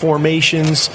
formations,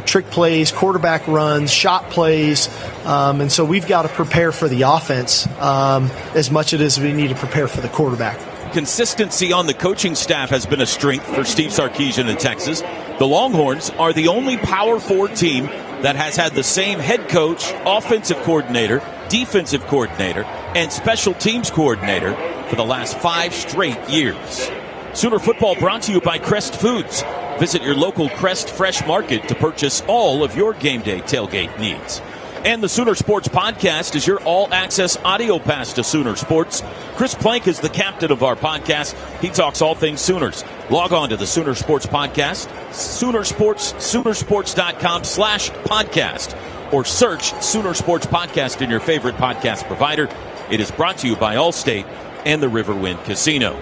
trick plays, quarterback runs, shot plays. And so we've got to prepare for the offense as much as we need to prepare for the quarterback. Consistency on the coaching staff has been a strength for Steve Sarkisian in Texas. The Longhorns are the only Power 4 team that has had the same head coach, offensive coordinator, defensive coordinator, and special teams coordinator for the last 5 straight years. Sooner football brought to you by Crest Foods. Visit your local Crest Fresh Market to purchase all of your game day tailgate needs. And the Sooner Sports Podcast is your all-access audio pass to Sooner Sports. Chris Plank is the captain of our podcast. He talks all things Sooners. Log on to the Sooner Sports Podcast, Soonersports.com/podcast, or search Sooner Sports Podcast in your favorite podcast provider. It is brought to you by Allstate and the Riverwind Casino.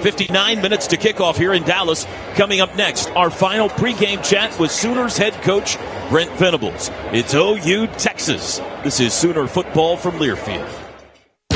59 minutes to kickoff here in Dallas. Coming up next, our final pregame chat with Sooners head coach Brent Venables. It's OU Texas. This is Sooner football from Learfield.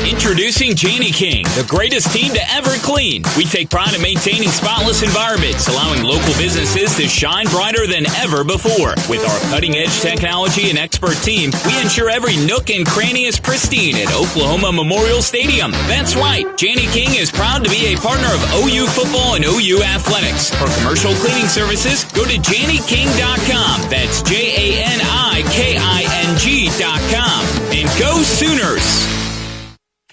Introducing Janie King, the greatest team to ever clean. We take pride in maintaining spotless environments, allowing local businesses to shine brighter than ever before. With our cutting-edge technology and expert team, we ensure every nook and cranny is pristine at Oklahoma Memorial Stadium. That's right, Janie King is proud to be a partner of OU football and OU athletics. For commercial cleaning services, go to JanieKing.com. That's JanieKing.com. And go Sooners!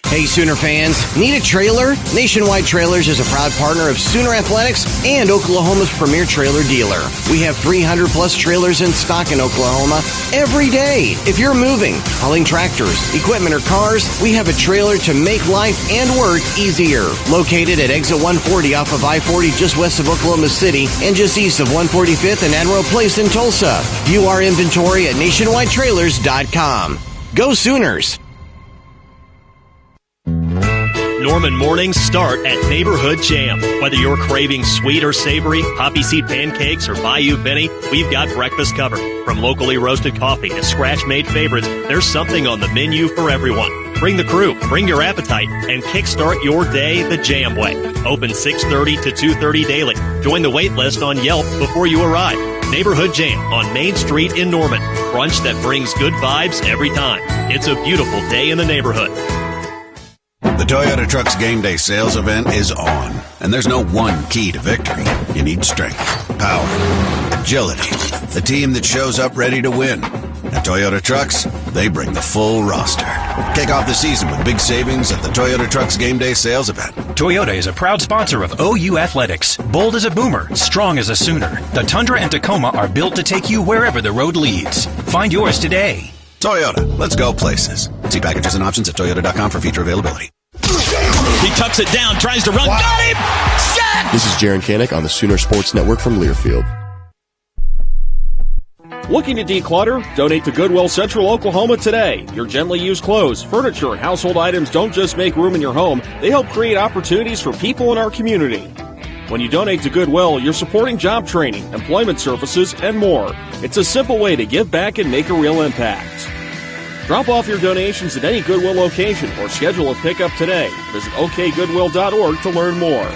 Hey, Sooner fans, need a trailer? Nationwide Trailers is a proud partner of Sooner Athletics and Oklahoma's premier trailer dealer. We have 300-plus trailers in stock in Oklahoma every day. If you're moving, hauling tractors, equipment, or cars, we have a trailer to make life and work easier. Located at exit 140 off of I-40 just west of Oklahoma City and just east of 145th and Admiral Place in Tulsa. View our inventory at nationwidetrailers.com. Go Sooners! Norman mornings start at Neighborhood Jam. Whether you're craving sweet or savory, poppy seed pancakes, or Bayou Benny, we've got breakfast covered. From locally roasted coffee to scratch-made favorites, there's something on the menu for everyone. Bring the crew, bring your appetite, and kickstart your day the Jam way. Open 6:30 to 2:30 daily. Join the wait list on Yelp before you arrive. Neighborhood Jam on Main Street in Norman. Brunch that brings good vibes every time. It's a beautiful day in the neighborhood. The Toyota Trucks Game Day sales event is on, and there's no one key to victory. You need strength, power, agility, the team that shows up ready to win. At Toyota Trucks, they bring the full roster. Kick off the season with big savings at the Toyota Trucks Game Day sales event. Toyota is a proud sponsor of OU Athletics. Bold as a boomer, strong as a Sooner. The Tundra and Tacoma are built to take you wherever the road leads. Find yours today. Toyota, let's go places. See packages and options at toyota.com for feature availability. He tucks it down, tries to run. Wow. Got him! Sack! This is Jaron Kanik on the Sooner Sports Network from Learfield. Looking to declutter? Donate to Goodwill Central Oklahoma today. Your gently used clothes, furniture, and household items don't just make room in your home, they help create opportunities for people in our community. When you donate to Goodwill, you're supporting job training, employment services, and more. It's a simple way to give back and make a real impact. Drop off your donations at any Goodwill location or schedule a pickup today. Visit okgoodwill.org to learn more.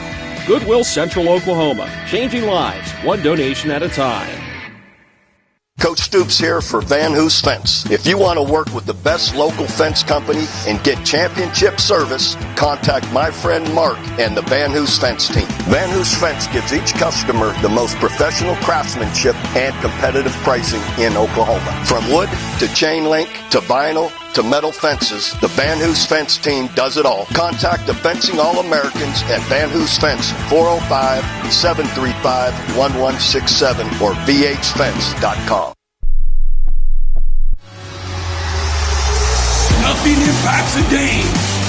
Goodwill Central Oklahoma, changing lives, one donation at a time. Coach Stoops here for Van Hoos Fence. If you want to work with the best local fence company and get championship service, contact my friend Mark and the Van Hoos Fence team. Van Hoos Fence gives each customer the most professional craftsmanship and competitive pricing in Oklahoma. From wood to chain link to vinyl to metal fences, the Van Hoos Fence team does it all. Contact the Fencing All-Americans at Van Hoos Fence, 405-735-1167 or vhfence.com. Nothing impacts a game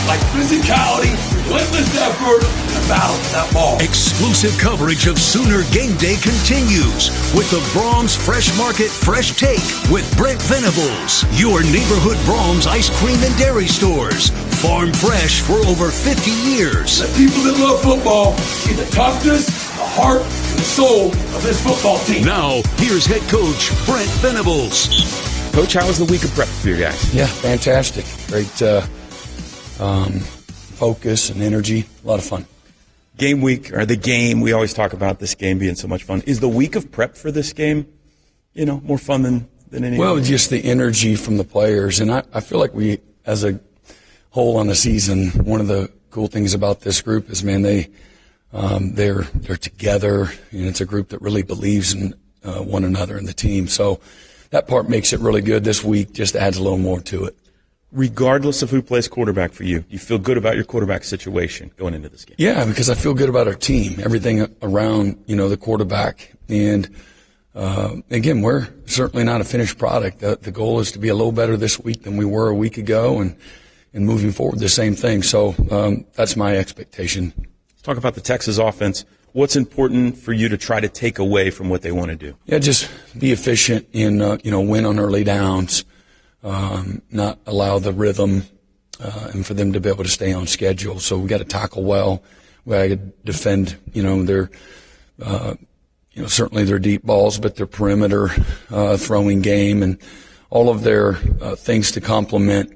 like physicality, relentless effort, and a battle for that ball. Exclusive coverage of Sooner Game Day continues with the Braum's Fresh Market Fresh Take with Brent Venables. Your neighborhood Braum's ice cream and dairy stores. Farm fresh for over 50 years. The people that love football see the toughness, the heart, and the soul of this football team. Now, here's head coach Brent Venables. Coach, how was the week of prep for you guys? Yeah, fantastic. Great focus and energy. A lot of fun. game week, or the game, we always talk about this game being so much fun. Is the week of prep for this game, more fun than any Well, other? just the energy from the players. And I feel like we, as a whole on the season, one of the cool things about this group is, man, they're together, and it's a group that really believes in one another and the team. So that part makes it really good. This week just adds a little more to it. Regardless of who plays quarterback for you, you feel good about your quarterback situation going into this game? Yeah, because I feel good about our team, everything around, the quarterback. And, again, we're certainly not a finished product. The goal is to be a little better this week than we were a week ago, and moving forward the same thing. So that's my expectation. Let's talk about the Texas offense. What's important for you to try to take away from what they want to do? Yeah, just be efficient in, win on early downs. Not allow the rhythm, and for them to be able to stay on schedule. So we got to tackle well. We got to defend, their, certainly their deep balls, but their perimeter, throwing game and all of their, things to complement,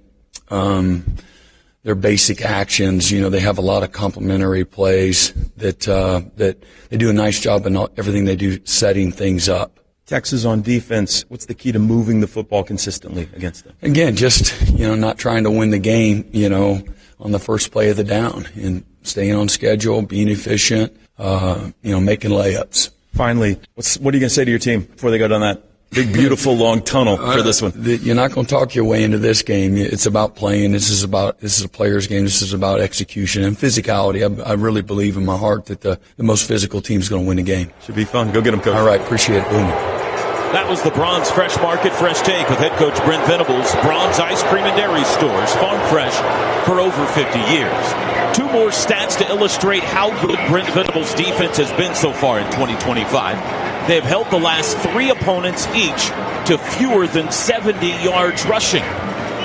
their basic actions. They have a lot of complementary plays that they do a nice job in everything they do, setting things up. Texas on defense, what's the key to moving the football consistently against them? Again, just, not trying to win the game, on the first play of the down, and staying on schedule, being efficient, making layups. Finally, what are you going to say to your team before they go down that big, beautiful, long tunnel for this one? You're not going to talk your way into this game. It's about playing. This is a player's game. This is about execution and physicality. I really believe in my heart that the most physical team is going to win the game. Should be fun. Go get them, Coach. All right. Appreciate it. Boom. That was the Bronze Fresh Market Fresh Take with head coach Brent Venables. Bronze Ice Cream and Dairy Stores, farm fresh for over 50 years. Two more stats to illustrate how good Brent Venables' defense has been so far in 2025. They have held the last three opponents each to fewer than 70 yards rushing.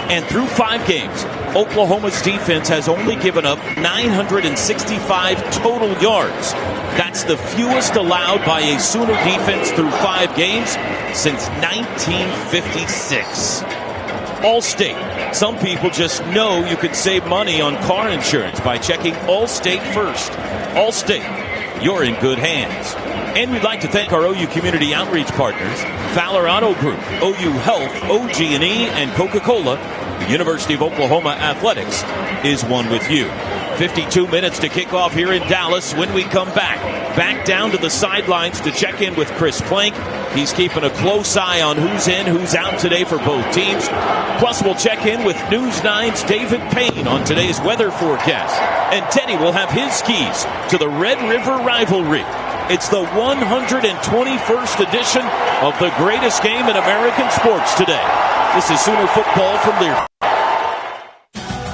And through 5 games, Oklahoma's defense has only given up 965 total yards. That's the fewest allowed by a Sooner defense through 5 games since 1956. Allstate. Some people just know you can save money on car insurance by checking Allstate first. Allstate, you're in good hands. And we'd like to thank our OU community outreach partners, Fowler Auto Group, OU Health, OG&E, and Coca-Cola. The University of Oklahoma Athletics is one with you. 52 minutes to kick off here in Dallas. When we come back down to the sidelines to check in with Chris Plank. He's keeping a close eye on who's in, who's out today for both teams. Plus, we'll check in with News 9's David Payne on today's weather forecast. And Teddy will have his keys to the Red River rivalry. It's the 121st edition of the greatest game in American sports today. This is Sooner football from Learfield.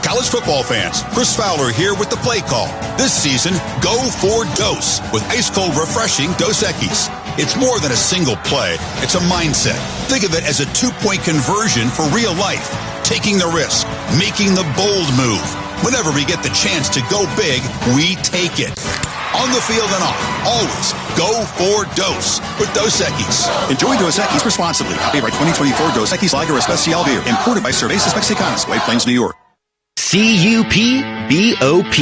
College football fans, Chris Fowler here with the play call. This season, go for Dose with ice-cold refreshing Dos Equis. It's more than a single play. It's a mindset. Think of it as a 2-point conversion for real life. Taking the risk, making the bold move. Whenever we get the chance to go big, we take it. On the field and off, always go for Dose with Dos Equis. Enjoy Dos Equis responsibly. Favorite 2024 Dos Equis Lager Especial Beer, imported by Cervezas Mexicanas, White Plains, New York. C-U-P-B-O-P.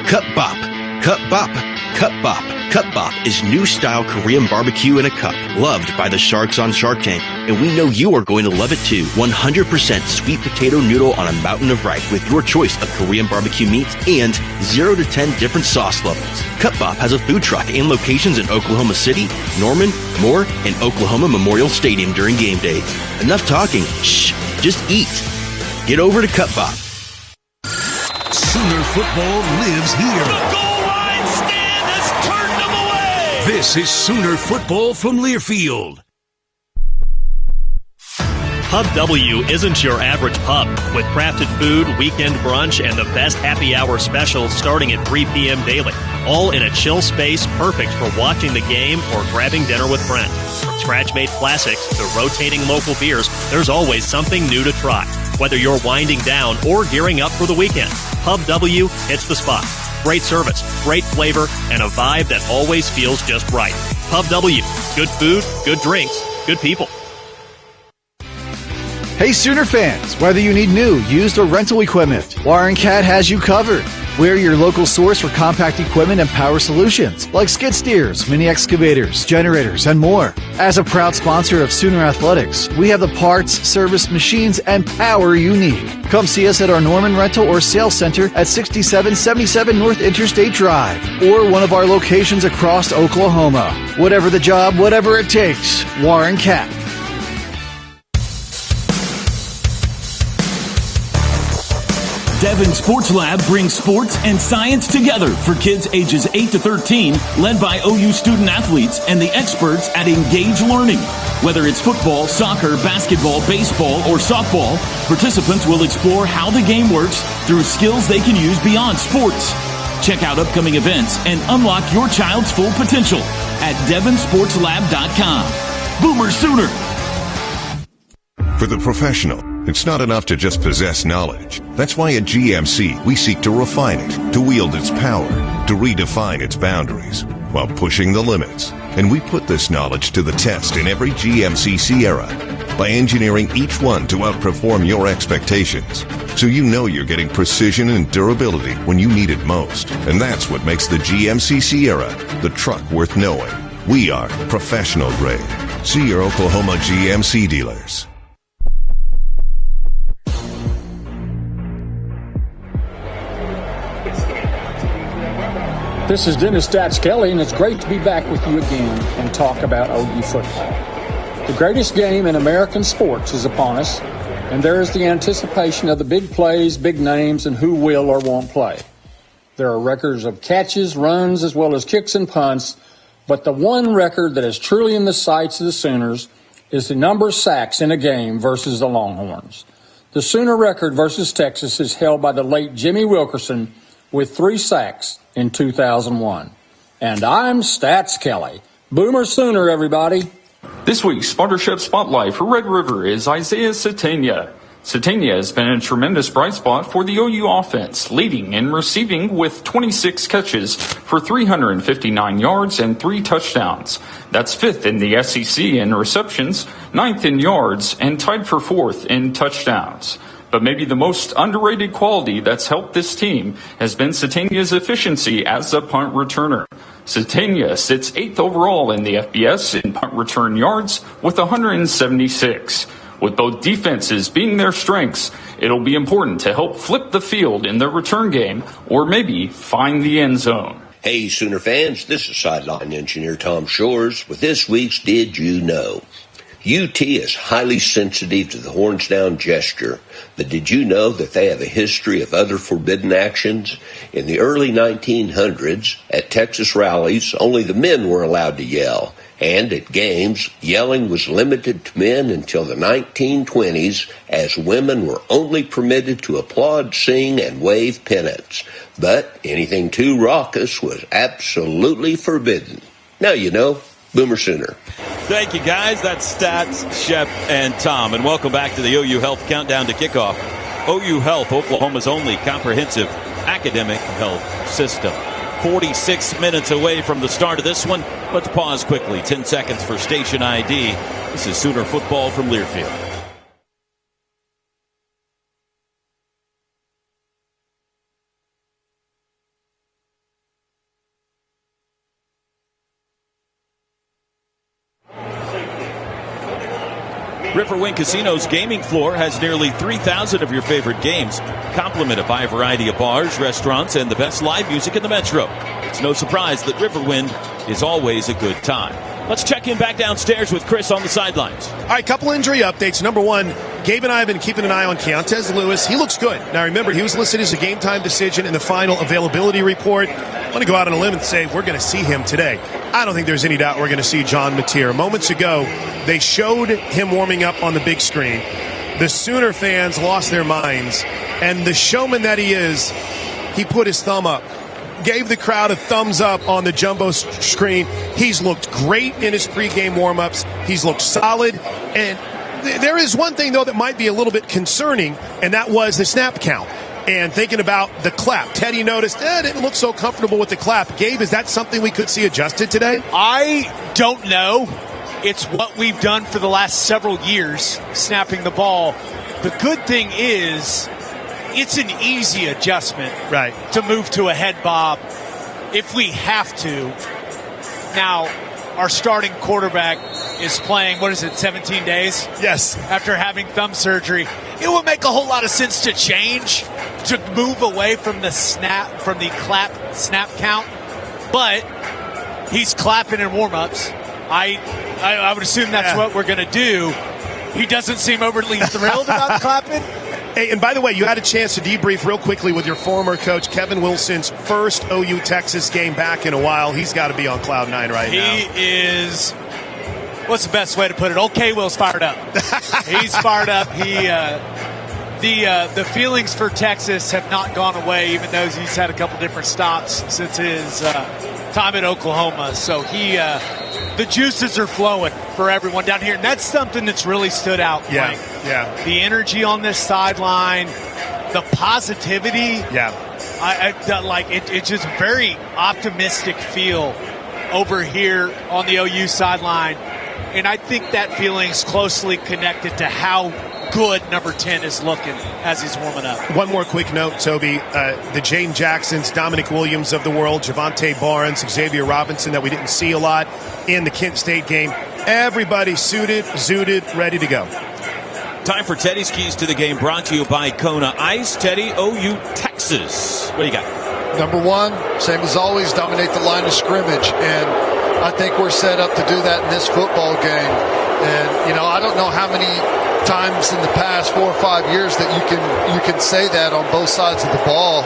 Cup Bop. Cup Bop. Cup Bop. Cup Bop is new style Korean barbecue in a cup, loved by the sharks on Shark Tank. And we know you are going to love it too. 100% sweet potato noodle on a mountain of rice with your choice of Korean barbecue meats and 0 to 10 different sauce levels. Cup Bop has a food truck and locations in Oklahoma City, Norman, Moore, and Oklahoma Memorial Stadium during game days. Enough talking. Shh. Just eat. Get over to Cup Bop. Sooner football lives here. The goal line stand has turned them away. This is Sooner football from Learfield. Pub W isn't your average pub. With crafted food, weekend brunch, and the best happy hour specials starting at 3 p.m. daily. All in a chill space perfect for watching the game or grabbing dinner with friends. From scratch-made classics to rotating local beers, there's always something new to try. Whether you're winding down or gearing up for the weekend, Pub W hits the spot. Great service, great flavor, and a vibe that always feels just right. Pub W. Good food, good drinks, good people. Hey Sooner fans, whether you need new, used, or rental equipment, Warren Cat has you covered. We're your local source for compact equipment and power solutions, like skid steers, mini excavators, generators, and more. As a proud sponsor of Sooner Athletics, we have the parts, service, machines, and power you need. Come see us at our Norman Rental or Sales Center at 6777 North Interstate Drive, or one of our locations across Oklahoma. Whatever the job, whatever it takes. Warren Cap. Devon Sports Lab brings sports and science together for kids ages 8 to 13, led by OU student athletes and the experts at Engage Learning. Whether it's football, soccer, basketball, baseball, or softball, participants will explore how the game works through skills they can use beyond sports. Check out upcoming events and unlock your child's full potential at devonsportslab.com. Boomer Sooner! For the professional, it's not enough to just possess knowledge. That's why at GMC, we seek to refine it, to wield its power, to redefine its boundaries, while pushing the limits. And we put this knowledge to the test in every GMC Sierra by engineering each one to outperform your expectations. So you know you're getting precision and durability when you need it most. And that's what makes the GMC Sierra the truck worth knowing. We are professional grade. See your Oklahoma GMC dealers. This is Dennis Stats Kelly, and it's great to be back with you again and talk about OU football. The greatest game in American sports is upon us, and there is the anticipation of the big plays, big names, and who will or won't play. There are records of catches, runs, as well as kicks and punts, but the one record that is truly in the sights of the Sooners is the number of sacks in a game versus the Longhorns. The Sooner record versus Texas is held by the late Jimmy Wilkerson with 3 sacks in 2001. And I'm Stats Kelly. Boomer Sooner, everybody. This week's Sponsorship Spotlight for Red River is Isaiah Satania. Satania has been a tremendous bright spot for the OU offense, leading and receiving with 26 catches for 359 yards and 3 touchdowns. That's 5th in the SEC in receptions, 9th in yards, and tied for 4th in touchdowns. But maybe the most underrated quality that's helped this team has been Satania's efficiency as a punt returner. Satania sits 8th overall in the FBS in punt return yards with 176. With both defenses being their strengths, it'll be important to help flip the field in the return game or maybe find the end zone. Hey, Sooner fans, this is sideline engineer Tom Shores with this week's Did You Know? UT is highly sensitive to the horns down gesture, but did you know that they have a history of other forbidden actions? In the early 1900s, at Texas rallies, only the men were allowed to yell, and at games, yelling was limited to men until the 1920s, as women were only permitted to applaud, sing, and wave pennants. But anything too raucous was absolutely forbidden. Now you know. Boomer Sooner. Thank you, guys. That's Stats, Shep, and Tom. And welcome back to the OU Health Countdown to Kickoff. OU Health, Oklahoma's only comprehensive academic health system. 46 minutes away from the start of this one. Let's pause quickly. 10 seconds for station ID. This is Sooner football from Learfield. Riverwind Casino's gaming floor has nearly 3,000 of your favorite games, complemented by a variety of bars, restaurants, and the best live music in the metro. It's no surprise that Riverwind is always a good time. Let's check in back downstairs with Chris on the sidelines. All right, couple injury updates. Number one, Gabe and I have been keeping an eye on Keontez Lewis. He looks good. Now, remember, he was listed as a game-time decision in the final availability report. I'm going to go out on a limb and say we're going to see him today. I don't think there's any doubt we're going to see John Mateer. Moments ago, they showed him warming up on the big screen. The Sooner fans lost their minds. And the showman that he is, he put his thumb up. Gave the crowd a thumbs up on the jumbo screen. He's looked great in his pregame warm-ups. He's looked solid. And there is one thing, though, that might be a little bit concerning, and that was the snap count. And thinking about the clap. Teddy noticed, it didn't look so comfortable with the clap. Gabe, is that something we could see adjusted today? I don't know. It's what we've done for the last several years, snapping the ball. The good thing is it's an easy adjustment right, to move to a head bob if we have to. Now, our starting quarterback is playing, 17 days? Yes. After having thumb surgery. It would make a whole lot of sense to change, to move away from the snap count. But he's clapping in warm-ups. I would assume that's what we're going to do. He doesn't seem overly thrilled about clapping. Hey, and by the way, you had a chance to debrief real quickly with your former coach, Kevin Wilson's first OU Texas game back in a while. He's got to be on cloud nine now. He is, what's the best way to put it? Okay, Will's fired up. He's fired up. The feelings for Texas have not gone away, even though he's had a couple different stops since his time at Oklahoma. So the juices are flowing for everyone down here, and that's something that's really stood out. Yeah. The energy on this sideline, the positivity. Yeah. It's just very optimistic feel over here on the OU sideline, and I think that feeling is closely connected to how good number 10 is looking as he's warming up. One more quick note, Toby. The Jane Jacksons, Dominic Williams of the world, Javante Barnes, Xavier Robinson that we didn't see a lot in the Kent State game. Everybody suited, zooted, ready to go. Time for Teddy's Keys to the Game, brought to you by Kona Ice. Teddy, OU Texas. What do you got? Number one, same as always, dominate the line of scrimmage. And I think we're set up to do that in this football game. And, I don't know how many times in the past 4 or 5 years that you can say that on both sides of the ball.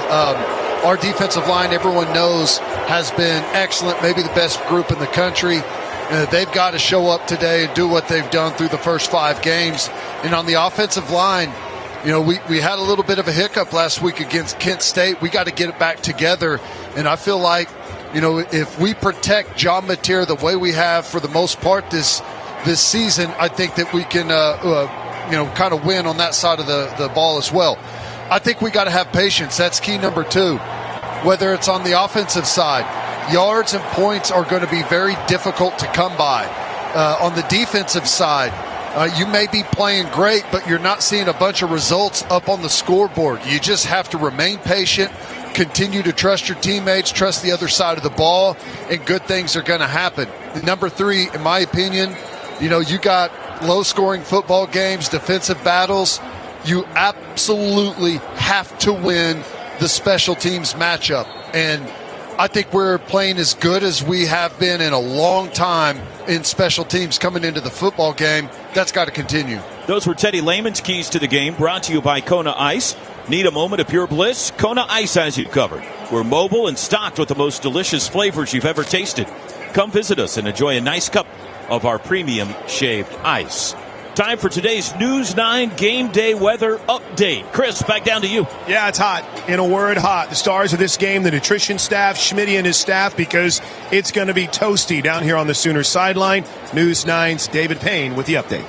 Our defensive line, everyone knows, has been excellent, maybe the best group in the country. They've got to show up today and do what they've done through the first 5 games. And on the offensive line, we had a little bit of a hiccup last week against Kent State. We got to get it back together. And I feel like, if we protect John Mateer the way we have for the most part this season, I think that we can, kind of win on that side of the ball as well. I think we got to have patience. That's key number 2. Whether it's on the offensive side, yards and points are going to be very difficult to come by. On the defensive side, you may be playing great, but you're not seeing a bunch of results up on the scoreboard. You just have to remain patient, continue to trust your teammates, trust the other side of the ball, and good things are going to happen. Number 3, in my opinion, you got low-scoring football games, defensive battles. You absolutely have to win the special teams matchup. And I think we're playing as good as we have been in a long time in special teams coming into the football game. That's got to continue. Those were Teddy Lehman's Keys to the Game, brought to you by Kona Ice. Need a moment of pure bliss? Kona Ice has you covered. We're mobile and stocked with the most delicious flavors you've ever tasted. Come visit us and enjoy a nice cup of our premium shaved ice. Time for today's News 9 Game Day Weather Update. Chris, back down to you. Yeah, it's hot. In a word, hot. The stars of this game, the nutrition staff, Schmitty and his staff, because it's going to be toasty down here on the Sooners sideline. News 9's David Payne with the update.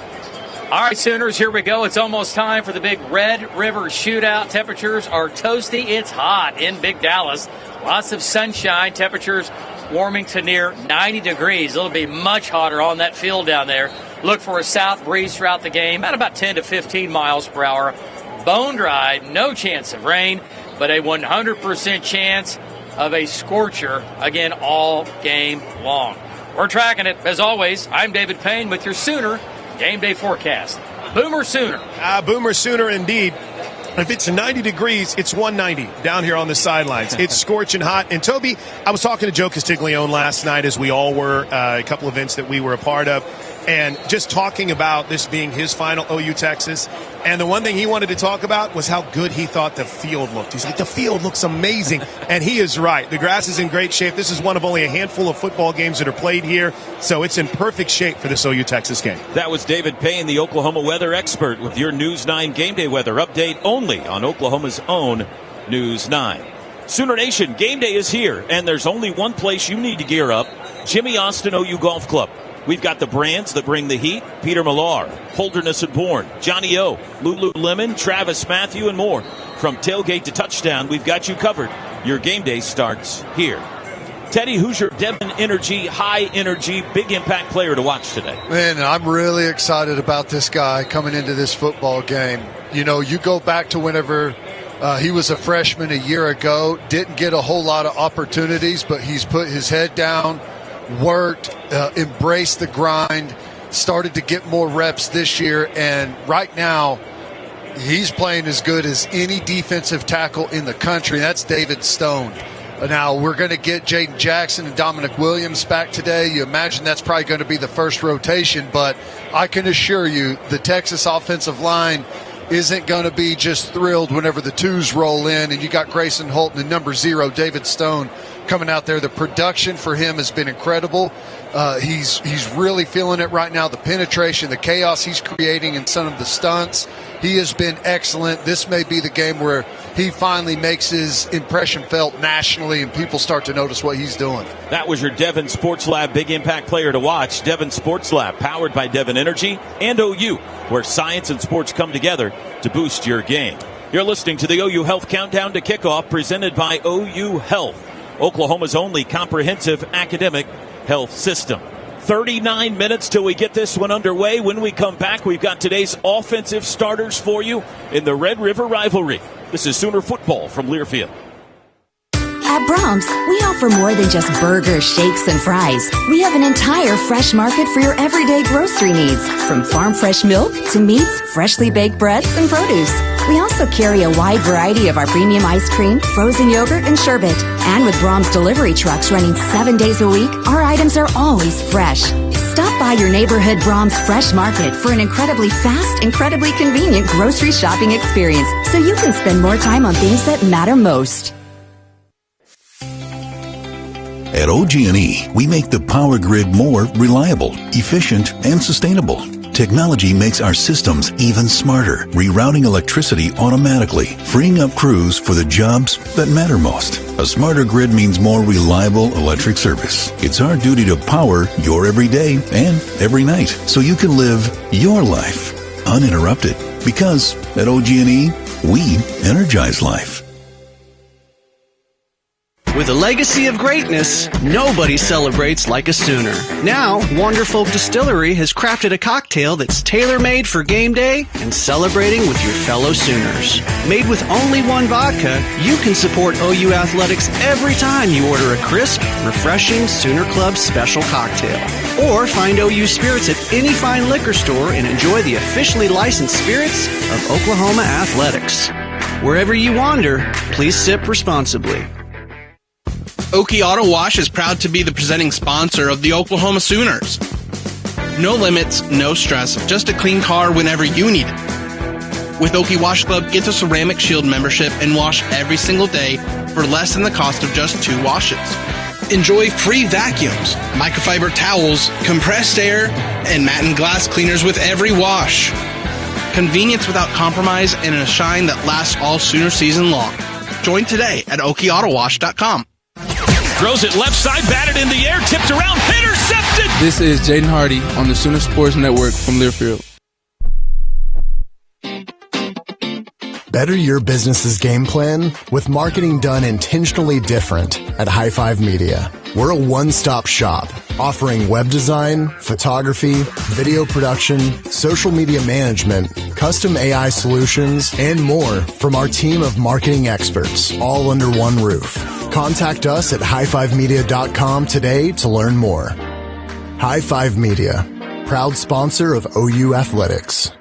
All right, Sooners, here we go. It's almost time for the big Red River Shootout. Temperatures are toasty. It's hot in Big Dallas. Lots of sunshine. Temperatures warming to near 90 degrees. It'll be much hotter on that field down there. Look for a south breeze throughout the game at about 10 to 15 miles per hour. Bone dry, no chance of rain, but a 100% chance of a scorcher, again, all game long. We're tracking it. As always, I'm David Payne with your Sooner Game Day Forecast. Boomer Sooner. Boomer Sooner indeed. If it's 90 degrees, it's 190 down here on the sidelines. It's scorching hot. And, Toby, I was talking to Joe Castiglione last night, as we all were, a couple events that we were a part of, and just talking about this being his final OU Texas. And the one thing he wanted to talk about was how good he thought the field looked. He's like, the field looks amazing. And he is right. The grass is in great shape. This is one of only a handful of football games that are played here, so it's in perfect shape for this OU Texas game. That was David Payne, the Oklahoma weather expert, with your News 9 Game Day Weather Update only on Oklahoma's own News 9. Sooner Nation, game day is here, and there's only one place you need to gear up, Jimmy Austin OU Golf Club. We've got the brands that bring the heat, Peter Millar, Holderness and Bourne, Johnny O, Lululemon, Travis Matthew, and more. From tailgate to touchdown, we've got you covered. Your game day starts here. Teddy, who's your Devon Energy, high energy, big impact player to watch today? Man, I'm really excited about this guy coming into this football game. You go go back to whenever He was a freshman a year ago, didn't get a whole lot of opportunities, but he's put his head down, worked, embraced the grind, started to get more reps this year, and right now he's playing as good as any defensive tackle in the country. That's David Stone. Now, we're going to get Jaden Jackson and Dominic Williams back today. You imagine that's probably going to be the first rotation, but I can assure you the Texas offensive line isn't going to be just thrilled whenever the twos roll in, and you got Grayson Holton and number 0, David Stone, coming out there. The production for him has been incredible. He's really feeling it right now, the penetration, the chaos he's creating in some of the stunts. He has been excellent. This may be the game where he finally makes his impression felt nationally and people start to notice what he's doing. That was your Devon Sports Lab Big Impact player to watch. Devon Sports Lab, powered by Devon Energy and OU, where science and sports come together to boost your game. You're listening to the OU Health Countdown to Kickoff, presented by OU Health, Oklahoma's only comprehensive academic health system. 39 minutes till we get this one underway. When we come back, we've got today's offensive starters for you in the Red River rivalry. This is Sooner football from Learfield. At Brahms, we offer more than just burgers, shakes, and fries. We have an entire fresh market for your everyday grocery needs, from farm fresh milk to meats, freshly baked breads, and produce. We also carry a wide variety of our premium ice cream, frozen yogurt, and sherbet. And with Brahms delivery trucks running 7 days a week, our items are always fresh. Stop by your neighborhood Brahms Fresh Market for an incredibly fast, incredibly convenient grocery shopping experience, so you can spend more time on things that matter most. At OG&E, we make the power grid more reliable, efficient, and sustainable. Technology makes our systems even smarter, rerouting electricity automatically, freeing up crews for the jobs that matter most. A smarter grid means more reliable electric service. It's our duty to power your every day and every night, so you can live your life uninterrupted. Because at OG&E, we energize life. With a legacy of greatness, nobody celebrates like a Sooner. Now, Wonderfolk Distillery has crafted a cocktail that's tailor-made for game day and celebrating with your fellow Sooners. Made with only one vodka, you can support OU Athletics every time you order a crisp, refreshing Sooner Club special cocktail. Or find OU Spirits at any fine liquor store and enjoy the officially licensed spirits of Oklahoma Athletics. Wherever you wander, please sip responsibly. Okie Auto Wash is proud to be the presenting sponsor of the Oklahoma Sooners. No limits, no stress, just a clean car whenever you need it. With Okie Wash Club, get the Ceramic Shield membership and wash every single day for less than the cost of just 2 washes. Enjoy free vacuums, microfiber towels, compressed air, and matte and glass cleaners with every wash. Convenience without compromise and a shine that lasts all Sooner season long. Join today at okieautowash.com. Throws it left side, batted in the air, tipped around, intercepted! This is Jaden Hardy on the Sooner Sports Network from Learfield. Better your business's game plan with marketing done intentionally different at High Five Media. We're a one-stop shop offering web design, photography, video production, social media management, custom AI solutions, and more from our team of marketing experts, all under one roof. Contact us at highfivemedia.com today to learn more. High Five Media, proud sponsor of OU Athletics.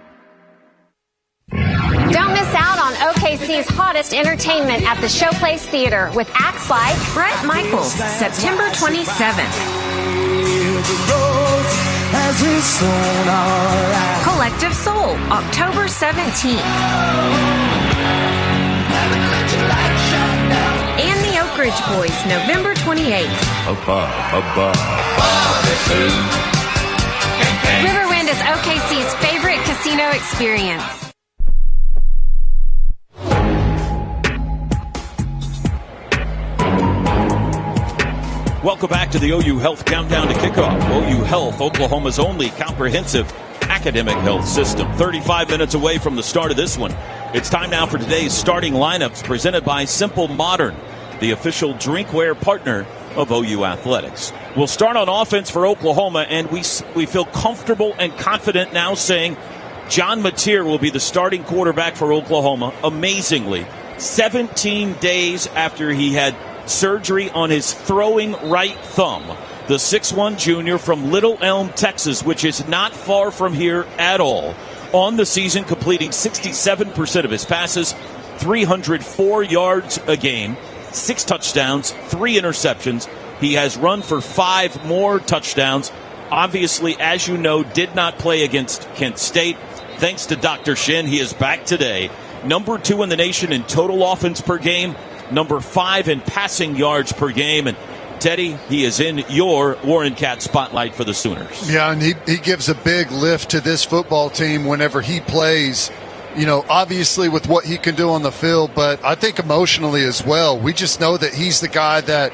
Don't miss out on OKC's hottest entertainment at the Showplace Theater with acts like Bret Michaels, September 27th. Collective Soul, October 17th. And the Oak Ridge Boys, November 28th. Riverwind is OKC's favorite casino experience. Welcome back to the OU Health Countdown to Kickoff. OU Health, Oklahoma's only comprehensive academic health system. 35 minutes away from the start of this one. It's time now for today's starting lineups presented by Simple Modern, the official drinkware partner of OU Athletics. We'll start on offense for Oklahoma, and we feel comfortable and confident now saying John Mateer will be the starting quarterback for Oklahoma. Amazingly, 17 days after he had surgery on his throwing right thumb. The 6'1 junior from Little Elm, Texas, which is not far from here at all. On the season, completing 67% of his passes, 304 yards a game, 6 touchdowns, 3 interceptions. He has run for 5 more touchdowns. Obviously, as you know, did not play against Kent State. Thanks to Dr. Shin, he is back today. Number 2 in the nation in total offense per game, number 5 in passing yards per game. And Teddy, he is in your Warren Cat spotlight for the Sooners. Yeah, and he gives a big lift to this football team whenever he plays, you know, obviously with what he can do on the field, but I think emotionally as well. We just know that he's the guy that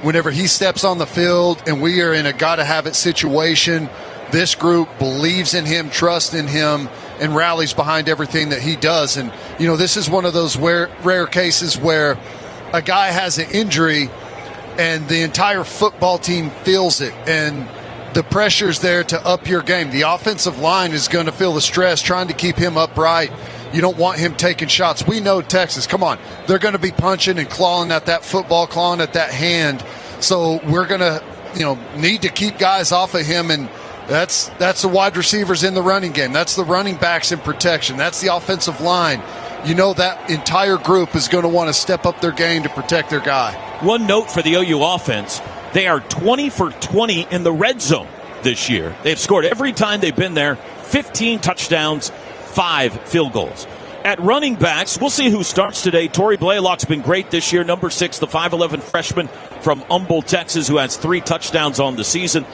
whenever he steps on the field and we are in a gotta-have-it situation, this group believes in him, trusts in him, and rallies behind everything that he does. And, you know, this is one of those rare cases where a guy has an injury and the entire football team feels it, and the pressure's there to up your game. The offensive line is going to feel the stress trying to keep him upright. You don't want him taking shots. We know Texas, come on, they're going to be punching and clawing at that football, clawing at that hand. So we're going to, you know, need to keep guys off of him, and that's the wide receivers in the running game. That's the running backs in protection. That's the offensive line. You know that entire group is going to want to step up their game to protect their guy. One note for the OU offense, they are 20 for 20 in the red zone this year. They've scored every time they've been there, 15 touchdowns, 5 field goals. At running backs, we'll see who starts today. Torrey Blaylock's been great this year, number 6, the 5'11 freshman from Humboldt, Texas, who has 3 touchdowns on the season.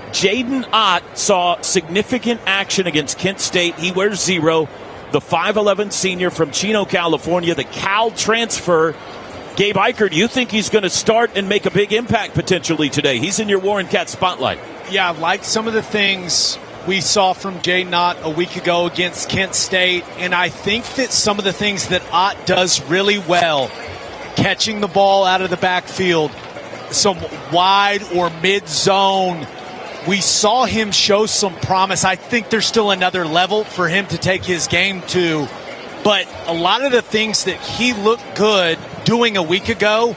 Jaden Ott saw significant action against Kent State. He wears 0. The 5'11 senior from Chino, California, the Cal transfer. Gabe Eicher, do you think he's going to start and make a big impact potentially today? He's in your Warren Cat spotlight. Yeah, I like some of the things we saw from Jaden Ott a week ago against Kent State, and I think that some of the things that Ott does really well, catching the ball out of the backfield, some wide or mid-zone, we saw him show some promise. I think there's still another level for him to take his game to, but a lot of the things that he looked good doing a week ago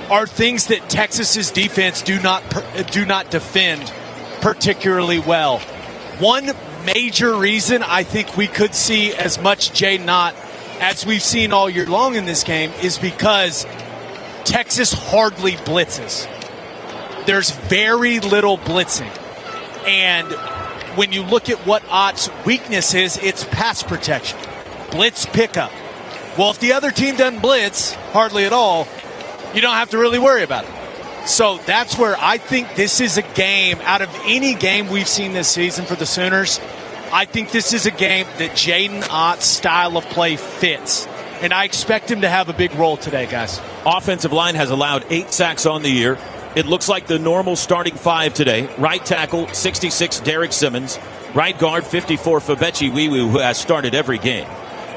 are things that Texas's defense do not defend particularly well. One major reason I think we could see as much Jaden Ott as we've seen all year long in this game is because Texas hardly blitzes. There's very little blitzing. And when you look at what Ott's weakness is, it's pass protection, blitz pickup. Well, if the other team doesn't blitz hardly at all, you don't have to really worry about it. So that's where I think this is a game, out of any game we've seen this season for the Sooners, I think this is a game that Jaden Ott's style of play fits. And I expect him to have a big role today, guys. Offensive line has allowed 8 sacks on the year. It looks like the normal starting 5 today. Right tackle, 66, Derek Simmons. Right guard, 54, Fabechi Wiwu, who has started every game.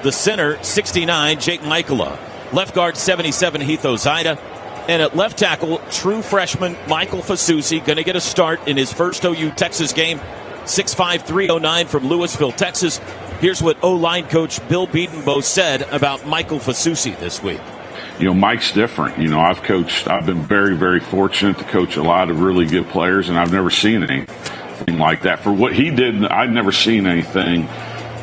The center, 69, Jake Michaela. Left guard, 77, Heath Ozaida. And at left tackle, true freshman Michael Fasusi, going to get a start in his first OU Texas game. 6'5", 309 from Louisville, Texas. Here's what O-line coach Bill Bedenbaugh said about Michael Fasusi this week. You know, Mike's different. You know, I've been very, very fortunate to coach a lot of really good players, and I've never seen anything like that. For what he did, I'd never seen anything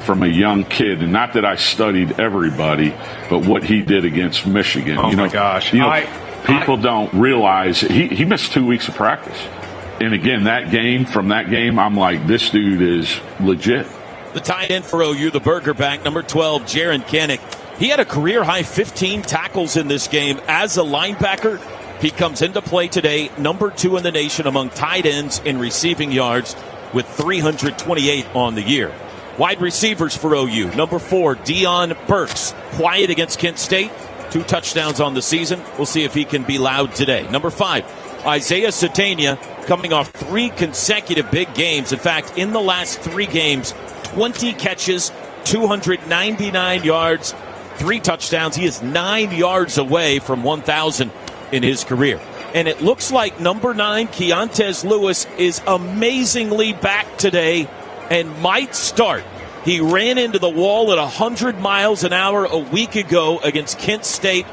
from a young kid. And not that I studied everybody, but what he did against Michigan. Oh, my gosh. People don't realize he missed 2 weeks of practice. And again, from that game, I'm like, this dude is legit. The tight end for OU, the Burger back, number 12, Jaron Kanik. He had a career-high 15 tackles in this game as a linebacker. He comes into play today, number 2 in the nation among tight ends in receiving yards with 328 on the year. Wide receivers for OU, number 4, Deion Burks. Quiet against Kent State, 2 touchdowns on the season. We'll see if he can be loud today. Number 5, Isaiah Satania, coming off 3 consecutive big games. In fact, in the last 3 games, 20 catches, 299 yards, 3 touchdowns. He is 9 yards away from 1,000 in his career. And it looks like number 9, Keontez Lewis, is amazingly back today and might start. He ran into the wall at 100 miles an hour a week ago against Kent State,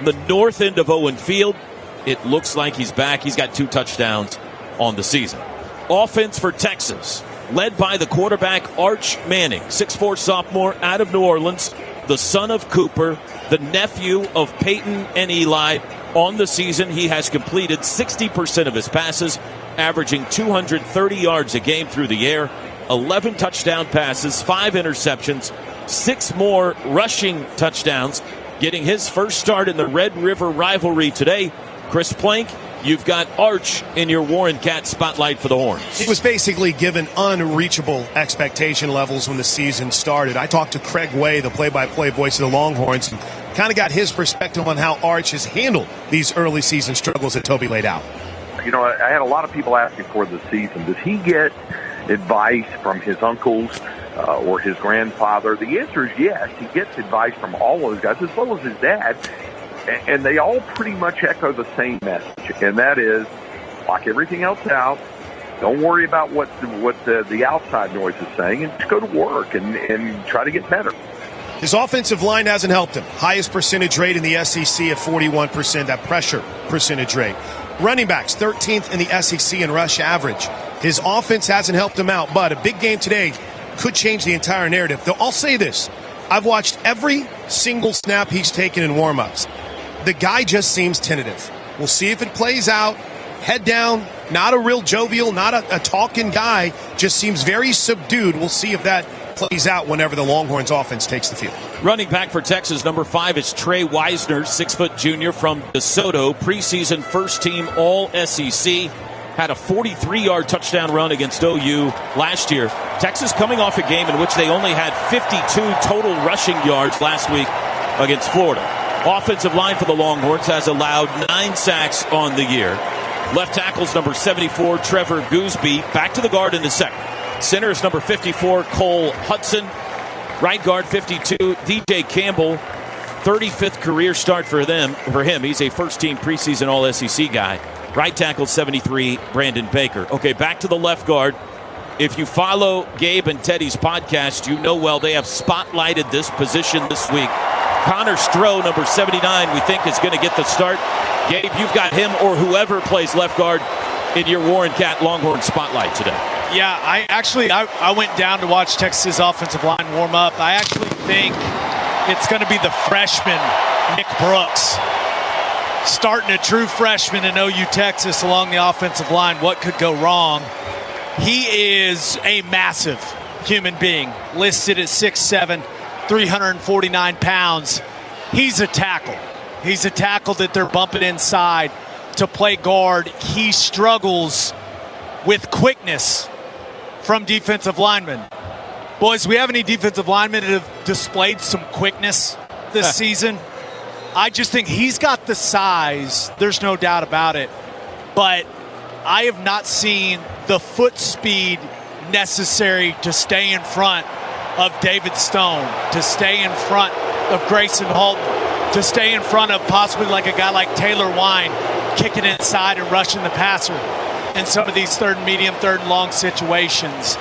the north end of Owen Field. It looks like he's back. He's got 2 touchdowns on the season. Offense for Texas, led by the quarterback Arch Manning, 6'4" sophomore out of New Orleans, the son of Cooper, the nephew of Peyton and Eli. On the season, he has completed 60% of his passes, averaging 230 yards a game through the air, 11 touchdown passes, 5 interceptions, 6 more rushing touchdowns, getting his first start in the Red River rivalry today. Chris Plank, you've got Arch in your Warren Cat spotlight for the Horns. He was basically given unreachable expectation levels when the season started. I talked to Craig Way, the play-by-play voice of the Longhorns, and kind of got his perspective on how Arch has handled these early season struggles that Toby laid out. You know, I had a lot of people asking for the season, does he get advice from his uncles or his grandfather? The answer is yes. He gets advice from all those guys, as well as his dad. And they all pretty much echo the same message, and that is, lock everything else out. Don't worry about what the outside noise is saying, and just go to work and try to get better. His offensive line hasn't helped him. Highest percentage rate in the SEC at 41%, that pressure percentage rate. Running backs, 13th in the SEC in rush average. His offense hasn't helped him out, but a big game today could change the entire narrative. Though I'll say this, I've watched every single snap he's taken in warm-ups. The guy just seems tentative. We'll see if it plays out. Head down, not a real jovial, not a talking guy, just seems very subdued. We'll see if that plays out whenever the Longhorns offense takes the field. Running back for Texas, number 5 is Trey Wisner, 6' junior from DeSoto, preseason first-team All-SEC. Had a 43-yard touchdown run against OU last year. Texas coming off a game in which they only had 52 total rushing yards last week against Florida. Offensive line for the Longhorns has allowed 9 sacks on the year. Left tackle's number 74, Trevor Gooseby, back to the guard in the second. Center is number 54, Cole Hudson. Right guard 52, DJ Campbell. 35th career start for him. He's a first-team preseason All-SEC guy. Right tackle 73, Brandon Baker. Okay, back to the left guard. If you follow Gabe and Teddy's podcast, you know well they have spotlighted this position this week. Connor Stroh, number 79, we think is going to get the start. Gabe, you've got him or whoever plays left guard in your Warren Cat Longhorn spotlight today. Yeah, I went down to watch Texas offensive line warm up. I actually think it's going to be the freshman, Nick Brooks, starting a true freshman in OU Texas along the offensive line. What could go wrong? He is a massive human being, listed at 6'7", 349 pounds. He's a tackle. He's a tackle that they're bumping inside to play guard. He struggles with quickness from defensive linemen. Boys, we have any defensive linemen that have displayed some quickness this season? I just think he's got the size. There's no doubt about it. But I have not seen the foot speed necessary to stay in front of David Stone, to stay in front of Grayson Holton, to stay in front of possibly like a guy like Taylor Wine kicking inside and rushing the passer in some of these third and medium, third and long situations.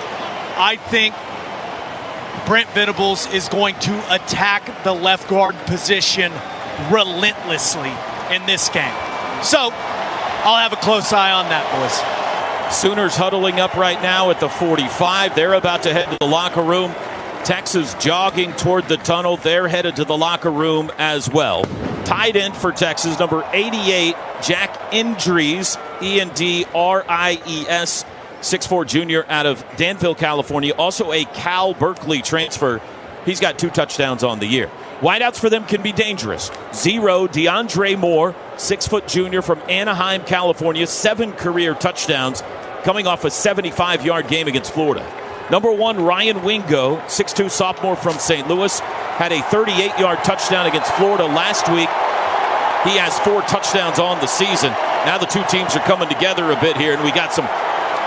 I think Brent Venables is going to attack the left guard position relentlessly in this game. So I'll have a close eye on that, boys. Sooners huddling up right now at the 45. They're about to head to the locker room. Texas jogging toward the tunnel. They're headed to the locker room as well. Tight end for Texas, number 88, Jack Endries, Endries, 6'4" junior out of Danville, California. Also a Cal Berkeley transfer. He's got 2 touchdowns on the year. Wideouts for them can be dangerous. 0, DeAndre Moore, 6' junior from Anaheim, California. 7 career touchdowns coming off a 75-yard game against Florida. Number 1, Ryan Wingo, 6'2" sophomore from St. Louis, had a 38-yard touchdown against Florida last week. He has 4 touchdowns on the season. Now the two teams are coming together a bit here, and we got some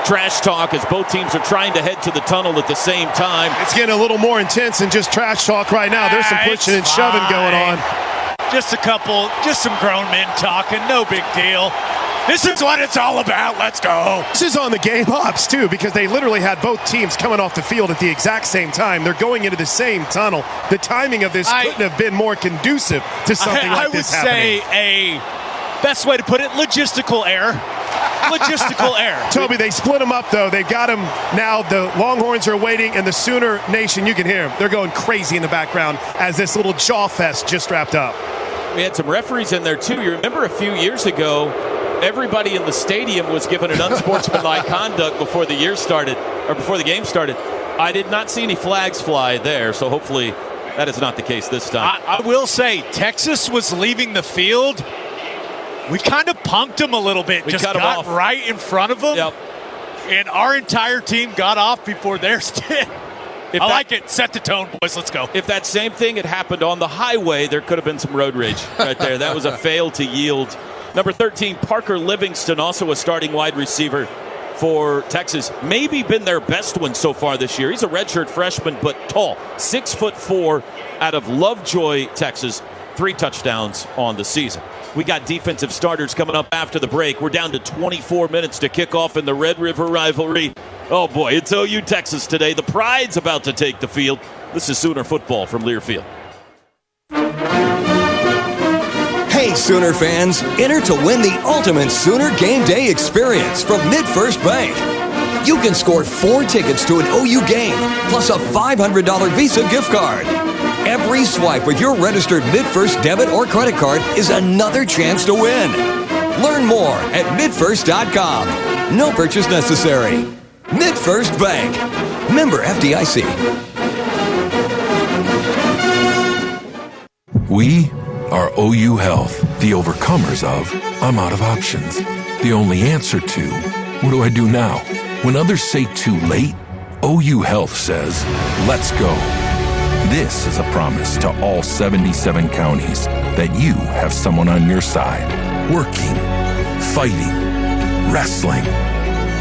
trash talk as both teams are trying to head to the tunnel at the same time. It's getting a little more intense than just trash talk right now. There's some pushing and shoving going on. Just some grown men talking, no big deal. This is what it's all about. Let's go. This is on the game ops, too, because they literally had both teams coming off the field at the exact same time. They're going into the same tunnel. The timing of this couldn't have been more conducive to something like this happening. I would say best way to put it, logistical error. Logistical error. Toby, they split them up, though. They've got them now. The Longhorns are waiting, and the Sooner Nation, you can hear them. They're going crazy in the background as this little jaw fest just wrapped up. We had some referees in there, too. You remember a few years ago, everybody in the stadium was given an unsportsmanlike conduct before the year started, or before the game started. I did not see any flags fly there, so hopefully that is not the case this time. I will say, Texas was leaving the field. We kind of punked them a little bit. We just cut 'em got off right in front of them. Yep. And our entire team got off before theirs did. I like it. Set the tone, boys. Let's go. If that same thing had happened on the highway, there could have been some road rage right there. That was a fail to yield. Number 13, Parker Livingston, also a starting wide receiver for Texas. Maybe been their best one so far this year. He's a redshirt freshman, but tall. 6'4", out of Lovejoy, Texas. 3 touchdowns on the season. We got defensive starters coming up after the break. We're down to 24 minutes to kick off in the Red River rivalry. Oh, boy, it's OU Texas today. The Pride's about to take the field. This is Sooner football from Learfield. Hey, Sooner fans, enter to win the ultimate Sooner game day experience from MidFirst Bank. You can score 4 tickets to an OU game, plus a $500 Visa gift card. Every swipe with your registered MidFirst debit or credit card is another chance to win. Learn more at midfirst.com. No purchase necessary. MidFirst Bank. Member FDIC. We are OU Health, the overcomers of I'm out of options. The only answer to what do I do now? When others say too late, OU Health says, let's go. This is a promise to all 77 counties that you have someone on your side, working, fighting, wrestling.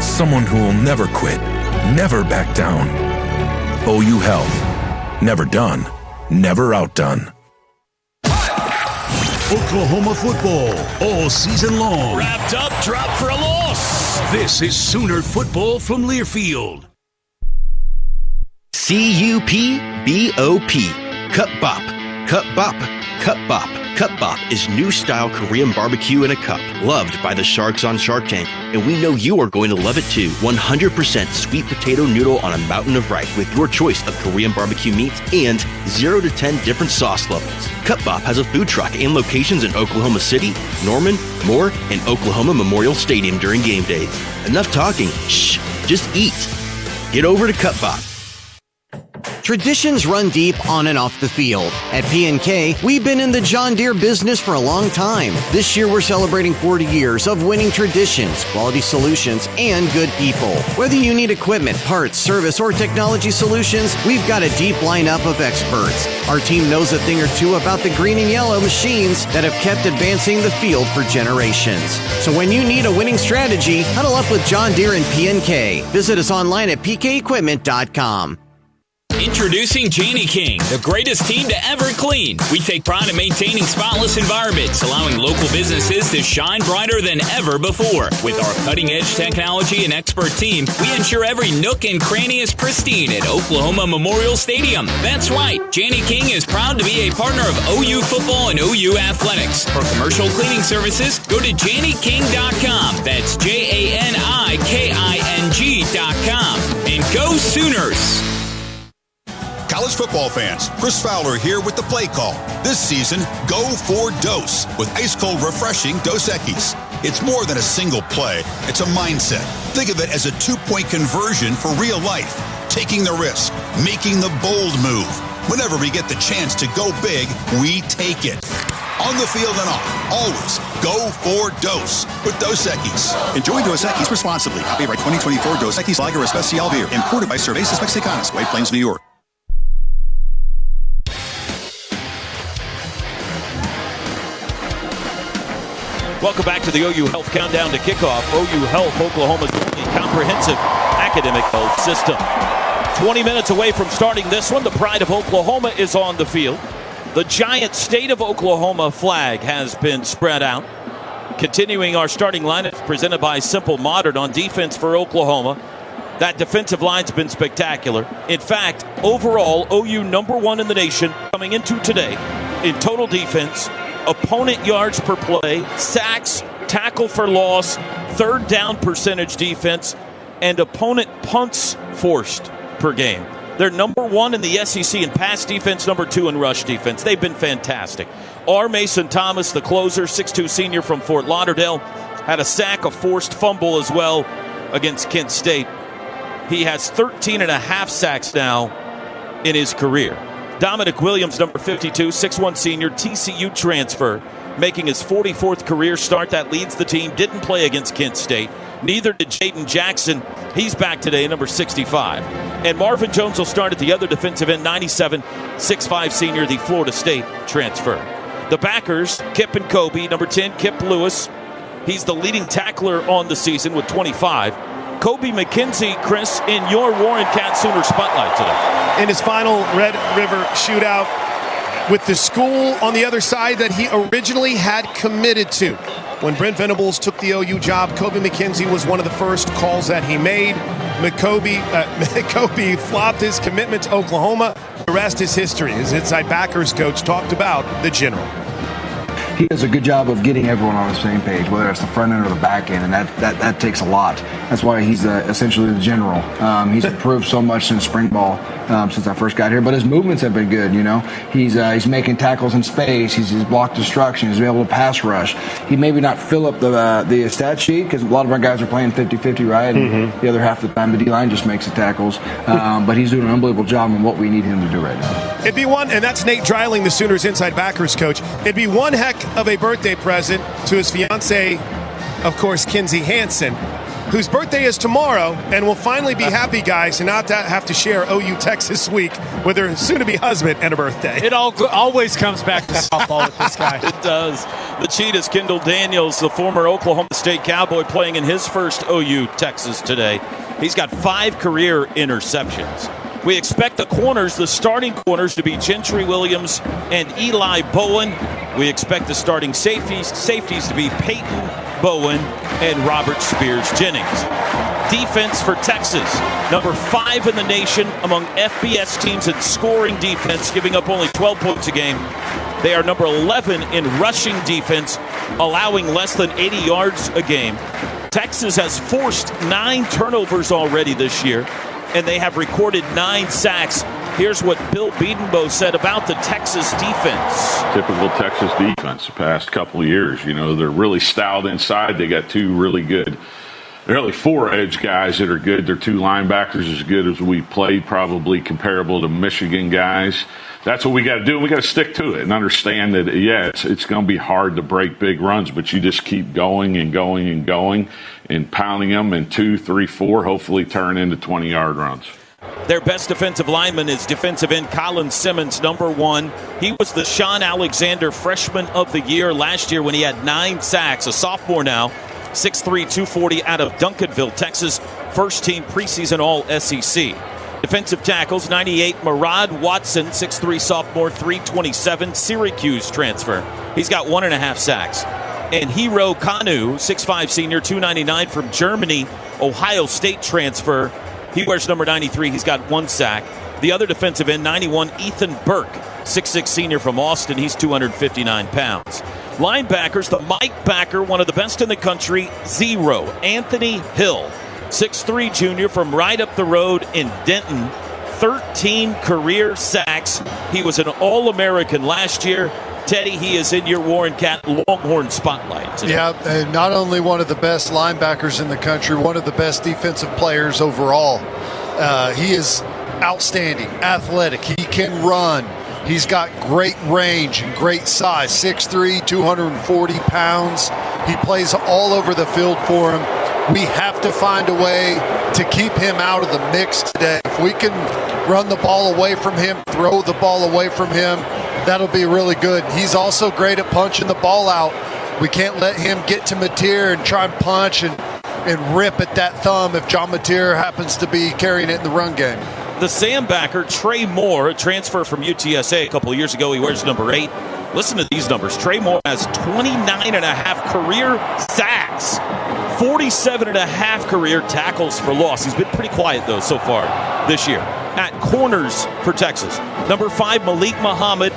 Someone who will never quit, never back down. OU Health. Never done, never outdone. Oklahoma football all season long. Wrapped up, dropped for a loss. This is Sooner football from Learfield. C-U-P-B-O-P. Cup Bop. Cup Bop. Cup Bop. Cup Bop is new style Korean barbecue in a cup, loved by the sharks on Shark Tank, and we know you are going to love it too. 100% sweet potato noodle on a mountain of rice with your choice of Korean barbecue meats and 0 to 10 different sauce levels. Cup Bop has a food truck and locations in Oklahoma City, Norman, Moore, and Oklahoma Memorial Stadium during game days. Enough talking. Shh, just eat. Get over to Cup Bop. Traditions run deep on and off the field. At P&K, we've been in the John Deere business for a long time. This year, we're celebrating 40 years of winning traditions, quality solutions, and good people. Whether you need equipment, parts, service, or technology solutions, we've got a deep lineup of experts. Our team knows a thing or two about the green and yellow machines that have kept advancing the field for generations. So when you need a winning strategy, huddle up with John Deere and P&K. Visit us online at pkequipment.com. Introducing Janney King, the greatest team to ever clean. We take pride in maintaining spotless environments, allowing local businesses to shine brighter than ever before. With our cutting-edge technology and expert team, we ensure every nook and cranny is pristine at Oklahoma Memorial Stadium. That's right, Janney King is proud to be a partner of OU football and OU athletics. For commercial cleaning services, go to JanneyKing.com. That's JANIKING.com. And go Sooners! College football fans, Chris Fowler here with the play call. This season, go for Dose with ice-cold, refreshing Dos Equis. It's more than a single play. It's a mindset. Think of it as a 2-point conversion for real life. Taking the risk, making the bold move. Whenever we get the chance to go big, we take it. On the field and off, always go for Dose with Dos Equis. Enjoy Dos Equis responsibly. Copyright 2024 Dos Equis Lager Especial Beer. Imported by Cervezas Mexicanas, White Plains, New York. Welcome back to the OU Health Countdown to Kickoff. OU Health, Oklahoma's only comprehensive academic health system. 20 minutes away from starting this one, the Pride of Oklahoma is on the field. The giant State of Oklahoma flag has been spread out. Continuing our starting lineup presented by Simple Modern on defense for Oklahoma. That defensive line's been spectacular. In fact, overall, OU number 1 in the nation coming into today in total defense, opponent yards per play, sacks, tackle for loss, third down percentage defense, and opponent punts forced per game. They're number 1 in the SEC in pass defense, number 2 in rush defense. They've been fantastic. R. Mason Thomas, the closer, 6'2 senior from Fort Lauderdale, had a sack, a forced fumble as well against Kent State. He has 13 and a half sacks now in his career. Dominic Williams, number 52, 6'1 senior, TCU transfer, making his 44th career start. That leads the team. Didn't play against Kent State. Neither did Jaden Jackson. He's back today, number 65. And Marvin Jones will start at the other defensive end, 97, 6'5 senior, the Florida State transfer. The backers, Kip and Kobe, number 10, Kip Lewis. He's the leading tackler on the season with 25. Kobe McKenzie, Chris, in your Warren Cat Sooner spotlight today. In his final Red River shootout with the school on the other side that he originally had committed to. When Brent Venables took the OU job, Kobe McKenzie was one of the first calls that he made. Kobe flopped his commitment to Oklahoma. The rest is history. His inside backers coach talked about the general. He does a good job of getting everyone on the same page, whether it's the front end or the back end, and that takes a lot. That's why he's essentially the general. He's improved so much since spring ball, since I first got here, but his movements have been good. He's making tackles in space. He's blocked destruction. He's able to pass rush. He maybe not fill up the stat sheet because a lot of our guys are playing 50-50, right? And the other half of the time, the D-line just makes the tackles. But he's doing an unbelievable job in what we need him to do right now. It'd be one, and that's Nate Dreiling, the Sooners inside backers coach. It'd be one heck of a birthday present to his fiancee, of course, Kinsey Hansen, whose birthday is tomorrow, and will finally be happy, guys, and not have to share OU Texas week with her soon-to-be husband and a birthday. It always comes back to softball with this guy. It does. The Cheetahs, Kendall Daniels, the former Oklahoma State Cowboy, playing in his first OU Texas today. He's got 5 career interceptions. We expect the corners, the starting corners, to be Gentry Williams and Eli Bowen. We expect the starting safeties to be Peyton Bowen and Robert Spears Jennings. Defense for Texas, number 5 in the nation among FBS teams in scoring defense, giving up only 12 points a game. They are number 11 in rushing defense, allowing less than 80 yards a game. Texas has forced 9 turnovers already this year, and they have recorded 9 sacks. Here's what Bill Bedenbaugh said about the Texas defense. Typical Texas defense the past couple of years. They're really stout inside. They got 2 really good, really 4 edge guys that are good. Their 2 linebackers as good as we played, probably comparable to Michigan guys. That's what we got to do. We got to stick to it and understand that, it's going to be hard to break big runs, but you just keep going and going and going and pounding them, and 2, 3, 4 hopefully turn into 20-yard runs. Their best defensive lineman is defensive end Colin Simmons, number 1. He was the Sean Alexander Freshman of the Year last year when he had 9 sacks. A sophomore now, 6'3", 240 out of Duncanville, Texas. First team preseason All-SEC. Defensive tackles, 98, Murad Watson, 6'3", sophomore, 327, Syracuse transfer. He's got 1.5 sacks. And Hero Kanu, 6'5", senior, 299 from Germany, Ohio State transfer. He wears number 93. He's got 1 sack. The other defensive end, 91, Ethan Burke, 6'6", senior from Austin. He's 259 pounds. Linebackers, the Mike backer, one of the best in the country, 0, Anthony Hill, 6'3", junior from right up the road in Denton. 13 career sacks. He was an All-American last year. Teddy, he is in your Warren Cat Longhorn spotlight today. Yeah, and not only one of the best linebackers in the country, one of the best defensive players overall. He is outstanding, athletic. He can run. He's got great range and great size, 6'3", 240 pounds. He plays all over the field for him. We have to find a way to keep him out of the mix today. If we can run the ball away from him, throw the ball away from him, that'll be really good. He's also great at punching the ball out. We can't let him get to Mateer and try and punch and rip at that thumb if John Mateer happens to be carrying it in the run game. The Sam backer, Trey Moore, a transfer from UTSA a couple of years ago. He wears number 8. Listen to these numbers. Trey Moore has 29.5 career sacks, 47.5 career tackles for loss. He's been pretty quiet, though, so far this year. At corners for Texas, number 5, Malik Muhammad,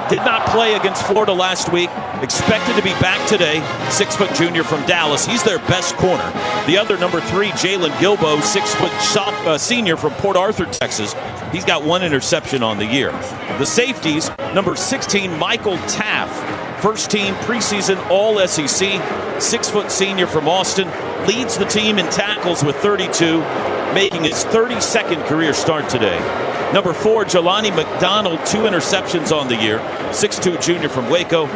did not play against Florida last week. Expected to be back today. 6-foot junior from Dallas. He's their best corner. The other, number 3, Jalen Gilbo, 6-foot senior from Port Arthur, Texas. He's got 1 interception on the year. The safeties, number 16, Michael Taff, first team preseason All-SEC, 6-foot senior from Austin, leads the team in tackles with 32, making his 32nd career start today. Number 4, Jelani McDonald, 2 interceptions on the year, 6'2 junior from Waco.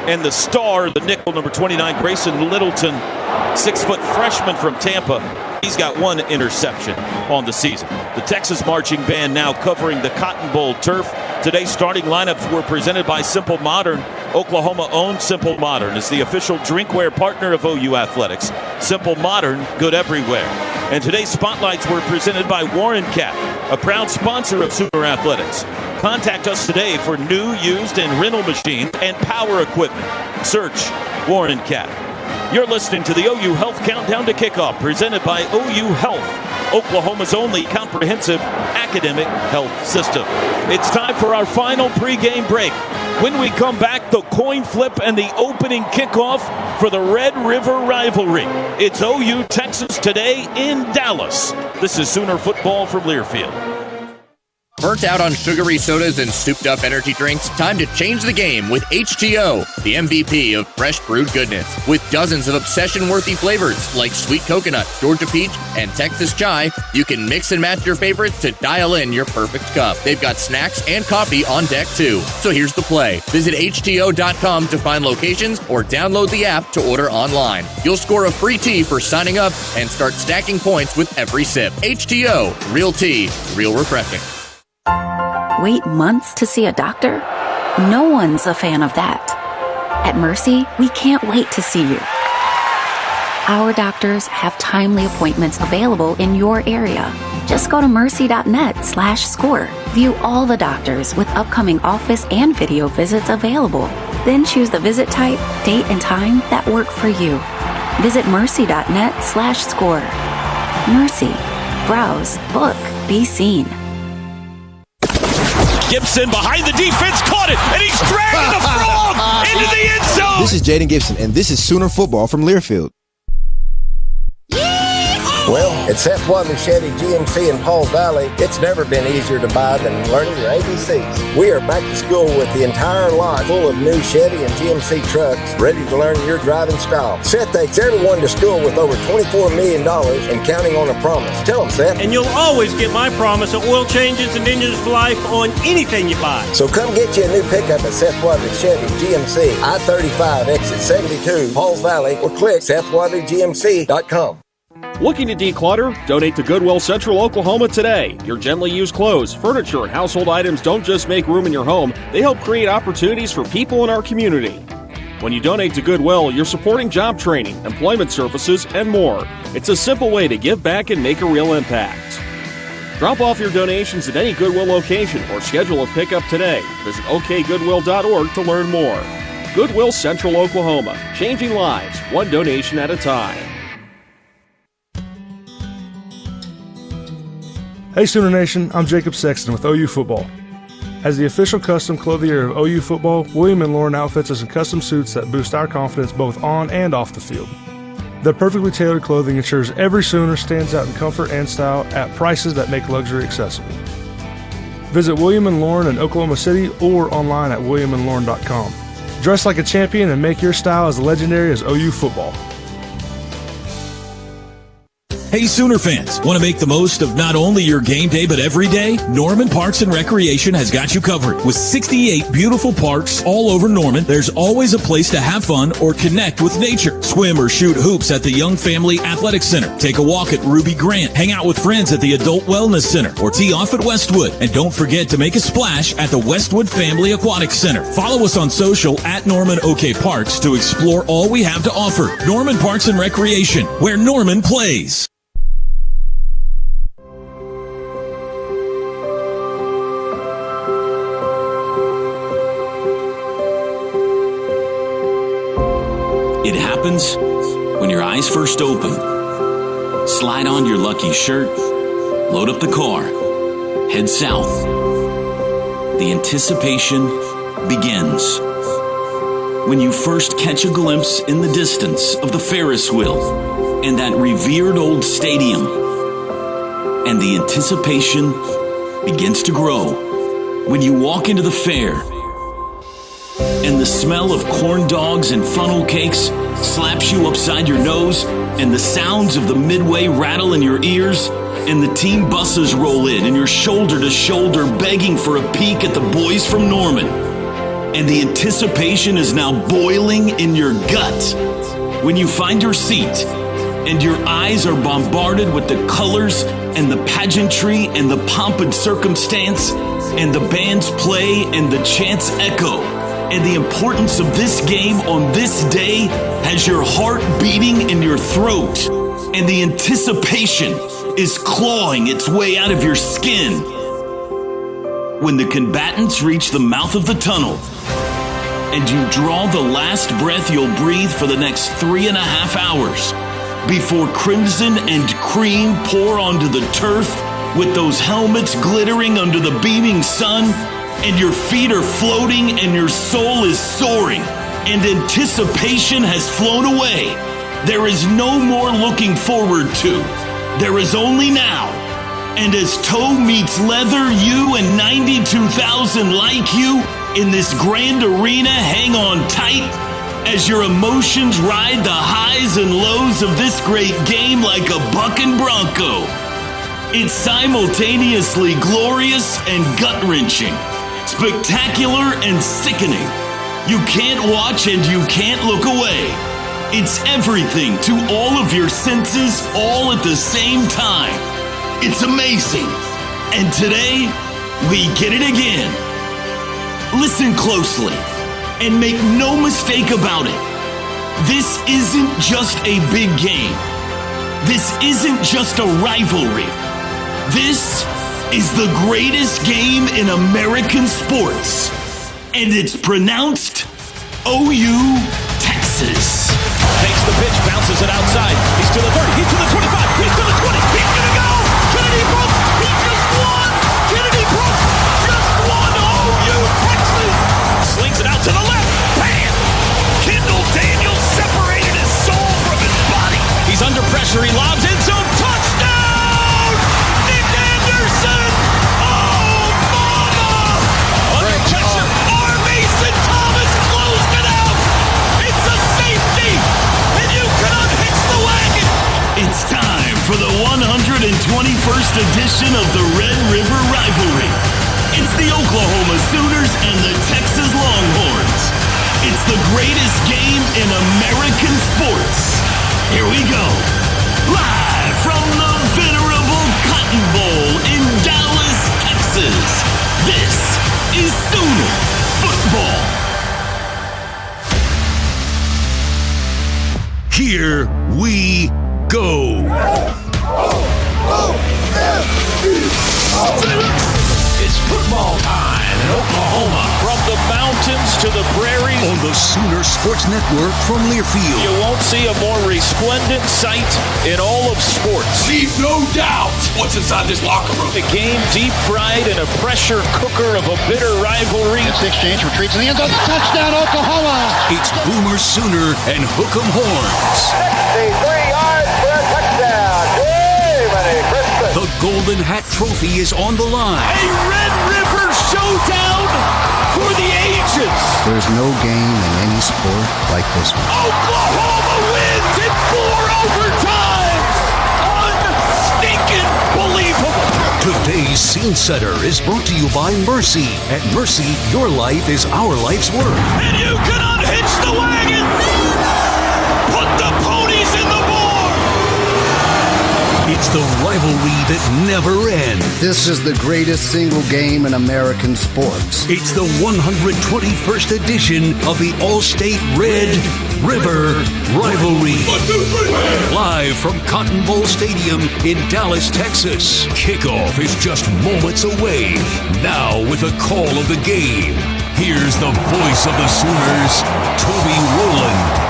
And the star, the nickel, number 29, Grayson Littleton, 6-foot freshman from Tampa. He's got 1 interception on the season. The Texas Marching Band now covering the Cotton Bowl turf. Today's starting lineups were presented by Simple Modern. Oklahoma-owned Simple Modern is the official drinkware partner of OU Athletics. Simple Modern, good everywhere. And today's spotlights were presented by Warren Cap, a proud sponsor of Sooner Athletics. Contact us today for new, used, and rental machines and power equipment. Search Warren Cap. You're listening to the OU Health Countdown to Kickoff, presented by OU Health, Oklahoma's only comprehensive academic health system. It's time for our final pregame break. When we come back, the coin flip and the opening kickoff for the Red River rivalry. It's OU Texas today in Dallas. This is Sooner football from Learfield. Burnt out on sugary sodas and souped-up energy drinks? Time to change the game with H2O, the MVP of fresh brewed goodness. With dozens of obsession-worthy flavors like sweet coconut, Georgia peach, and Texas chai, you can mix and match your favorites to dial in your perfect cup. They've got snacks and coffee on deck, too. So here's the play. Visit H2O.com to find locations or download the app to order online. You'll score a free tea for signing up and start stacking points with every sip. H2O, real tea, real refreshing. Wait months to see a doctor? No one's a fan of that. At Mercy, we can't wait to see you. Our doctors have timely appointments available in your area. Just go to mercy.net/score. View all the doctors with upcoming office and video visits available. Then choose the visit type, date, and time that work for you. Visit mercy.net/score. Mercy. Browse, book, be seen. Gibson behind the defense, caught it, and he's dragging the frog into the end zone. This is Jaden Gibson, and this is Sooner Football from Learfield. Well, at Seth Wadley Chevy GMC in Pauls Valley, it's never been easier to buy than learning your ABCs. We are back to school with the entire lot full of new Chevy and GMC trucks ready to learn your driving style. Seth takes everyone to school with over $24 million and counting on a promise. Tell them, Seth. And you'll always get my promise of oil changes and engines for life on anything you buy. So come get you a new pickup at Seth Wadley Chevy GMC, I-35, exit 72, Pauls Valley, or click SethWadleyGMC.com. Looking to declutter? Donate to Goodwill Central Oklahoma today. Your gently used clothes, furniture, and household items don't just make room in your home, they help create opportunities for people in our community. When you donate to Goodwill, you're supporting job training, employment services, and more. It's a simple way to give back and make a real impact. Drop off your donations at any Goodwill location or schedule a pickup today. Visit okgoodwill.org to learn more. Goodwill Central Oklahoma, changing lives, one donation at a time. Hey Sooner Nation, I'm Jacob Sexton with OU Football. As the official custom clothier of OU Football, William & Lauren outfits us in custom suits that boost our confidence both on and off the field. Their perfectly tailored clothing ensures every Sooner stands out in comfort and style at prices that make luxury accessible. Visit William & Lauren in Oklahoma City or online at williamandlauren.com. Dress like a champion and make your style as legendary as OU Football. Hey Sooner fans, want to make the most of not only your game day but every day? Norman Parks and Recreation has got you covered. With 68 beautiful parks all over Norman, there's always a place to have fun or connect with nature. Swim or shoot hoops at the Young Family Athletic Center. Take a walk at Ruby Grant. Hang out with friends at the Adult Wellness Center or tee off at Westwood. And don't forget to make a splash at the Westwood Family Aquatic Center. Follow us on social at Norman OK Parks to explore all we have to offer. Norman Parks and Recreation, where Norman plays. happens when your eyes first open. Slide on your lucky shirt, load up the car, head south. The anticipation begins. When you first catch a glimpse in the distance of the Ferris wheel and that revered old stadium, and the anticipation begins to grow when you walk into the fair and the smell of corn dogs and funnel cakes slaps you upside your nose, and the sounds of the Midway rattle in your ears, and the team buses roll in and you're shoulder to shoulder begging for a peek at the boys from Norman. And the anticipation is now boiling in your gut when you find your seat and your eyes are bombarded with the colors and the pageantry and the pomp and circumstance and the band's play and the chants echo. And the importance of this game on this day has your heart beating in your throat. And the anticipation is clawing its way out of your skin. When the combatants reach the mouth of the tunnel and you draw the last breath you'll breathe for the next 3.5 hours before crimson and cream pour onto the turf with those helmets glittering under the beaming sun, and your feet are floating and your soul is soaring and anticipation has flown away. There is no more looking forward to. There is only now. And as toe meets leather, you and 92,000 like you in this grand arena hang on tight as your emotions ride the highs and lows of this great game like a bucking bronco. It's simultaneously glorious and gut-wrenching, spectacular and sickening. You can't watch and you can't look away. It's everything to all of your senses all at the same time. It's amazing. And today, we get it again. Listen closely and make no mistake about it. This isn't just a big game. This isn't just a rivalry. This is the greatest game in American sports. And it's pronounced OU, Texas. Takes the pitch, bounces it outside. He's to the 30, he's to the 25, he's to the 20, he's gonna go! Kennedy Brooks, he just won! Kennedy Brooks just won OU, Texas! Slings it out to the left, bam! Kendall Daniels separated his soul from his body. He's under pressure, he lobs in zone, touchdown! Nick Anderson! Oh, mama! Under pressure, R. Mason Thomas closed it out! It's a safety! And you can unhitch the wagon! It's time for the 121st edition of the Red River Rivalry. It's the Oklahoma Sooners and the Texas Longhorns. It's the greatest game in American sports. Here we go. Live from the venerable Cotton Bowl in Dallas, Texas. This is Sooner Football. Here we go. It's football time in Oklahoma. From the mountains to the prairies. On the Sooner Sports Network from Learfield. You won't see a more resplendent sight in all of sports. Leave no doubt what's inside this locker room. The game deep fried in a pressure cooker of a bitter rivalry. This exchange retreats in the end zone. Touchdown, Oklahoma! It's Boomer Sooner and Hook'em Horns. 63 yards for a touchdown. Hey, Christmas. The Golden Hat Trophy is on the line. A Red River showdown for the ages. There's no game in any sport like this one. Oklahoma wins in 4 overtimes. Unstinking believable. Today's Scene Setter is brought to you by Mercy. At Mercy, your life is our life's work. And you can unhitch the wagon. Put the ponies in the barn. It's the rivalry that never ends. This is the greatest single game in American sports. It's the 121st edition of the All-State Red River Rivalry. 1, 2, 3. Live from Cotton Bowl Stadium in Dallas, Texas. Kickoff is just moments away. Now with the call of the game, here's the voice of the Sooners, Toby Rowland.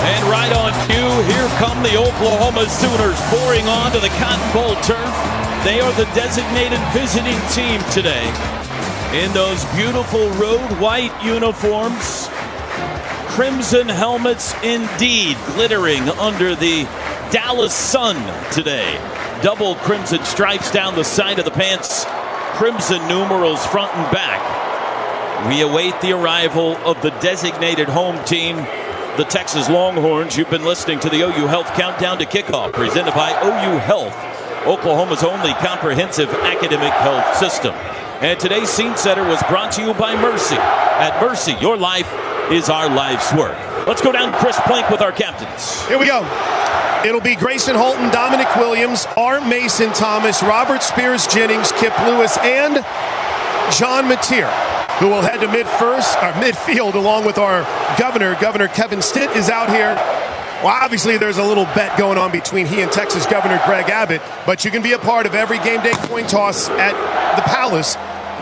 And right on cue, here come the Oklahoma Sooners pouring onto the Cotton Bowl turf. They are the designated visiting team today in those beautiful road white uniforms. Crimson helmets indeed, glittering under the Dallas sun today. Double crimson stripes down the side of the pants. Crimson numerals front and back. We await the arrival of the designated home team, the Texas Longhorns. You've been listening to the OU Health Countdown to Kickoff, presented by OU Health, Oklahoma's only comprehensive academic health system. And today's Scene Setter was brought to you by Mercy. At Mercy, your life is our life's work. Let's go down Chris Plank with our captains. Here we go. It'll be Grayson Holton, Dominic Williams, R. Mason Thomas, Robert Spears Jennings, Kip Lewis, and John Mateer, who will head to midfield along with our governor. Governor Kevin Stitt is out here. Well, obviously, there's a little bet going on between he and Texas Governor Greg Abbott, but you can be a part of every game day coin toss at the Palace.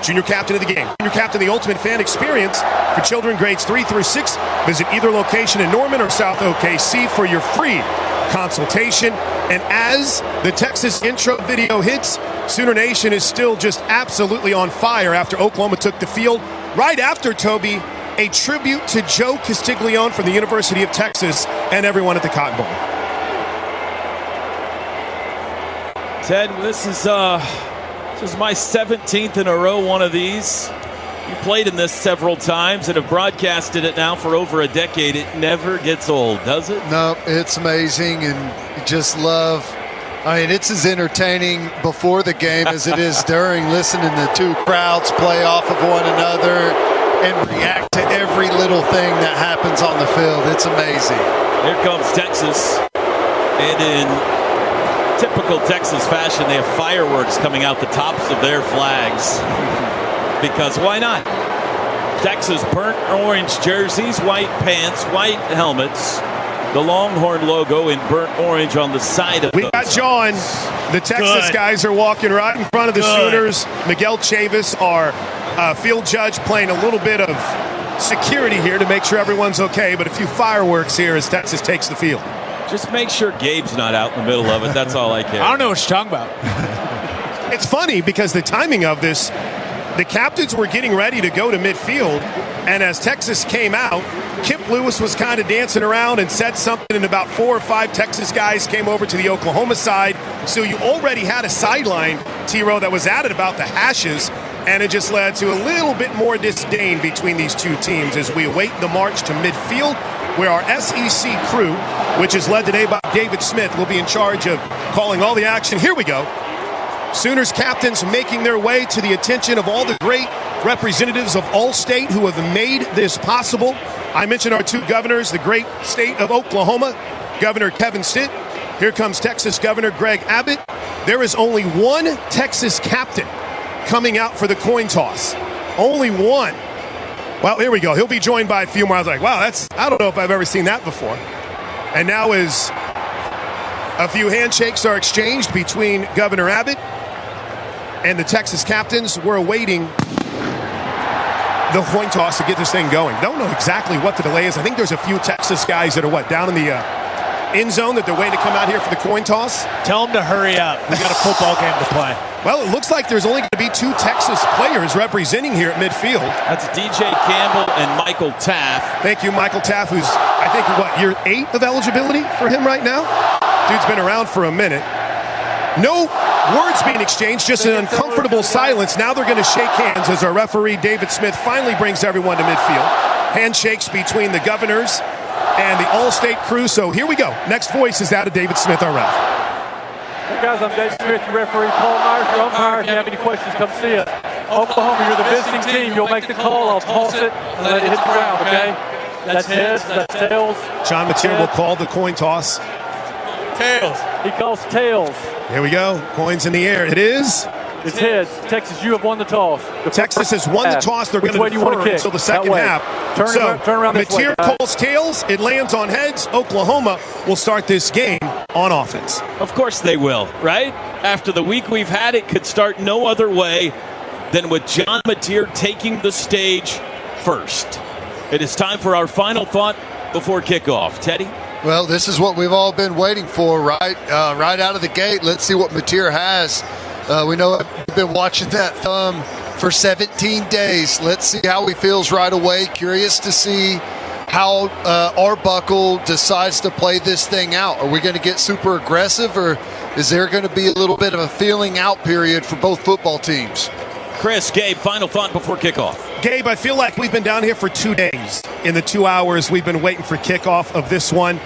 Junior captain of the game. Junior captain, the ultimate fan experience for children grades 3 through 6. Visit either location in Norman or South OKC for your free consultation. And as the Texas intro video hits, Sooner Nation is still just absolutely on fire after Oklahoma took the field. Right after, Toby, a tribute to Joe Castiglione from the University of Texas and everyone at the Cotton Bowl. Ted, this is my 17th in a row, one of these. You played in this several times and have broadcasted it now for over a decade. It never gets old, does it? No, it's amazing, and you just love. I mean, it's as entertaining before the game as it is during, listening to two crowds play off of one another and react to every little thing that happens on the field. It's amazing. Here comes Texas, and in typical Texas fashion, they have fireworks coming out the tops of their flags. Because why not? Texas burnt orange jerseys, white pants, white helmets. The Longhorn logo in burnt orange on the side of We got John. The Texas guys are walking right in front of the Sooners. Miguel Chavis, our field judge, playing a little bit of security here to make sure everyone's okay. But a few fireworks here as Texas takes the field. Just make sure Gabe's not out in the middle of it. That's all I care. I don't know what you're talking about. It's funny because the timing of this, the captains were getting ready to go to midfield, and as Texas came out, Kip Lewis was kind of dancing around and said something, and about 4 or 5 Texas guys came over to the Oklahoma side. So you already had a sideline, T-Row, that was added about the hashes, and it just led to a little bit more disdain between these two teams as we await the march to midfield, where our SEC crew, which is led today by David Smith, will be in charge of calling all the action. Here we go. Sooners captains making their way to the attention of all the great representatives of All-State who have made this possible. I mentioned our two governors, the great state of Oklahoma, Governor Kevin Stitt. Here comes Texas Governor Greg Abbott. There is only one Texas captain coming out for the coin toss. Only one. Well, here we go. He'll be joined by a few more. I was like, wow, I don't know if I've ever seen that before. And now as a few handshakes are exchanged between Governor Abbott and the Texas captains, we're awaiting the coin toss to get this thing going. Don't know exactly what the delay is. I think there's a few Texas guys that are, down in the end zone that they're waiting to come out here for the coin toss. Tell them to hurry up. We got a football game to play. Well, it looks like there's only going to be 2 Texas players representing here at midfield. That's DJ Campbell and Michael Taff. Thank you, Michael Taff, who's, I think, year 8 of eligibility for him right now? Dude's been around for a minute. No words being exchanged, just an uncomfortable silence. Now they're going to shake hands as our referee, David Smith, finally brings everyone to midfield. Handshakes between the governors and the All-State crew. So here we go. Next voice is that of David Smith, our ref. Hey guys, I'm David Smith, your referee. Paul Myers, your umpire. If you have any questions, come see us. Oklahoma, you're the visiting team. You'll make the call. I'll toss it and let it hit the ground, okay? That's heads, that's tails. John Mateer will call the coin toss. Tails. He calls tails. Here we go. Coins in the air. It is. It's heads. Texas, you have won the toss. Texas has won the toss. They're going to defer until the second half. Turn around this way. Mateer calls tails. It lands on heads. Oklahoma will start this game on offense. Of course they will, right? After the week we've had, it could start no other way than with John Mateer taking the stage first. It is time for our final thought before kickoff. Teddy? Well, this is what we've all been waiting for, right? Right out of the gate. Let's see what Mateer has. We know we've been watching that thumb for 17 days. Let's see how he feels right away. Curious to see how Arbuckle decides to play this thing out. Are we going to get super aggressive, or is there going to be a little bit of a feeling out period for both football teams? Chris, Gabe, final thought before kickoff. Gabe, I feel like we've been down here for 2 days. In the 2 hours we've been waiting for kickoff of this one,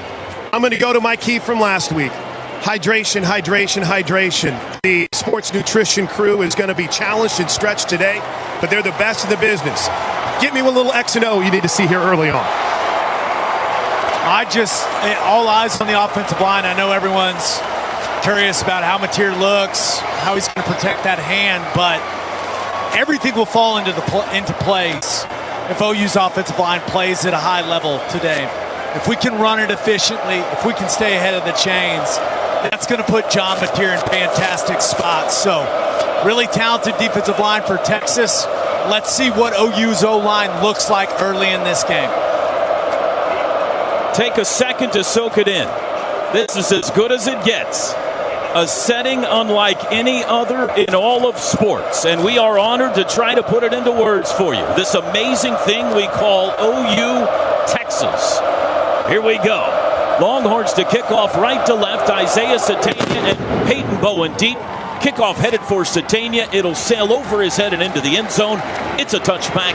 I'm going to go to my key from last week. Hydration, hydration, hydration. The sports nutrition crew is going to be challenged and stretched today, but they're the best in the business. Get me one little X and O you need to see here early on. All eyes on the offensive line. I know everyone's curious about how Mateer looks, how he's going to protect that hand, but everything will fall into place if OU's offensive line plays at a high level today. If we can run it efficiently, if we can stay ahead of the chains, that's going to put John Mateer in fantastic spots. So, really talented defensive line for Texas. Let's see what OU's O-line looks like early in this game. Take a second to soak it in. This is as good as it gets. A setting unlike any other in all of sports, and we are honored to try to put it into words for you. This amazing thing we call OU Texas. Here we go. Longhorns to kick off right to left. Isaiah Sategna and Peyton Bowen deep. Kickoff headed for Sategna. It'll sail over his head and into the end zone. It's a touchback.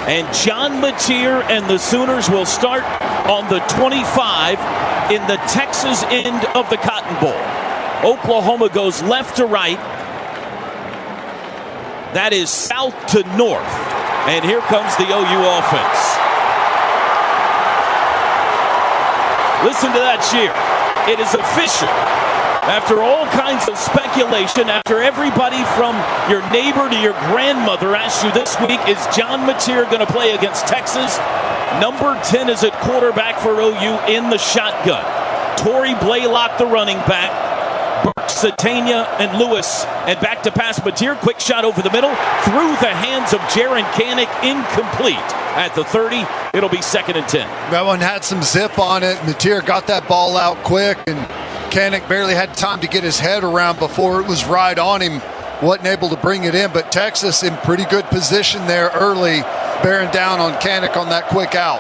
And John Mateer and the Sooners will start on the 25 in the Texas end of the Cotton Bowl. Oklahoma goes left to right. That is south to north. And here comes the OU offense. Listen to that cheer. It is official. After all kinds of speculation, after everybody from your neighbor to your grandmother asked you this week, is John Mateer going to play against Texas? Number 10 is at quarterback for OU in the shotgun. Torrey Blaylock, the running back. Burke, Sategna, and Lewis. And back to pass Mateer. Quick shot over the middle. Through the hands of Jaron Kanak. Incomplete. At the 30, it'll be 2nd and 10. That one had some zip on it. Mateer got that ball out quick, and Kanak barely had time to get his head around before it was right on him. Wasn't able to bring it in, but Texas in pretty good position there early, bearing down on Kanak on that quick out.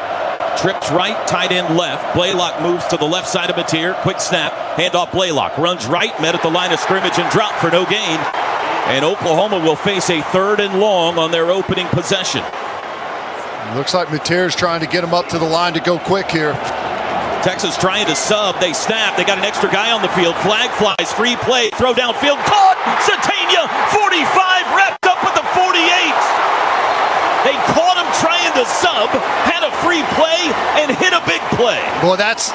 Trips right, tight end left. Blaylock moves to the left side of Mateer. Quick snap, handoff Blaylock. Runs right, met at the line of scrimmage and dropped for no gain. And Oklahoma will face a 3rd and long on their opening possession. Looks like Mateer's trying to get him up to the line to go quick here. Texas trying to sub. They snap. They got an extra guy on the field. Flag flies. Free play. Throw downfield. Caught. Sategna. 45. Wrapped up with the 48. They caught him trying to sub. Had a free play and hit a big play. Well, that's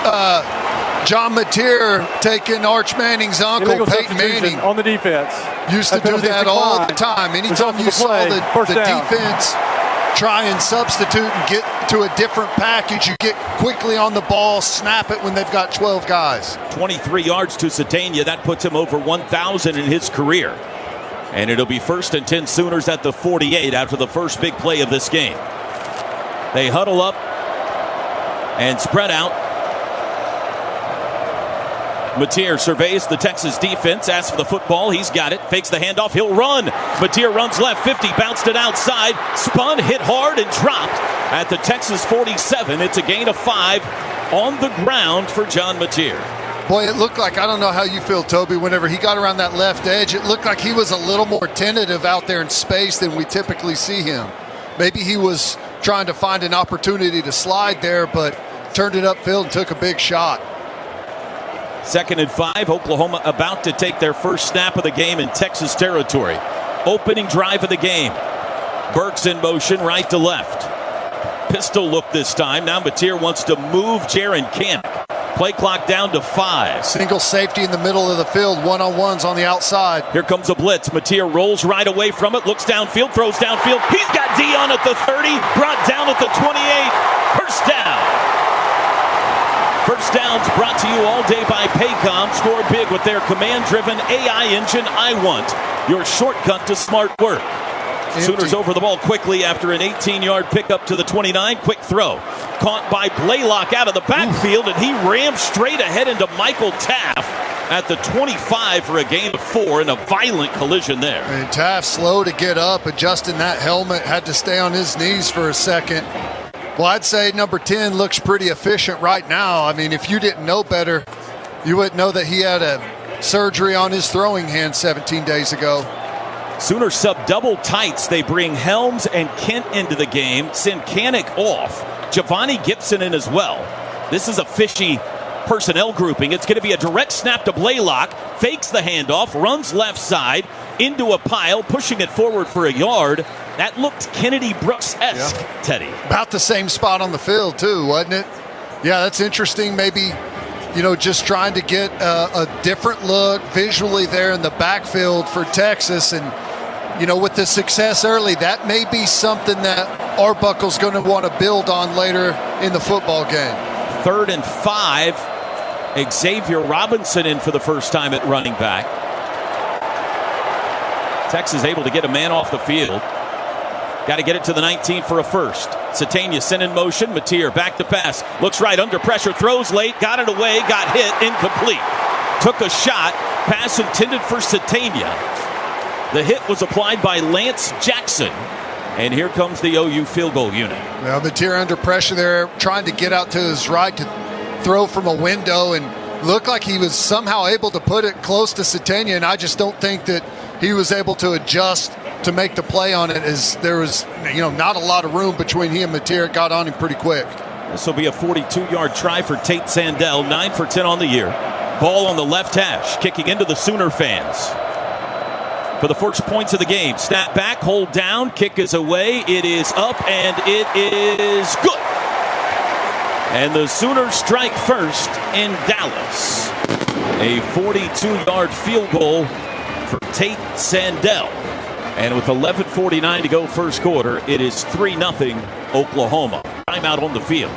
John Mateer taking Arch Manning's uncle, Peyton Manning. On the defense. Used to do that all the time. Anytime you saw the defense try and substitute and get to a different package, you get quickly on the ball, snap it when they've got 12 guys. 23 yards to Sategna. That puts him over 1,000 in his career. And it'll be 1st and 10 Sooners at the 48 after the first big play of this game. They huddle up and spread out. Mateer surveys the Texas defense, asks for the football. He's got it. Fakes the handoff. He'll run. Mateer runs left 50, bounced it outside. Spun, hit hard, and dropped at the Texas 47. It's a gain of 5 on the ground for John Mateer. Boy, it looked like, I don't know how you feel, Toby, whenever he got around that left edge, it looked like he was a little more tentative out there in space than we typically see him. Maybe he was trying to find an opportunity to slide there, but turned it upfield and took a big shot. 2nd and 5. Oklahoma about to take their first snap of the game in Texas territory. Opening drive of the game. Burke's in motion right to left. Pistol look this time. Now Mateer wants to move Jaron Kanak. Play clock down to 5. Single safety in the middle of the field. One-on-ones on the outside. Here comes a blitz. Mateer rolls right away from it. Looks downfield. Throws downfield. He's got Dion at the 30. Brought down at the 28. First down. First downs brought to you all day by Paycom. Score big with their command-driven AI engine, iWant, your shortcut to smart work. Sooners over the ball quickly after an 18-yard pickup to the 29. Quick throw. Caught by Blaylock out of the backfield, and he rammed straight ahead into Michael Taft at the 25 for a gain of 4 and a violent collision there. And Taft slow to get up, adjusting that helmet, had to stay on his knees for a second. Well, I'd say number 10 looks pretty efficient right now. I mean, if you didn't know better, you wouldn't know that he had a surgery on his throwing hand 17 days ago. Sooners sub double tights. They bring Helms and Kent into the game. Send Kanik off. Giovanni Gibson in as well. This is a fishy personnel grouping. It's going to be a direct snap to Blaylock. Fakes the handoff. Runs left side into a pile. Pushing it forward for a yard. That looked Kennedy Brooks-esque, Teddy. About the same spot on the field, too, wasn't it? Yeah, that's interesting. Maybe, just trying to get a different look visually there in the backfield for Texas. And, with the success early, that may be something that Arbuckle's going to want to build on later in the football game. 3rd and 5. Xavier Robinson in for the first time at running back. Texas able to get a man off the field. Got to get it to the 19 for a first. Satania sent in motion. Mateer back to pass. Looks right under pressure. Throws late. Got it away. Got hit. Incomplete. Took a shot. Pass intended for Satania. The hit was applied by Lance Jackson. And here comes the OU field goal unit. Well, Mateer under pressure there. Trying to get out to his right to throw from a window. And looked like he was somehow able to put it close to Satania. And I just don't think that he was able to adjust to make the play on it, as there was, not a lot of room between he and Mateer. It got on him pretty quick. This will be a 42-yard try for Tate Sandell, 9 for 10 on the year. Ball on the left hash, kicking into the Sooner fans. For the first points of the game, snap back, hold down, kick is away, it is up, and it is good. And the Sooners strike first in Dallas. A 42-yard field goal for Tate Sandell. And with 11:49 to go first quarter, it is 3-0 Oklahoma. Timeout on the field.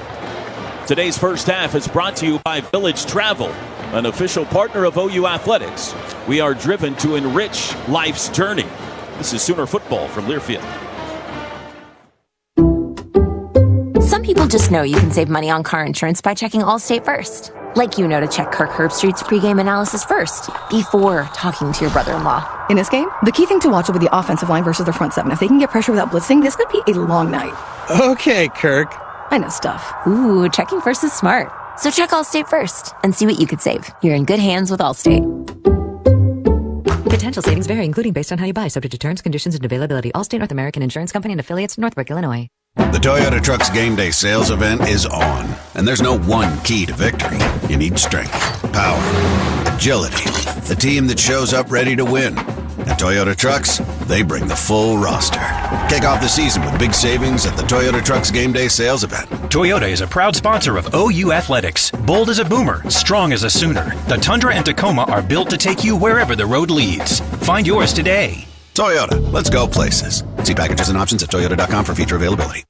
Today's first half is brought to you by Village Travel, an official partner of OU Athletics. We are driven to enrich life's journey. This is Sooner football from Learfield. Some people just know you can save money on car insurance by checking Allstate first. Like to check Kirk Herbstreit's pregame analysis first, before talking to your brother-in-law. In this game, the key thing to watch will be the offensive line versus the front seven. If they can get pressure without blitzing, this could be a long night. Okay, Kirk. I know stuff. Ooh, checking first is smart. So check Allstate first and see what you could save. You're in good hands with Allstate. Potential savings vary, including based on how you buy, subject to terms, conditions, and availability. Allstate North American Insurance Company and affiliates, Northbrook, Illinois. The Toyota Trucks Game Day sales event is on, and there's no one key to victory. You need strength, power, agility, the team that shows up ready to win. At Toyota Trucks, they bring the full roster. Kick off the season with big savings at the Toyota Trucks Game Day sales event. Toyota is a proud sponsor of OU Athletics. Bold as a boomer, strong as a Sooner. The Tundra and Tacoma are built to take you wherever the road leads. Find yours today. Toyota, let's go places. See packages and options at toyota.com for feature availability.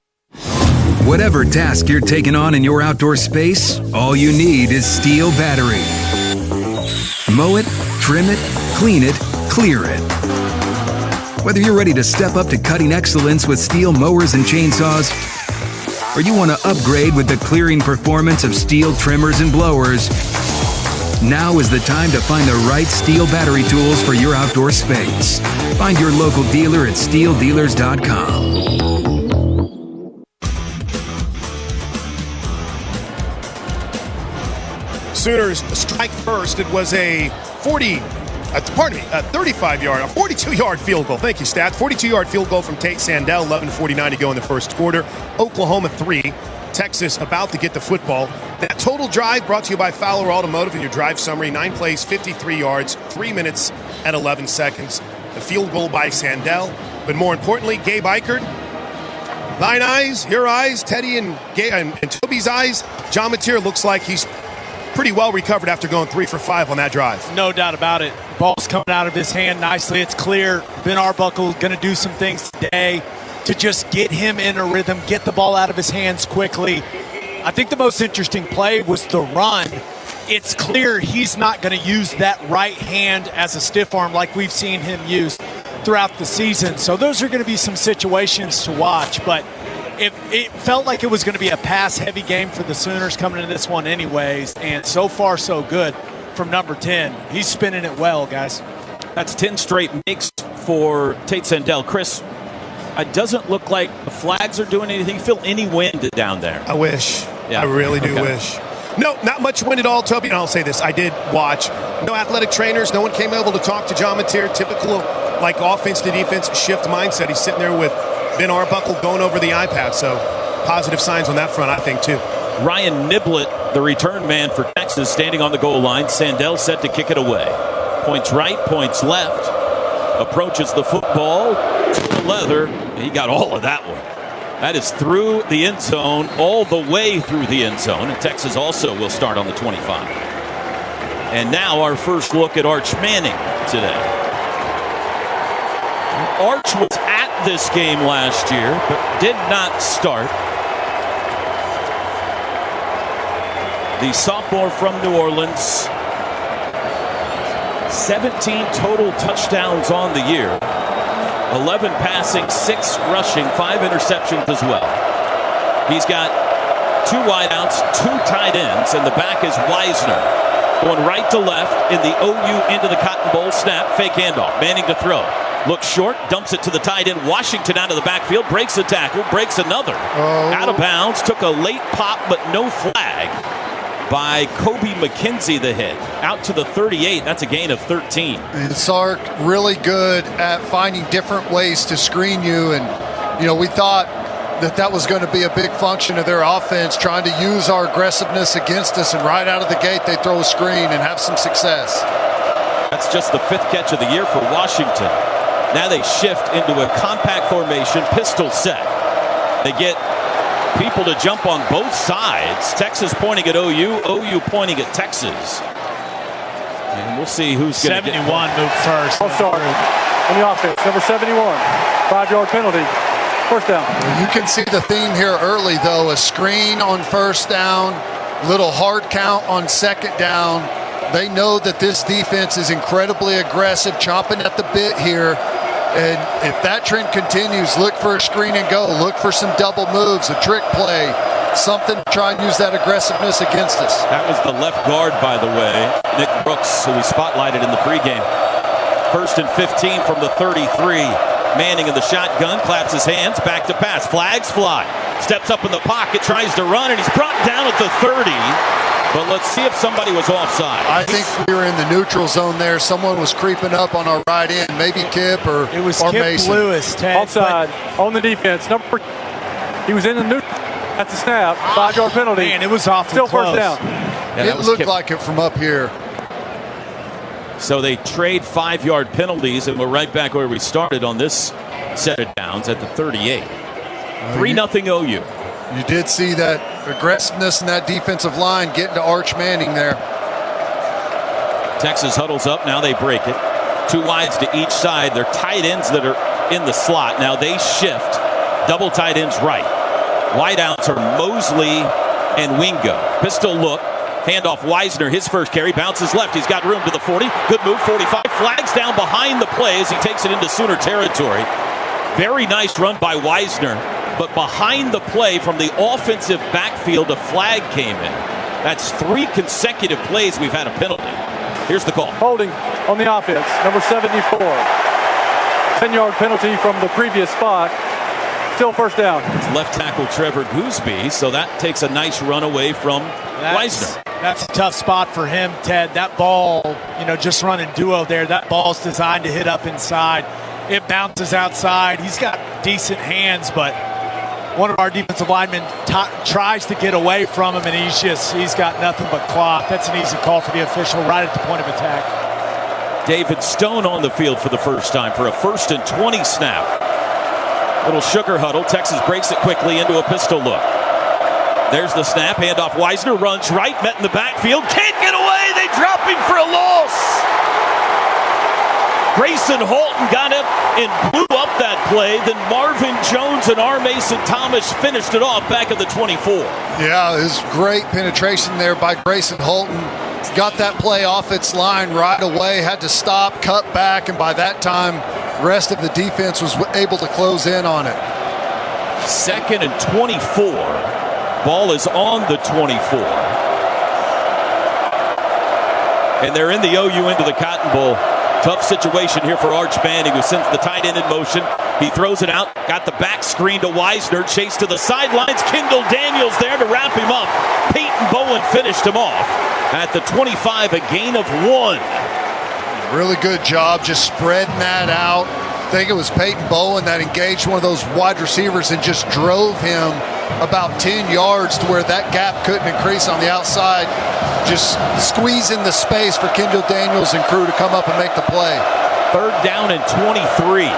Whatever task you're taking on in your outdoor space, all you need is Steel Battery. Mow it, trim it, clean it, clear it. Whether you're ready to step up to cutting excellence with Steel mowers and chainsaws, or you want to upgrade with the clearing performance of Steel trimmers and blowers, now is the time to find the right Steel battery tools for your outdoor space. Find your local dealer at steeldealers.com. Sooners strike first. It was a 42-yard field goal. Thank you, Stat. 42-yard field goal from Tate Sandell. 11:49 to go in the first quarter. Oklahoma 3. Texas about to get the football. That total drive brought to you by Fowler Automotive in your drive summary. 9 plays, 53 yards, 3 minutes and 11 seconds. The field goal by Sandell. But more importantly, Gabe Ikard. Thine eyes, your eyes, Teddy and Toby's eyes. John Mateer looks like he's pretty well recovered after going 3 for 5 on that drive. No doubt about it. Ball's coming out of his hand nicely. It's clear Ben Arbuckle going to do some things today to just get him in a rhythm, get the ball out of his hands quickly. I think the most interesting play was the run. It's clear he's not going to use that right hand as a stiff arm like we've seen him use. throughout the season. So those are going to be some situations to watch. But it felt like it was going to be a pass-heavy game for the Sooners coming into this one anyways. And so far, so good from number 10. He's spinning it well, guys. That's 10 straight makes for Tate Sandell. Chris, it doesn't look like the flags are doing anything. You feel any wind down there? I wish. Yeah. I really do wish. No, not much wind at all, Toby. And I'll say this. I did watch. No athletic trainers. No one came able to talk to John Mateer. Typical, like, offense to defense shift mindset. He's sitting there with Ben Arbuckle going over the iPad. So positive signs on that front, I think, too. Ryan Niblett, the return man for Texas, standing on the goal line. Sandell set to kick it away. Points right, points left. Approaches the football to the leather. He got all of that one. That is through the end zone, all the way through the end zone. And Texas also will start on the 25. And now our first look at Arch Manning today. Arch was at this game last year, but did not start. The sophomore from New Orleans. 17 total touchdowns on the year. 11 passing, 6 rushing, 5 interceptions as well. He's got 2 wideouts, 2 tight ends, and the back is Wisner. Going right to left in the OU into the Cotton Bowl snap. Fake handoff. Manning to throw. Looks short, dumps it to the tight end. Washington out of the backfield, breaks a tackle, breaks another. Out of bounds, took a late pop, but no flag by Kobe McKenzie, the hit. Out to the 38. That's a gain of 13. And Sark really good at finding different ways to screen you. And, you know, we thought that was going to be a big function of their offense, trying to use our aggressiveness against us. And right out of the gate, they throw a screen and have some success. That's just the 5th catch of the year for Washington. Now they shift into a compact formation, pistol set. They get people to jump on both sides. Texas pointing at OU, OU pointing at Texas. And we'll see who's going to get 71 moved first. Oh, sorry. On the offense, number 71. 5-yard penalty. First down. You can see the theme here early, though. A screen on first down, little hard count on second down. They know that this defense is incredibly aggressive, chomping at the bit here. And if that trend continues, look for a screen and go. Look for some double moves, a trick play, something to try and use that aggressiveness against us. That was the left guard, by the way, Nick Brooks, who we spotlighted in the pregame. 1st and 15 from the 33. Manning in the shotgun, claps his hands, back to pass. Flags fly. Steps up in the pocket, tries to run, and he's brought down at the 30. But let's see if somebody was offside. I think we were in the neutral zone there. Someone was creeping up on our right end, maybe Kip or it was or Kip Mason. Lewis. Offside on the defense. He was in the neutral at the snap. 5-yard penalty. Man, it was awful Still close. First down. Yeah, it looked like it from up here. So they trade 5-yard penalties, and we're right back where we started on this set of downs at the 38. 3-0 OU. You did see that aggressiveness in that defensive line getting to Arch Manning there. Texas huddles up. Now they break it. 2 wides to each side. They're tight ends that are in the slot. Now they shift. Double tight ends right. Wideouts are Mosley and Wingo. Pistol look. Handoff Wisner. His first carry. Bounces left. He's got room to the 40. Good move. 45. Flags down behind the play as he takes it into Sooner territory. Very nice run by Wisner. But behind the play from the offensive backfield, a flag came in. That's 3 consecutive plays we've had a penalty. Here's the call. Holding on the offense, number 74. 10-yard penalty from the previous spot. Still first down. It's left tackle Trevor Gooseby, so that takes a nice run away from Wisner. That's a tough spot for him, Ted. That ball, just running duo there, that ball's designed to hit up inside. It bounces outside. He's got decent hands, but one of our defensive linemen tries to get away from him, and he's got nothing but cloth. That's an easy call for the official right at the point of attack. David Stone on the field for the first time for a 1st and 20 snap. Little sugar huddle. Texas breaks it quickly into a pistol look. There's the snap. Handoff. Wisner runs right. Met in the backfield. Can't get away. They drop him for a loss. Grayson Holton got up and blew up that play. Then Marvin Jones and R. Mason Thomas finished it off back at the 24. Yeah, it was great penetration there by Grayson Holton. Got that play off its line right away. Had to stop, cut back, and by that time, The rest of the defense was able to close in on it. 2nd and 24. Ball is on the 24. And they're in the OU into the Cotton Bowl. Tough situation here for Arch Manning, who sends the tight end in motion. He throws it out, got the back screen to Wisner, chase to the sidelines. Kendall Daniels there to wrap him up. Peyton Bowen finished him off at the 25, a gain of 1. Really good job just spreading that out. I think it was Peyton Bowen that engaged one of those wide receivers and just drove him about 10 yards to where that gap couldn't increase on the outside. Just squeezing the space for Kendall Daniels and crew to come up and make the play. 3rd down and 23.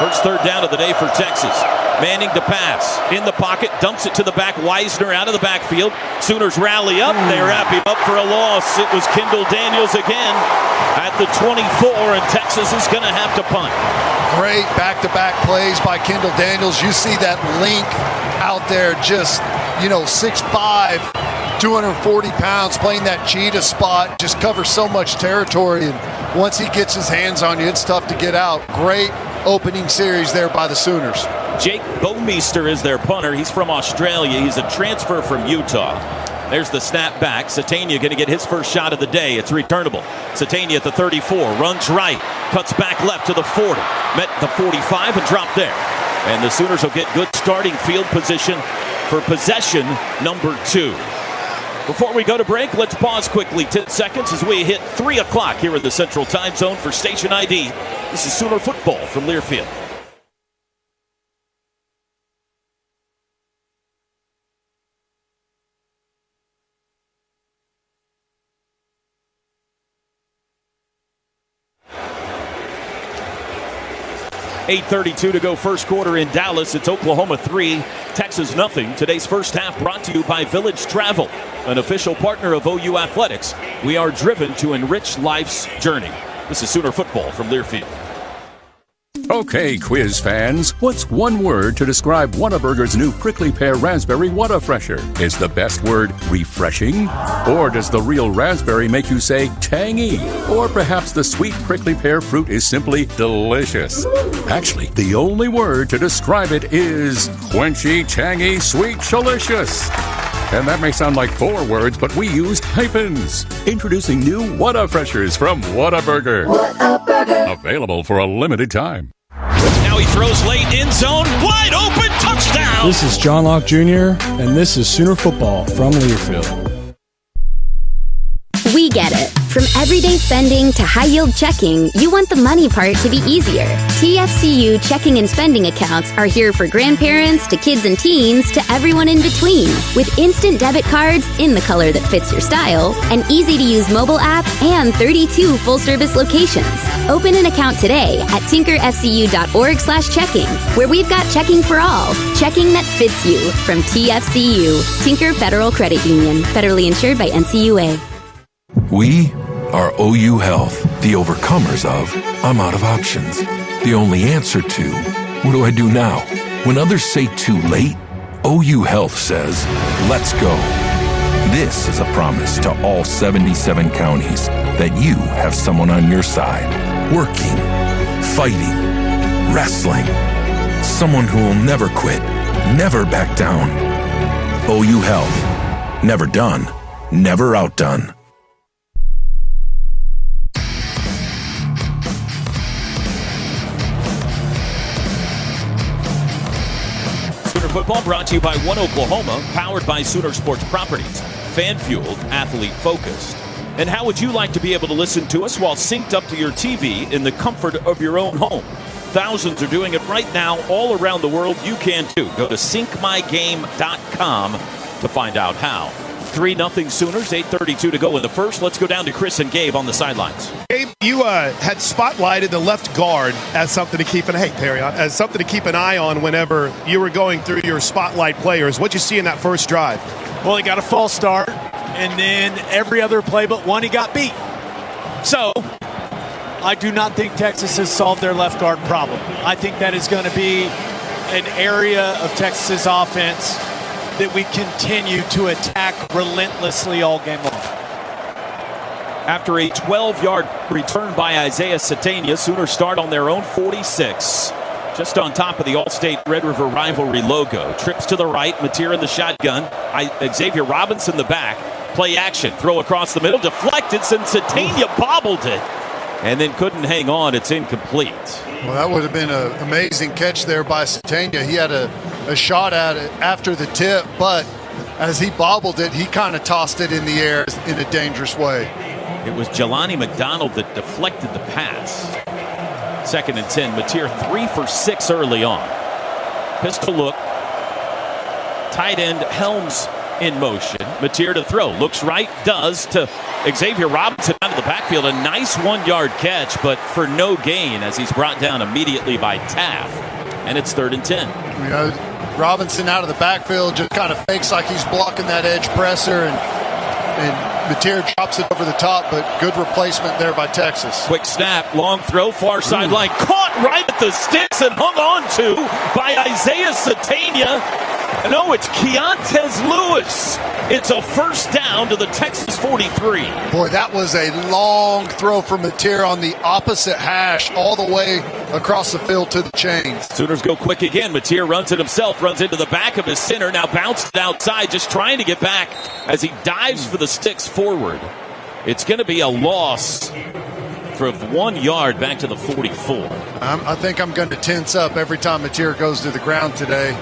First 3rd down of the day for Texas. Manning to pass. In the pocket, dumps it to the back. Wisner out of the backfield. Sooners rally up. They wrap him up for a loss. It was Kendall Daniels again at the 24, and Texas is going to have to punt. Great back-to-back plays by Kendall Daniels. You see that link out there, just, 6'5", 240 pounds, playing that cheetah spot, just covers so much territory. And once he gets his hands on you, it's tough to get out. Great opening series there by the Sooners. Jake Bomeister is their punter. He's from Australia. He's a transfer from Utah. There's the snap back. Sategna going to get his first shot of the day. It's returnable. Sategna at the 34, runs right, cuts back left to the 40, met the 45 and dropped there. And the Sooners will get good starting field position for possession number 2. Before we go to break, let's pause quickly 10 seconds as we hit 3 o'clock here in the Central Time Zone for Station ID. This is Sooner football from Learfield. .8:32 to go first quarter in Dallas. It's Oklahoma 3, Texas nothing. Today's first half brought to you by Village Travel, an official partner of OU Athletics. We are driven to enrich life's journey. This is Sooner football from Learfield. Okay, quiz fans, what's one word to describe Whataburger's new Prickly Pear Raspberry Whata-Fresher? Is the best word refreshing? Or does the real raspberry make you say tangy? Or perhaps the sweet prickly pear fruit is simply delicious? Actually, the only word to describe it is quenchy, tangy, sweet, delicious. And that may sound like 4 words, but we used hyphens. Introducing new Whata-Freshers from Whataburger. Whataburger. Available for a limited time. Now he throws late, end zone, wide open, touchdown! This is John Locke Jr., and this is Sooner football from Learfield. We get it. From everyday spending to high-yield checking, you want the money part to be easier. TFCU checking and spending accounts are here for grandparents to kids and teens to everyone in between. With instant debit cards in the color that fits your style, an easy-to-use mobile app, and 32 full-service locations. Open an account today at tinkerfcu.org/checking, where we've got checking for all. Checking that fits you from TFCU, Tinker Federal Credit Union, federally insured by NCUA. We are OU Health, the overcomers of I'm out of options. The only answer to what do I do now? When others say too late, OU Health says, let's go. This is a promise to all 77 counties that you have someone on your side, working, fighting, wrestling. Someone who will never quit, never back down. OU Health. Never done, never outdone. Football brought to you by One Oklahoma, powered by Sooner Sports Properties, fan-fueled, athlete-focused. And how would you like to be able to listen to us while synced up to your TV in the comfort of your own home? Thousands are doing it right now all around the world. You can too. Go to syncmygame.com to find out how. 3-0 Sooners, 8:32 to go in the first. Let's go down to Chris and Gabe on the sidelines. Gabe, you had spotlighted the left guard as something to keep as something to keep an eye on whenever you were going through your spotlight players. What'd you see in that first drive? Well, he got a false start, and then every other play but one, he got beat. So I do not think Texas has solved their left guard problem. I think that is going to be an area of Texas's offense that we continue to attack relentlessly all game long. After a 12-yard return by Isaiah Satania, Sooners start on their own 46. Just on top of the All-State Red River rivalry logo. Trips to the right, Mateer in the shotgun. Xavier Robinson the back. Play action, throw across the middle, deflected, and Satania bobbled it. And then couldn't hang on, it's incomplete. Well, that would have been an amazing catch there by Satania. He had a shot at it after the tip, but as he bobbled it, he kind of tossed it in the air in a dangerous way. It was Jelani McDonald that deflected the pass. 2nd and 10. Mateer 3 for 6 early on. Pistol look. Tight end Helms in motion. Mateer to throw. Looks right. Does to Xavier Robinson out of the backfield. A nice 1-yard catch, but for no gain as he's brought down immediately by Taft. And it's 3rd and 10. You know, Robinson out of the backfield just kind of fakes like he's blocking that edge presser, and Mateer drops it over the top, but good replacement there by Texas. Quick snap, long throw, far sideline, caught right at the sticks and hung on to by Isaiah Satania. No, it's Keontez Lewis. It's a first down to the Texas 43. Boy, that was a long throw from Mateer on the opposite hash all the way across the field to the chains. Sooners go quick again. Mateer runs it himself, runs into the back of his center, now bounced it outside, just trying to get back as he dives for the sticks forward. It's going to be a loss for 1 yard back to the 44. I think I'm going to tense up every time Mateer goes to the ground today.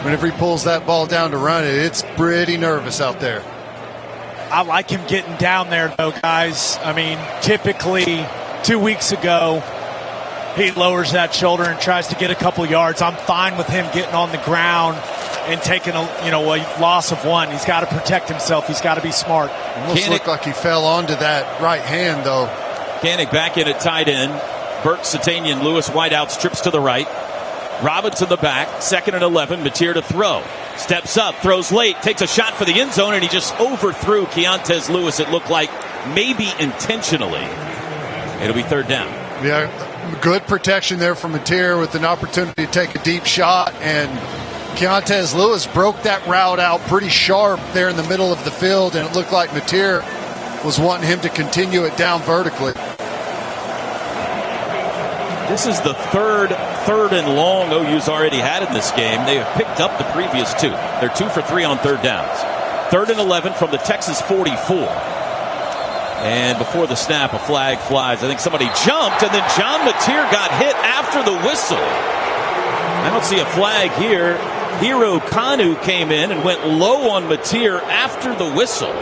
Whenever he pulls that ball down to run it, it's pretty nervous out there. I like him getting down there, though, guys. I mean, typically 2 weeks ago, he lowers that shoulder and tries to get a couple yards. I'm fine with him getting on the ground and taking a loss of 1. He's got to protect himself. He's got to be smart. Almost looked like he fell onto that right hand, though. Koenig back in at tight end. Burke, Satania, and Lewis wideouts, trips to the right. Robinson the back, 2nd and 11. Mateer to throw. Steps up, throws late, takes a shot for the end zone, and he just overthrew Keontez Lewis. It looked like maybe intentionally. It'll be 3rd down. Yeah, good protection there from Mateer with an opportunity to take a deep shot, and Keontez Lewis broke that route out pretty sharp there in the middle of the field, and it looked like Mateer was wanting him to continue it down vertically. This is the third and long OU's already had in this game. They have picked up the previous 2. They're 2 for 3 on 3rd downs. 3rd and 11 from the Texas 44. And before the snap, a flag flies. I think somebody jumped, and then John Mateer got hit after the whistle. I don't see a flag here. Hero Kanu came in and went low on Mateer after the whistle.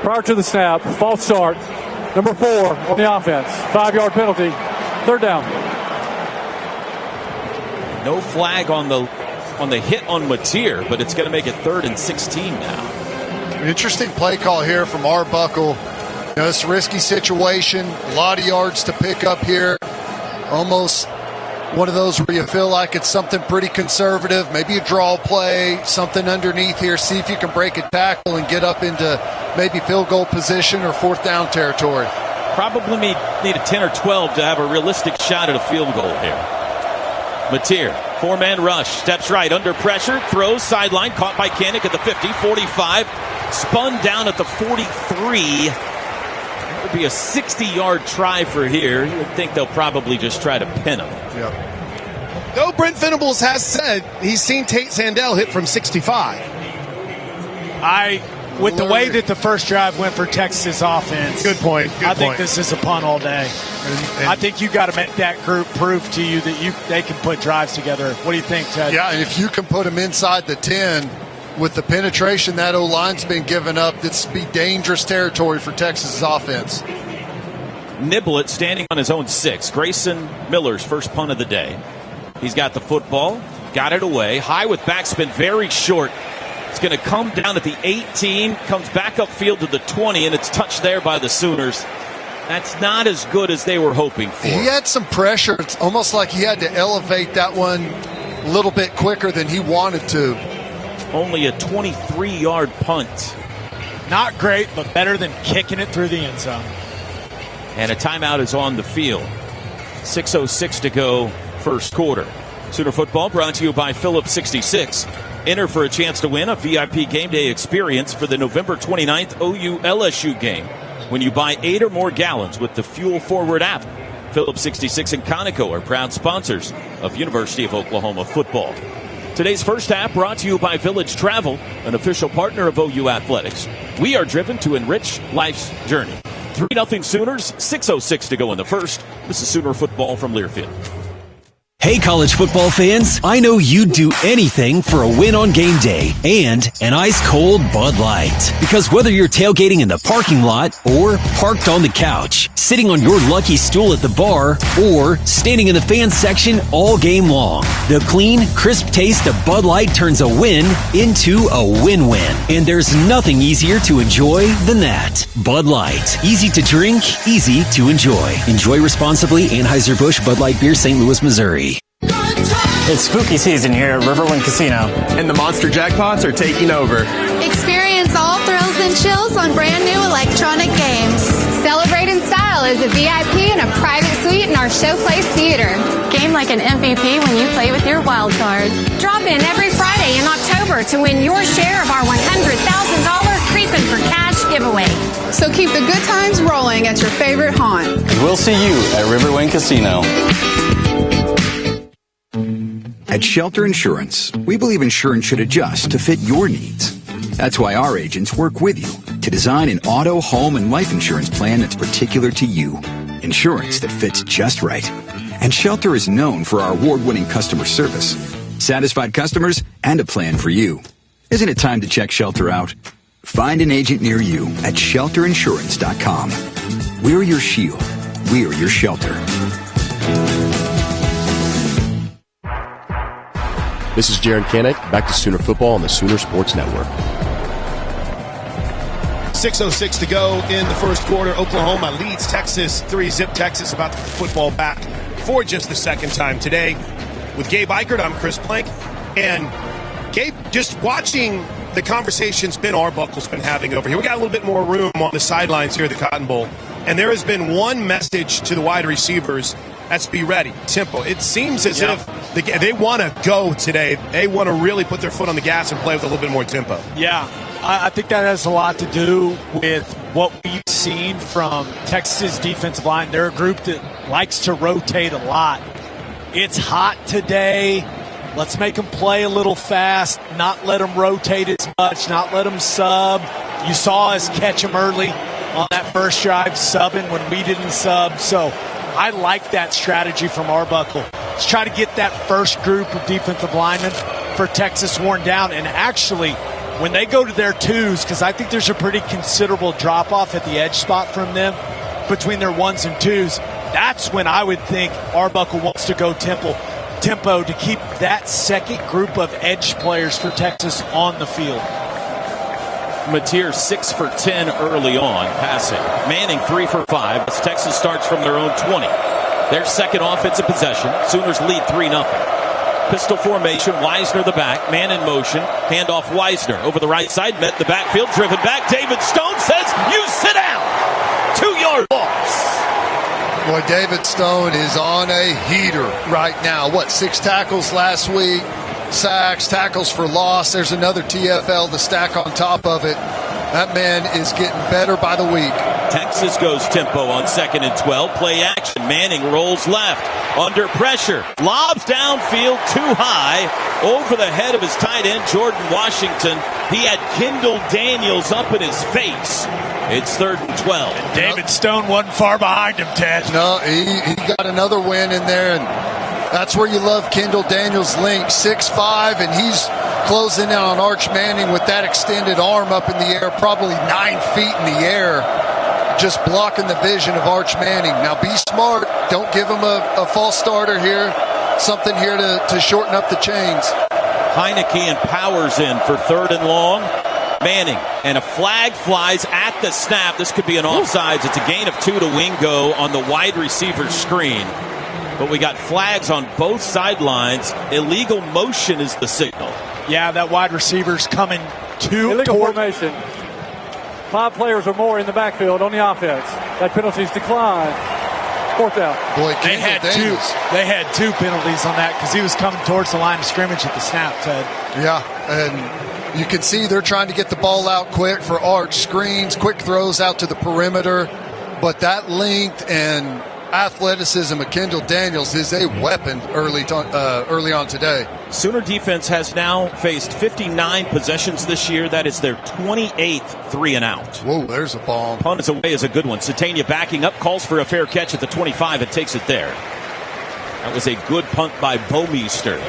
Prior to the snap, false start. Number 4 on the offense. 5-yard penalty. 3rd down. No flag on the hit on Mateer, but it's going to make it 3rd and 16 now. Interesting play call here from Arbuckle. You know, it's a risky situation. A lot of yards to pick up here. Almost one of those where you feel like it's something pretty conservative. Maybe a draw play, something underneath here. See if you can break a tackle and get up into maybe field goal position or 4th down territory. Probably need a 10 or 12 to have a realistic shot at a field goal here. Mateer, 4-man rush, steps right, under pressure, throws, sideline, caught by Koenig at the 50, 45, spun down at the 43. That would be a 60-yard try for here. You would think they'll probably just try to pin him. Yep. Though Brent Venables has said he's seen Tate Sandell hit from 65. With the way that the first drive went for Texas offense, good point. I think this is a punt all day. I think you got to make that group prove to you that they can put drives together. What do you think, Ted? Yeah, and if you can put them inside the 10 with the penetration that O-line's been giving up, this would be dangerous territory for Texas's offense. Niblett standing on his own 6. Grayson Miller's first punt of the day. He's got the football, got it away, high with backspin, very short. It's going to come down at the 18, comes back upfield to the 20, and it's touched there by the Sooners. That's not as good as they were hoping for. He had some pressure. It's almost like he had to elevate that one a little bit quicker than he wanted to. Only a 23-yard punt. Not great, but better than kicking it through the end zone. And a timeout is on the field. 6:06 to go, first quarter. Sooner football brought to you by Phillips 66. Enter for a chance to win a VIP game day experience for the November 29th OU LSU game when you buy 8 or more gallons with the Fuel Forward app. Phillips 66 and Conoco are proud sponsors of University of Oklahoma football. Today's first half brought to you by Village Travel, an official partner of OU Athletics. We are driven to enrich life's journey. 3-0 Sooners, 6:06 to go in the first. This is Sooner football from Learfield. Hey, college football fans, I know you'd do anything for a win on game day and an ice-cold Bud Light. Because whether you're tailgating in the parking lot or parked on the couch, sitting on your lucky stool at the bar, or standing in the fan section all game long, the clean, crisp taste of Bud Light turns a win into a win-win. And there's nothing easier to enjoy than that. Bud Light. Easy to drink, easy to enjoy. Enjoy responsibly. Anheuser-Busch Bud Light Beer, St. Louis, Missouri. It's spooky season here at Riverwind Casino. And the monster jackpots are taking over. Experience all thrills and chills on brand new electronic games. Celebrate in style as a VIP in a private suite in our Showplace Theater. Game like an MVP when you play with your wild card. Drop in every Friday in October to win your share of our $100,000 Creepin' for Cash giveaway. So keep the good times rolling at your favorite haunt. And we'll see you at Riverwind Casino. At Shelter Insurance, we believe insurance should adjust to fit your needs. That's why our agents work with you to design an auto, home, and life insurance plan that's particular to you. Insurance that fits just right. And Shelter is known for our award-winning customer service, satisfied customers, and a plan for you. Isn't it time to check Shelter out? Find an agent near you at shelterinsurance.com. We're your shield. We're your shelter. This is Jaron Kanek. Back to Sooner football on the Sooner Sports Network. 6:06 to go in the first quarter. Oklahoma leads Texas 3-zip. Texas about to put football back for just the second time today. With Gabe Eichert, I'm Chris Plank. And Gabe, just watching the conversations Ben Arbuckle's been having over here. We got a little bit more room on the sidelines here at the Cotton Bowl. And there has been one message to the wide receivers. That's be ready, tempo. It seems as if they want to go today. They want to really put their foot on the gas and play with a little bit more tempo. Yeah, I think that has a lot to do with what we've seen from Texas' defensive line. They're a group that likes to rotate a lot. It's hot today. Let's make them play a little fast, not let them rotate as much, not let them sub. You saw us catch them early on that first drive, subbing when we didn't sub. So I like that strategy from Arbuckle. Let's try to get that first group of defensive linemen for Texas worn down. And actually, when they go to their twos, because I think there's a pretty considerable drop-off at the edge spot from them between their ones and twos, that's when I would think Arbuckle wants to go tempo to keep that second group of edge players for Texas on the field. Mateer 6 for 10 early on passing. Manning 3 for 5 as Texas starts from their own 20. Their second offensive possession. Sooners lead 3-0. Pistol formation. Wisner the back. Man in motion. Handoff Wisner over the right side. Met the backfield. Driven back. David Stone says, "You sit down." 2-yard loss. Boy, David Stone is on a heater right now. 6 tackles last week? Sacks, tackles for loss. There's another TFL to stack on top of it. That man is getting better by the week. Texas goes tempo on 2nd and 12. Play action. Manning rolls left. Under pressure. Lobs downfield too high. Over the head of his tight end, Jordan Washington. He had Kendall Daniels up in his face. It's 3rd and 12. And David Stone wasn't far behind him, Ted. No, he got another win in there, and that's where you love Kendall Daniels' link. 6'5", and he's closing in on Arch Manning with that extended arm up in the air, probably 9 feet in the air, just blocking the vision of Arch Manning. Now be smart. Don't give him a false starter here. Something here to shorten up the chains. Heineke and Powers in for 3rd and long. Manning, and a flag flies at the snap. This could be an offsides. It's a gain of 2 to Wingo on the wide receiver screen. But we got flags on both sidelines. Illegal motion is the signal. Yeah, that wide receiver's coming to illegal formation. 5 players or more in the backfield on the offense. That penalty's declined. Fourth down. Boy, They had two penalties on that because he was coming towards the line of scrimmage at the snap, Ted. Yeah, and you can see they're trying to get the ball out quick for Arch. Screens, quick throws out to the perimeter. But that length and athleticism of Kendall Daniels is a weapon early on today. Sooner defense has now faced 59 possessions this year. That is their 28th 3-and-out. Whoa, there's a bomb. Punt is away is a good one. Satania backing up, calls for a fair catch at the 25 and takes it there. That was a good punt by Bomeister.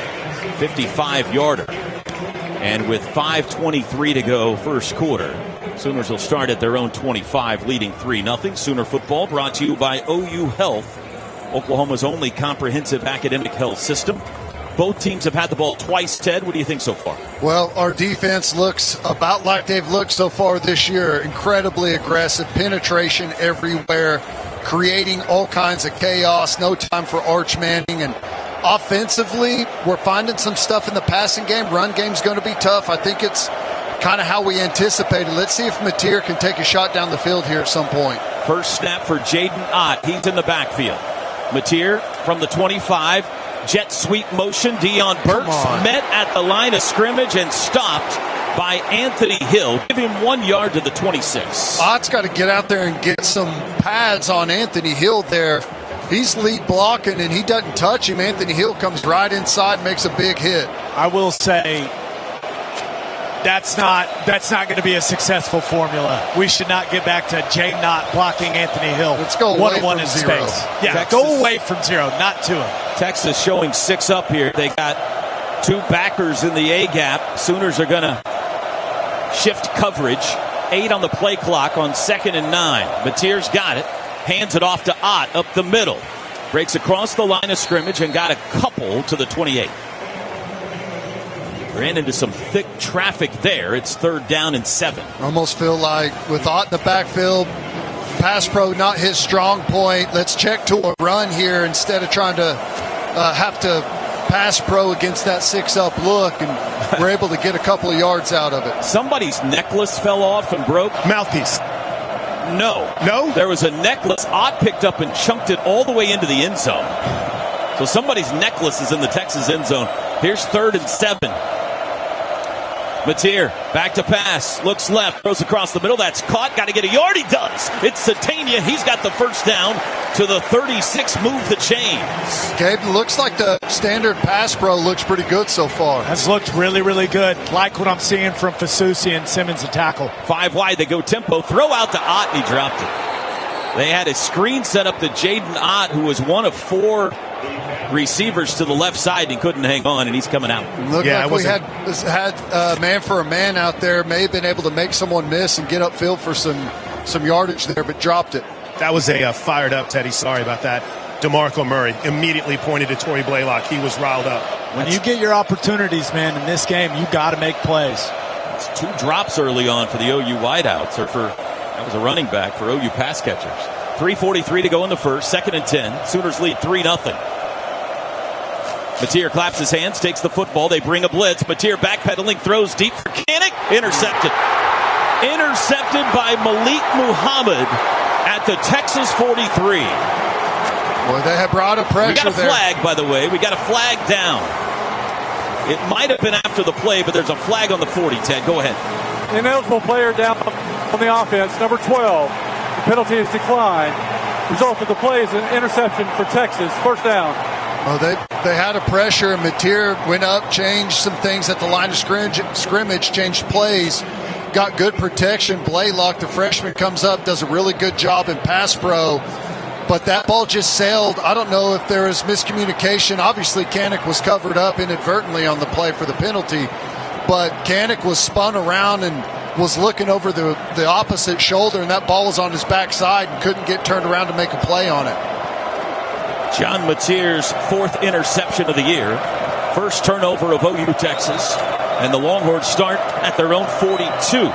55-yarder. And with 5:23 to go first quarter, Sooners will start at their own 25, leading 3-0. Sooner football brought to you by OU Health, Oklahoma's only comprehensive academic health system. Both teams have had the ball twice, Ted. What do you think so far? Well, our defense looks about like they've looked so far this year. Incredibly aggressive, penetration everywhere, creating all kinds of chaos. No time for Arch Manning. And offensively, we're finding some stuff in the passing game. Run game's going to be tough. I think it's kind of how we anticipated. Let's see if Mateer can take a shot down the field here at some point. First snap for Jaden Ott. He's in the backfield. Mateer from the 25. Jet sweep motion. Deion Burks met at the line of scrimmage and stopped by Anthony Hill. Give him 1 yard to the 26. Ott's got to get out there and get some pads on Anthony Hill there. He's lead blocking and he doesn't touch him. Anthony Hill comes right inside, makes a big hit. I will say that's not going to be a successful formula. We should not get back to Jaden Ott blocking Anthony Hill. Let's go away from zero. Yeah, Texas, go away from zero, not to him. Texas showing 6 up here. They got 2 backers in the A-gap. Sooners are going to shift coverage. 8 on the play clock on 2nd and 9. Mateer's got it. Hands it off to Ott up the middle. Breaks across the line of scrimmage and got a couple to the 28. Ran into some thick traffic there. It's 3rd down and 7. Almost feel like with Ott in the backfield, pass pro not his strong point. Let's check to a run here instead of trying to have to pass pro against that 6-up look, and we're able to get a couple of yards out of it. Somebody's necklace fell off and broke. Mouthpiece. No. There was a necklace. Ott picked up and chunked it all the way into the end zone. So somebody's necklace is in the Texas end zone. Here's 3rd and 7. Mateer back to pass. Looks left. Throws across the middle. That's caught. Got to get a yard. He does. It's Satania. He's got the first down to the 36. Move the chains. Gabe, looks like the standard pass pro looks pretty good so far. That's looked really, really good. Like what I'm seeing from Fasusi and Simmons a tackle. 5 wide. They go tempo. Throw out to Ott, and he dropped it. They had a screen set up to Jaden Ott, who was one of 4 receivers to the left side, and he couldn't hang on, and he's coming out. Looked like we had man for a man out there. May have been able to make someone miss and get upfield for some yardage there, but dropped it. That was a fired up Teddy. Sorry about that. DeMarco Murray immediately pointed to Torrey Blaylock. He was riled up. When you get your opportunities, man, in this game, you got to make plays. It's 2 drops early on for the OU wideouts, or that was a running back for OU pass catchers. 3:43 to go in the first. 2nd and 10. Sooners lead 3-0. Mateer claps his hands, takes the football. They bring a blitz. Mateer backpedaling, throws deep for Kanik. Intercepted. Intercepted by Malik Muhammad at the Texas 43. Well, they have brought a pressure. We got a flag, by the way. We got a flag down. It might have been after the play, but there's a flag on the 40, Ted. Go ahead. Ineligible player down on the offense, number 12. The penalty is declined. Result of the play is an interception for Texas. First down. Oh, they had a pressure, and Mateer went up, changed some things at the line of scrimmage, changed plays, got good protection. Blaylock, the freshman, comes up, does a really good job in pass pro, but that ball just sailed. I don't know if there was miscommunication. Obviously, Kanik was covered up inadvertently on the play for the penalty, but Kanik was spun around and was looking over the opposite shoulder, and that ball was on his backside and couldn't get turned around to make a play on it. John Mateer's 4th interception of the year. First turnover of OU Texas. And the Longhorns start at their own 42.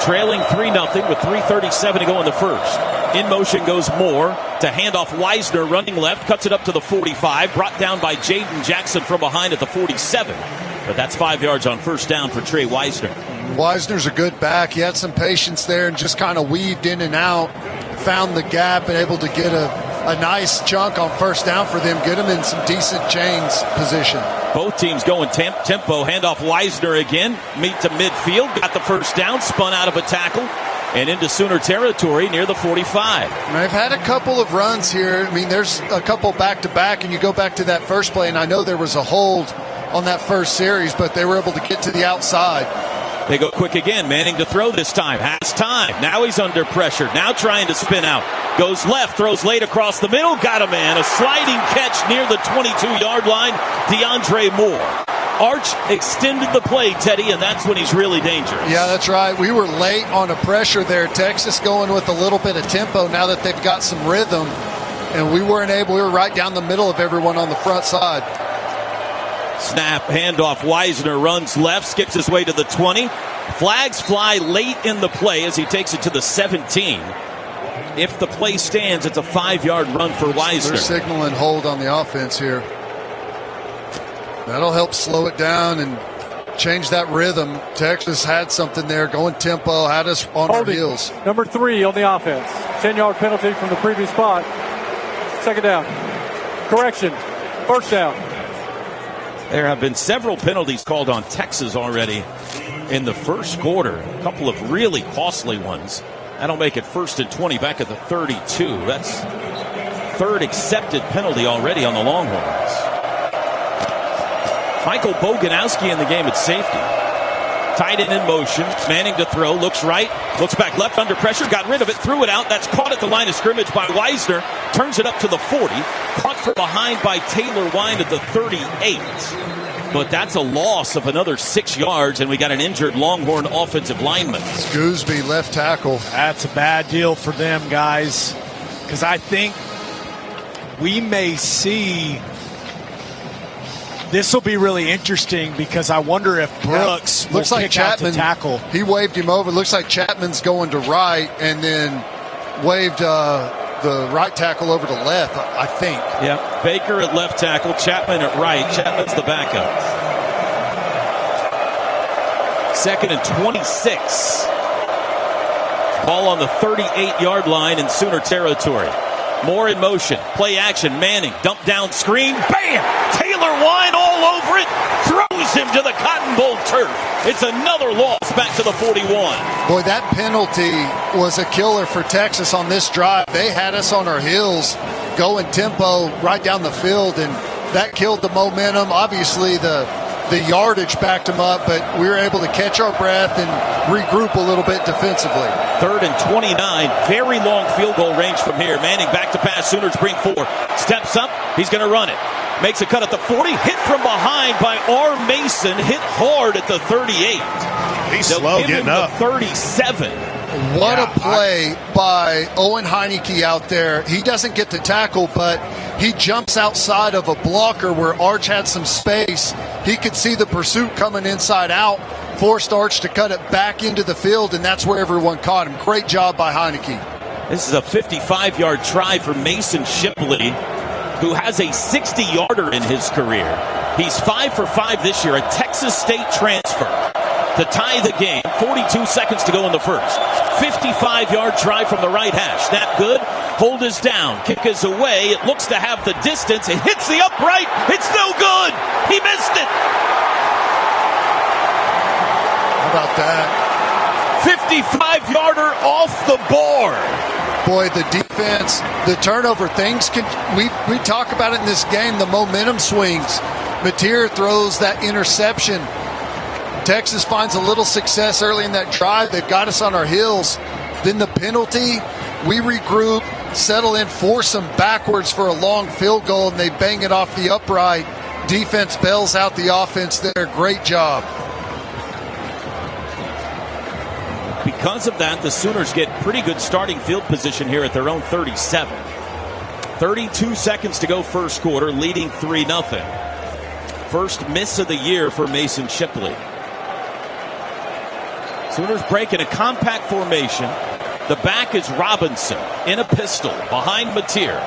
Trailing 3-0 with 3:37 to go in the first. In motion goes Moore to hand off Wisner, running left, cuts it up to the 45. Brought down by Jaden Jackson from behind at the 47. But that's 5 yards on first down for Trey Wisner. Wisner's a good back. He had some patience there and just kind of weaved in and out. found the gap and able to get a nice chunk on first down for them, get them in some decent chains position. Both teams going tempo. Handoff Weisner again. Meet to midfield. Got the first down. Spun out of a tackle. And into Sooner territory near the 45. They've had a couple of runs here. I mean, there's a couple back-to-back, and you go back to that first play, and I know there was a hold on that first series, but they were able to get to the outside. They go quick again. Manning to throw this time. Has time. Now he's under pressure. Now trying to spin out. Goes left. Throws late across the middle. Got a man. A sliding catch near the 22-yard line. DeAndre Moore. Arch extended the play, Teddy, and that's when he's really dangerous. Yeah, that's right. We were late on a pressure there. Texas going with a little bit of tempo now that they've got some rhythm, and we weren't able. We were right down the middle of everyone on the front side. Snap, handoff. Weisner runs left, skips his way to the 20. Flags fly late in the play as he takes it to the 17. If the play stands, it's a 5-yard run for Weisner. They're signaling hold on the offense here. That'll help slow it down and change that rhythm. Texas had something there, going tempo, had us on our heels. Number 3 on the offense. 10-yard penalty from the previous spot. Second down. Correction. First down. There have been several penalties called on Texas already in the first quarter. A couple of really costly ones. That'll make it 1st and 20 back at the 32. That's third accepted penalty already on the Longhorns. Michael Boganowski in the game at safety. Tight end in motion. Manning to throw. Looks right. Looks back left under pressure. Got rid of it. Threw it out. That's caught at the line of scrimmage by Weisner. Turns it up to the 40. Caught from behind by Taylor Wine at the 38. But that's a loss of another 6 yards, and we got an injured Longhorn offensive lineman. Gooseby, left tackle. That's a bad deal for them, guys, because I think we may see. This will be really interesting because I wonder if Brooks looks will like pick Chapman out to tackle. He waved him over. Looks like Chapman's going to right and then waved the right tackle over to left, I think. Yeah, Baker at left tackle, Chapman at right. Chapman's the backup. 2nd and 26. Ball on the 38-yard line in Sooner territory. Moore in motion. Play action. Manning. Dump down screen. Bam! Taylor Wine all over it. Throws him to the Cotton Bowl turf. It's another loss back to the 41. Boy, that penalty was a killer for Texas on this drive. They had us on our heels going tempo right down the field, and that killed the momentum. Obviously, the yardage backed them up, but we were able to catch our breath and regroup a little bit defensively. 3rd and 29. Very long field goal range from here. Manning back to pass. Sooners bring 4. Steps up. He's going to run it. Makes a cut at the 40. Hit from behind by R. Mason. Hit hard at the 38. He's slow getting up. 37. What a play by Owen Heineke out there. He doesn't get the tackle, but he jumps outside of a blocker where Arch had some space. He could see the pursuit coming inside out, forced Arch to cut it back into the field, and that's where everyone caught him. Great job by Heineke. This is a 55-yard try for Mason Shipley, who has a 60-yarder in his career. He's 5 for 5 this year, a Texas State transfer to tie the game. 42 seconds to go in the first. 55-yard try from the right hash. Snap good. Hold is down. Kick is away. It looks to have the distance. It hits the upright. It's no good. He missed it. How about that? 55-yarder off the board. Boy, the defense, the turnover, things can. We talk about it in this game, the momentum swings. Mateer throws that interception. Texas finds a little success early in that drive. They've got us on our heels. Then the penalty, we regroup, settle in, force them backwards for a long field goal, and they bang it off the upright. Defense bails out the offense there. Great job. Because of that, the Sooners get pretty good starting field position here at their own 37. 32 seconds to go first quarter, leading 3-0. First miss of the year for Mason Shipley. Sooners break in a compact formation. The back is Robinson in a pistol behind Mateer.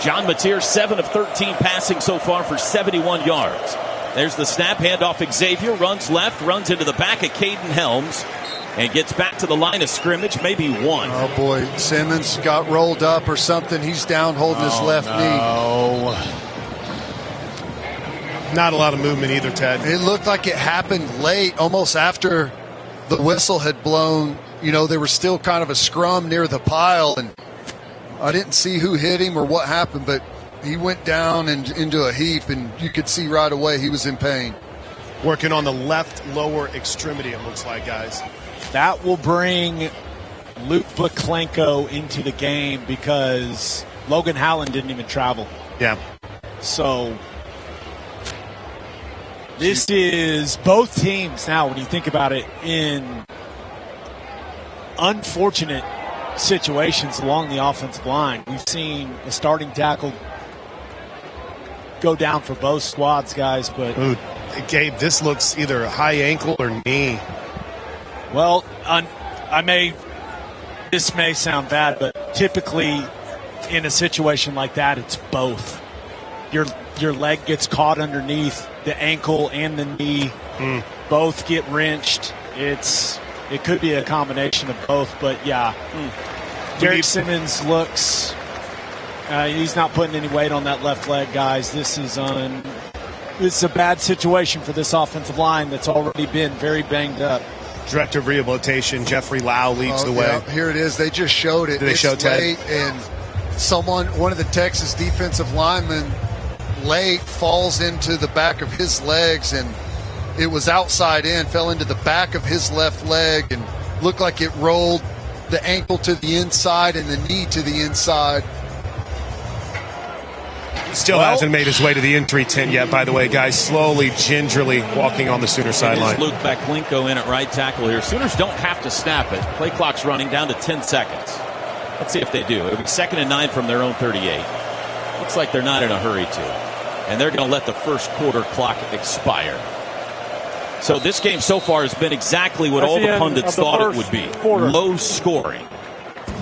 John Mateer, 7 of 13 passing so far for 71 yards. There's the snap, handoff Xavier, runs left, runs into the back of Caden Helms. and gets back to the line of scrimmage, maybe one. Oh, boy. Simmons got rolled up or something. He's down holding his left knee. Not a lot of movement either, Ted. It looked like it happened late, almost after the whistle had blown. You know, there was still kind of a scrum near the pile, and I didn't see who hit him or what happened, but he went down and into a heap, and you could see right away he was in pain. Working on the left lower extremity, it looks like, guys. That will bring Luke Baklenko into the game because Logan Howland didn't even travel. Yeah. So this is both teams now, when you think about it, in unfortunate situations along the offensive line. We've seen a starting tackle go down for both squads, guys. But ooh, Gabe, this looks either a high ankle or knee. Well, this may sound bad, but typically in a situation like that, it's both. Your leg gets caught underneath the ankle and the knee. Both get wrenched. It could be a combination of both, but yeah. Derek Simmons looks he's not putting any weight on that left leg, guys. This is a bad situation for this offensive line that's already been very banged up. Director of Rehabilitation Jeffrey Lau leads the way. Yeah, here it is. They just showed it. Did they show Ted? And one of the Texas defensive linemen late falls into the back of his legs, and it was outside in, fell into the back of his left leg, and looked like it rolled the ankle to the inside and the knee to the inside. Still hasn't made his way to the entry tent yet, by the way, guys. Slowly, gingerly walking on the Sooner sideline. Luke Baklenko in at right tackle here. Sooners don't have to snap it. Play clock's running down to 10 seconds. Let's see if they do. It'll be 2nd and 9 from their own 38. Looks like they're not in a hurry to. And they're going to let the first quarter clock expire. So this game so far has been exactly what all the pundits thought it would be. Low scoring.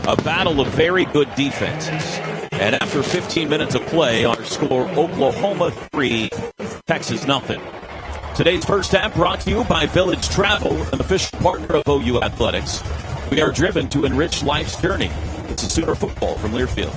A battle of very good defenses. And after 15 minutes of play, our score, Oklahoma 3, Texas nothing. Today's first half brought to you by Village Travel, an official partner of OU Athletics. We are driven to enrich life's journey. It's a Sooner football from Learfield.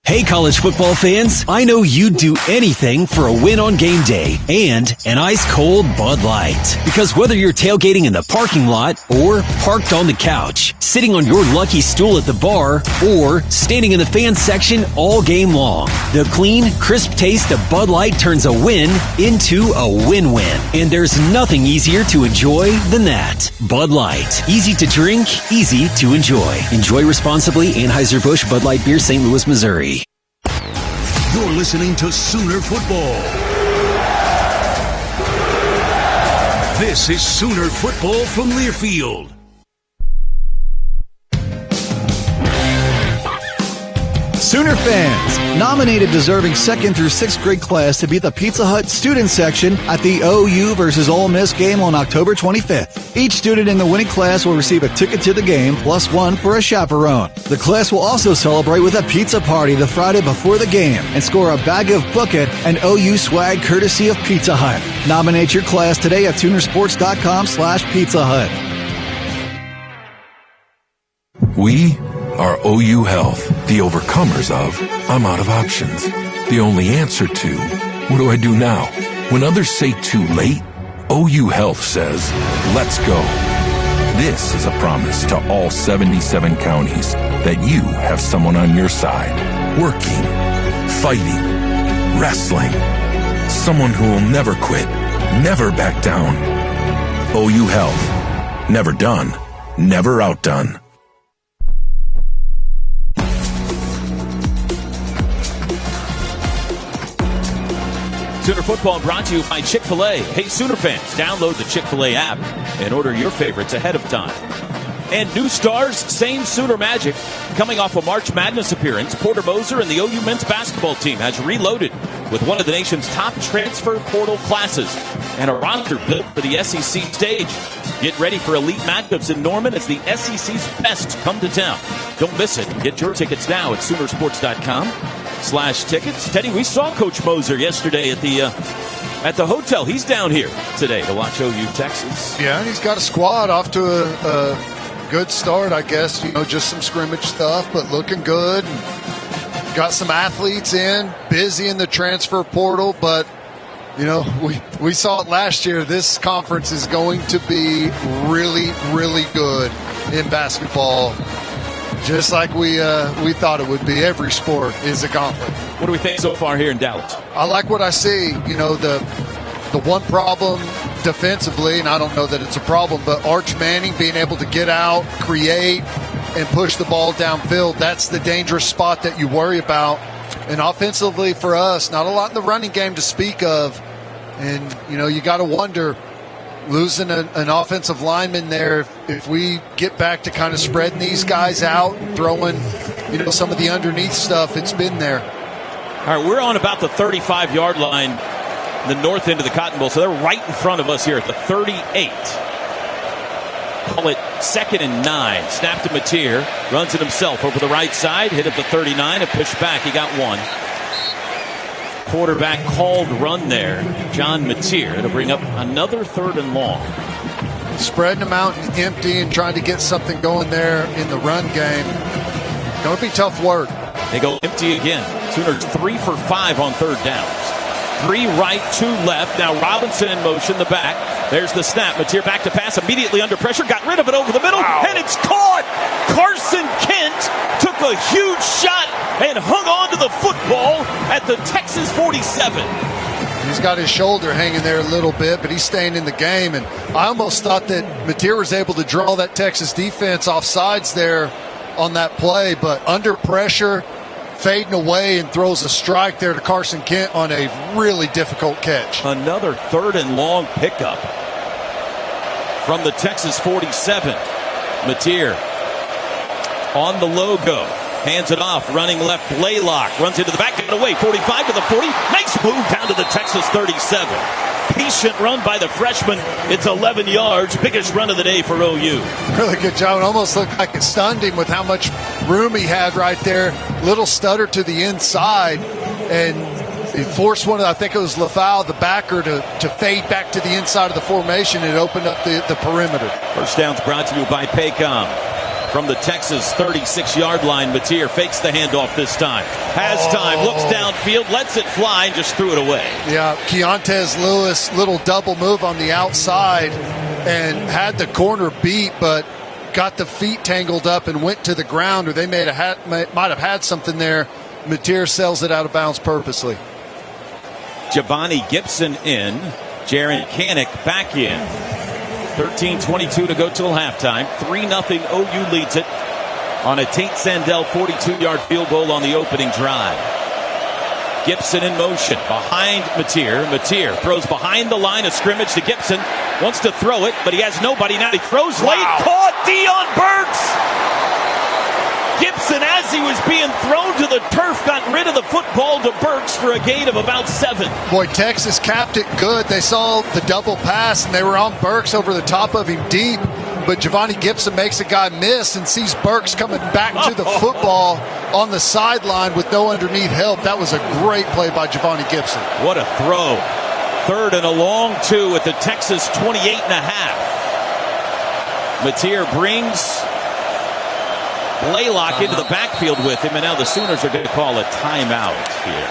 Hey, college football fans, I know you'd do anything for a win on game day and an ice-cold Bud Light. Because whether you're tailgating in the parking lot or parked on the couch, sitting on your lucky stool at the bar, or standing in the fan section all game long, the clean, crisp taste of Bud Light turns a win into a win-win. And there's nothing easier to enjoy than that. Bud Light. Easy to drink, easy to enjoy. Enjoy responsibly. Anheuser-Busch Bud Light Beer, St. Louis, Missouri. You're listening to Sooner Football. This is Sooner Football from Learfield. Sooner fans, nominate a deserving 2nd through 6th grade class to be the Pizza Hut student section at the OU versus Ole Miss game on October 25th. Each student in the winning class will receive a ticket to the game plus one for a chaperone. The class will also celebrate with a pizza party the Friday before the game and score a bag of Book It and OU swag courtesy of Pizza Hut. Nominate your class today at Soonersports.com/Pizza Hut. We are OU Health, the overcomers of I'm out of options. The only answer to what do I do now? When others say too late, OU Health says, let's go. This is a promise to all 77 counties that you have someone on your side, working, fighting, wrestling. Someone who will never quit, never back down. OU Health. Never done, never outdone. Sooner Football brought to you by Chick-fil-A. Hey, Sooner fans, download the Chick-fil-A app and order your favorites ahead of time. And new stars, same Sooner magic. Coming off a March Madness appearance, Porter Moser and the OU men's basketball team has reloaded with one of the nation's top transfer portal classes and a roster built for the SEC stage. Get ready for elite matchups in Norman as the SEC's best come to town. Don't miss it. Get your tickets now at Soonersports.com. Teddybear.com/tickets. Teddy, we saw Coach Moser yesterday at the hotel. He's down here today to watch OU Texas. Yeah, and he's got a squad off to a good start, I guess. Just some scrimmage stuff, but looking good. And got some athletes in, busy in the transfer portal, but we saw it last year. This conference is going to be really, really good in basketball, just like we thought it would be. Every sport is a gauntlet. What do we think so far here in Dallas? I like what I see. The one problem defensively, and I don't know that it's a problem, but Arch Manning being able to get out, create, and push the ball downfield, that's the dangerous spot that you worry about. And offensively for us, not a lot in the running game to speak of. And, you got to wonder, losing an offensive lineman there, if we get back to kind of spreading these guys out and throwing, some of the underneath stuff, it's been there. All right, we're on about the 35-yard line, the north end of the Cotton Bowl. So they're right in front of us here at the 38. Call it 2nd and 9. Snap to Mateer. Runs it himself over the right side. Hit at the 39 and push back. He got one. Quarterback called run there. John Mateer. It'll bring up another 3rd and long. Spreading them out and empty and trying to get something going there in the run game. Going to be tough work. They go empty again. Sooners 3 for 5 on 3rd downs. 3 right, 2 left. Now Robinson in motion, the back. There's the snap. Mateer back to pass immediately under pressure. Got rid of it over the middle. Wow. And it's caught. Carson Kent took a huge shot and hung on to the football at the Texas 47. He's got his shoulder hanging there a little bit, but he's staying in the game. And I almost thought that Mateer was able to draw that Texas defense off sides there on that play. But under pressure, fading away, and throws a strike there to Carson Kent on a really difficult catch. Another 3rd and long pickup from the Texas 47. Mateer on the logo. Hands it off, running left, Blaylock. Runs into the back, get away, 45 to the 40. Nice move down to the Texas 37. Patient run by the freshman. It's 11 yards. Biggest run of the day for OU. Really good job. It almost looked like it stunned him with how much room he had right there. Little stutter to the inside. And he forced one of, I think it was LaFau, the backer, to fade back to the inside of the formation and open up the perimeter. First down's brought to you by Paycom. From the Texas 36-yard line, Mateer fakes the handoff this time. Has time, looks downfield, lets it fly, and just threw it away. Yeah, Keontez Lewis, little double move on the outside and had the corner beat, but got the feet tangled up and went to the ground, or they might have had something there. Mateer sells it out of bounds purposely. Giovanni Gibson in, Jaron Kanik back in. 13:22 to go till halftime. 3-0 OU leads it on a Tate Sandell 42-yard field goal on the opening drive. Gibson in motion behind Mateer. Mateer throws behind the line of scrimmage to Gibson. Wants to throw it, but he has nobody now. He throws late. Caught Deion Burks. Gibson, as he was being thrown to the turf, got rid of the football to Burks for a gain of about 7. Boy, Texas capped it good. They saw the double pass, and they were on Burks over the top of him deep. But Giovanni Gibson makes a guy miss and sees Burks coming back to the football on the sideline with no underneath help. That was a great play by Giovanni Gibson. What a throw. 3rd and a long 2 at the Texas 28.5. Mateer brings Blaylock into the backfield with him, and now the Sooners are going to call a timeout here.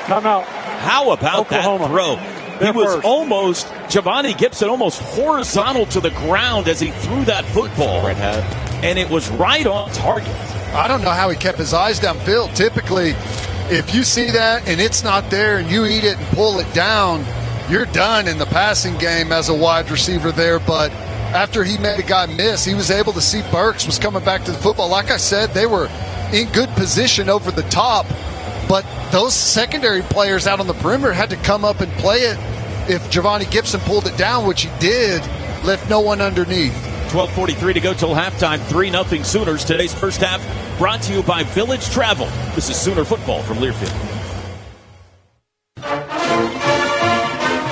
Timeout. How about Oklahoma. That throw? He was Giovanni Gibson almost horizontal to the ground as he threw that football. And it was right on target. I don't know how he kept his eyes downfield. Typically, if you see that and it's not there and you eat it and pull it down, you're done in the passing game as a wide receiver there. But after he made a guy miss, he was able to see Burks was coming back to the football. Like I said, they were in good position over the top, but those secondary players out on the perimeter had to come up and play it. If Giovanni Gibson pulled it down, which he did, left no one underneath. 12:43 to go till halftime. 3-0 Sooners. Today's first half brought to you by Village Travel. This is Sooner football from Learfield.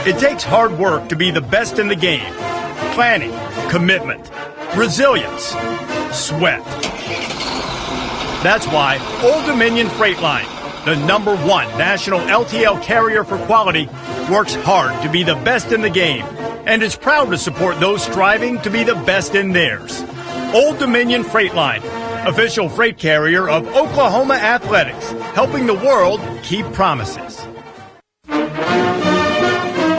It takes hard work to be the best in the game. Planning, commitment, resilience, sweat. That's why Old Dominion Freight Line, the #1 national LTL carrier for quality, works hard to be the best in the game and is proud to support those striving to be the best in theirs. Old Dominion Freight Line, official freight carrier of Oklahoma Athletics, helping the world keep promises.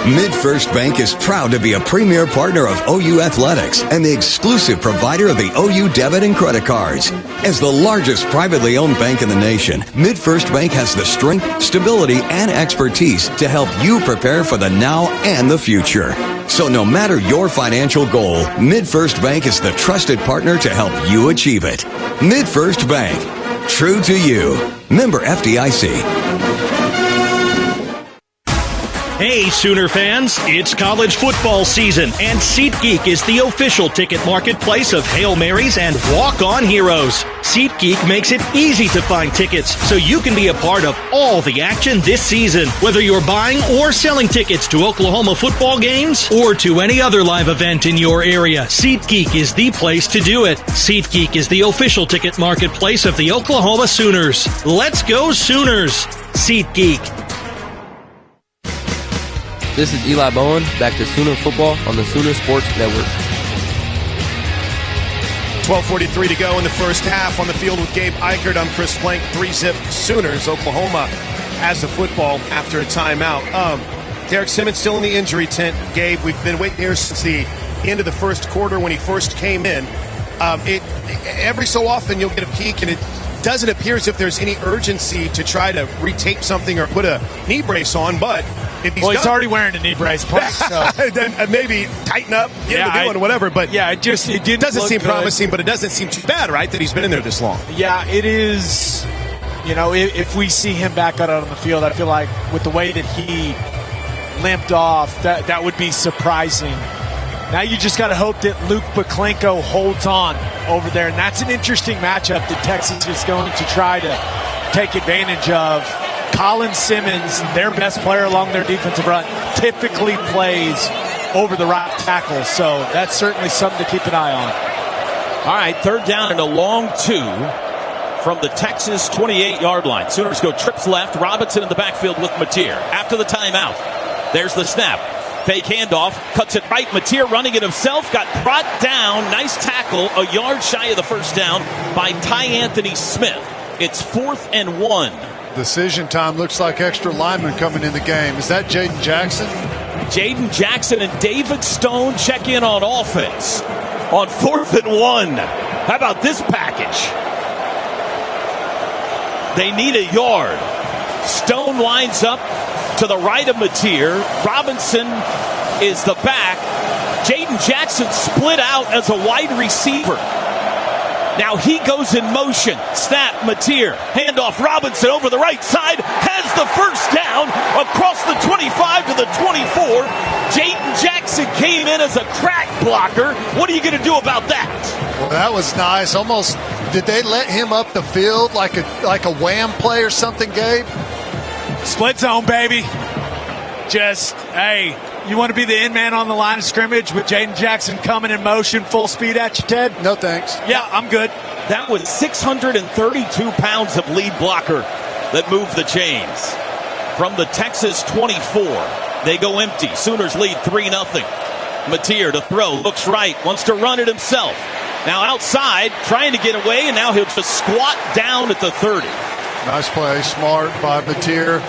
MidFirst Bank is proud to be a premier partner of OU Athletics and the exclusive provider of the OU debit and credit cards. As the largest privately owned bank in the nation, MidFirst Bank has the strength, stability, and expertise to help you prepare for the now and the future. So no matter your financial goal, MidFirst Bank is the trusted partner to help you achieve it. MidFirst Bank. True to you. Member FDIC. Hey, Sooner fans, it's college football season, and SeatGeek is the official ticket marketplace of Hail Marys and walk-on heroes. SeatGeek makes it easy to find tickets so you can be a part of all the action this season. Whether you're buying or selling tickets to Oklahoma football games or to any other live event in your area, SeatGeek is the place to do it. SeatGeek is the official ticket marketplace of the Oklahoma Sooners. Let's go Sooners! SeatGeek. This is Eli Bowen, back to Sooner Football on the Sooner Sports Network. 12:43 to go in the first half on the field with Gabe Eichert. I'm Chris Plank. 3-zip Sooners. Oklahoma has the football after a timeout. Derek Simmons still in the injury tent. Gabe, we've been waiting here since the end of the first quarter when he first came in. Every so often you'll get a peek, and it doesn't appear as if there's any urgency to try to retape something or put a knee brace on, but if he's already wearing a knee brace, so. then maybe tighten up, get him a new one, whatever. But it doesn't seem promising, but it doesn't seem too bad, right, that he's been in there this long. Yeah, it is. You know, if we see him back out on the field, I feel like with the way that he limped off, that would be surprising. Now you just got to hope that Luke Buklenko holds on over there, and that's an interesting matchup that Texas is going to try to take advantage of. Colin Simmons, their best player along their defensive run, typically plays over the right tackle, so that's certainly something to keep an eye on. All right, third down and a long 2 from the Texas 28-yard line. Sooners go trips left, Robinson in the backfield with Mateer. After the timeout, there's the snap. Fake handoff, cuts it right. Mateer running it himself, got brought down. Nice tackle, a yard shy of the first down by Ty Anthony Smith. It's 4th and 1. Decision time. Looks like extra lineman coming in the game. Is that Jaden Jackson? Jaden Jackson and David Stone check in on offense on 4th and 1. How about this package? They need a yard. Stone lines up to the right of Mateer. Robinson is the back. Jaden Jackson split out as a wide receiver. Now he goes in motion. Snap, Mateer. Handoff, Robinson over the right side. Has the first down across the 25 to the 24. Jaden Jackson came in as a crack blocker. What are you going to do about that? Well, that was nice. Almost, did they let him up the field like a wham play or something, Gabe? Split zone, baby. Just, hey, you want to be the end man on the line of scrimmage with Jaden Jackson coming in motion, full speed at you, Ted? No, thanks. Yeah, I'm good. That was 632 pounds of lead blocker that moved the chains. From the Texas 24, they go empty. Sooners lead 3-0. Mateer to throw, looks right, wants to run it himself. Now outside, trying to get away, and now he'll just squat down at the 30. Nice play, smart by Mateer.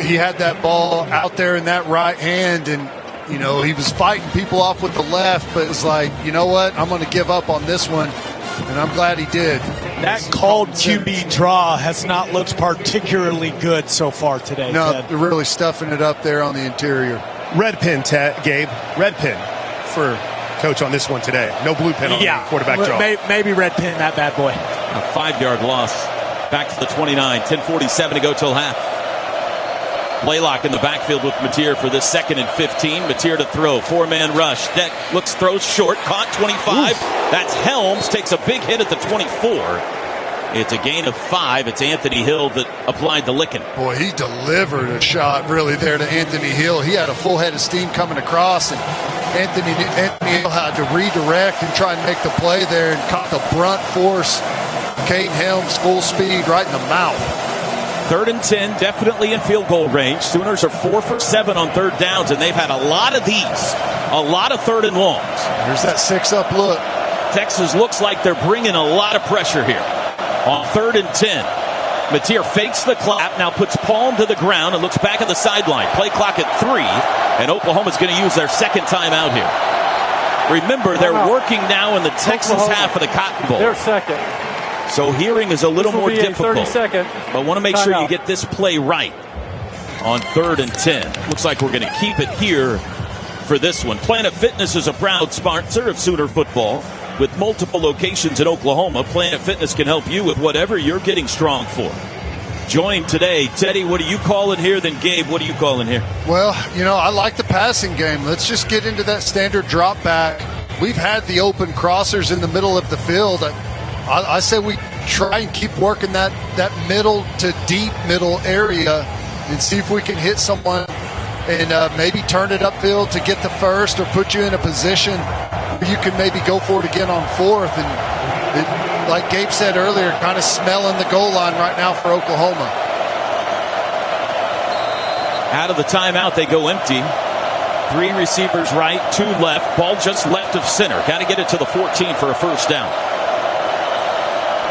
He had that ball out there in that right hand, and, you know, he was fighting people off with the left, but it's like, you know what, I'm going to give up on this one, and I'm glad he did. That called QB draw has not looked particularly good so far today. No, Ted. they're really stuffing it up there on the interior. Red pin, Gabe. Red pin for Coach on this one today. No blue pin on the quarterback draw. Maybe red pin that bad boy. A 5-yard loss. Back to the 29. 10:47 to go till half. Blaylock in the backfield with Mateer for this 2nd and 15. Mateer to throw. 4-man rush. Deck looks, throws short. Caught 25. Oof. That's Helms. Takes a big hit at the 24. It's a gain of 5. It's Anthony Hill that applied the licking. Boy, he delivered a shot really there to Anthony Hill. He had a full head of steam coming across, and Anthony Hill had to redirect and try and make the play there and caught the brunt force. Caden Helms full speed right in the mouth. 3rd and 10, definitely in field goal range. Sooners are 4 for 7 on third downs, and they've had a lot of these, a lot of 3rd and longs. There's that 6-up look. Texas looks like they're bringing a lot of pressure here on 3rd and 10. Mateer fakes the clap, now puts palm to the ground and looks back at the sideline. Play clock at 3, and Oklahoma's going to use their second timeout here. Remember, they're working now in the Texas half of the Cotton Bowl. They're second. So hearing is a little more difficult. 30-second but want to make sure you get this play right on 3rd and 10. Looks like we're going to keep it here for this one. Planet Fitness is a proud sponsor of Sooner football. With multiple locations in Oklahoma, Planet Fitness can help you with whatever you're getting strong for. Joined today, Teddy, what are you calling here? Then Gabe, what are you calling here? Well, I like the passing game. Let's just get into that standard drop back. We've had the open crossers in the middle of the field. I say we try and keep working that middle to deep middle area and see if we can hit someone and maybe turn it upfield to get the first or put you in a position where you can maybe go for it again on 4th. And like Gabe said earlier, kind of smelling the goal line right now for Oklahoma. Out of the timeout, they go empty. 3 receivers right, 2 left. Ball just left of center. Got to get it to the 14 for a first down.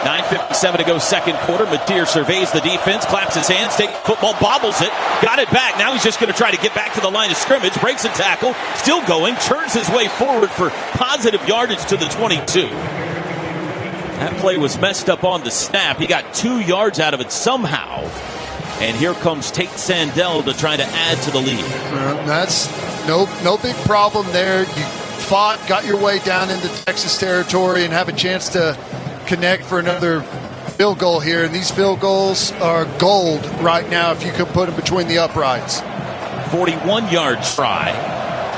9:57 to go, second quarter. Mateer surveys the defense, claps his hands, takes football, bobbles it, got it back. Now he's just going to try to get back to the line of scrimmage, breaks a tackle, still going, turns his way forward for positive yardage to the 22. That play was messed up on the snap. He got 2 yards out of it somehow. And here comes Tate Sandell to try to add to the lead. That's no big problem there. You fought, got your way down into Texas territory, and have a chance to connect for another field goal here. And these field goals are gold right now if you could put them between the uprights. 41-yard try.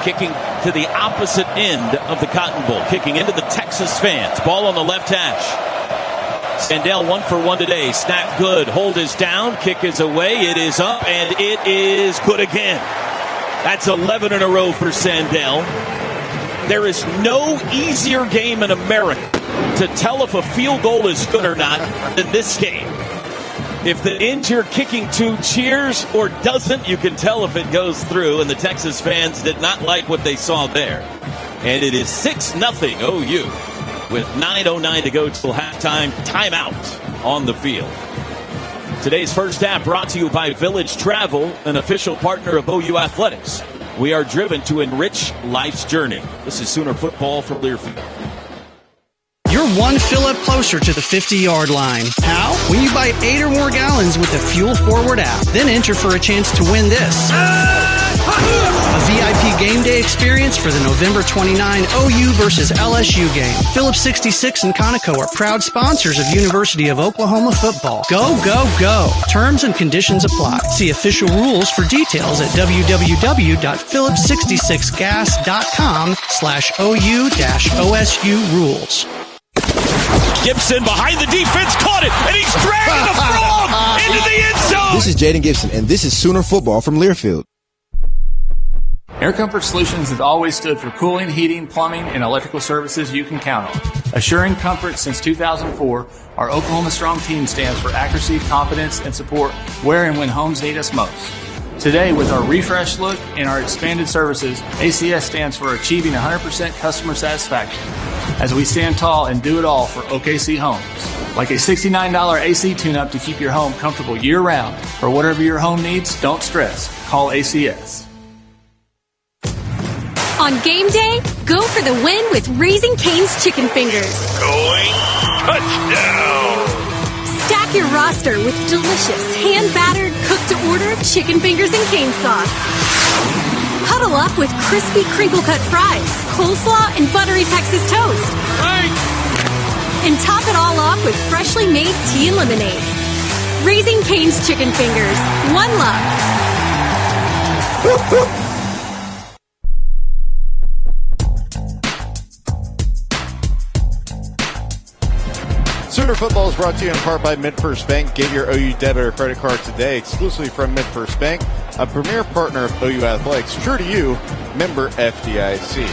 Kicking to the opposite end of the Cotton Bowl. Kicking into the Texas fans. Ball on the left hash. Sandell 1 for 1 today. Snap good. Hold is down. Kick is away. It is up, and it is good again. That's 11 in a row for Sandell. There is no easier game in America to tell if a field goal is good or not than this game. If the end you're kicking to cheers or doesn't, you can tell if it goes through, and the Texas fans did not like what they saw there. And it is 6-0 OU with 9:09 to go till halftime. Timeout on the field. Today's first half brought to you by Village Travel, an official partner of OU Athletics. We are driven to enrich life's journey. This is Sooner football from Learfield. You're one fill-up closer to the 50-yard line. How? When you buy 8 or more gallons with the Fuel Forward app. Then enter for a chance to win this. A VIP game day experience for the November 29 OU versus LSU game. Phillips 66 and Conoco are proud sponsors of University of Oklahoma football. Go, go, go. Terms and conditions apply. See official rules for details at www.phillips66gas.com/OU-OSU rules. Gibson behind the defense, caught it, and he's dragging the frog into the end zone. This is Jaden Gibson, and this is Sooner football from Learfield. Air Comfort Solutions has always stood for cooling, heating, plumbing, and electrical services you can count on. Assuring comfort since 2004, our Oklahoma Strong team stands for accuracy, confidence, and support where and when homes need us most. Today, with our refreshed look and our expanded services, ACS stands for achieving 100% customer satisfaction, as we stand tall and do it all for OKC Homes. Like a $69 AC tune-up to keep your home comfortable year-round. For whatever your home needs, don't stress. Call ACS. On game day, go for the win with Raising Cane's Chicken Fingers. Going touchdown! Stack your roster with delicious, hand-battered, cooked-to-order chicken fingers and cane sauce. Huddle up with crispy crinkle-cut fries, coleslaw, and buttery Texas toast. Right. And top it all off with freshly made tea and lemonade. Raising Cane's Chicken Fingers. One love. Sooner Football is brought to you in part by MidFirst Bank. Get your OU debit or credit card today exclusively from MidFirst Bank, a premier partner of OU Athletics. True to you, member FDIC.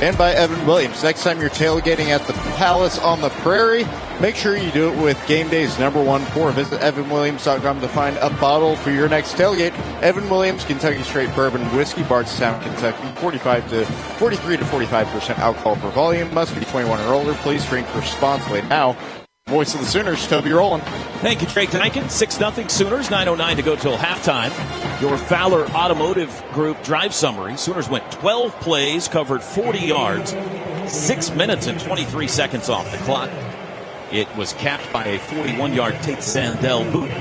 and by Evan Williams. Next time you're tailgating at the Palace on the Prairie, make sure you do it with Game Day's #1 pour. Visit evanwilliams.com to find a bottle for your next tailgate. Evan Williams, Kentucky Straight Bourbon Whiskey, Bardstown, Kentucky, 43 to 45% alcohol per volume. Must be 21 or older. Please drink responsibly. Now, voice of the Sooners, Toby Rowland. Thank you, Drake Dykens. 6-0 Sooners, 9:09 to go till halftime. Your Fowler Automotive Group drive summary. Sooners went 12 plays, covered 40 yards, 6 minutes and 23 seconds off the clock. It was capped by a 41-yard Tate Sandell boot.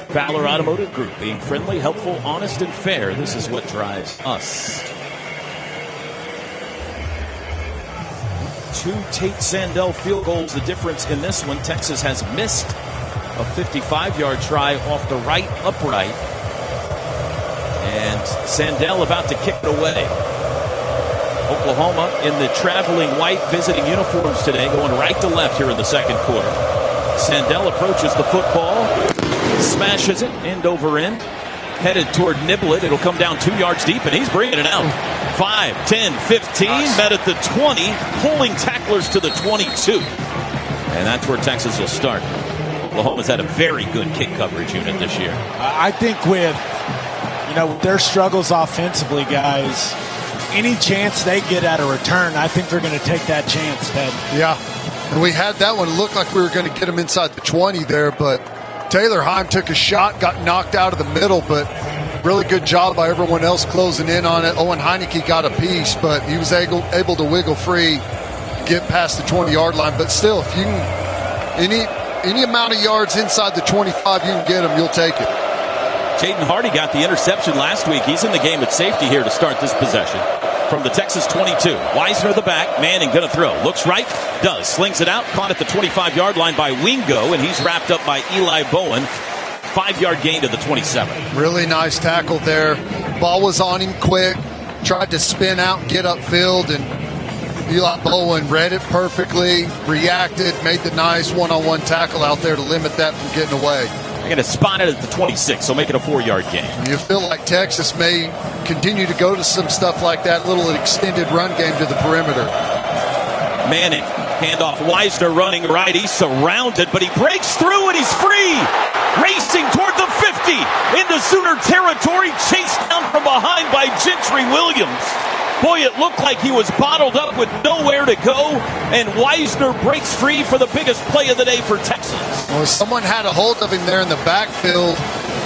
Fowler Automotive Group, being friendly, helpful, honest, and fair. This is what drives us. 2 Tate Sandell field goals, the difference in this one. Texas has missed a 55-yard try off the right upright. And Sandell about to kick it away. Oklahoma in the traveling white visiting uniforms today, going right to left here in the second quarter. Sandell approaches the football, smashes it end over end, headed toward Niblett. It'll come down 2 yards deep, and he's bringing it out. 5, 10, 15, met at the 20, pulling tacklers to the 22. And that's where Texas will start. Oklahoma's had a very good kick coverage unit this year. I think with their struggles offensively, guys, any chance they get at a return, I think they're going to take that chance, Ted. Yeah, and we had that one. It looked like we were going to get him inside the 20 there, but Taylor Heim took a shot, got knocked out of the middle, but really good job by everyone else closing in on it. Owen Heineke got a piece, but he was able to wiggle free, get past the 20-yard line. But still, if you can, any amount of yards inside the 25 you can get them, you'll take it. Jaden Hardy got the interception last week. He's in the game at safety here to start this possession. From the Texas 22. Wisner the back. Manning going to throw. Looks right. Does. Slings it out. Caught at the 25-yard line by Wingo, and he's wrapped up by Eli Bowen. 5-yard gain to the 27. Really nice tackle there. Ball was on him quick. Tried to spin out and get upfield, and Eli Bowen read it perfectly, reacted, made the nice one-on-one tackle out there to limit that from getting away. They're going to spot it at the 26, so make it a 4-yard gain. You feel like Texas may continue to go to some stuff like that, little extended run game to the perimeter. Manning, handoff, Wisner running right. He's surrounded, but he breaks through and he's free. Racing toward the 50 into Sooner territory, chased down from behind by Gentry Williams. Boy, it looked like he was bottled up with nowhere to go, and Wisner breaks free for the biggest play of the day for Texas. Well, someone had a hold of him there in the backfield.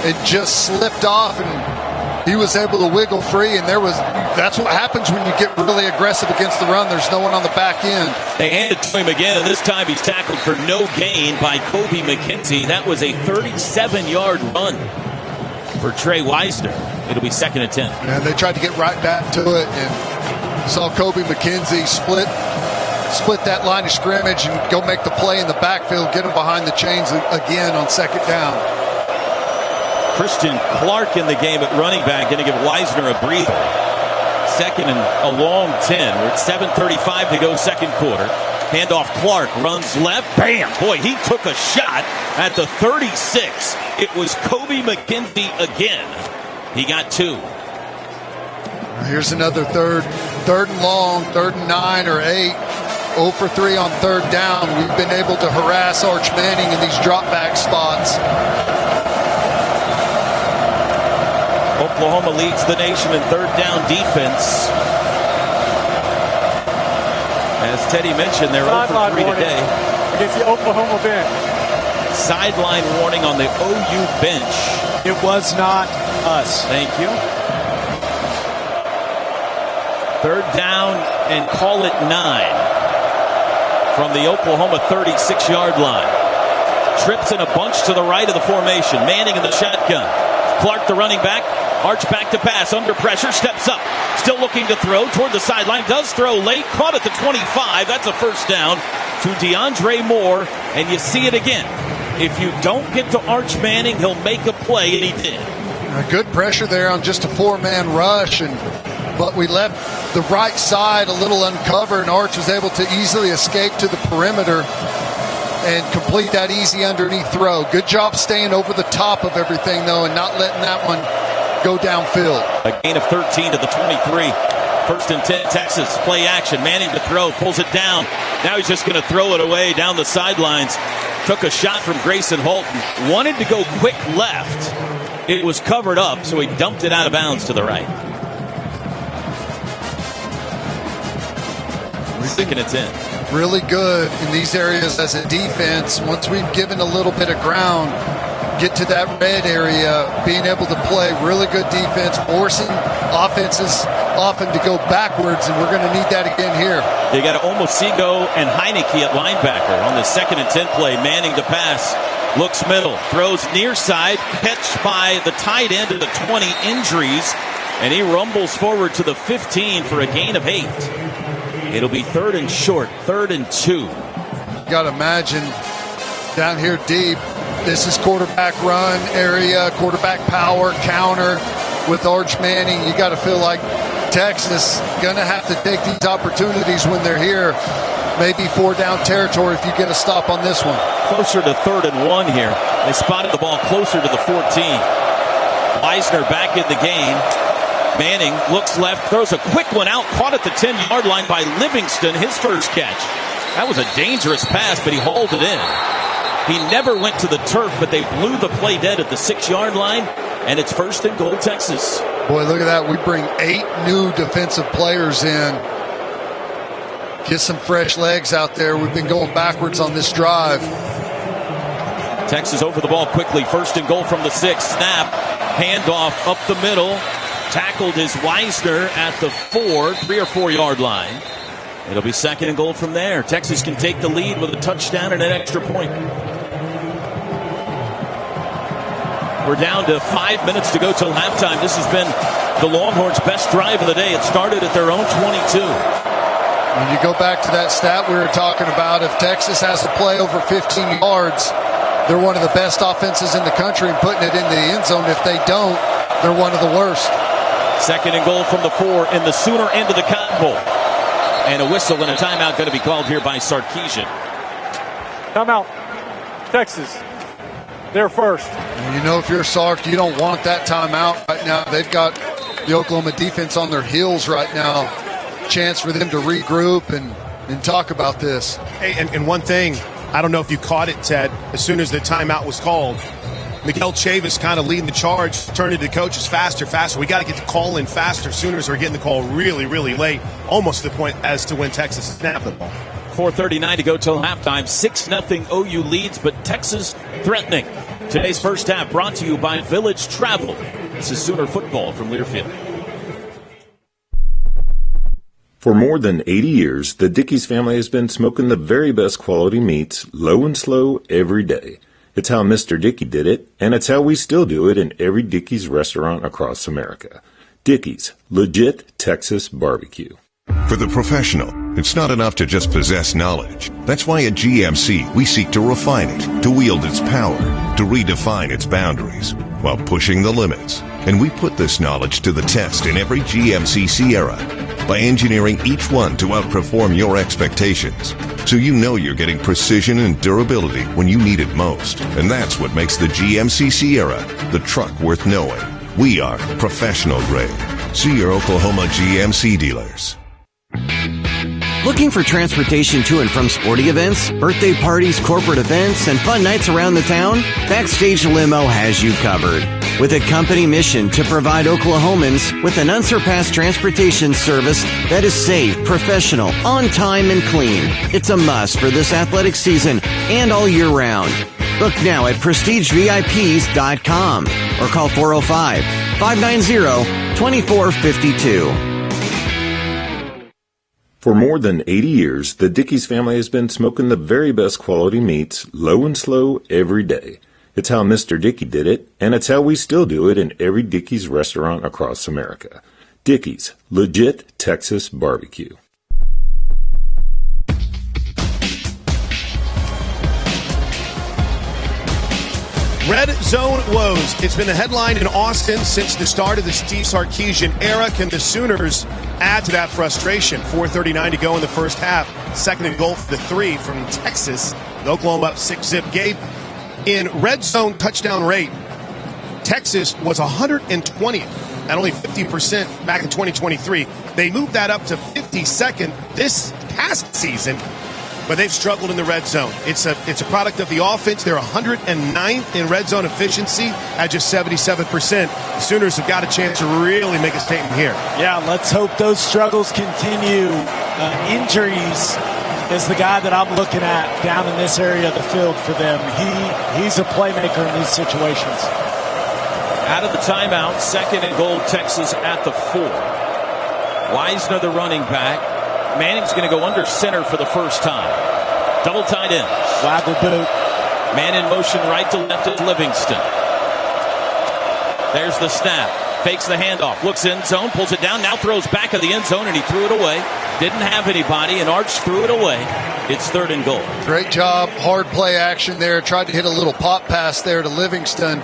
It just slipped off, and he was able to wiggle free, and that's what happens when you get really aggressive against the run. There's no one on the back end. They hand it to him again, and this time he's tackled for no gain by Kobe McKenzie. That was a 37-yard run for Trey Wisner. It'll be 2nd and 10. And they tried to get right back to it, and saw Kobe McKenzie split that line of scrimmage and go make the play in the backfield, get him behind the chains again on 2nd down. Christian Clark in the game at running back, going to give Wisner a breather. 2nd and a long 10. We're at 7:35 to go second quarter. Handoff, Clark runs left. Bam! Boy, he took a shot at the 36. It was Kobe McKenzie again. He got 2. Here's another third and long, 3rd and 9 or 8. 0 for 3 on 3rd down. We've been able to harass Arch Manning in these drop back spots. Oklahoma leads the nation in 3rd down defense. As Teddy mentioned, they're 0 for 3 today. Against the Oklahoma bench. Sideline warning on the OU bench. It was not us. Thank you. 3rd down and call it 9 from the Oklahoma 36-yard line. Trips in a bunch to the right of the formation. Manning in the shotgun. Clark, the running back. Arch back to pass. Under pressure. Steps up. Still looking to throw toward the sideline. Does throw late. Caught at the 25. That's a 1st down to DeAndre Moore. And you see it again. If you don't get to Arch Manning, he'll make a play, and he did. Good pressure there on just a 4-man rush, but we left the right side a little uncovered, and Arch was able to easily escape to the perimeter and complete that easy underneath throw. Good job staying over the top of everything, though, and not letting that one go downfield. A gain of 13 to the 23. First and 10, Texas. Play action. Manning to throw. Pulls it down. Now he's just going to throw it away down the sidelines. Took a shot from Grayson Holton. Wanted to go quick left. It was covered up, so he dumped it out of bounds to the right. Second and 10. Really good in these areas as a defense. Once we've given a little bit of ground, get to that red area, being able to play really good defense, forcing offenses often to go backwards, and we're going to need that again here. They got Omosigo and Heineke at linebacker on the 2nd and 10 play. Manning to pass, looks middle, throws near side, catched by the tight end of the 20, injuries, and he rumbles forward to the 15 for a gain of 8. It'll be 3rd and short, 3rd and 2. You got to imagine down here deep, this is quarterback run area, quarterback power, counter with Arch Manning. You got to feel like Texas going to have to take these opportunities when they're here. Maybe 4-down territory if you get a stop on this one. Closer to 3rd and 1 here. They spotted the ball closer to the 14. Eisner back in the game. Manning looks left, throws a quick one out, caught at the 10-yard line by Livingston, his first catch. That was a dangerous pass, but he hauled it in. He never went to the turf, but they blew the play dead at the 6-yard line, and it's 1st and goal, Texas. Boy, look at that. We bring 8 new defensive players in. Get some fresh legs out there. We've been going backwards on this drive. Texas over the ball quickly. 1st and goal from the 6. Snap. Handoff up the middle. Tackled is Weisner at the 3 or 4 yard line. It'll be 2nd and goal from there. Texas can take the lead with a touchdown and an extra point. We're down to 5 minutes to go till halftime. This has been the Longhorns' best drive of the day. It started at their own 22. When you go back to that stat we were talking about, if Texas has to play over 15 yards, they're one of the best offenses in the country and putting it in the end zone. If they don't, they're one of the worst. 2nd and goal from the 4 in the Sooner end of the Cotton Bowl. And a whistle and a timeout going to be called here by Sarkisian. Timeout. Texas. They're first. And you know, if you're Sark, you don't want that timeout right now. They've got the Oklahoma defense on their heels right now. Chance for them to regroup and talk about this. Hey, and one thing, I don't know if you caught it, Ted, as soon as the timeout was called, Miguel Chavis kind of leading the charge, turning to the coaches faster. We got to get the call in faster. Sooners are getting the call really, really late, almost to the point as to when Texas snapped the ball. 4:39 to go till halftime. 6-0 OU leads, but Texas threatening. Today's first half brought to you by Village Travel. This is Sooner football from Learfield. For more than 80 years, the Dickey's family has been smoking the very best quality meats, low and slow, every day. It's how Mr. Dickey did it, and it's how we still do it in every Dickey's restaurant across America. Dickey's, legit Texas barbecue. For the professional, it's not enough to just possess knowledge. That's why at GMC, we seek to refine it, to wield its power, to redefine its boundaries, while pushing the limits. And we put this knowledge to the test in every GMC Sierra by engineering each one to outperform your expectations. So you know you're getting precision and durability when you need it most. And that's what makes the GMC Sierra the truck worth knowing. We are professional grade. See your Oklahoma GMC dealers. Looking for transportation to and from sporting events, birthday parties, corporate events, and fun nights around the town? Backstage Limo has you covered. With a company mission to provide Oklahomans with an unsurpassed transportation service that is safe, professional, on time, and clean. It's a must for this athletic season and all year round. Book now at PrestigeVIPs.com or call 405-590-2452. For more than 80 years, the Dickey's family has been smoking the very best quality meats, low and slow, every day. It's how Mr. Dickey did it, and it's how we still do it in every Dickey's restaurant across America. Dickey's, legit Texas barbecue. Red zone woes. It's been the headline in Austin since the start of the Steve Sarkisian era. Can the Sooners add to that frustration? 4:39 to go in the first half. 2nd and goal for the 3 from Texas. The Oklahoma up 6-zip. Gabe, in red zone touchdown rate, Texas was 120th at only 50% back in 2023. They moved that up to 52nd this past season, but they've struggled in the red zone. It's a product of the offense. They're 109th in red zone efficiency at just 77%. The Sooners have got a chance to really make a statement here. Yeah, let's hope those struggles continue. Injuries is the guy that I'm looking at down in this area of the field for them. He's a playmaker in these situations. Out of the timeout, 2nd and goal, Texas at the 4. Wisner, the running back. Manning's going to go under center for the first time. Double tight end. Flag the boot. Man in motion right to left is Livingston. There's the snap. Fakes the handoff. Looks end zone. Pulls it down. Now throws back of the end zone, and he threw it away. Didn't have anybody, and Arch threw it away. It's 3rd and goal. Great job. Hard play action there. Tried to hit a little pop pass there to Livingston.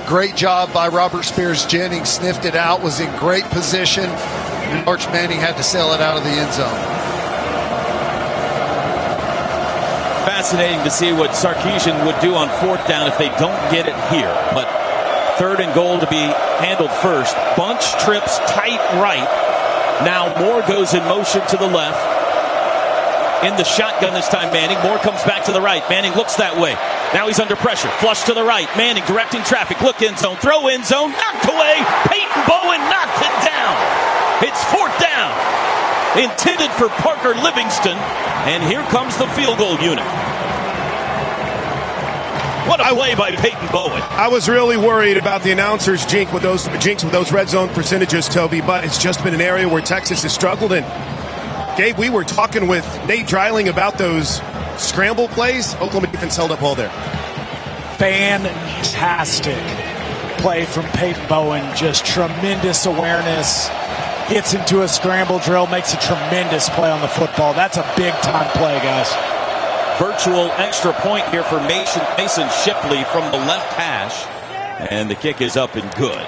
Great job by Robert Spears-Jennings. Sniffed it out. Was in great position. And Arch Manning had to sail it out of the end zone. Fascinating to see what Sarkisian would do on 4th down if they don't get it here. But 3rd and goal to be handled first. Bunch trips tight right. Now Moore goes in motion to the left. In the shotgun this time, Manning. Moore comes back to the right. Manning looks that way. Now he's under pressure. Flush to the right. Manning directing traffic. Look end zone. Throw end zone. Knocked away. Peyton Bowen knocked it down. It's 4th down. Intended for Parker Livingston. And here comes the field goal unit. What a play by Peyton Bowen. I was really worried about the announcers' jinx with those red zone percentages, Toby, but it's just been an area where Texas has struggled in. Gabe, we were talking with Nate Dreiling about those scramble plays. Oklahoma defense held up well there. Fantastic play from Peyton Bowen. Just tremendous awareness. Gets into a scramble drill, makes a tremendous play on the football. That's a big-time play, guys. Virtual extra point here for Mason Shipley from the left hash. And the kick is up and good.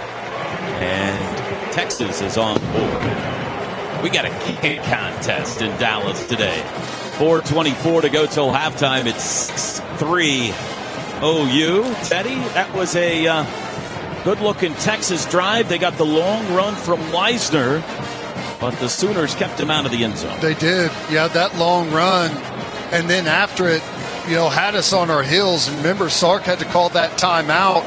And Texas is on board. We got a kick contest in Dallas today. 4:24 to go till halftime. It's 6-3 OU. Teddy, that was a good-looking Texas drive. They got the long run from Wisner, but the Sooners kept him out of the end zone. They did. Yeah, that long run. And then after it, had us on our heels. Remember, Sark had to call that timeout.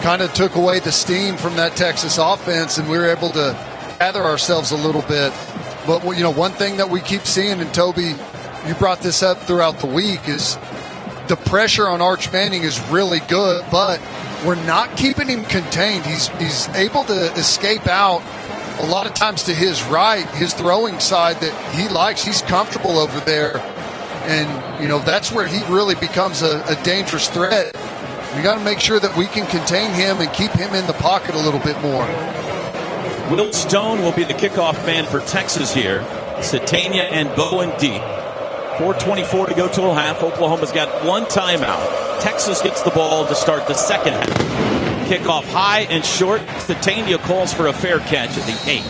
Kind of took away the steam from that Texas offense, and we were able to gather ourselves a little bit. But, one thing that we keep seeing, and Toby, you brought this up throughout the week, is the pressure on Arch Manning is really good, but we're not keeping him contained. He's able to escape out a lot of times to his right, his throwing side that he likes. He's comfortable over there. And, that's where he really becomes a dangerous threat. We got to make sure that we can contain him and keep him in the pocket a little bit more. Will Stone will be the kickoff man for Texas here. Satania and Bowen deep. 4:24 to go till half. Oklahoma's got one timeout. Texas gets the ball to start the second half. Kickoff high and short. Satania calls for a fair catch at the 8.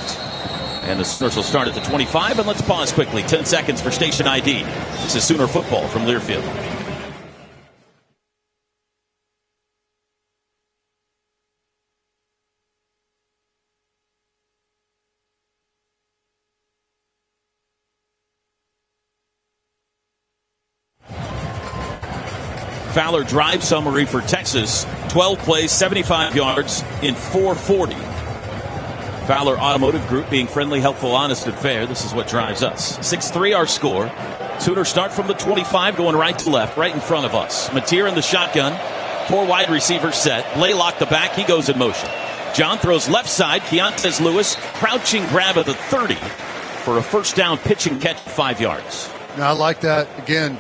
And the Sooners will start at the 25. And let's pause quickly. 10 seconds for station ID. This is Sooner football from Learfield. Fowler drive summary for Texas. 12 plays, 75 yards in 440. Fowler Automotive Group, being friendly, helpful, honest, and fair. This is what drives us. 6-3 our score. Sooners start from the 25, going right to left, right in front of us. Mateer in the shotgun. 4 wide receivers set. Blaylock the back. He goes in motion. John throws left side. Keontez Lewis, crouching grab at the 30 for a first down pitch and catch, 5 yards. Now, I like that. Again,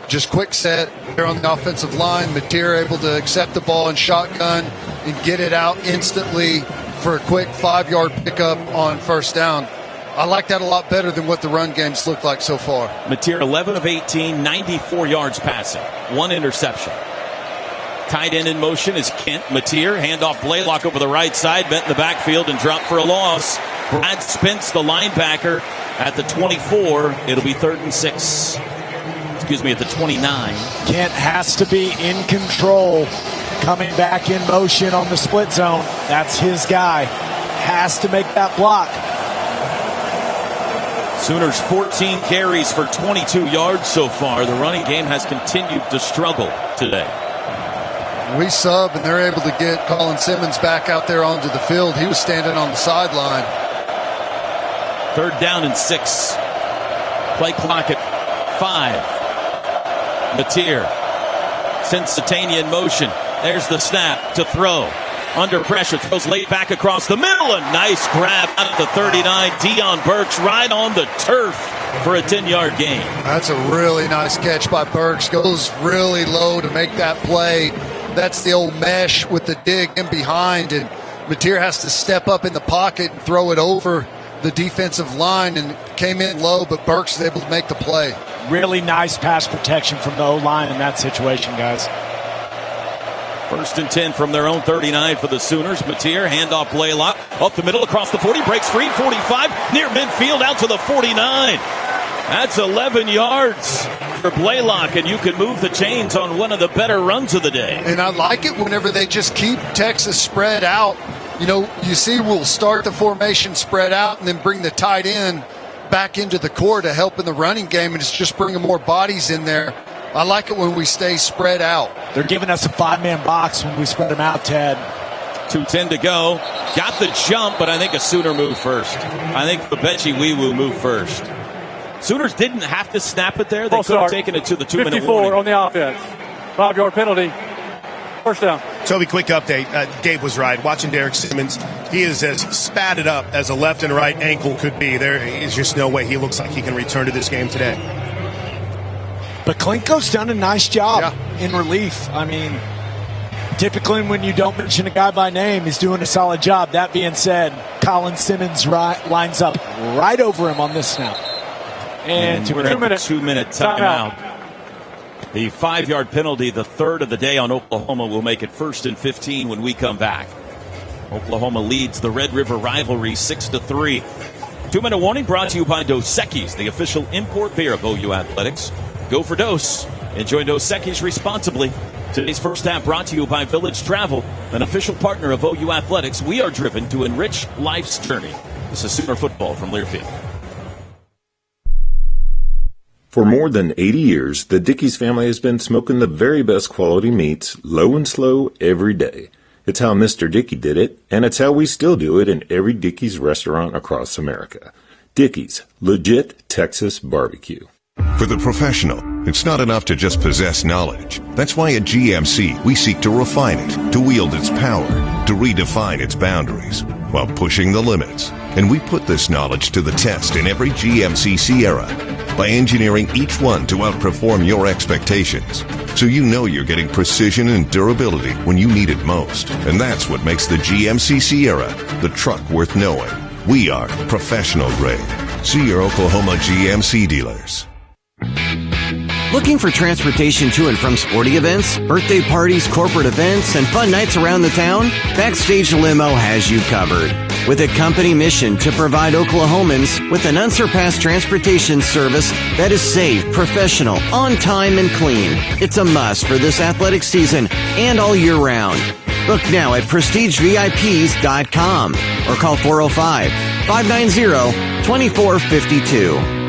just quick set there on the offensive line. Mateer able to accept the ball in shotgun and get it out instantly for a quick 5-yard pickup on first down. I like that a lot better than what the run games look like so far. Mateer 11 of 18, 94 yards passing, 1 interception. Tight end in motion is Kent. Mateer, handoff Blaylock over the right side, bent in the backfield and dropped for a loss. Brad Spence, the linebacker, at the 24. It'll be 3rd and 6. At the 29. Kent has to be in control. Coming back in motion on the split zone. That's his guy. has to make that block. Sooners 14 carries for 22 yards so far. The running game has continued to struggle today. We sub, and they're able to get Colin Simmons back out there onto the field. He was standing on the sideline. 3rd down and 6. Play clock at 5. Mateer. Sensatania in motion. There's the snap to throw. Under pressure, throws late back across the middle. A nice grab out of the 39. Dion Burks right on the turf for a 10-yard gain. That's a really nice catch by Burks. Goes really low to make that play. That's the old mesh with the dig in behind. And Mateer has to step up in the pocket and throw it over the defensive line, and came in low, but Burks is able to make the play. Really nice pass protection from the O-line in that situation, guys. 1st and 10 from their own 39 for the Sooners. Mateer, handoff Blaylock. Up the middle, across the 40, breaks free, 45, near midfield, out to the 49. That's 11 yards for Blaylock, and you can move the chains on one of the better runs of the day. And I like it whenever they just keep Texas spread out. You know, you see we'll start the formation spread out and then bring the tight end back into the core to help in the running game, and it's just bringing more bodies in there. I like it when we stay spread out. They're giving us a 5-man box when we spread them out, Ted. 2:10 to go. Got the jump, but I think a Sooner moved first. I think the Bechi Weewoo moved first. Sooners didn't have to snap it there. They could have taken it to the 2-minute 54 warning. on the offense. 5-yard penalty. 1st down. Toby, quick update. Gabe was right. Watching Derek Simmons, he is as spatted up as a left and right ankle could be. There is just no way he looks like he can return to this game today. But Klinko's done a nice job in relief. I mean, typically when you don't mention a guy by name, he's doing a solid job. That being said, Colin Simmons lines up right over him on this snap. And we're at the 2-minute timeout. The 5-yard penalty, the 3rd of the day on Oklahoma, will make it 1st and 15 when we come back. Oklahoma leads the Red River rivalry 6-3. 2-minute warning brought to you by Dos Equis, the official import beer of OU Athletics. Go for Dos. Enjoy Dos Equis responsibly. Today's first half brought to you by Village Travel, an official partner of OU Athletics. We are driven to enrich life's journey. This is Sooner Football from Learfield. For more than 80 years, the Dickey's family has been smoking the very best quality meats, low and slow, every day. It's how Mr. Dickey did it, and it's how we still do it in every Dickey's restaurant across America. Dickey's, legit Texas barbecue. For the professional, it's not enough to just possess knowledge. That's why at GMC, we seek to refine it, to wield its power, to redefine its boundaries, while pushing the limits. And we put this knowledge to the test in every GMC Sierra by engineering each one to outperform your expectations, so you know you're getting precision and durability when you need it most. And that's what makes the GMC Sierra the truck worth knowing. We are professional grade. See your Oklahoma GMC dealers. Looking for transportation to and from sporting events, birthday parties, corporate events, and fun nights around the town? Backstage Limo has you covered. With a company mission to provide Oklahomans with an unsurpassed transportation service that is safe, professional, on time, and clean. It's a must for this athletic season and all year round. Book now at prestigevips.com or call 405-590-2452.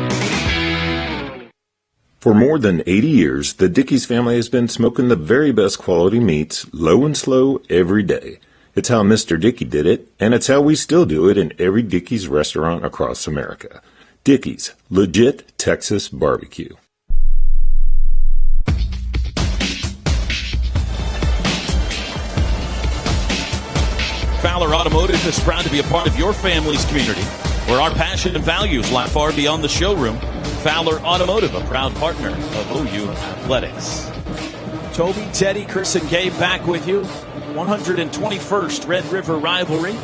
For more than 80 years, the Dickey's family has been smoking the very best quality meats, low and slow, every day. It's how Mr. Dickey did it, and it's how we still do it in every Dickey's restaurant across America. Dickey's, legit Texas barbecue. Fowler Automotive is proud to be a part of your family's community, where our passion and values lie far beyond the showroom. Fowler Automotive, a proud partner of OU Athletics. Toby, Teddy, Chris, and Gabe back with you. 121st Red River rivalry.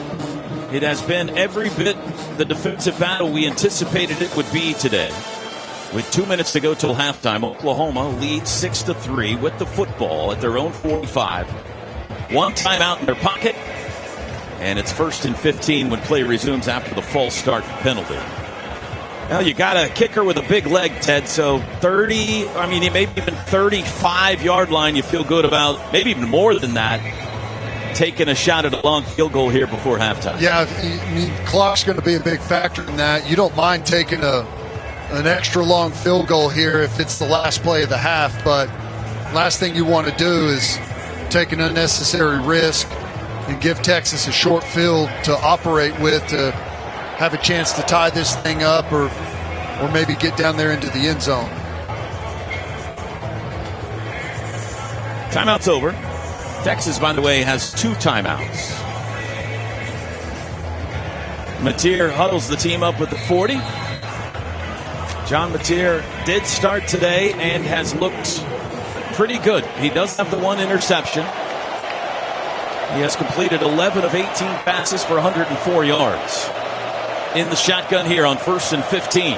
It has been every bit the defensive battle we anticipated it would be today. With 2 minutes to go till halftime, Oklahoma leads 6-3 with the football at their own 45. One timeout in their pocket, and it's 1st and 15 when play resumes after the false start penalty. Well, you got a kicker with a big leg, Ted, so 30, maybe even 35-yard line you feel good about, maybe even more than that. taking a shot at a long field goal here before halftime. Yeah, I mean, clock's going to be a big factor in that. You don't mind taking an extra long field goal here if it's the last play of the half, but last thing you want to do is take an unnecessary risk and give Texas a short field to operate with to have a chance to tie this thing up or maybe get down there into the end zone. Timeout's over. Texas, by the way, has 2 timeouts. Mateer huddles the team up with the 40. John Mateer did start today and has looked pretty good. He does have the 1 interception. He has completed 11 of 18 passes for 104 yards. In the shotgun here on 1st and 15.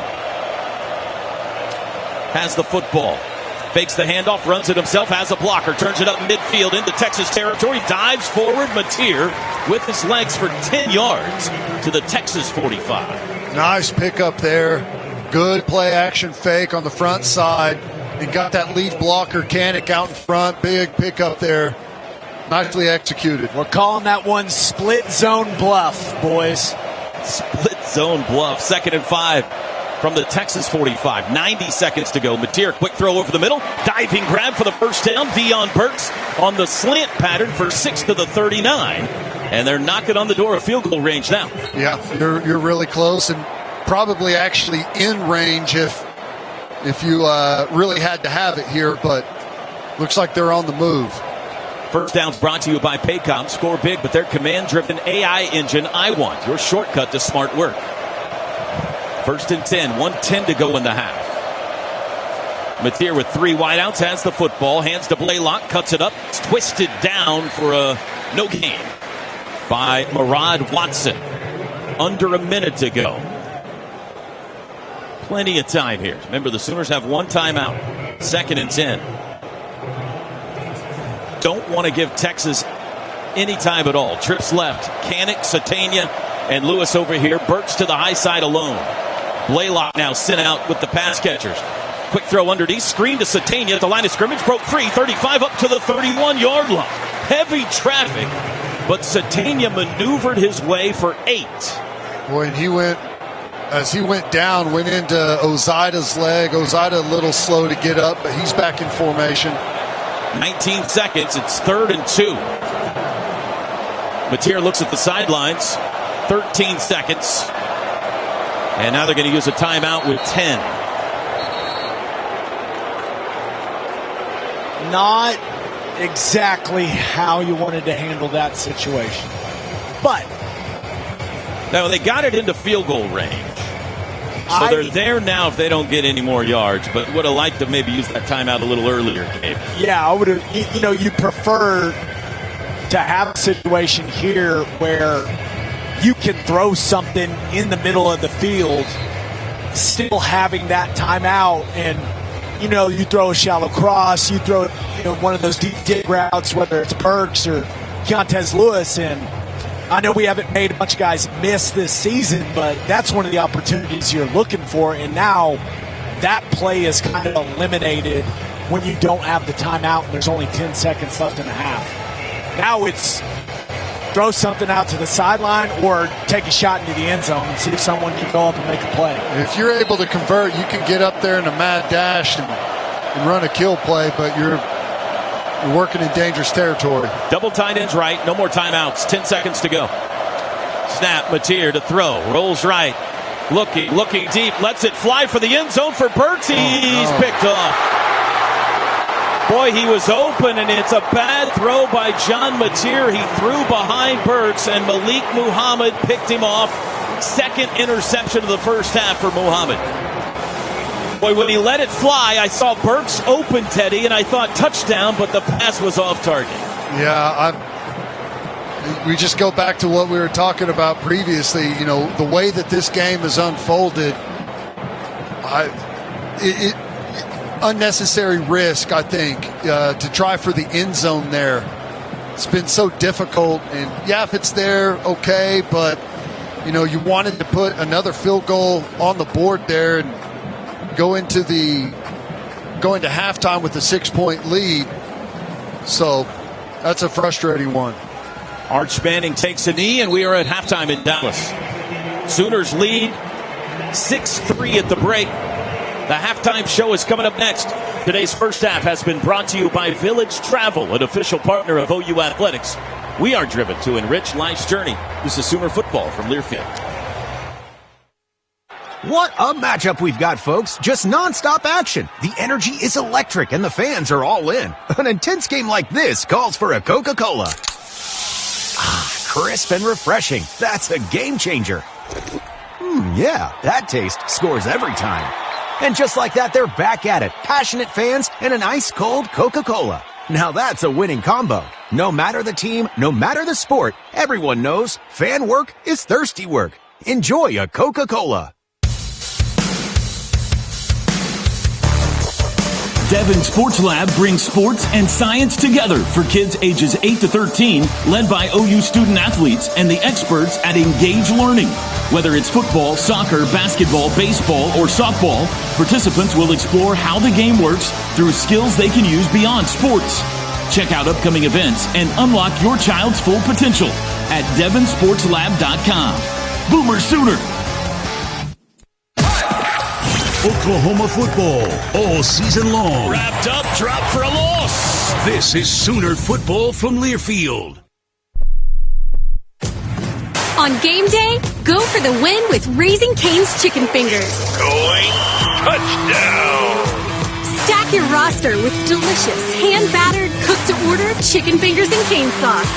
Has the football. Fakes the handoff, runs it himself, has a blocker, turns it up midfield into Texas territory, dives forward. Mateer with his legs for 10 yards to the Texas 45. Nice pickup there. Good play action fake on the front side. And got that lead blocker, Kanik, out in front. Big pickup there. Nicely executed. We're calling that one split zone bluff, boys. Split zone bluff. 2nd and 5 from the Texas 45. 90 seconds to go. Mateer, quick throw over the middle. Diving grab for the first down. Deion Burks on the slant pattern for 6 to the 39. And they're knocking on the door of field goal range now. Yeah, you're really close and probably actually in range if you really had to have it here, but looks like they're on the move. First down's brought to you by Paycom. Score big, but their command-driven AI engine, IWant, your shortcut to smart work. 1st and 10, 1:10 to go in the half. Mateer with 3 wideouts has the football, hands to Blaylock, cuts it up. It's twisted down for a no gain by Murad Watson. Under a minute to go. Plenty of time here. Remember, the Sooners have 1 timeout. 2nd and 10. Don't want to give Texas any time at all. Trips left. Kanik, Satania, and Lewis over here. Burks to the high side alone. Blaylock now sent out with the pass catchers. Quick throw underneath. Screen to Satania at the line of scrimmage. Broke free. 35 up to the 31-yard line. Heavy traffic, but Satania maneuvered his way for 8. Boy, and as he went down, went into Ozaida's leg. Ozaida a little slow to get up, but he's back in formation. 19 seconds. It's 3rd and 2. Mateer looks at the sidelines. 13 seconds. And now they're going to use a timeout with 10. Not exactly how you wanted to handle that situation. But now they got it into field goal range. So they're there now if they don't get any more yards, but would have liked to maybe use that timeout a little earlier, Gabe. Yeah, I would have, you prefer to have a situation here where you can throw something in the middle of the field, still having that timeout, and, you throw a shallow cross, you throw, one of those deep dig routes, whether it's Burks or Keontez Lewis, and I know we haven't made a bunch of guys miss this season, but that's one of the opportunities you're looking for. And now that play is kind of eliminated when you don't have the timeout and there's only 10 seconds left in the half. Now it's throw something out to the sideline or take a shot into the end zone and see if someone can go up and make a play. If you're able to convert, you can get up there in a mad dash and run a kill play, but you're working in dangerous territory. Double tight ends right. No more timeouts. 10 seconds to go. Snap. Mateer to throw. Rolls right. Looking deep. Lets it fly for the end zone for Burks. He's picked off. Boy, he was open, and it's a bad throw by John Mateer. He threw behind Burks, and Malik Muhammad picked him off. 2nd interception of the first half for Muhammad. Boy, when he let it fly, I saw Burks open, Teddy, and I thought touchdown, but the pass was off target. Yeah, we just go back to what we were talking about previously. The way that this game has unfolded, unnecessary risk, I think, to try for the end zone there. It's been so difficult, and if it's there, okay, but you wanted to put another field goal on the board there and go into halftime with a 6-point lead. So that's a frustrating one. Arch Manning takes a knee, and we are at halftime in Dallas. Sooners lead 6-3 at the break. The halftime show is coming up next. Today's first half has been brought to you by Village Travel, an official partner of OU Athletics. We are driven to enrich life's journey. This is Sooner Football from Learfield. What a matchup we've got, folks. Just nonstop action. The energy is electric and the fans are all in. An intense game like this calls for a Coca-Cola. Ah, crisp and refreshing. That's a game changer. Yeah, that taste scores every time. And just like that, they're back at it. Passionate fans and an ice-cold Coca-Cola. Now that's a winning combo. No matter the team, no matter the sport, everyone knows fan work is thirsty work. Enjoy a Coca-Cola. Devon Sports Lab brings sports and science together for kids ages 8 to 13, led by OU student athletes and the experts at Engage Learning. Whether it's football, soccer, basketball, baseball, or softball, participants will explore how the game works through skills they can use beyond sports. Check out upcoming events and unlock your child's full potential at devonsportslab.com. Boomer Sooner! Oklahoma football all season long. Wrapped up, drop for a loss. This is Sooner football from Learfield. On game day, go for the win with Raising Cane's Chicken Fingers. Going touchdown. Stack your roster with delicious, hand-battered, cooked-to-order chicken fingers and cane sauce.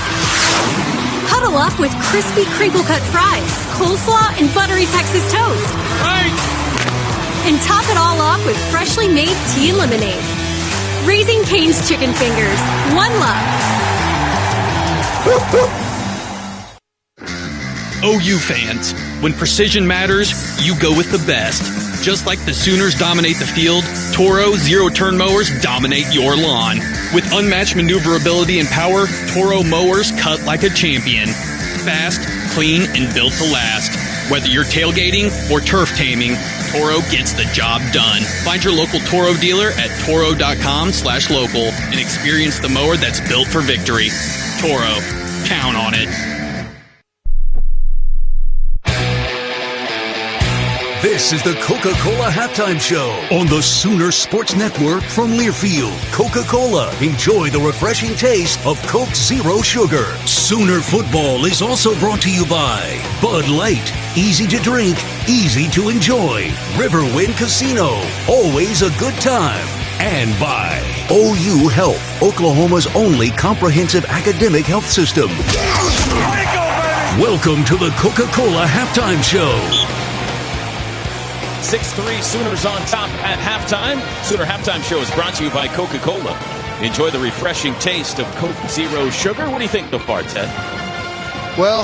Huddle up with crispy crinkle-cut fries, coleslaw, and buttery Texas toast. Right. And top it all off with freshly made tea and lemonade. Raising Cane's Chicken Fingers. One love. OU fans, when precision matters, you go with the best. Just like the Sooners dominate the field, Toro zero-turn mowers dominate your lawn. With unmatched maneuverability and power, Toro mowers cut like a champion. Fast, clean, and built to last. Whether you're tailgating or turf taming, Toro gets the job done. Find your local Toro dealer at toro.com/local and experience the mower that's built for victory. Toro, count on it. This is the Coca-Cola Halftime Show on the Sooner Sports Network from Learfield. Coca-Cola. Enjoy the refreshing taste of Coke Zero Sugar. Sooner football is also brought to you by Bud Light. Easy to drink, easy to enjoy. Riverwind Casino. Always a good time. And by OU Health, Oklahoma's only comprehensive academic health system. Welcome to the Coca-Cola Halftime Show. 6-3 Sooners on top at halftime. Sooner Halftime Show is brought to you by Coca-Cola. Enjoy the refreshing taste of Coke Zero Sugar. What do you think so far, Ted? Well,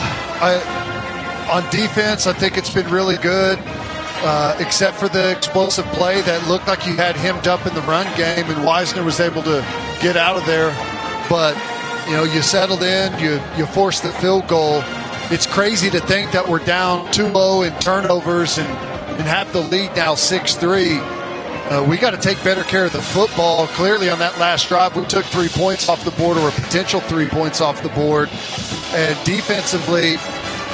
on defense, I think it's been really good, except for the explosive play that looked like you had hemmed up in the run game, and Wisner was able to get out of there. But, you know, you settled in, you forced the field goal. It's crazy to think that we're down 2-0 in turnovers and have the lead now 6-3. We got to take better care of the football. Clearly on that last drive, we took 3 points off the board, or a potential 3 points off the board. And defensively,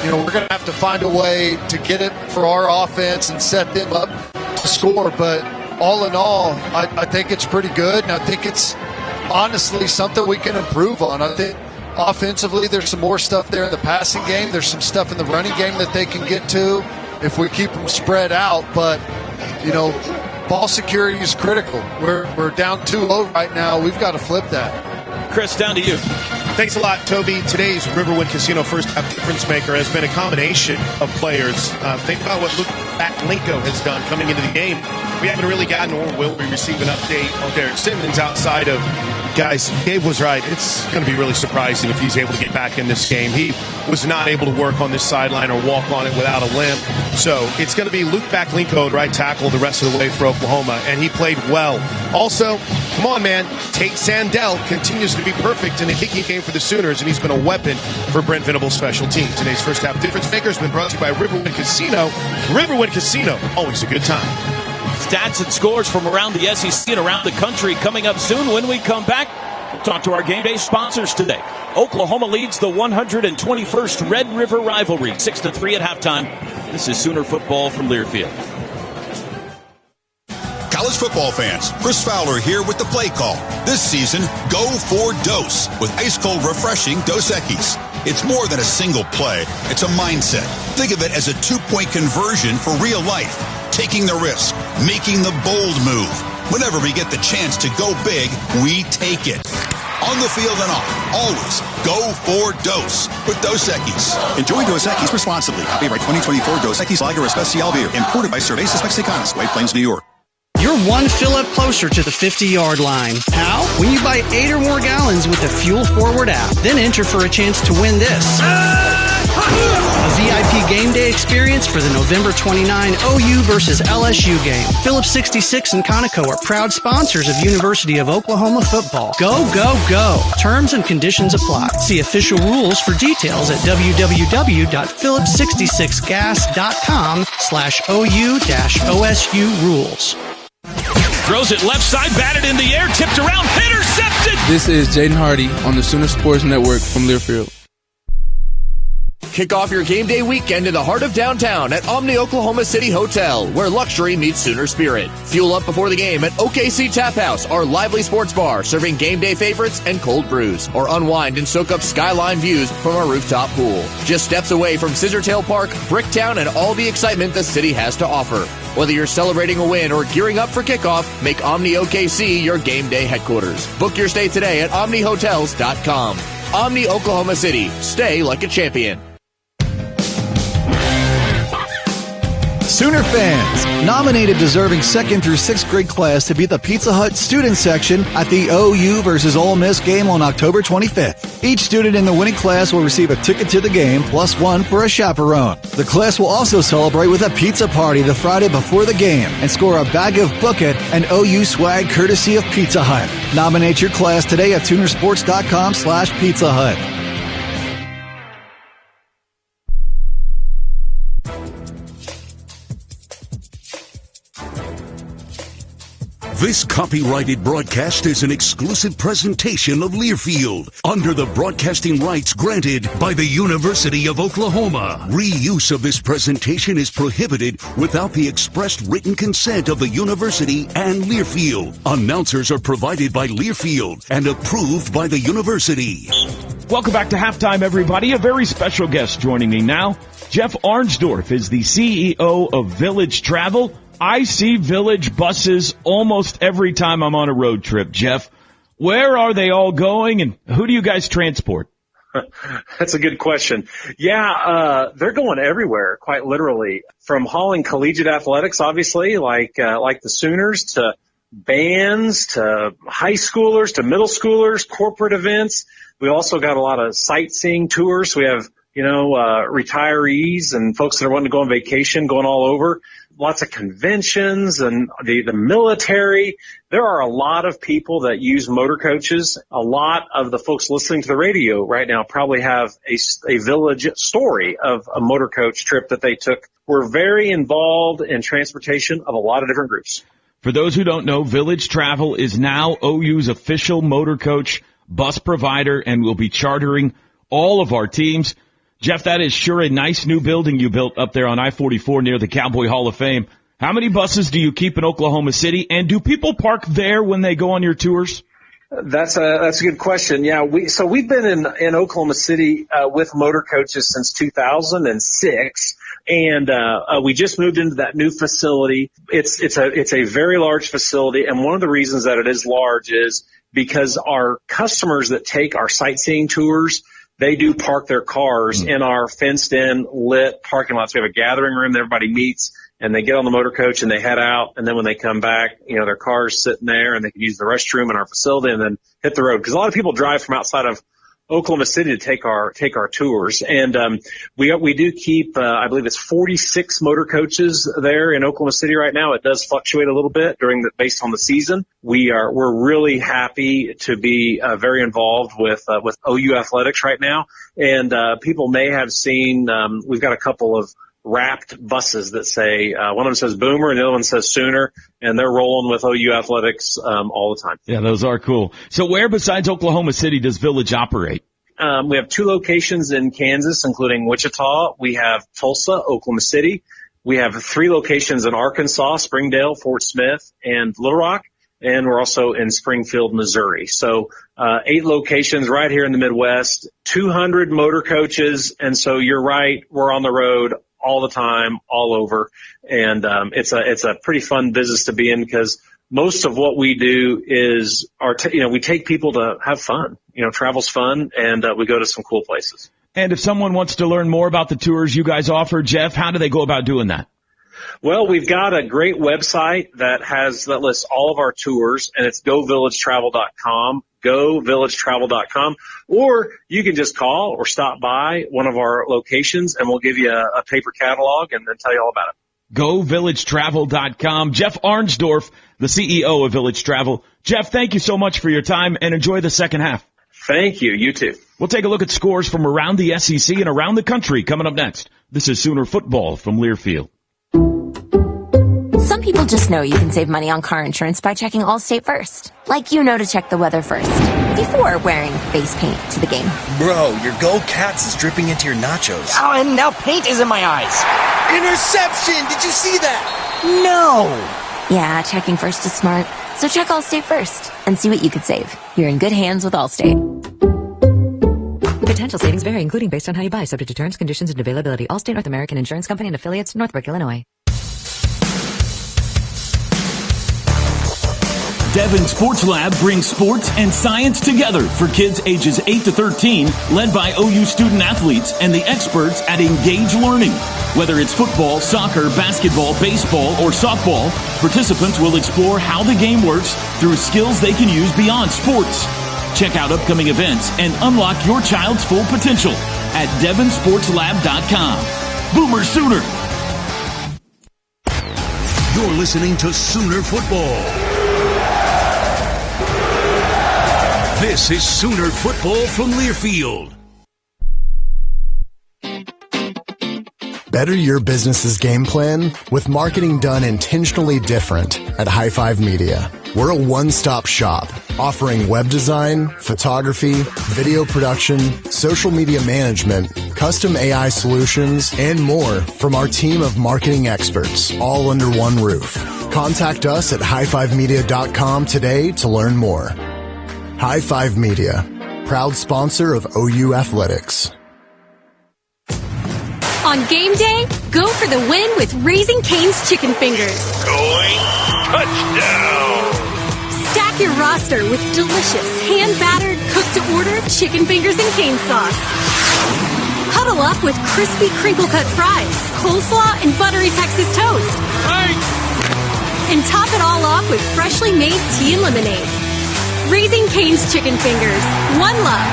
you know, we're going to have to find a way to get it for our offense and set them up to score. But all in all, I think it's pretty good. And I think it's honestly something we can improve on. I think offensively, there's some more stuff there in the passing game. There's some stuff in the running game that they can get to if we keep them spread out. But, you know, ball security is critical. We're down 2-0 right now. We've got to flip that. Chris, down to you. Thanks a lot, Toby. Today's Riverwind Casino first half difference maker has been a combination of players. Think about what Luke Backlinko has done coming into the game. We haven't really gotten, or will we receive an update on Derek Simmons outside of, guys, Gabe was right. It's going to be really surprising if he's able to get back in this game. He was not able to work on this sideline or walk on it without a limp. So it's going to be Luke Backlinko, right tackle, the rest of the way for Oklahoma, and he played well. Also, come on, man, Tate Sandell continues to be perfect in the kicking game for the Sooners, and he's been a weapon for Brent Venables' special teams. Today's first half difference maker has been brought to you by Riverwind Casino. Riverwind Casino, always a good time. Stats and scores from around the SEC and around the country coming up soon when we come back. talk to our game day sponsors today. Oklahoma leads the 121st Red River rivalry, 6-3 at halftime. This is Sooner football from Learfield. College football fans, Chris Fowler here with the play call. This season, go for Dose with ice-cold, refreshing Dos Equis. It's more than a single play. It's a mindset. Think of it as a 2-point conversion for real life. Taking the risk, making the bold move. Whenever we get the chance to go big, we take it. On the field and off, always go for Dose with Dos Equis. Enjoy Dos Equis responsibly. Copyright 2024 Dos Equis Lager Especial Beer. Imported by Cervezas Mexicanas, White Plains, New York. You're one fill-up closer to the 50-yard line. How? When you buy 8 or more gallons with the Fuel Forward app. Then enter for a chance to win this. A VIP game day experience for the November 29 OU versus LSU game. Phillips 66 and Conoco are proud sponsors of University of Oklahoma football. Go, go, go. Terms and conditions apply. See official rules for details at www.phillips66gas.com/OU-OSU rules. Throws it left side, batted in the air, tipped around, intercepted! This is Jaden Hardy on the Sooner Sports Network from Learfield. Kick off your game day weekend in the heart of downtown at Omni Oklahoma City Hotel, where luxury meets Sooner spirit. Fuel up before the game at OKC Tap House, our lively sports bar, serving game day favorites and cold brews. Or unwind and soak up skyline views from our rooftop pool. Just steps away from Scissortail Park, Bricktown, and all the excitement the city has to offer. Whether you're celebrating a win or gearing up for kickoff, make Omni OKC your game day headquarters. Book your stay today at OmniHotels.com. Omni Oklahoma City. Stay like a champion. Sooner fans, nominated deserving 2nd through 6th grade class to be the Pizza Hut student section at the OU versus Ole Miss game on October 25th. Each student in the winning class will receive a ticket to the game plus one for a chaperone. The class will also celebrate with a pizza party the Friday before the game and score a bag of Book It and OU swag courtesy of Pizza Hut. Nominate your class today at Soonersports.com/Pizza Hut. This copyrighted broadcast is an exclusive presentation of Learfield under the broadcasting rights granted by the University of Oklahoma. Reuse of this presentation is prohibited without the expressed written consent of the university and Learfield. Announcers are provided by Learfield and approved by the university. Welcome back to Halftime, everybody. A very special guest joining me now. Jeff Arnsdorf is the CEO of Village Travel. I see Village buses almost every time I'm on a road trip. Jeff, where are they all going, and who do you guys transport? That's a good question. Yeah, they're going everywhere, quite literally. From hauling collegiate athletics, obviously, like the Sooners, to bands, to high schoolers, to middle schoolers, corporate events. We also got a lot of sightseeing tours. We have, retirees and folks that are wanting to go on vacation going all over. Lots of conventions and the military. There are a lot of people that use motor coaches. A lot of the folks listening to the radio right now probably have a Village story of a motor coach trip that they took. We're very involved in transportation of a lot of different groups. For those who don't know, Village Travel is now OU's official motor coach bus provider and will be chartering all of our teams. Jeff, that is sure a nice new building you built up there on I-44 near the Cowboy Hall of Fame. How many buses do you keep in Oklahoma City, and do people park there when they go on your tours? That's a good question. Yeah, we've been in Oklahoma City with motor coaches since 2006, and we just moved into that new facility. It's a very large facility, and one of the reasons that it is large is because our customers that take our sightseeing tours, they do park their cars in our fenced-in, lit parking lots. We have a gathering room that everybody meets, and they get on the motor coach and they head out. And then when they come back, their car's sitting there, and they can use the restroom in our facility and then hit the road. Because a lot of people drive from outside of Oklahoma City to take our tours. And we do keep, I believe it's 46 motor coaches there in Oklahoma City right now. It does fluctuate a little bit based on the season. We're really happy to be very involved with OU athletics right now. And people may have seen, we've got a couple of wrapped buses that say, one of them says Boomer and the other one says Sooner, and they're rolling with OU athletics all the time. Yeah, those are cool. So where besides Oklahoma City does Village operate? We have 2 locations in Kansas, including Wichita. We have Tulsa, Oklahoma City. We have 3 locations in Arkansas, Springdale, Fort Smith, and Little Rock. And we're also in Springfield, Missouri. So 8 locations right here in the Midwest, 200 motor coaches. And so you're right, we're on the road all the time, all over. And it's a pretty fun business to be in because most of what we do is we take people to have fun. Travel's fun, and we go to some cool places. And if someone wants to learn more about the tours you guys offer, Jeff, how do they go about doing that? Well, we've got a great website that lists all of our tours, and it's govillagetravel.com, govillagetravel.com. Or you can just call or stop by one of our locations, and we'll give you a paper catalog and then tell you all about it. GoVillageTravel.com. Jeff Arnsdorf, the CEO of Village Travel. Jeff, thank you so much for your time, and enjoy the second half. Thank you. You too. We'll take a look at scores from around the SEC and around the country coming up next. This is Sooner Football from Learfield. Some people just know you can save money on car insurance by checking Allstate first. Like to check the weather first, before wearing face paint to the game. Bro, your Go Cats is dripping into your nachos. Oh, and now paint is in my eyes. Interception! Did you see that? No! Yeah, checking first is smart. So check Allstate first and see what you could save. You're in good hands with Allstate. Potential savings vary, including based on how you buy, subject to terms, conditions, and availability. Allstate North American Insurance Company and affiliates, Northbrook, Illinois. Devon Sports Lab brings sports and science together for kids ages 8 to 13, led by OU student athletes and the experts at Engage Learning. Whether it's football, soccer, basketball, baseball, or softball, participants will explore how the game works through skills they can use beyond sports. Check out upcoming events and unlock your child's full potential at DevonSportsLab.com. Boomer Sooner! You're listening to Sooner Football. This is Sooner Football from Learfield. Better your business's game plan with marketing done intentionally different at High Five Media. We're a one-stop shop offering web design, photography, video production, social media management, custom AI solutions, and more from our team of marketing experts, all under one roof. Contact us at highfivemedia.com today to learn more. High Five Media, proud sponsor of OU Athletics. On game day, go for the win with Raising Cane's Chicken Fingers. Going touchdown! Stack your roster with delicious, hand-battered, cooked-to-order chicken fingers and cane sauce. Huddle up with crispy crinkle-cut fries, coleslaw, and buttery Texas toast. Right. And top it all off with freshly made tea and lemonade. Raising Cane's Chicken Fingers. One love.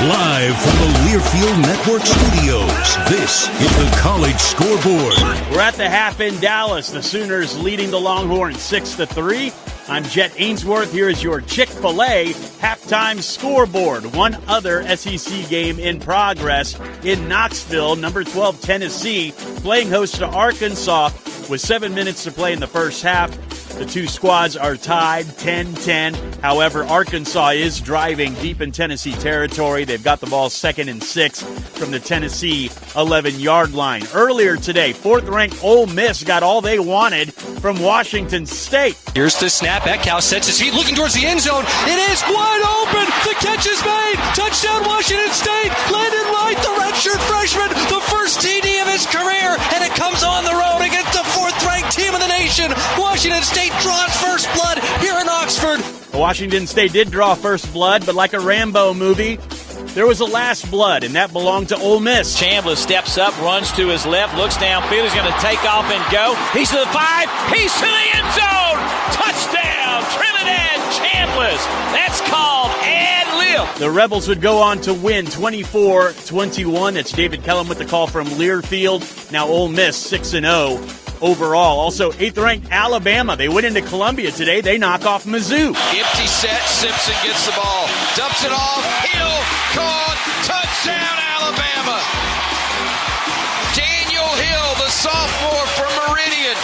Live from the Learfield Network Studios, this is the College Scoreboard. We're at the half in Dallas. The Sooners leading the Longhorns 6-3. I'm Jet Ainsworth. Here is your Chick-fil-A halftime scoreboard. One other SEC game in progress in Knoxville. Number 12, Tennessee, playing host to Arkansas with 7 minutes to play in the first half. The two squads are tied 10-10. However, Arkansas is driving deep in Tennessee territory. They've got the ball 2nd and 6 from the Tennessee 11-yard line. Earlier today, 4th-ranked Ole Miss got all they wanted from Washington State. Here's the snap. Eckhouse sets his feet, looking towards the end zone. It is wide open. The catch is made. Touchdown, Washington State. Landon Wright, the redshirt freshman, the first TD of his career, and it comes on the road against the 4th-ranked team in the nation. Washington State draws first blood here in Oxford. Washington State did draw first blood, but like a Rambo movie, there was a last blood, and that belonged to Ole Miss. Chambliss steps up, runs to his left, looks downfield. He's going to take off and go. He's to the 5. He's to the end zone. Touchdown, Trinidad Chambliss. That's called ad-lib. The Rebels would go on to win 24-21. That's David Kellum with the call from Learfield. Now Ole Miss 6-0 overall. Also, 8th-ranked Alabama. They went into Columbia today. They knock off Mizzou. Empty set. Simpson gets the ball. Dumps it off. Hill caught. Touchdown, Alabama. Daniel Hill, the sophomore from Meridian.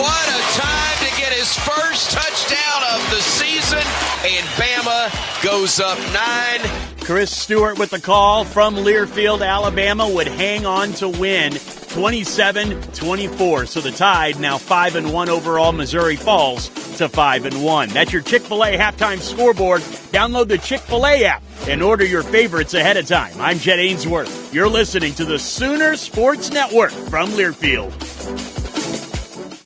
What a time to get his first touchdown of the season. And Bama goes up 9. Chris Stewart with the call from Learfield. Alabama would hang on to win 27-24. So the Tide now 5-1 overall. Missouri falls to 5-1. That's your Chick-fil-A halftime scoreboard. Download the Chick-fil-A app and order your favorites ahead of time. I'm Jet Ainsworth. You're listening to the Sooner Sports Network from Learfield.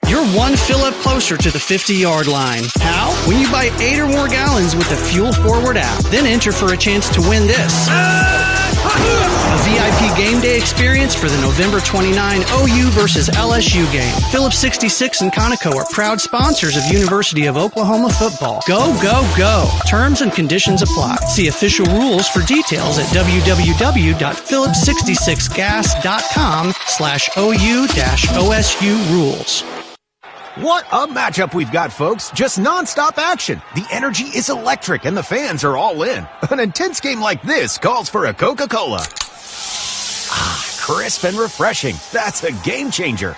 You're one fill-up closer to the 50-yard line. How? When you buy 8 or more gallons with the Fuel Forward app. Then enter for a chance to win this. A VIP game day experience for the November 29 OU versus LSU game. Phillips 66 and Conoco are proud sponsors of University of Oklahoma football. Go, go, go. Terms and conditions apply. See official rules for details at www.phillips66gas.com/OU-OSU rules. What a matchup we've got, folks. Just nonstop action. The energy is electric and the fans are all in. An intense game like this calls for a Coca-Cola. Ah, crisp and refreshing. That's a game changer.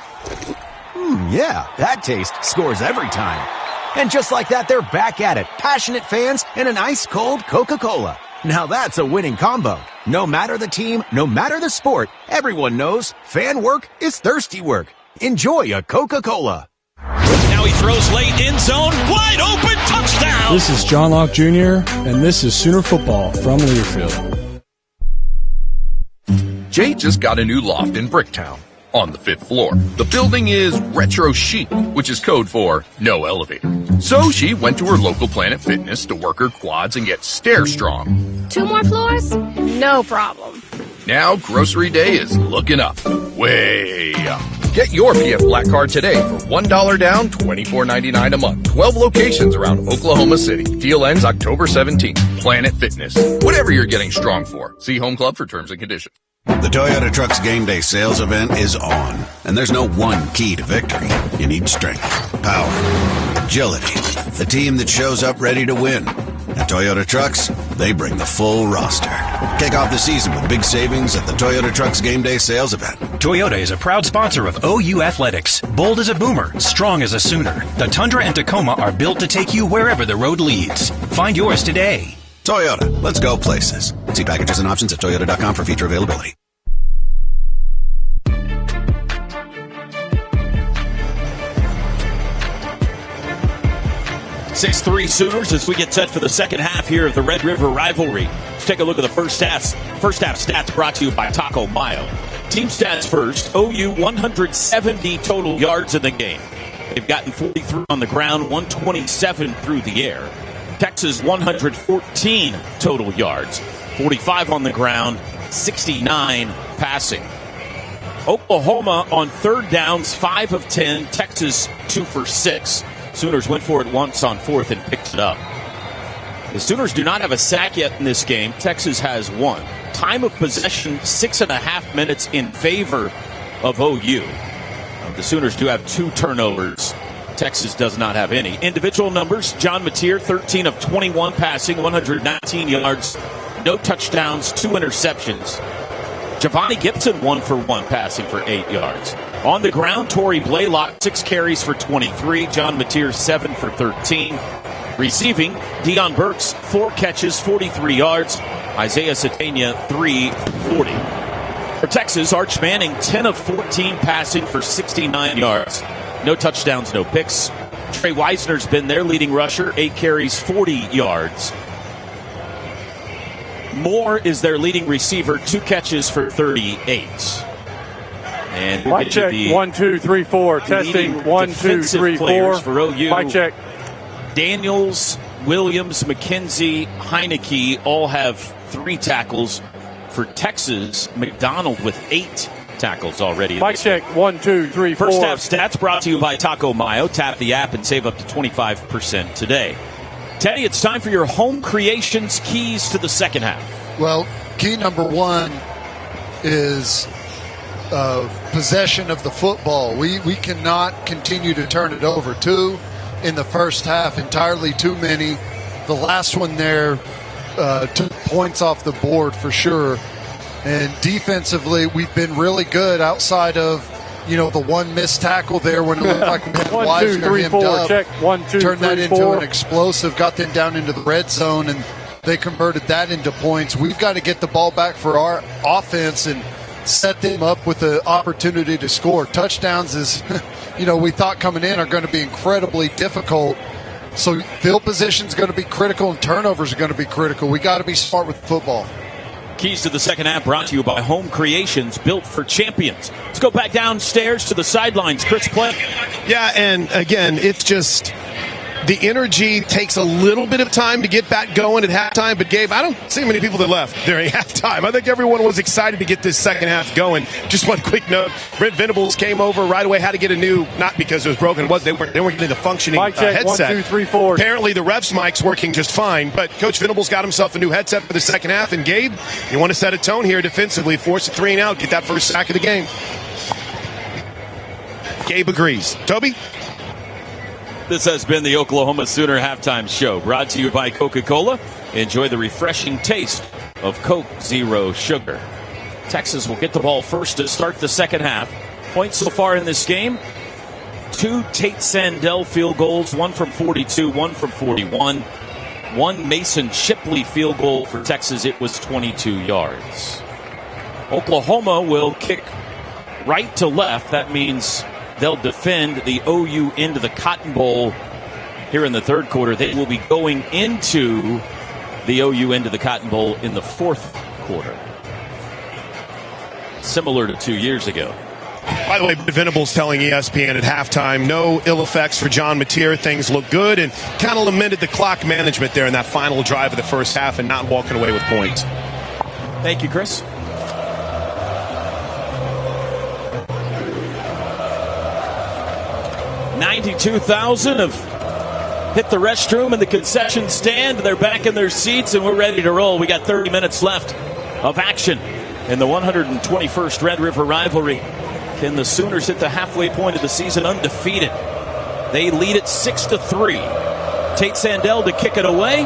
Yeah, that taste scores every time. And just like that, they're back at it. Passionate fans and an ice-cold Coca-Cola. Now that's a winning combo. No matter the team, no matter the sport, everyone knows fan work is thirsty work. Enjoy a Coca-Cola. Now he throws late, end zone, wide open, touchdown! This is John Locke Jr., and this is Sooner Football from Learfield. Jay just got a new loft in Bricktown on the 5th floor. The building is retro chic, which is code for no elevator. So she went to her local Planet Fitness to work her quads and get stair strong. 2 more floors? No problem. Now grocery day is looking up. Way up. Get your PF Black Card today for $1 down, $24.99 a month. 12 locations around Oklahoma City. Deal ends October 17th. Planet Fitness. Whatever you're getting strong for. See Home Club for terms and conditions. The Toyota Trucks Game Day sales event is on, and there's no one key to victory. You need strength, power, agility, the team that shows up ready to win. At Toyota Trucks, they bring the full roster. Kick off the season with big savings at the Toyota Trucks Game Day sales event. Toyota is a proud sponsor of OU Athletics. Bold as a boomer, strong as a Sooner. The Tundra and Tacoma are built to take you wherever the road leads. Find yours today. Toyota, let's go places. See packages and options at toyota.com for feature availability. Six-3 Sooners as we get set for the second half here of the Red River rivalry. Let's take a look at the first half stats brought to you by Taco Mayo. Team stats first. OU 170 total yards in the game. They've gotten 43 on the ground, 127 through the air. Texas 114 total yards, 45 on the ground, 69 passing. Oklahoma on third downs, 5 of 10. Texas 2 for 6. Sooners went for it once on fourth and picked it up. The Sooners do not have a sack yet in this game. Texas has 1. Time of possession, 6.5 minutes in favor of OU. The Sooners do have 2 turnovers. Texas does not have any. Individual numbers, John Mateer, 13 of 21 passing, 119 yards, no touchdowns, 2 interceptions. Giovanni Gibson 1 for 1 passing for 8 yards. On the ground, Torrey Blaylock 6 carries for 23. John Mateer 7 for 13. Receiving, Deion Burks 4 catches, 43 yards. Isaiah Satania 3 for 40. For Texas, Arch Manning 10 of 14 passing for 69 yards. No touchdowns, no picks. Trey Wisner's been their leading rusher, 8 carries, 40 yards. Moore is their leading receiver, 2 catches for 38. And mic check, 1, 2, 3, 4. Testing, 1, 2, 3, 4. For OU. Mic check. Daniels, Williams, McKenzie, Heineke all have 3 tackles. For Texas, McDonald with 8 tackles already. Mic check, 1, 2, 3, 4. First half stats brought to you by Taco Mayo. Tap the app and save up to 25% today. Teddy, it's time for your home creations keys to the second half. Well, key number 1 is possession of the football. We cannot continue to turn it over. 2 in the first half, entirely too many. The last one there took points off the board for sure. And defensively, we've been really good outside of, the one missed tackle there when it looked like we had Wisner hemmed up. Check. 1, 2, turned 3, that into 4. an explosive, got them down into the red zone, and they converted that into points. We've got to get the ball back for our offense and set them up with the opportunity to score. Touchdowns is, we thought coming in are going to be incredibly difficult. So field position is going to be critical and turnovers are going to be critical. We got to be smart with football. Keys to the second half brought to you by Home Creations, built for champions. Let's go back downstairs to the sidelines. Chris Plett. Yeah, and again, it's just the energy takes a little bit of time to get back going at halftime. But, Gabe, I don't see many people that left during halftime. I think everyone was excited to get this second half going. Just one quick note. Brent Venables came over right away, had to get a new, not because it was broken, they weren't getting the functioning headset. 1, 2, 3, 4. Apparently the ref's mic's working just fine. But Coach Venables got himself a new headset for the second half. And, Gabe, you want to set a tone here defensively, force a 3 and out, get that first sack of the game. Gabe agrees. Toby? This has been the Oklahoma Sooner Halftime Show, brought to you by Coca-Cola. Enjoy the refreshing taste of Coke Zero Sugar. Texas will get the ball first to start the second half. Points so far in this game: 2 Tate Sandell field goals, 1 from 42, 1 from 41. 1 Mason Shipley field goal for Texas. It was 22 yards. Oklahoma will kick right to left. That means they'll defend the OU into the Cotton Bowl here in the third quarter. They will be going into the OU into the Cotton Bowl in the fourth quarter. Similar to 2 years ago. By the way, Venables telling ESPN at halftime, no ill effects for John Mateer. Things look good, and kind of lamented the clock management there in that final drive of the first half and not walking away with points. Thank you, Chris. $92,000 have hit the restroom and the concession stand. They're back in their seats, and we're ready to roll. We got 30 minutes left of action in the 121st Red River rivalry. Can the Sooners hit the halfway point of the season undefeated? They lead it 6-3. Tate Sandell to kick it away.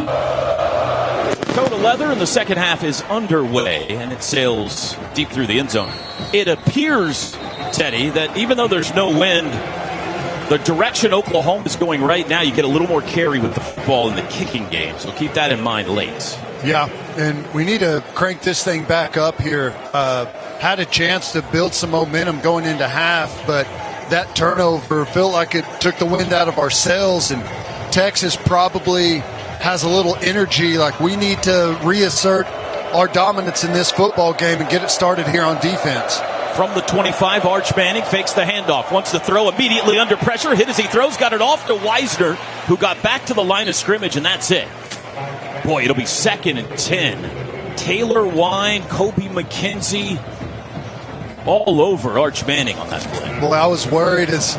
Toe to leather, and the second half is underway, and it sails deep through the end zone. It appears, Teddy, that even though there's no wind, the direction Oklahoma is going right now, you get a little more carry with the football in the kicking game. So keep that in mind late. Yeah, and we need to crank this thing back up here. Had a chance to build some momentum going into half, but that turnover felt like it took the wind out of our sails, and Texas probably has a little energy. Like, we need to reassert our dominance in this football game and get it started here on defense. From the 25, Arch Manning fakes the handoff. Wants to throw immediately under pressure. Hit as he throws. Got it off to Wisner, who got back to the line of scrimmage, and that's it. Boy, it'll be 2nd and 10. Taylor Wine, Kobe McKenzie, all over Arch Manning on that play. Boy, I was worried as,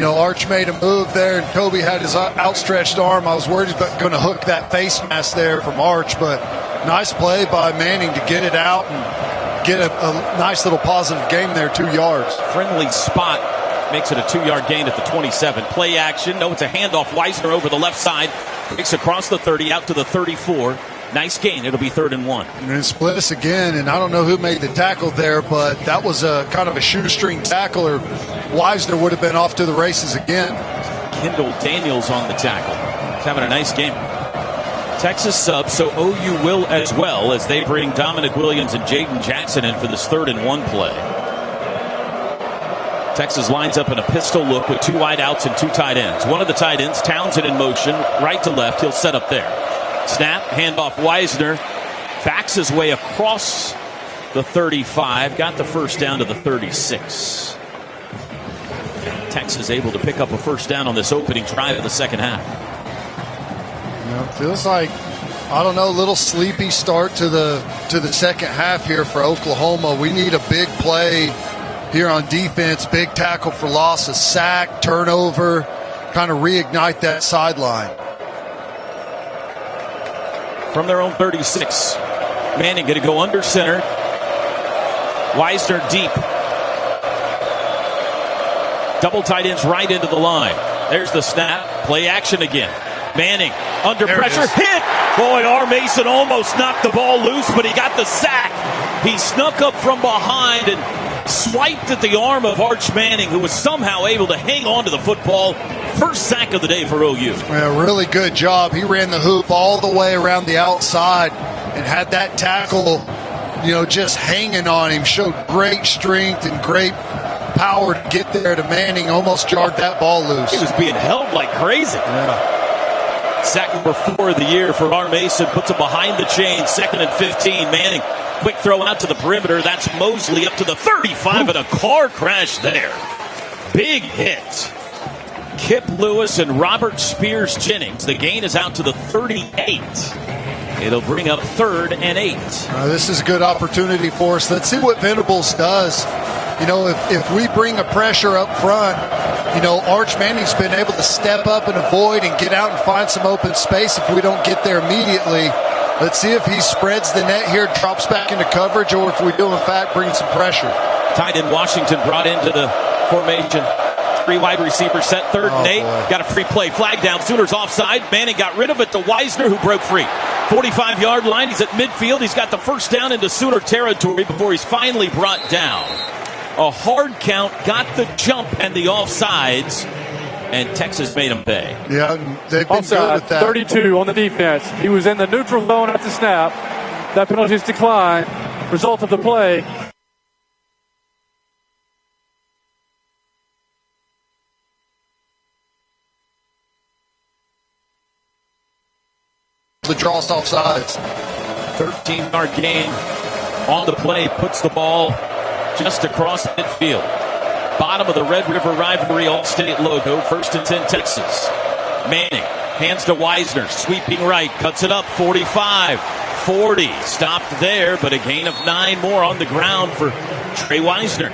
Arch made a move there, and Kobe had his outstretched arm. I was worried he was going to hook that face mask there from Arch, but nice play by Manning to get it out and get a nice little positive game there, 2 yards. Friendly spot makes it a 2-yard gain at the 27. Play action. No, it's a handoff. Wisner over the left side. Takes across the 30 out to the 34. Nice gain. It'll be 3rd and 1. And then split us again, and I don't know who made the tackle there, but that was a kind of a shoestring tackle, or Wisner would have been off to the races again. Kendall Daniels on the tackle. He's having a nice game. Texas sub, so OU will as well, as they bring Dominic Williams and Jaden Jackson in for this 3rd and 1 play. Texas lines up in a pistol look with 2 wide outs and 2 tight ends. One of the tight ends, Townsend in motion, right to left. He'll set up there. Snap, handoff Wisner. Backs his way across the 35. Got the first down to the 36. Texas able to pick up a first down on this opening drive of the second half. Feels like, I don't know, a little sleepy start to the second half here for Oklahoma. We need a big play here on defense, big tackle for loss, a sack, turnover, kind of reignite that sideline. From their own 36, Manning going to go under center. Wisner deep. Double tight ends right into the line. There's the snap. Play action again. Manning under pressure. Hit! Boy, R. Mason almost knocked the ball loose, but he got the sack. He snuck up from behind and swiped at the arm of Arch Manning, who was somehow able to hang on to the football. First sack of the day for OU. Yeah, really good job. He ran the hoop all the way around the outside and had that tackle, just hanging on him. Showed great strength and great power to get there to Manning. Almost jarred that ball loose. He was being held like crazy. Yeah. Sack number 4 of the year for R. Mason. Puts him behind the chain. 2nd and 15. Manning, quick throw out to the perimeter. That's Mosley up to the 35, and a car crash there. Big hit. Kip Lewis and Robert Spears Jennings. The gain is out to the 38. It'll bring up 3rd and 8. This is a good opportunity for us. Let's see what Venables does. If we bring a pressure up front, Arch Manning's been able to step up and avoid and get out and find some open space if we don't get there immediately. Let's see if he spreads the net here, drops back into coverage, or if we do, in fact, bring some pressure. Tight end Washington brought into the formation. 3 wide receivers set, 3rd and 8. Boy. Got a free play. Flag down. Sooners offside. Manning got rid of it to Wisner, who broke free. 45-yard line. He's at midfield. He's got the first down into Sooner territory before he's finally brought down. A hard count, got the jump and the offsides, and Texas made him pay. Yeah, they've been offside, good with that. 32 on the defense. He was in the neutral zone at the snap. That penalty is declined. Result of the play. The draw offsides. 13-yard gain on the play, puts the ball just across midfield. Bottom of the Red River Rivalry All-State logo. 1st and 10 Texas. Manning hands to Wisner, sweeping right, cuts it up. 45, 40, stopped there, but a gain of 9 more on the ground for Trey Wisner.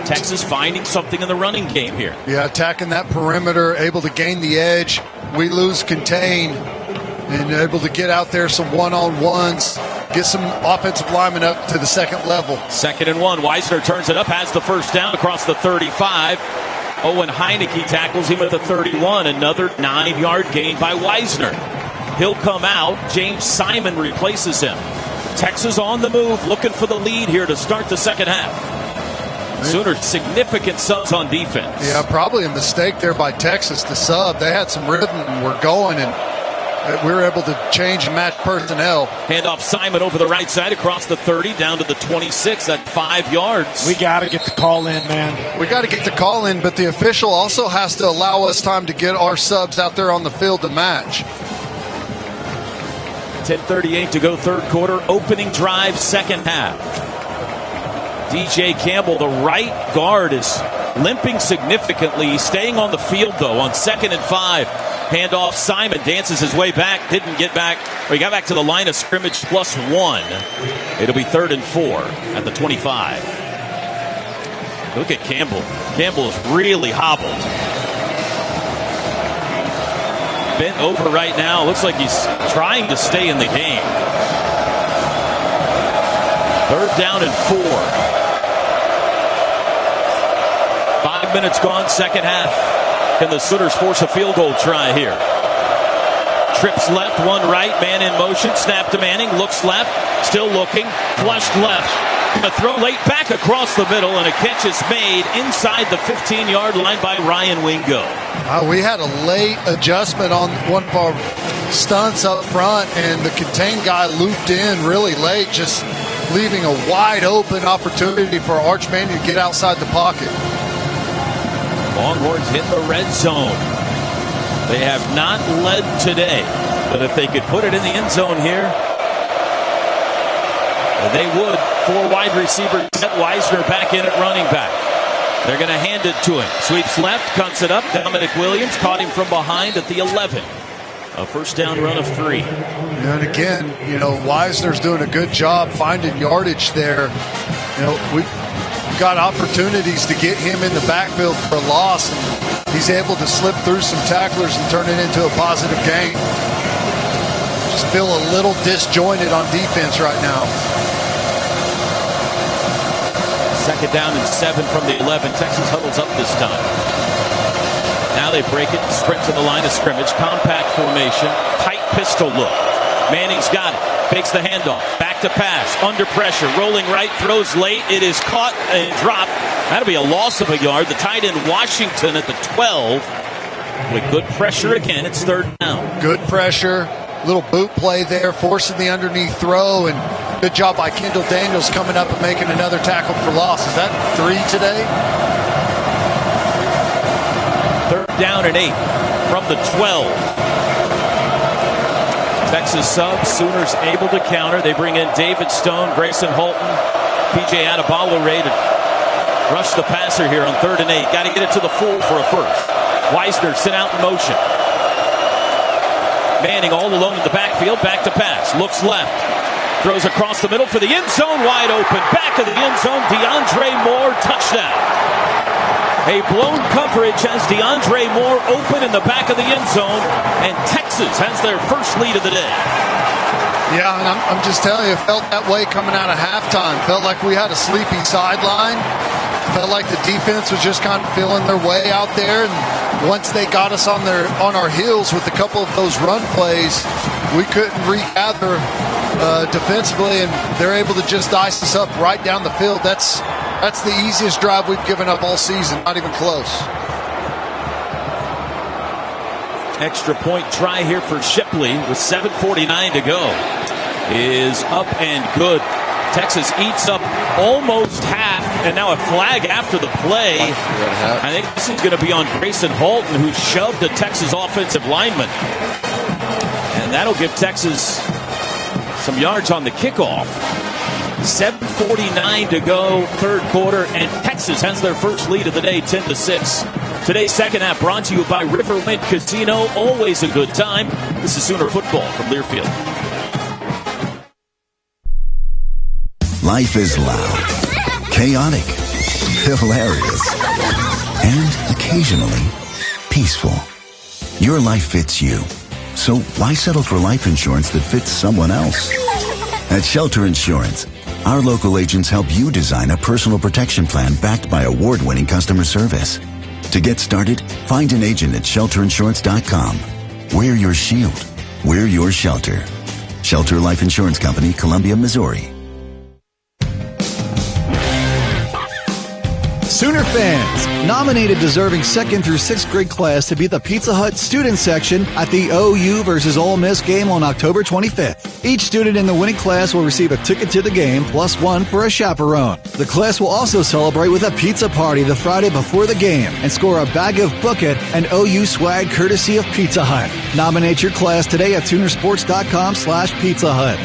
Texas finding something in the running game here. Yeah, attacking that perimeter, able to gain the edge. We lose contain, and able to get out there some one-on-ones. Get some offensive linemen up to the 2nd level. 2nd and 1. Wisner turns it up, has the first down across the 35. Owen Heineke tackles him at the 31. Another 9-yard gain by Wisner. He'll come out. James Simon replaces him. Texas on the move, looking for the lead here to start the second half. Sooners significant subs on defense. Yeah, probably a mistake there by Texas to sub. They had some rhythm and were going, and we were able to change and match personnel. Handoff Simon over the right side across the 30 down to the 26 at 5 yards. We got to get the call in, man. We got to get the call in, but the official also has to allow us time to get our subs out there on the field to match. 10:38 to go, 3rd quarter. Opening drive, second half. DJ Campbell, the right guard, is limping significantly. He's staying on the field, though, on 2nd and 5. Handoff, Simon dances his way back, didn't get back, or he got back to the line of scrimmage +1. It'll be 3rd and 4 at the 25. Look at Campbell. Campbell is really hobbled. Bent over right now. Looks like he's trying to stay in the game. 3rd down and 4. 5 minutes gone, second half. Can the Sooners force a field goal try here? Trips left, one right, man in motion, snap to Manning, looks left, still looking, flushed left. A throw late back across the middle, and a catch is made inside the 15-yard line by Ryan Wingo. We had a late adjustment on one of our stunts up front, and the contained guy looped in really late, just leaving a wide open opportunity for Arch Manning to get outside the pocket. Longhorns hit the red zone. They have not led today, but if they could put it in the end zone here, they would. 4 wide receivers, Wisner back in at running back. They're going to hand it to him. Sweeps left, cuts it up. Dominic Williams caught him from behind at the 11. A first down run of 3. And again, Wisner's doing a good job finding yardage there. We've got opportunities to get him in the backfield for a loss, and he's able to slip through some tacklers and turn it into a positive gain. Just feel a little disjointed on defense right now. Second down and 7 from the 11. Texas huddles up this time. Now they break it, sprint to the line of scrimmage. Compact formation, tight pistol look. Manning's got it. Fakes the handoff. Back to pass. Under pressure. Rolling right. Throws late. It is caught and dropped. That'll be a loss of a yard. The tight end Washington at the 12. With good pressure again. It's third down. Good pressure. Little boot play there. Forcing the underneath throw. And good job by Kendall Daniels coming up and making another tackle for loss. Is that 3 today? Third down and 8 from the 12. Texas sub, Sooners able to counter. They bring in David Stone, Grayson Holton, P.J. Adebayo-Ray to rush the passer here on 3rd and 8. Got to get it to the full for a first. Weisner sent out in motion. Manning all alone in the backfield, back to pass. Looks left. Throws across the middle for the end zone, wide open. Back of the end zone, DeAndre Moore, touchdown. A blown coverage has DeAndre Moore open in the back of the end zone, and Texas has their first lead of the day. Yeah, and I'm just telling you, it felt that way coming out of halftime. Felt like we had a sleepy sideline. Felt like the defense was just kind of feeling their way out there, and once they got us on our heels with a couple of those run plays, we couldn't regather defensively, and they're able to just dice us up right down the field. That's the easiest drive we've given up all season, not even close. Extra point try here for Shipley with 7:49 to go. Is up and good. Texas eats up almost half, and now a flag after the play. I think this is going to be on Grayson Holton, who shoved a Texas offensive lineman. And that'll give Texas some yards on the kickoff. 7:49 to go, third quarter, and Texas has their first lead of the day, 10-6. Today's second half brought to you by Riverwind Casino. Always a good time. This is Sooner Football from Learfield. Life is loud, chaotic, hilarious, and occasionally peaceful. Your life fits you. So why settle for life insurance that fits someone else? At Shelter Insurance, our local agents help you design a personal protection plan backed by award-winning customer service. To get started, find an agent at shelterinsurance.com. We're your shield. We're your shelter. Shelter Life Insurance Company, Columbia, Missouri. Sooner fans, nominate a deserving 2nd through 6th grade class to be the Pizza Hut student section at the OU versus Ole Miss game on October 25th. Each student in the winning class will receive a ticket to the game plus one for a chaperone. The class will also celebrate with a pizza party the Friday before the game and score a bag of Book It and OU swag courtesy of Pizza Hut. Nominate your class today at Soonersports.com/Pizza Hut.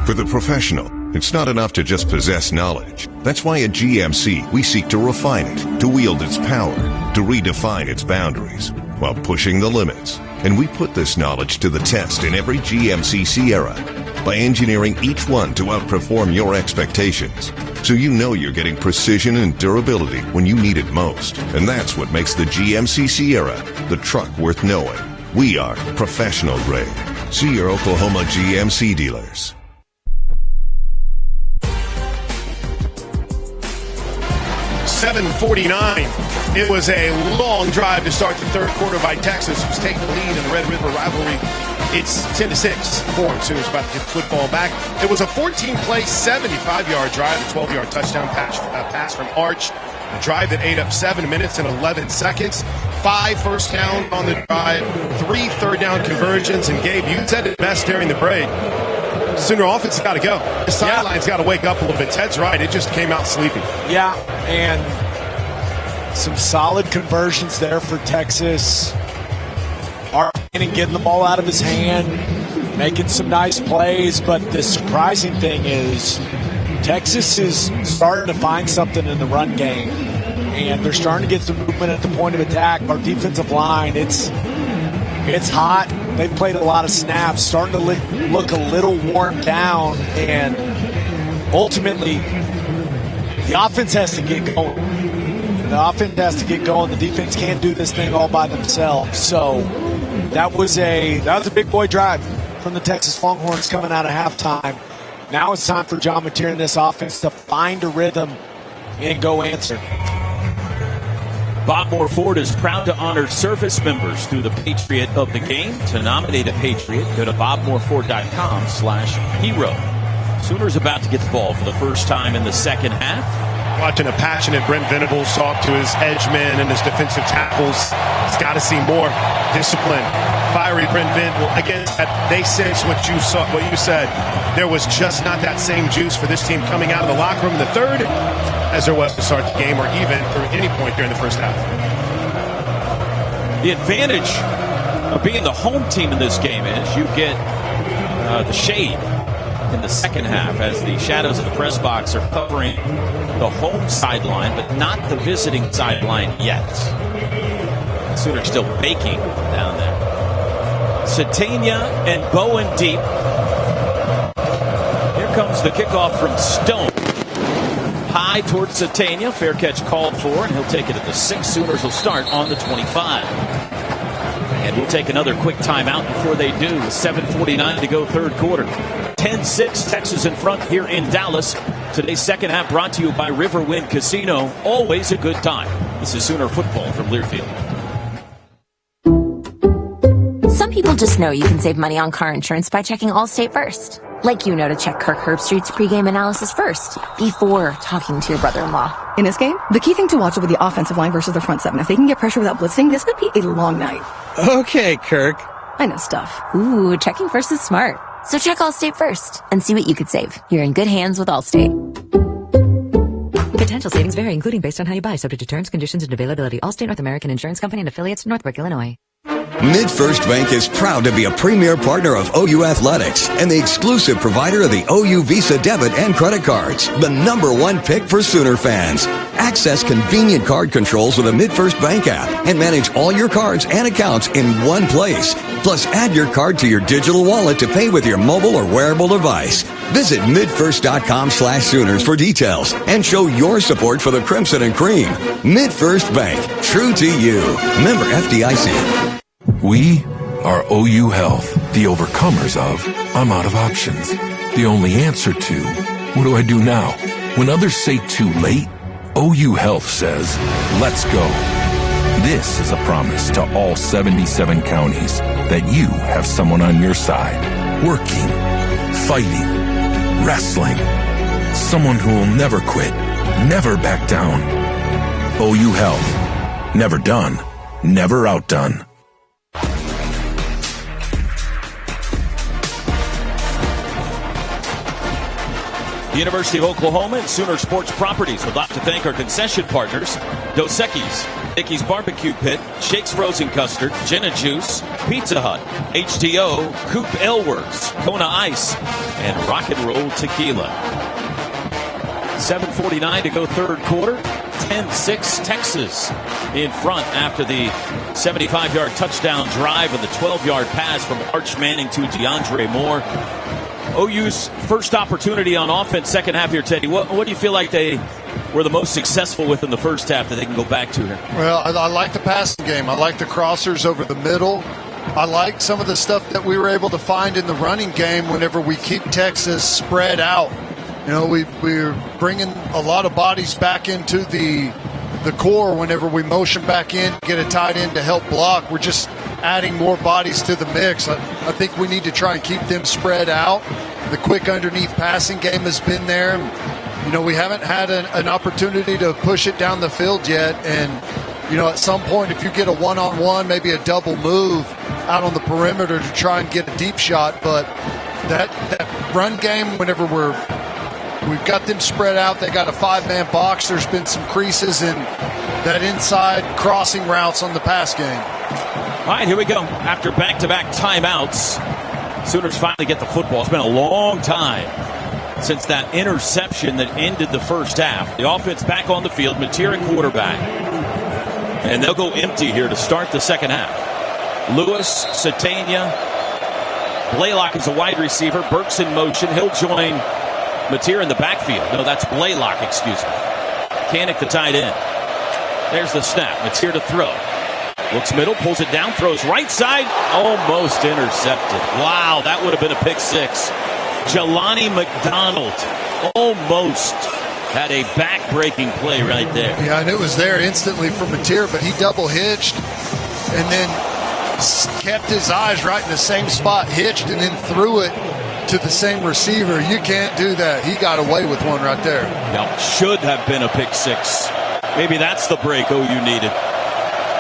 For the professional, it's not enough to just possess knowledge. That's why at GMC, we seek to refine it, to wield its power, to redefine its boundaries, while pushing the limits. And we put this knowledge to the test in every GMC Sierra by engineering each one to outperform your expectations. So you know you're getting precision and durability when you need it most. And that's what makes the GMC Sierra the truck worth knowing. We are professional grade. See your Oklahoma GMC dealers. 7:49. It was a long drive to start the third quarter by Texas, who's taking the lead in the Red River rivalry. It's 10-6 for them. Sooners about to get the football back. It was a 14-play, 75-yard drive, a 12-yard touchdown pass from Arch. A drive that ate up 7 minutes and 11 seconds. 5 first down on the drive, 3 third down conversions, and Gabe, you said it best during the break. Sooner offense has got to go. The sideline's got to wake up a little bit. Ted's right. It just came out sleepy. Yeah, and some solid conversions there for Texas. Art Manning getting the ball out of his hand, making some nice plays. But the surprising thing is Texas is starting to find something in the run game, and they're starting to get some movement at the point of attack. Our defensive line, it's hot. They've played a lot of snaps, starting to look a little worn down, and ultimately the offense has to get going. The offense has to get going. The defense can't do this thing all by themselves. So that was a big boy drive from the Texas Longhorns coming out of halftime. Now it's time for John Mateer in this offense to find a rhythm and go answer. Bob Moore Ford is proud to honor service members through the Patriot of the Game. To nominate a Patriot, go to bobmooreford.com/hero. Sooners about to get the ball for the first time in the second half. Watching a passionate Brent Venables talk to his edgemen and his defensive tackles. He's got to see more discipline. Fiery Brent Venables. Again, they sense what you said. There was just not that same juice for this team coming out of the locker room in the third as there was to start the game, or even for any point during the first half. The advantage of being the home team in this game is you get the shade in the second half as the shadows of the press box are covering the home sideline, but not the visiting sideline yet. The Sooners still baking down there. Satania and Bowen deep. Here comes the kickoff from Stone. High towards Satania. Fair catch called for, and he'll take it at the 6. Sooners will start on the 25. And we'll take another quick timeout before they do. 7:49 to go, third quarter. 10-6, Texas in front here in Dallas. Today's second half brought to you by Riverwind Casino. Always a good time. This is Sooner football from Learfield. Some people just know you can save money on car insurance by checking Allstate first. Like you know to check Kirk Herbstreit's pregame analysis first, before talking to your brother-in-law. In this game, the key thing to watch will be the offensive line versus the front seven. If they can get pressure without blitzing, this could be a long night. Okay, Kirk. I know stuff. Ooh, checking first is smart. So check Allstate first and see what you could save. You're in good hands with Allstate. Potential savings vary, including based on how you buy, subject to terms, conditions, and availability. Allstate North American Insurance Company and affiliates, Northbrook, Illinois. MidFirst Bank is proud to be a premier partner of OU Athletics and the exclusive provider of the OU Visa debit and credit cards, the #1 pick for Sooner fans. Access convenient card controls with a MidFirst Bank app and manage all your cards and accounts in one place. Plus, add your card to your digital wallet to pay with your mobile or wearable device. Visit midfirst.com/Sooners for details and show your support for the Crimson and Cream. MidFirst Bank, true to you. Member FDIC. We are OU Health, the overcomers of I'm out of options. The only answer to what do I do now? When others say too late, OU Health says, let's go. This is a promise to all 77 counties that you have someone on your side, working, fighting, wrestling. Someone who will never quit, never back down. OU Health. Never done, never outdone. The University of Oklahoma and Sooner Sports Properties would like to thank our concession partners, Dos Equis, Dickey's Barbecue Pit, Shake's Frozen Custard, Gin and Juice, Pizza Hut, HTO, Coop Ale Works, Kona Ice, and Rock and Roll Tequila. 7:49 to go, third quarter. 10-6, Texas in front after the 75-yard touchdown drive and the 12-yard pass from Arch Manning to DeAndre Moore. OU's first opportunity on offense, second half here, Teddy. What do you feel like they were the most successful with in the first half that they can go back to here? Well, I like the passing game. I like the crossers over the middle. I like some of the stuff that we were able to find in the running game whenever we keep Texas spread out. You know, we're bringing a lot of bodies back into the core whenever we motion back in, get a tight end to help block. We're just adding more bodies to the mix. I think we need to try and keep them spread out. The quick underneath passing game has been there. You know, we haven't had an opportunity to push it down the field yet. And, you know, at some point, if you get a one-on-one, maybe a double move out on the perimeter to try and get a deep shot. But that run game, whenever we've got them spread out, they got a 5-man box. There's been some creases in that inside crossing routes on the pass game. All right, here we go. After back-to-back timeouts, Sooners finally get the football. It's been a long time since that interception that ended the first half. The offense back on the field, Mateer at quarterback. And they'll go empty here to start the second half. Lewis, Satania, Blaylock is a wide receiver. Burks in motion. He'll join Mateer in the backfield. No, that's Blaylock, excuse me. Kanik the tight end. There's the snap. Mateer to throw. Looks middle, pulls it down, throws right side, almost intercepted. Wow, that would have been a pick six. Jelani McDonald almost had a back-breaking play right there. Yeah, and it was there instantly for Mateer, but he double-hitched and then kept his eyes right in the same spot, hitched, and then threw it to the same receiver. You can't do that. He got away with one right there. Now, should have been a pick six. Maybe that's the break OU needed.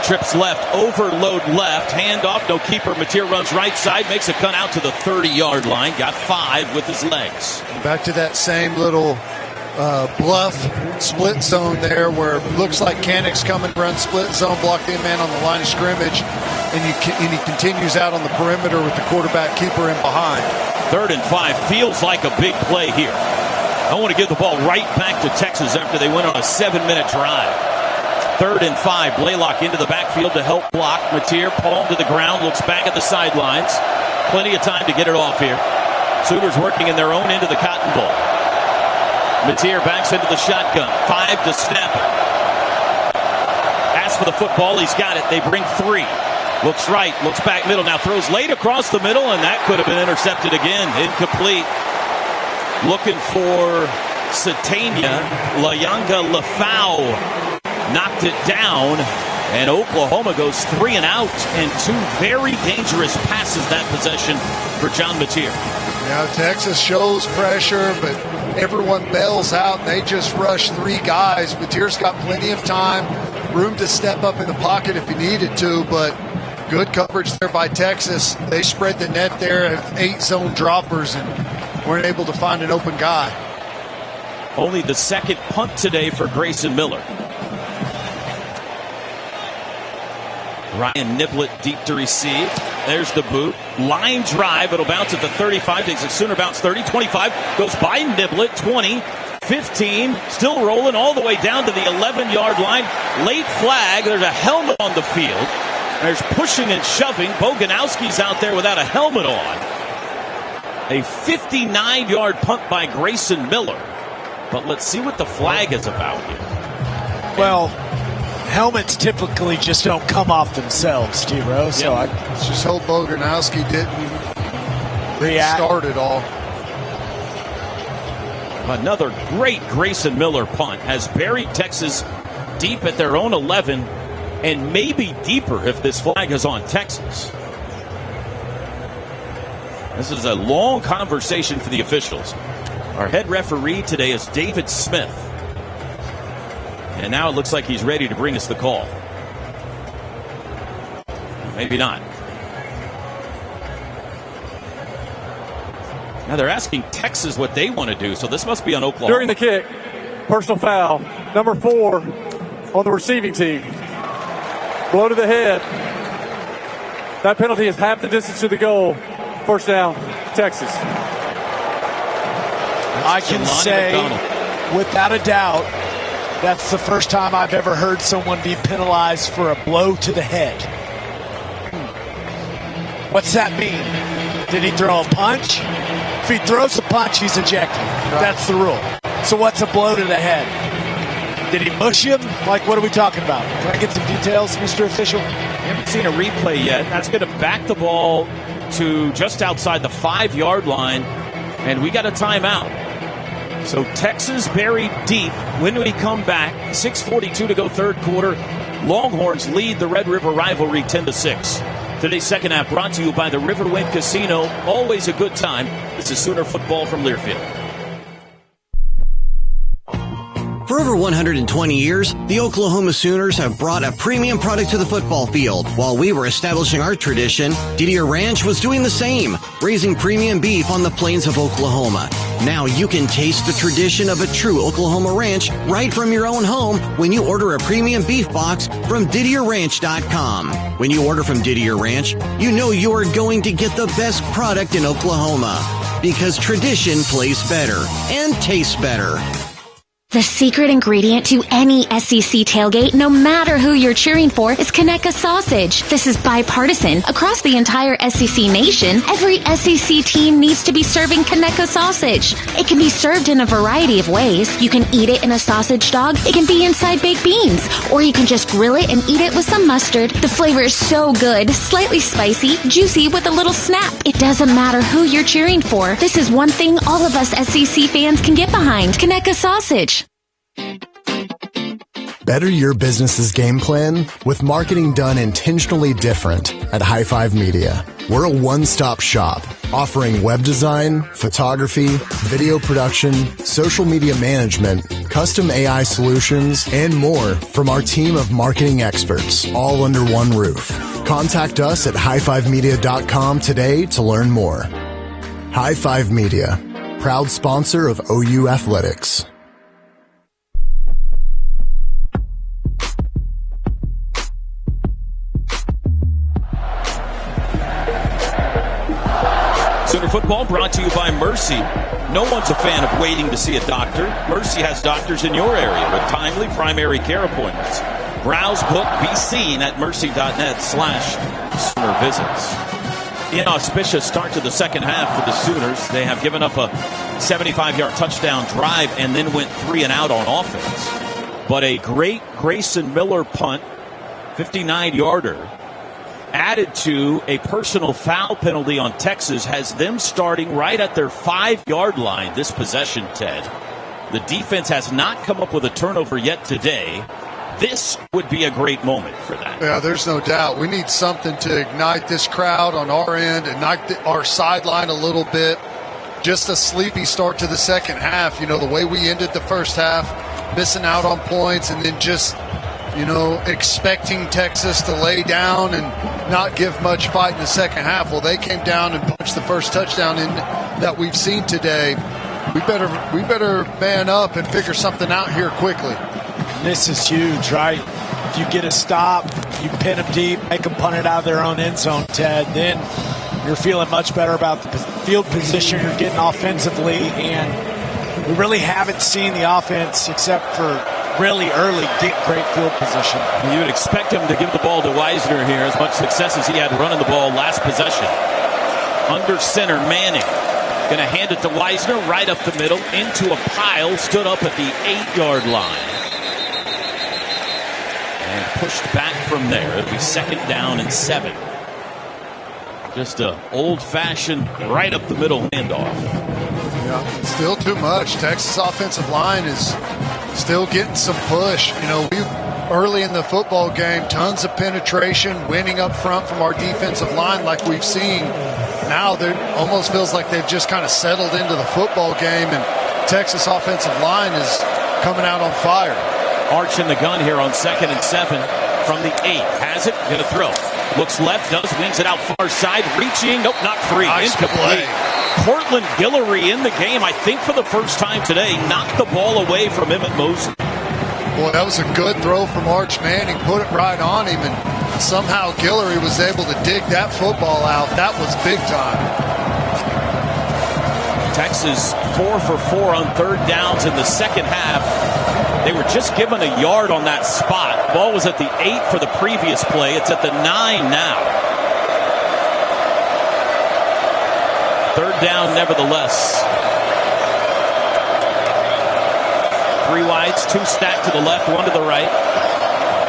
Trips left, overload left, handoff, no keeper. Mateer runs right side, makes a cut out to the 30-yard line. Got 5 with his legs. Back to that same little bluff split zone there where it looks like Canick's coming, run split zone, blocked in man on the line of scrimmage, and he continues out on the perimeter with the quarterback keeper in behind. 3rd and 5 feels like a big play here. I want to give the ball right back to Texas after they went on a 7-minute drive. 3rd and 5, Blaylock into the backfield to help block. Mateer, palm to the ground, looks back at the sidelines. Plenty of time to get it off here. Sooners working in their own end of the Cotton Bowl. Mateer backs into the shotgun. 5 to snap it. Asks for the football. He's got it. They bring 3. Looks right. Looks back middle. Now throws late across the middle, and that could have been intercepted again. Incomplete. Looking for Satania. Layanga Lafau knocked it down, and Oklahoma goes 3 and out, and 2 very dangerous passes that possession for John Mateer. Now Texas shows pressure, but everyone bails out, and they just rush 3 guys. Mateer's got plenty of time, room to step up in the pocket if he needed to, but good coverage there by Texas. They spread the net there, have 8 zone droppers, and weren't able to find an open guy. Only the 2nd punt today for Grayson Miller. Ryan Niblett deep to receive. There's the boot. Line drive. It'll bounce at the 35. Takes a Sooner bounce 30, 25. Goes by Niblett. 20, 15. Still rolling all the way down to the 11-yard line. Late flag. There's a helmet on the field. There's pushing and shoving. Boganowski's out there without a helmet on. A 59-yard punt by Grayson Miller. But let's see what the flag is about here. Well, helmets typically just don't come off themselves, T-Row. So I just hope Boganowski didn't start it all. Another great Grayson Miller punt has buried Texas deep at their own 11, and maybe deeper if this flag is on Texas. This is a long conversation for the officials. Our head referee today is David Smith. And now it looks like he's ready to bring us the call. Maybe not. Now they're asking Texas what they want to do, so this must be on Oklahoma. During the kick, personal foul, number 4 on the receiving team. Blow to the head. That penalty is half the distance to the goal. First down, Texas. I can say, without a doubt, that's the first time I've ever heard someone be penalized for a blow to the head. What's that mean? Did he throw a punch? If he throws a punch, he's ejected. That's the rule. So what's a blow to the head? Did he mush him? Like, what are we talking about? Can I get some details, Mr. Official? We haven't seen a replay yet. That's going to back the ball to just outside the 5-yard line, and we got a timeout. So Texas buried deep. When we come back, 6:42 to go, 3rd quarter. Longhorns lead the Red River rivalry 10-6. Today's second half brought to you by the Riverwind Casino. Always a good time. This is Sooner football from Learfield. For over 120 years, the Oklahoma Sooners have brought a premium product to the football field. While we were establishing our tradition, Didier Ranch was doing the same, raising premium beef on the plains of Oklahoma. Now you can taste the tradition of a true Oklahoma ranch right from your own home when you order a premium beef box from DidierRanch.com. When you order from Didier Ranch, you know you're going to get the best product in Oklahoma, because tradition plays better and tastes better. The secret ingredient to any SEC tailgate, no matter who you're cheering for, is Conecuh sausage. This is bipartisan. Across the entire SEC nation, every SEC team needs to be serving Conecuh sausage. It can be served in a variety of ways. You can eat it in a sausage dog. It can be inside baked beans. Or you can just grill it and eat it with some mustard. The flavor is so good, slightly spicy, juicy with a little snap. It doesn't matter who you're cheering for. This is one thing all of us SEC fans can get behind. Conecuh sausage. Better your business's game plan with marketing done intentionally different at High Five Media. We're a one-stop shop offering web design, photography, video production, social media management, custom AI solutions, and more from our team of marketing experts, all under one roof. Contact us at highfivemedia.com today to learn more. High Five Media, proud sponsor of OU Athletics. Sooner Football brought to you by Mercy. No one's a fan of waiting to see a doctor. Mercy has doctors in your area with timely primary care appointments. Browse, book, be seen at mercy.net/Sooner visits. Inauspicious start to the second half for the Sooners. They have given up a 75-yard touchdown drive and then went 3 and out on offense. But a great Grayson Miller punt, 59-yarder, added to a personal foul penalty on Texas, has them starting right at their 5-yard line this possession, Ted. The defense has not come up with a turnover yet today. This would be a great moment for that. Yeah, there's no doubt. We need something to ignite this crowd on our end, ignite our sideline a little bit. Just a sleepy start to the second half. You know, the way we ended the first half, missing out on points, and then just expecting Texas to lay down and not give much fight in the second half. Well, they came down and punched the first touchdown in that we've seen today. We better man up and figure something out here quickly. This is huge, right? If you get a stop, you pin them deep, make them punt it out of their own end zone, Ted, then you're feeling much better about the field position you're getting offensively, and we really haven't seen the offense except for really early get great field position. You would expect him to give the ball to Wisner here, as much success as he had running the ball last possession. Under center, Manning going to hand it to Wisner right up the middle into a pile, stood up at the 8-yard line and pushed back from there. It'll be 2nd down and 7. Just a old-fashioned right up the middle handoff. Yeah, still too much. Texas offensive line is still getting some push. We early in the football game, tons of penetration, winning up front from our defensive line like we've seen. Now it almost feels like they've just kind of settled into the football game, and Texas offensive line is coming out on fire. Arch in the gun here on 2nd and 7 from the 8. Has it, going to throw. Looks left, does, wings it out far side, reaching, nope, not free. Nice incomplete. Cortland Guillory in the game, I think for the first time today, knocked the ball away from Emmett Mosley. Boy, that was a good throw from Arch Manning, put it right on him, and somehow Guillory was able to dig that football out. That was big time. Texas 4 for 4 on 3rd downs in the second half. They were just given a yard on that spot. Ball was at the 8 for the previous play. It's at the 9 now. 3rd down, nevertheless. 3 wides, 2 stacked to the left, 1 to the right.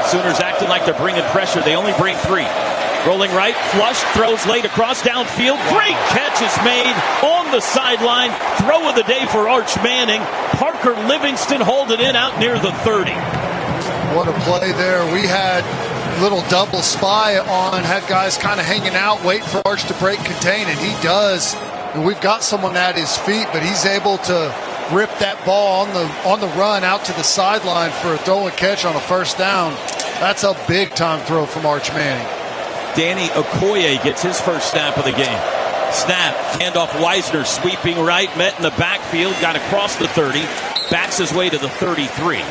Sooners acting like they're bringing pressure. They only bring 3. Rolling right, flush, throws late across downfield. Great catch is made on the sideline. Throw of the day for Arch Manning. Parker Livingston holding it out near the 30. What a play there. We had little double spy on, had guys kind of hanging out, waiting for Arch to break contain, and he does. And we've got someone at his feet, but he's able to rip that ball on the run out to the sideline for a throw and catch on a 1st down. That's a big-time throw from Arch Manning. Danny Okoye gets his first snap of the game. Snap, handoff Wisner, sweeping right, met in the backfield, got across the 30, backs his way to the 33.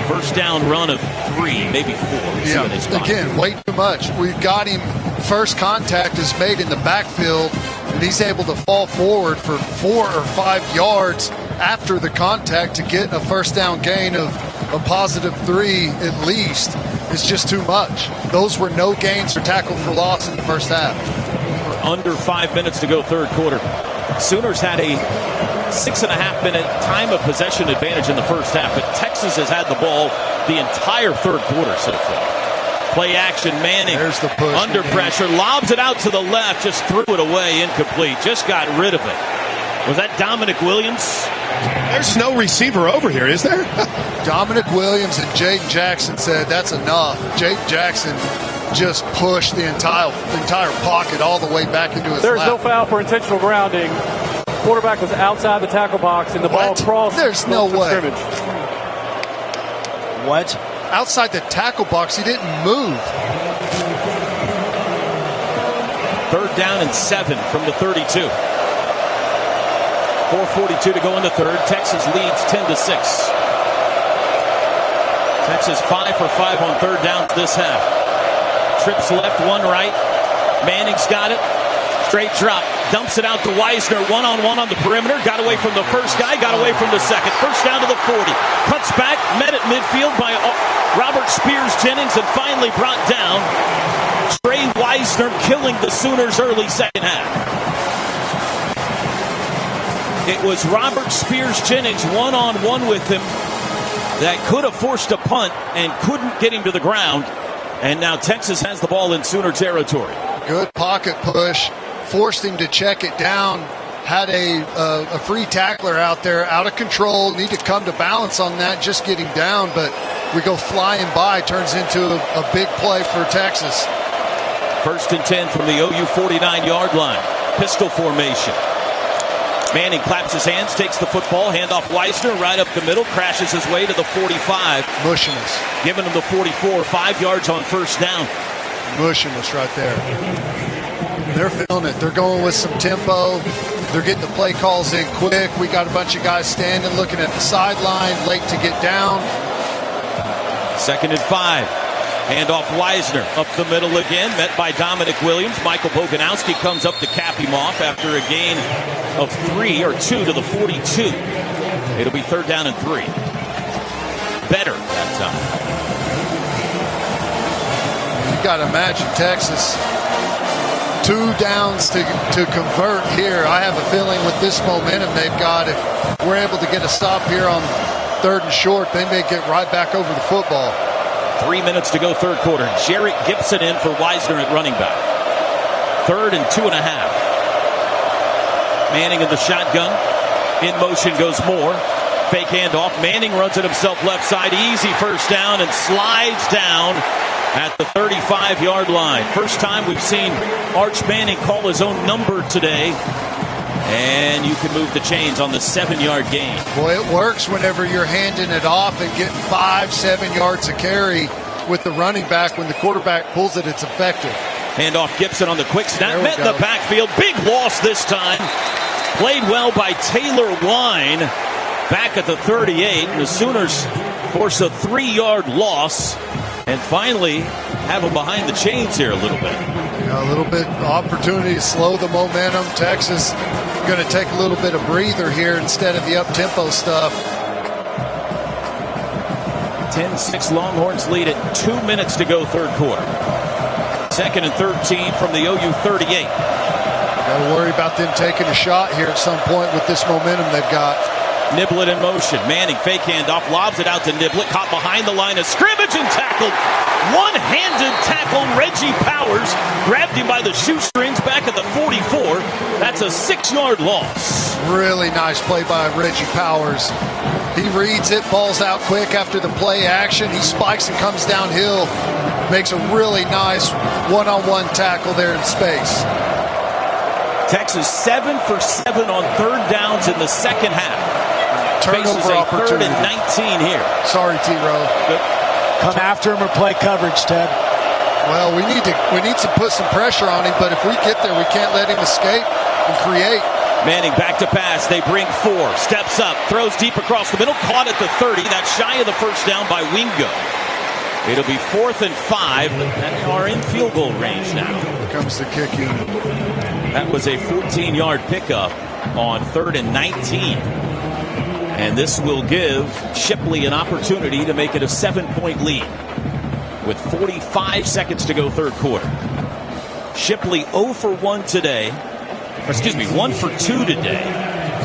1st down run of 3, maybe 4. Yeah, again, way too much. We've got him, first contact is made in the backfield, and he's able to fall forward for 4 or 5 yards after the contact to get a first down gain of a positive 3 at least is just too much. Those were no gains or tackle for loss in the first half. Under 5 minutes to go third quarter. Sooners had a 6.5-minute time of possession advantage in the first half, but Texas has had the ball the entire third quarter so far. Play action, Manning. There's the push. Under pressure, lobs it out to the left, just threw it away, incomplete. Just got rid of it. Was that Dominic Williams? There's no receiver over here, is there? Dominic Williams and Jaden Jackson said that's enough. Jaden Jackson just pushed the entire pocket all the way back into his There's lap. no foul for intentional grounding. Quarterback was outside the tackle box, and the ball crossed. There's no way. Scrimmage. What? Outside the tackle box, he didn't move. 3rd down and 7 from the 32. 4:42 to go in the third. Texas leads 10-6. Texas 5 for 5 on 3rd down this half. Trips left, 1 right. Manning's got it. Straight drop. Dumps it out to Wisner. 1-on-1 on the perimeter. Got away from the first guy. Got away from the second. First down to the 40. Cuts back. Met at midfield by Robert Spears-Jennings and finally brought down. Trey Wisner killing the Sooners early second half. It was Robert Spears-Jennings 1-on-1 with him that could have forced a punt and couldn't get him to the ground. And now Texas has the ball in Sooner territory. Good pocket push. Forced him to check it down. Had a free tackler out there, out of control. Need to come to balance on that, just getting down. But we go flying by. Turns into a big play for Texas. 1st and 10 from the OU 49-yard line. Pistol formation. Manning claps his hands, takes the football, handoff Wisner right up the middle, crashes his way to the 45. Mushing us. Giving him the 44, 5 yards on first down. Mushing us right there. They're feeling it. They're going with some tempo. They're getting the play calls in quick. We got a bunch of guys standing, looking at the sideline, late to get down. 2nd and 5. Handoff Wisner up the middle again, met by Dominic Williams. Michael Boganowski comes up to cap him off after a gain of 3 or 2 to the 42. It'll be 3rd down and 3. Better that time. You got to imagine Texas. 2 downs to convert here. I have a feeling with this momentum they've got, if we're able to get a stop here on 3rd and short, they may get right back over the football. 3 minutes to go third quarter. Jarrett Gibson in for Wisner at running back. 3rd and 2.5. Manning in the shotgun. In motion goes Moore. Fake handoff. Manning runs it himself left side. Easy first down and slides down at the 35-yard line. First time we've seen Arch Manning call his own number today. And you can move the chains on the 7-yard gain. Boy, it works whenever you're handing it off and getting 5-7 yards a carry with the running back. When the quarterback pulls it, it's effective. Handoff Gibson on the quick snap. Met in the backfield. Big loss this time. Played well by Taylor Wine back at the 38. The Sooners force a 3-yard loss and finally have them behind the chains here a little bit. A little bit opportunity to slow the momentum. Texas going to take a little bit of breather here instead of the up-tempo stuff. 10-6 Longhorns lead it. 2 minutes to go third quarter. 2nd and 13 from the OU 38. Got to worry about them taking a shot here at some point with this momentum they've got. Niblett in motion. Manning fake handoff, lobs it out to Niblett. Caught behind the line of scrimmage and tackled. One-handed tackle. Reggie Powers grabbed him by the shoestrings back at the 44. That's a 6-yard loss. Really nice play by Reggie Powers. He reads it, balls out quick after the play action. He spikes and comes downhill. Makes a really nice one-on-one tackle there in space. Texas 7 for 7 on 3rd downs in the second half. Turnover Faces a opportunity. 3rd and 19 here. Sorry, T-Row. Come after him or play coverage, Ted. Well, we need to put some pressure on him, but if we get there, we can't let him escape and create. Manning back to pass. They bring 4. Steps up. Throws deep across the middle. Caught at the 30. That's shy of the first down by Wingo. It'll be 4th and 5, but they are in field goal range now. Here comes the kicking. That was a 14-yard pickup on 3rd and 19. And this will give Shipley an opportunity to make it a 7-point lead with 45 seconds to go third quarter. Shipley 0 for 1 today. 1 for 2 today.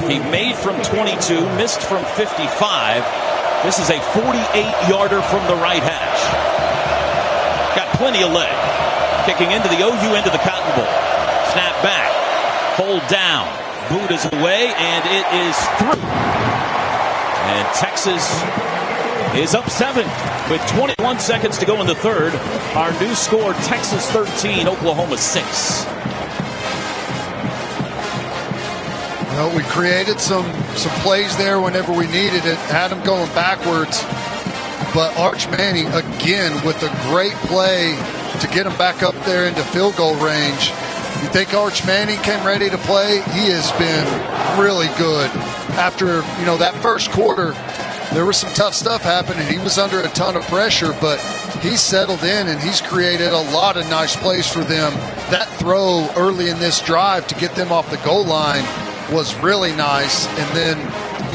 He made from 22, missed from 55. This is a 48-yarder from the right hash. Got plenty of leg. Kicking into the OU end of the Cotton Bowl. Snap back. Hold down. Boot is away, and it is through. And Texas is up 7 with 21 seconds to go in the third. Our new score, Texas 13, Oklahoma 6. Well, we created some plays there whenever we needed it, had them going backwards. But Arch Manning, again, with a great play to get him back up there into field goal range. You think Arch Manning came ready to play? He has been really good. After, that first quarter, there was some tough stuff happening. He was under a ton of pressure, but he's settled in and he's created a lot of nice plays for them. That throw early in this drive to get them off the goal line was really nice. And then,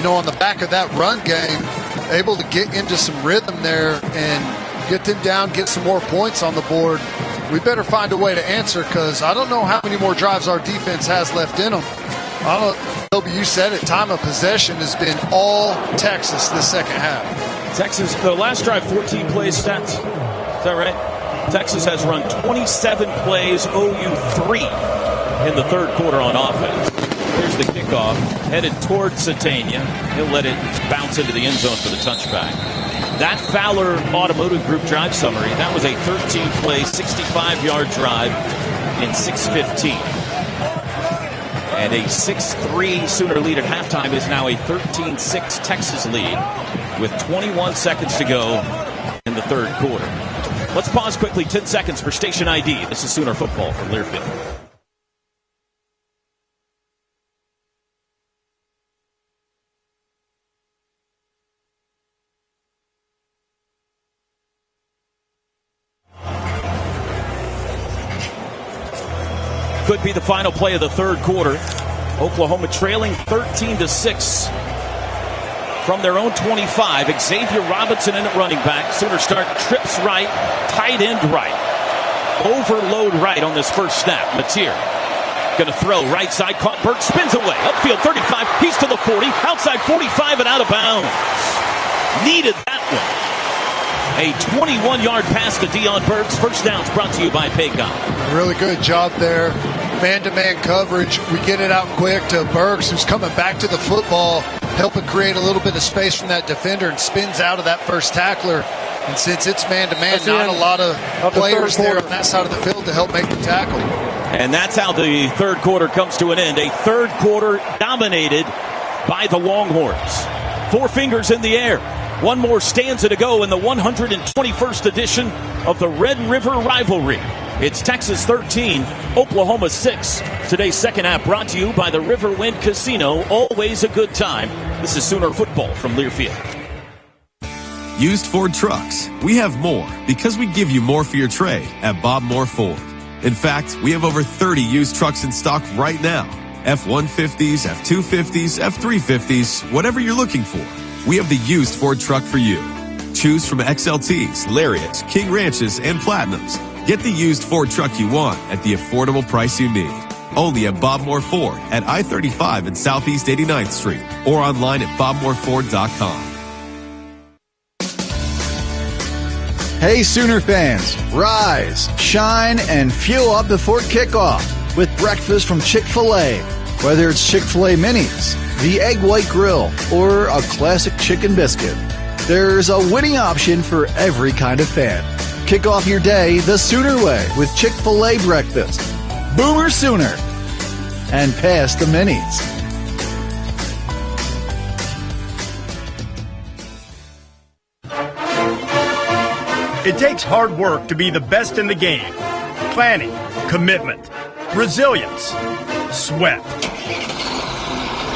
on the back of that run game, able to get into some rhythm there and get them down, get some more points on the board. We better find a way to answer because I don't know how many more drives our defense has left in them. Toby, you said it, time of possession has been all Texas this second half. Texas, the last drive, 14 plays stats. Is that right? Texas has run 27 plays, OU 3 in the third quarter on offense. Here's the kickoff, headed towards Satania. He'll let it bounce into the end zone for the touchback. That Fowler Automotive Group drive summary, that was a 13-play, 65-yard drive in 6:15. And a 6-3 Sooner lead at halftime is now a 13-6 Texas lead with 21 seconds to go in the third quarter. Let's pause quickly, 10 seconds for station ID. This is Sooner football from Learfield. Could be the final play of the third quarter. Oklahoma trailing 13-6 from their own 25. Xavier Robinson in at running back. Sooner start trips right, tight end right. Overload right on this first snap. Mateer going to throw right side. Caught Burke, spins away. Upfield 35. He's to the 40. Outside 45 and out of bounds. Needed that one. A 21-yard pass to Deion Burks. First down's brought to you by Paycom. Really good job there. Man-to-man coverage. We get it out quick to Burks, who's coming back to the football, helping create a little bit of space from that defender and spins out of that first tackler. And since it's man-to-man, not a lot of players there on that side of the field to help make the tackle. And that's how the third quarter comes to an end. A third quarter dominated by the Longhorns. 4 fingers in the air. One more stanza to go in the 121st edition of the Red River Rivalry. It's Texas 13, Oklahoma 6. Today's second half brought to you by the Riverwind Casino. Always a good time. This is Sooner football from Learfield. Used Ford trucks. We have more because we give you more for your trade at Bob Moore Ford. In fact, we have over 30 used trucks in stock right now. F-150s, F-250s, F-350s, whatever you're looking for. We have the used Ford truck for you. Choose from XLTs, Lariats, King Ranches, and Platinums. Get the used Ford truck you want at the affordable price you need. Only at Bob Moore Ford at I-35 and Southeast 89th Street or online at bobmooreford.com. Hey Sooner fans, rise, shine, and fuel up before kickoff with breakfast from Chick-fil-A. Whether it's Chick-fil-A Minis, the Egg White Grill, or a classic chicken biscuit, there's a winning option for every kind of fan. Kick off your day the Sooner way with Chick-fil-A breakfast. Boomer Sooner. And pass the Minis. It takes hard work to be the best in the game. Planning, commitment, resilience, sweat.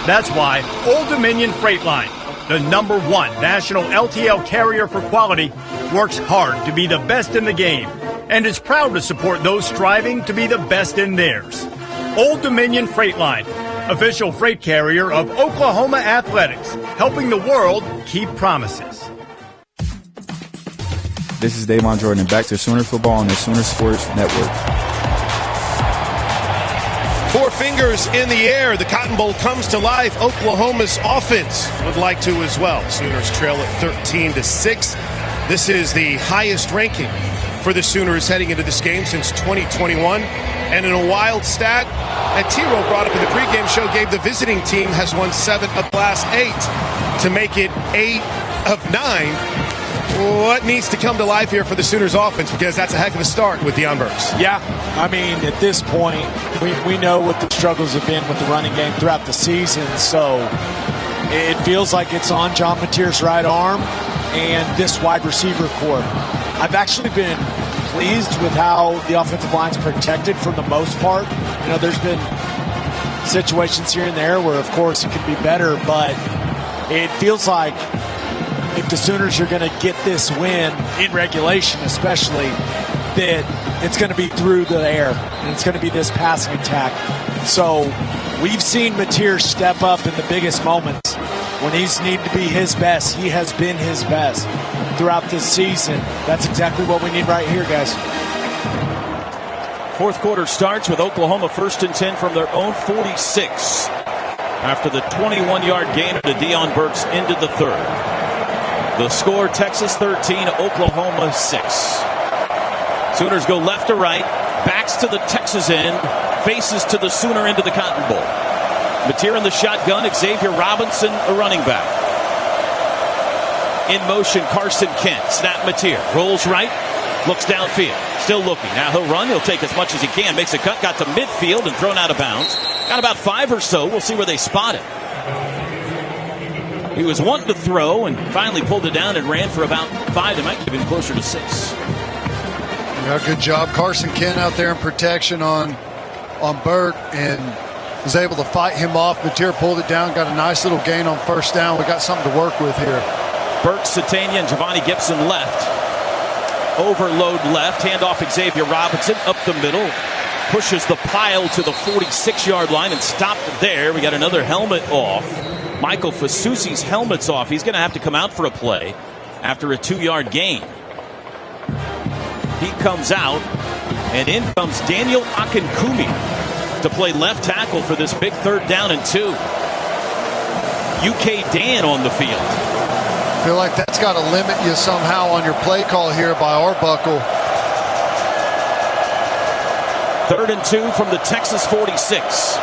That's why Old Dominion Freight Line, the #1 national LTL carrier for quality, works hard to be the best in the game and is proud to support those striving to be the best in theirs. Old Dominion Freight Line, official freight carrier of Oklahoma Athletics, helping the world keep promises. This is Davon Jordan, and back to Sooner football on the Sooner Sports Network. 4 fingers in the air. The Cotton Bowl comes to life. Oklahoma's offense would like to as well. Sooners trail at 13-6. This is the highest ranking for the Sooners heading into this game since 2021. And in a wild stat that T-Row brought up in the pregame show, Gabe, the visiting team has won 7 of the last 8 to make it 8 of 9. What needs to come to life here for the Sooners offense? Because that's a heck of a start with Deion Burks. Yeah, I mean, at this point, we know what the struggles have been with the running game throughout the season. So it feels like it's on John Mateer's right arm and this wide receiver core. I've actually been pleased with how the offensive line's protected for the most part. You know, there's been situations here and there where, of course, it could be better, but it feels like if the Sooners are going to get this win in regulation especially, that it's going to be through the air and it's going to be this passing attack. So we've seen Mateer step up in the biggest moments when he's needed to be his best. He has been his best throughout this season. That's exactly what we need right here, guys. Fourth quarter starts with Oklahoma 1st and 10 from their own 46 after the 21-yard gain to Deion Burks into the third. The score, Texas 13, Oklahoma 6. Sooners go left to right, backs to the Texas end, faces to the Sooner end of the Cotton Bowl. Mateer in the shotgun, Xavier Robinson, a running back. In motion, Carson Kent, snap Mateer, rolls right, looks downfield, still looking. Now he'll run, he'll take as much as he can, makes a cut, got to midfield and thrown out of bounds. Got about 5 or so, we'll see where they spot it. He was wanting to throw and finally pulled it down and ran for about 5. They might have been closer to 6. Yeah, good job. Carson Kent out there in protection on Burke and was able to fight him off. Mateer pulled it down, got a nice little gain on first down. We got something to work with here. Burke, Satania, and Giovanni Gibson left. Overload left. Handoff Xavier Robinson up the middle. Pushes the pile to the 46-yard line and stopped there. We got another helmet off. Michael Fasusi's helmet's off. He's going to have to come out for a play after a 2-yard gain. He comes out, and in comes Daniel Akinkumi to play left tackle for this big 3rd down and 2. UK Dan on the field. I feel like that's got to limit you somehow on your play call here by Arbuckle. 3rd and 2 from the Texas 46.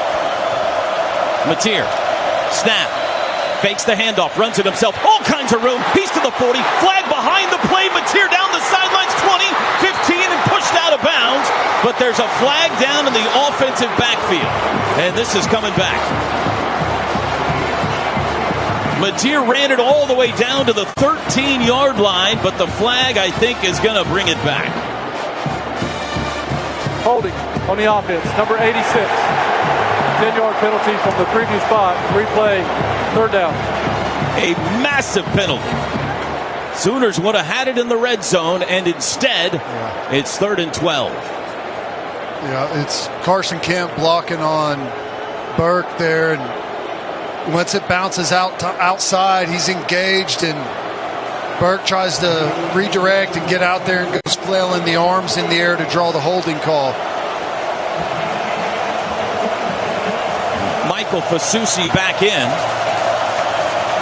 Mateer, snap. Fakes the handoff, runs it himself, all kinds of room. He's to the 40, flag behind the play. Mateer down the sidelines, 20, 15, and pushed out of bounds. But there's a flag down in the offensive backfield. And this is coming back. Mateer ran it all the way down to the 13-yard line, but the flag, I think, is going to bring it back. Holding on the offense, number 86. 10-yard penalty from the previous spot. Replay, 3rd down. A massive penalty. Sooners would have had it in the red zone, and instead, it's 3rd and 12. Yeah, it's Carson Kent blocking on Burke there, and once it bounces out to outside, he's engaged, and Burke tries to redirect and get out there and goes flailing the arms in the air to draw the holding call. Michael Fasusi back in.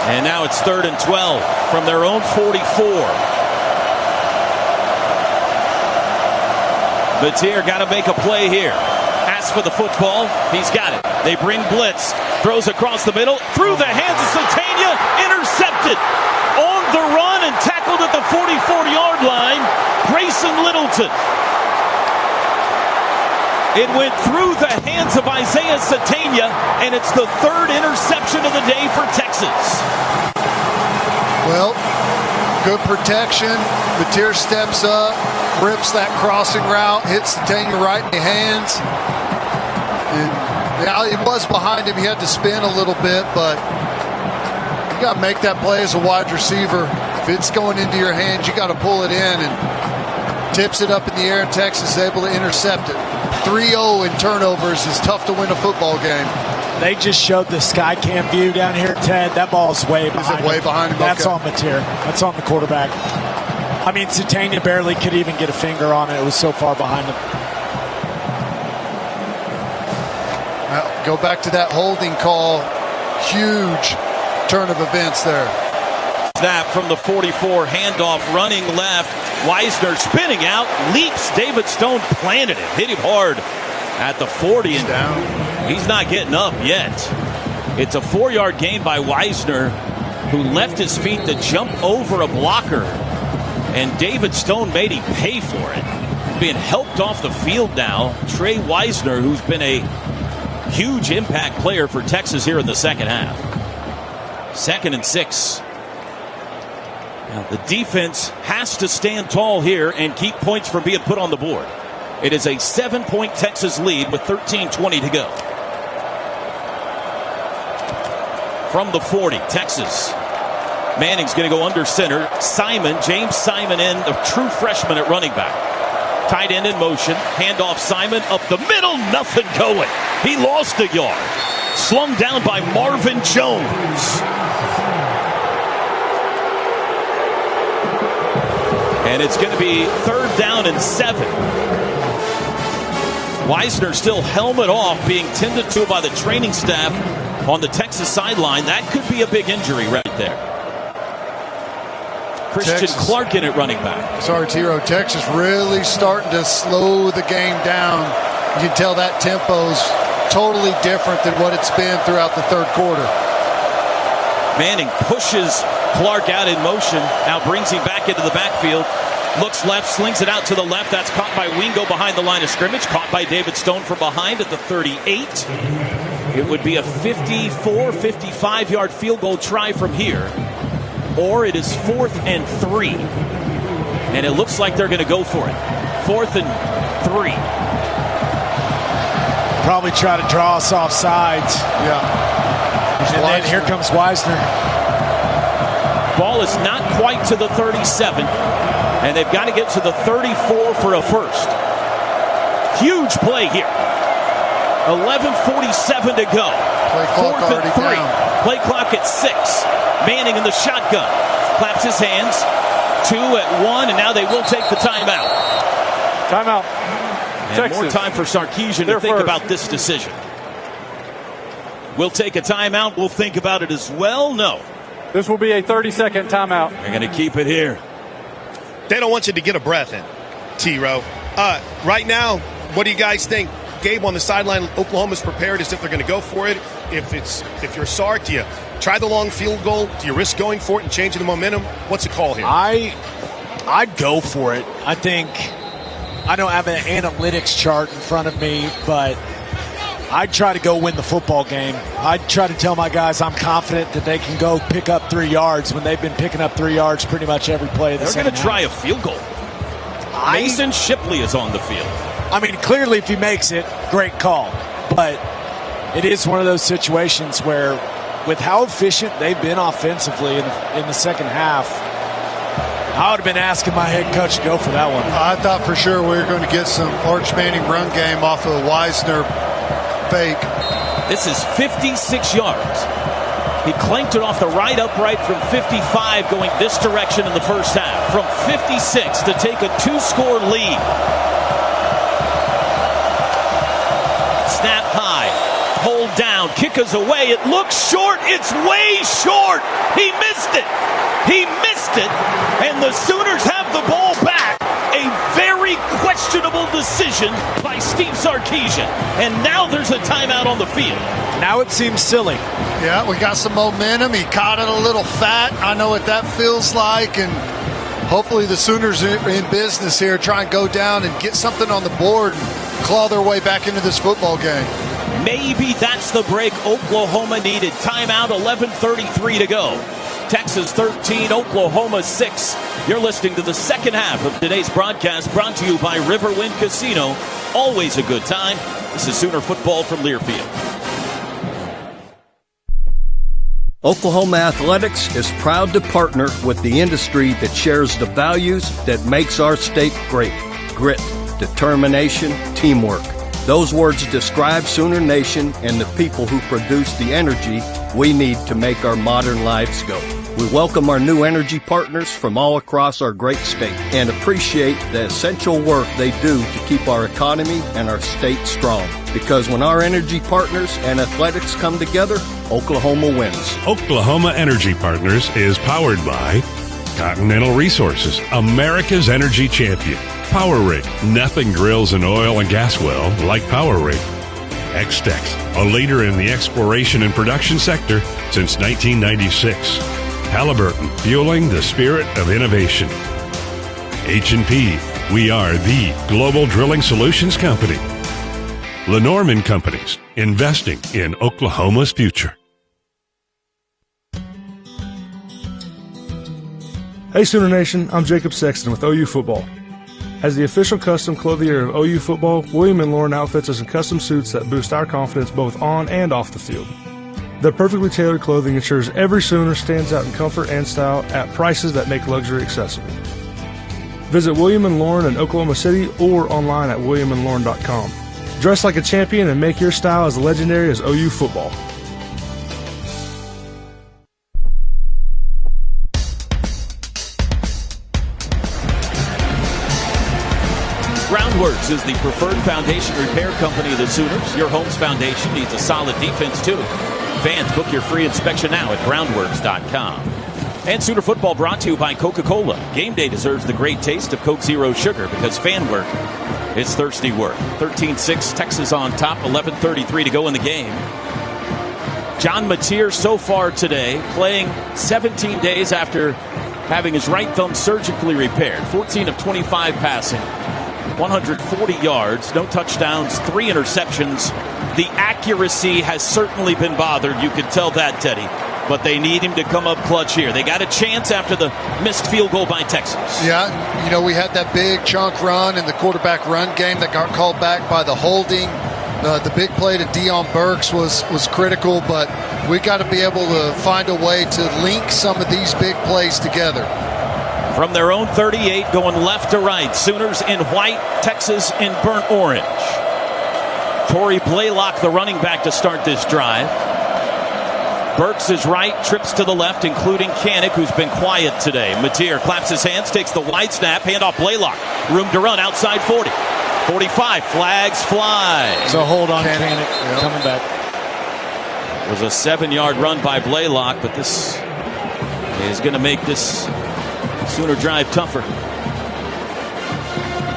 And now it's 3rd and 12 from their own 44. Mateer got to make a play here. Asks for the football. He's got it. They bring blitz. Throws across the middle. Through the hands of Satania. Intercepted. On the run and tackled at the 44-yard line. Grayson Littleton. It went through the hands of Isaiah Satania, and it's the 3rd interception of the day for Texas. Well, good protection. Mateer steps up, rips that crossing route, hits Satania right in the hands. And yeah, he was behind him. He had to spin a little bit, but you got to make that play as a wide receiver. If it's going into your hands, you got to pull it in, and tips it up in the air, and Texas is able to intercept it. 3-0 in turnovers is tough to win a football game. They just showed the sky cam view down here, Ted. That ball's way behind him. Way behind him? That's okay. on Mateer. That's on the quarterback. I mean, Satania barely could even get a finger on it. It was so far behind him. Now, go back to that holding call. Huge turn of events there. Snap from the 44, handoff, running left. Weisner spinning out, leaps. David Stone planted it, hit him hard at the 40. And down. He's not getting up yet. It's a 4-yard gain by Weisner, who left his feet to jump over a blocker. And David Stone made him pay for it. Being helped off the field now. Trey Weisner, who's been a huge impact player for Texas here in the second half. 2nd and 6. Now the defense has to stand tall here and keep points from being put on the board. It is a 7-point Texas lead with 13:20 to go. From the 40, Texas. Manning's going to go under center. James Simon in, the true freshman at running back. Tight end in motion. Handoff Simon up the middle. Nothing going. He lost a yard. Slung down by Marvin Jones. And it's going to be 3rd down and 7. Weisner still helmet off, being tended to by the training staff on the Texas sideline. That could be a big injury right there. Christian Clark in at running back. Sorry, Tiro. Texas really starting to slow the game down. You can tell that tempo's totally different than what it's been throughout the third quarter. Manning pushes Clark out in motion. Now brings him back into the backfield. Looks left, slings it out to the left. That's caught by Wingo behind the line of scrimmage. Caught by David Stone from behind at the 38. It would be a 54, 55-yard field goal try from here. Or it is 4th and 3. And it looks like they're going to go for it. 4th and 3. Probably try to draw us off sides. Yeah. And then here comes Weisner. Ball is not quite to the 37. And they've got to get to the 34 for a first. Huge play here. 11:47 to go. 4th and 3. Down. Play clock at 6. Manning in the shotgun. Claps his hands. 2 at 1, and now they will take the timeout. Timeout. And Texas. more time for Sarkisian to think about this decision. We'll take a timeout. We'll think about it as well. No. This will be a 30-second timeout. They're going to keep it here. They don't want you to get a breath in, T-Row. Right now, what do you guys think? Gabe on the sideline, Oklahoma's prepared as if they're going to go for it. If you're Sark, do you try the long field goal? Do you risk going for it and changing the momentum? What's the call here? I'd go for it. I think I don't have an analytics chart in front of me, but I'd try to go win the football game. I'd try to tell my guys I'm confident that they can go pick up 3 yards when they've been picking up 3 yards pretty much every play. They're going to try a field goal. Mason Shipley is on the field. I mean, clearly if he makes it, great call. But it is one of those situations where with how efficient they've been offensively in the second half, I would have been asking my head coach to go for that one. I thought for sure we were going to get some Arch Manning run game off of Weisner fake. This is 56 yards. He clanked it off the right upright from 55 going this direction in the first half. From 56 to take a 2-score lead. Snap high. Hold down. Kick is away. It looks short. It's way short. He missed it. He missed it. And the Sooners have the ball back. A very questionable decision by Steve Sarkisian. And now there's a timeout on the field. Now it seems silly. Yeah, we got some momentum. He caught it a little fat. I know what that feels like. And hopefully the Sooners are in business here. Try and go down and get something on the board and claw their way back into this football game. Maybe that's the break Oklahoma needed. Timeout, 11:33 to go. Texas 13, Oklahoma 6. You're listening to the second half of today's broadcast, brought to you by Riverwind Casino. Always a good time. This is Sooner football from Learfield. Oklahoma Athletics is proud to partner with the industry that shares the values that makes our state great. Grit, determination, teamwork. Those words describe Sooner Nation and the people who produce the energy we need to make our modern lives go. We welcome our new energy partners from all across our great state and appreciate the essential work they do to keep our economy and our state strong. Because when our energy partners and athletics come together, Oklahoma wins. Oklahoma Energy Partners is powered by Continental Resources, America's energy champion. Power Rig, nothing drills an oil and gas well like Power Rig. X-Tex, a leader in the exploration and production sector since 1996. Halliburton, fueling the spirit of innovation. H&P, we are the global drilling solutions company. Lenormand Companies, investing in Oklahoma's future. Hey Sooner Nation, I'm Jacob Sexton with OU Football. As the official custom clothier of OU Football, William & Lauren outfits us in custom suits that boost our confidence both on and off the field. Their perfectly tailored clothing ensures every Sooner stands out in comfort and style at prices that make luxury accessible. Visit William & Lauren in Oklahoma City or online at williamandlauren.com. Dress like a champion and make your style as legendary as OU Football. Groundworks is the preferred foundation repair company of the Sooners. Your home's foundation needs a solid defense, too. Fans, book your free inspection now at groundworks.com. And Sooner Football brought to you by Coca-Cola. Game day deserves the great taste of Coke Zero Sugar because fan work is thirsty work. 13-6, Texas on top, 11:33 to go in the game. John Mateer so far today playing 17 days after having his right thumb surgically repaired. 14 of 25 passing. 140 yards, no touchdowns, 3 interceptions. The accuracy has certainly been bothered. You can tell that, Teddy. But they need him to come up clutch here. They got a chance after the missed field goal by Texas. Yeah, you know, we had that big chunk run in the quarterback run game that got called back by the holding. The big play to Deion Burks was critical, but we got to be able to find a way to link some of these big plays together. From their own 38, going left to right. Sooners in white, Texas in burnt orange. Torrey Blaylock, the running back, to start this drive. Burks is right, trips to the left, including Kanik, who's been quiet today. Mateer claps his hands, takes the wide snap, handoff Blaylock. Room to run outside 40. 45, flags fly. So hold on, Kanik coming back. It was a 7-yard run by Blaylock, but this is going to make this Sooner drive tougher.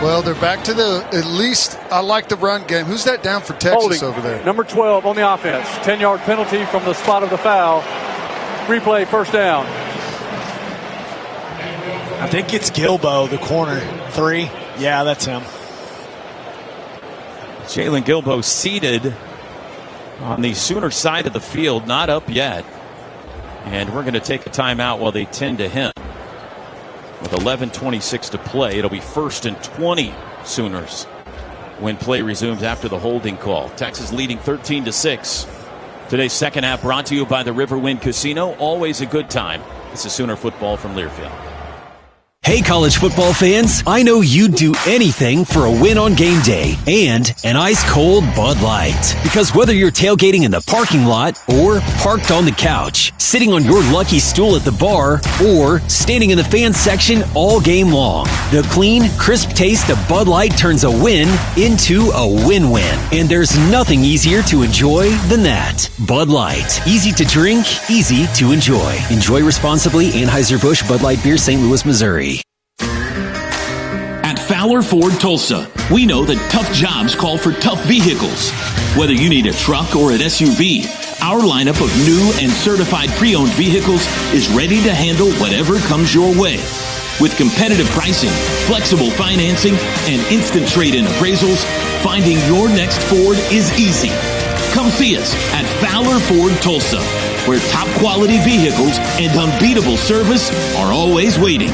Well, they're back to at least I like the run game. Who's that down for Texas over there? Number 12 on the offense. 10-yard penalty from the spot of the foul. Replay, first down. I think it's Gilbo, the corner. 3. Yeah, that's him. Jalen Gilbo seated on the Sooner side of the field, not up yet. And we're going to take a timeout while they tend to him. With 11:26 to play, it'll be 1st and 20 Sooners when play resumes after the holding call. Texas leading 13-6. Today's second half brought to you by the Riverwind Casino. Always a good time. This is Sooner football from Learfield. Hey, college football fans, I know you'd do anything for a win on game day and an ice-cold Bud Light. Because whether you're tailgating in the parking lot or parked on the couch, sitting on your lucky stool at the bar, or standing in the fan section all game long, the clean, crisp taste of Bud Light turns a win into a win-win. And there's nothing easier to enjoy than that. Bud Light. Easy to drink, easy to enjoy. Enjoy responsibly. Anheuser-Busch Bud Light Beer, St. Louis, Missouri. At Fowler Ford Tulsa, we know that tough jobs call for tough vehicles. Whether you need a truck or an SUV, our lineup of new and certified pre-owned vehicles is ready to handle whatever comes your way. With competitive pricing, flexible financing, and instant trade-in appraisals, finding your next Ford is easy. Come see us at Fowler Ford Tulsa, where top quality vehicles and unbeatable service are always waiting.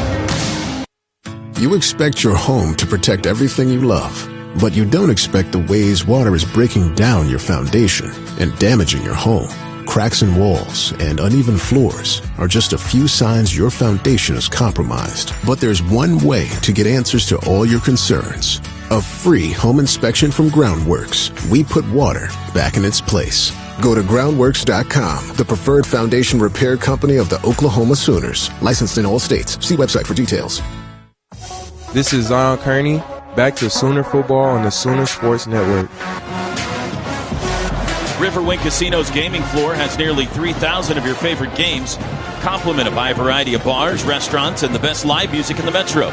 You expect your home to protect everything you love, but you don't expect the ways water is breaking down your foundation and damaging your home. Cracks in walls and uneven floors are just a few signs your foundation is compromised. But there's one way to get answers to all your concerns. A free home inspection from Groundworks. We put water back in its place. Go to groundworks.com, the preferred foundation repair company of the Oklahoma Sooners. Licensed in all states. See website for details. This is Zion Kearney. Back to Sooner football on the Sooner Sports Network. Riverwind Casino's gaming floor has nearly 3,000 of your favorite games, complemented by a variety of bars, restaurants, and the best live music in the metro.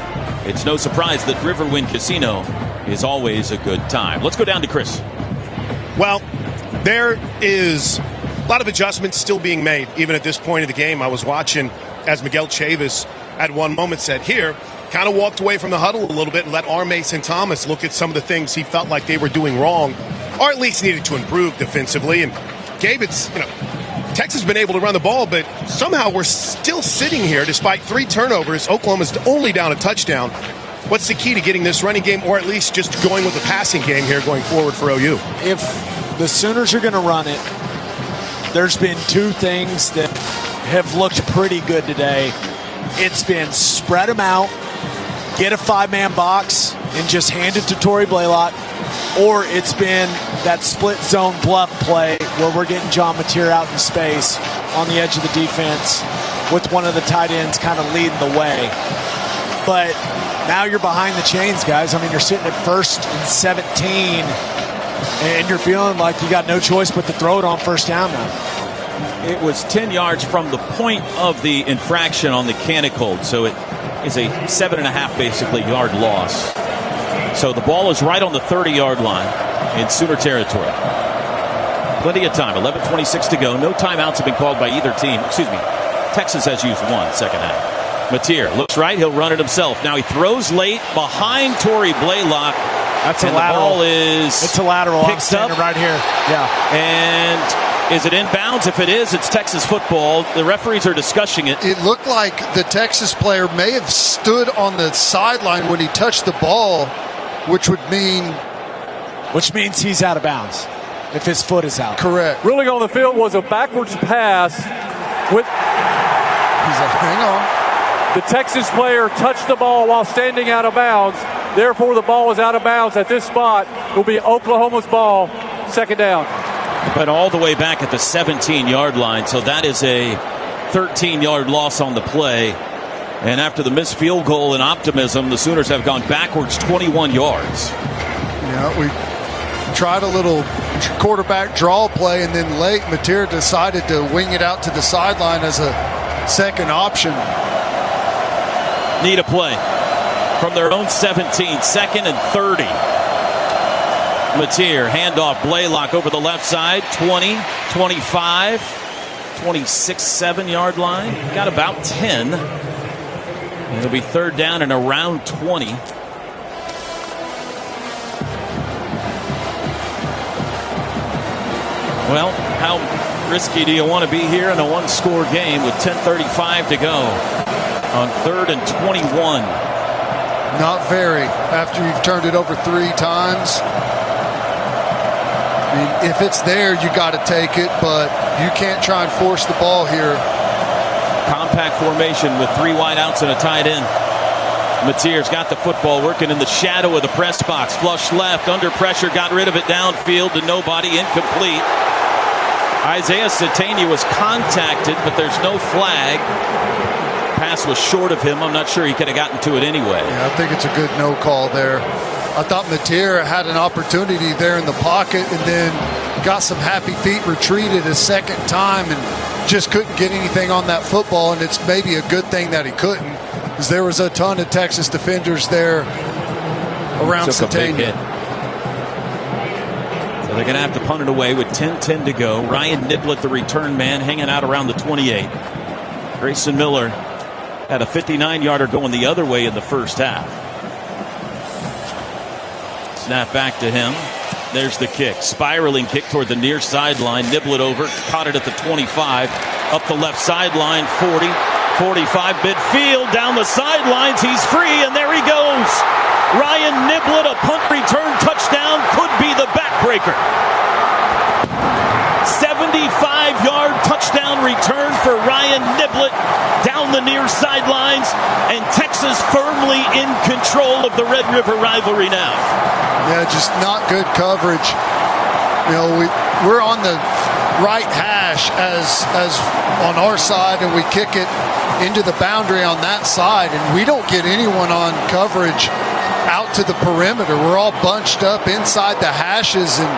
It's no surprise that Riverwind Casino is always a good time. Let's go down to Chris. Well, there is a lot of adjustments still being made, even at this point of the game. I was watching as Miguel Chavis at one moment said, here, kind of walked away from the huddle a little bit and let R. Mason Thomas look at some of the things he felt like they were doing wrong, or at least needed to improve defensively. And Gabe, Texas has been able to run the ball, but somehow we're still sitting here despite 3 turnovers. Oklahoma's only down a touchdown. What's the key to getting this running game, or at least just going with the passing game here going forward for OU? If the Sooners are going to run it, there's been 2 things that have looked pretty good today. It's been spread them out, get a 5-man box, and just hand it to Torrey Blaylock, or it's been that split zone bluff play where we're getting John Mateer out in space on the edge of the defense with one of the tight ends kind of leading the way. But now you're behind the chains, guys. I mean, you're sitting at 1st and 17, and you're feeling like you got no choice but to throw it on 1st down now. It was 10 yards from the point of the infraction on the Canic hold, so it is a 7.5 basically yard loss. So the ball is right on the 30-yard line in Sooner territory. Plenty of time, 11:26 to go. No timeouts have been called by either team. Excuse me, Texas has used 1 second half. Mateer looks right, he'll run it himself. Now he throws late behind Torrey Blaylock. That's a lateral. The ball is it's a lateral. Picked I'm up right here. Yeah. And is it inbounds? If it is, it's Texas football. The referees are discussing it. It looked like the Texas player may have stood on the sideline when he touched the ball, which means he's out of bounds if his foot is out. Correct. Ruling on the field was a backwards pass with hang on. The Texas player touched the ball while standing out of bounds. Therefore, the ball is out of bounds at this spot. It will be Oklahoma's ball, 2nd down. But all the way back at the 17-yard line, so that is a 13-yard loss on the play. And after the missed field goal and optimism, the Sooners have gone backwards 21 yards. Yeah, we tried a little quarterback draw play, and then late Mateer decided to wing it out to the sideline as a second option. Need a play from their own 17, 2nd and 30. Mateer, handoff, Blaylock over the left side, 20, 25, 26, 7-yard line. Got about 10. It'll be 3rd down and around 20. Well, how risky do you want to be here in a 1-score game with 10:35 to go on 3rd and 21? Not very. After you've turned it over 3 times. I mean, if it's there, you got to take it, but you can't try and force the ball here. Compact formation with 3 wideouts and a tight end. Mateer's got the football working in the shadow of the press box. Flush left, under pressure, got rid of it downfield to nobody, incomplete. Isaiah Satania was contacted, but there's no flag. Pass was short of him. I'm not sure he could have gotten to it anyway. Yeah, I think it's a good no call there. I thought Mateer had an opportunity there in the pocket and then got some happy feet, retreated a second time, and just couldn't get anything on that football. And it's maybe a good thing that he couldn't, because there was a ton of Texas defenders there around Satania. So they're going to have to punt it away with 10:10 to go. Ryan Niblett, the return man, hanging out around the 28. Grayson Miller had a 59-yarder going the other way in the first half. Snap back to him. There's the kick. Spiraling kick toward the near sideline. Niblett over. Caught it at the 25. Up the left sideline. 40. 45 midfield. Down the sidelines. He's free, and there he goes. Ryan Niblett, a punt return touchdown. Could be the backbreaker. 75-yard touchdown return for Ryan Niblett down the the near sidelines, and Texas firmly in control of the Red River rivalry now. Yeah, just not good coverage. You know, we're on the right hash as on our side, and we kick it into the boundary on that side, and we don't get anyone on coverage out to the perimeter. We're all bunched up inside the hashes, and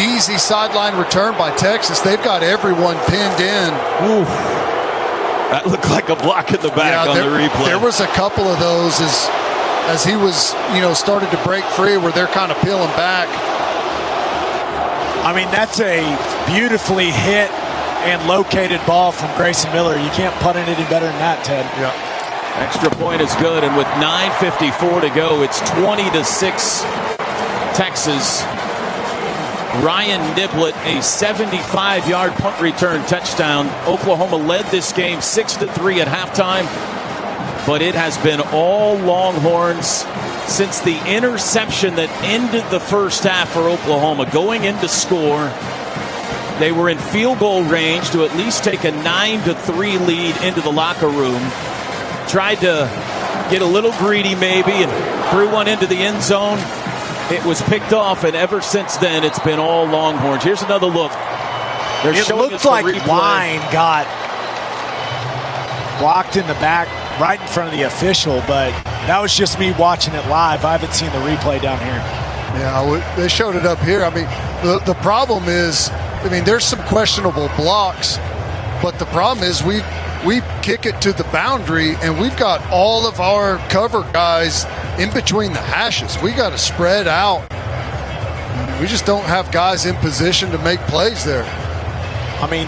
easy sideline return by Texas. They've got everyone pinned in. Ooh. That looked like a block in the back on the replay. There was a couple of those as he was, started to break free where they're kind of peeling back. I mean, that's a beautifully hit and located ball from Grayson Miller. You can't punt it any better than that, Ted. Yeah. Extra point is good, and with 9:54 to go, it's 20-6 Texas. Ryan Niblett, a 75-yard punt return touchdown. Oklahoma led this game 6-3 at halftime, but it has been all Longhorns since the interception that ended the first half for Oklahoma. Going in to score, they were in field goal range to at least take a 9-3 lead into the locker room. Tried to get a little greedy maybe and threw one into the end zone. It was picked off, and ever since then, it's been all Longhorns. Here's another look. It looked like line got blocked in the back right in front of the official, but that was just me watching it live. I haven't seen the replay down here. Yeah, they showed it up here. I mean, the problem is, there's some questionable blocks, but the problem is we kick it to the boundary, and we've got all of our cover guys in between the hashes. We got to spread out. We just don't have guys in position to make plays there. I mean,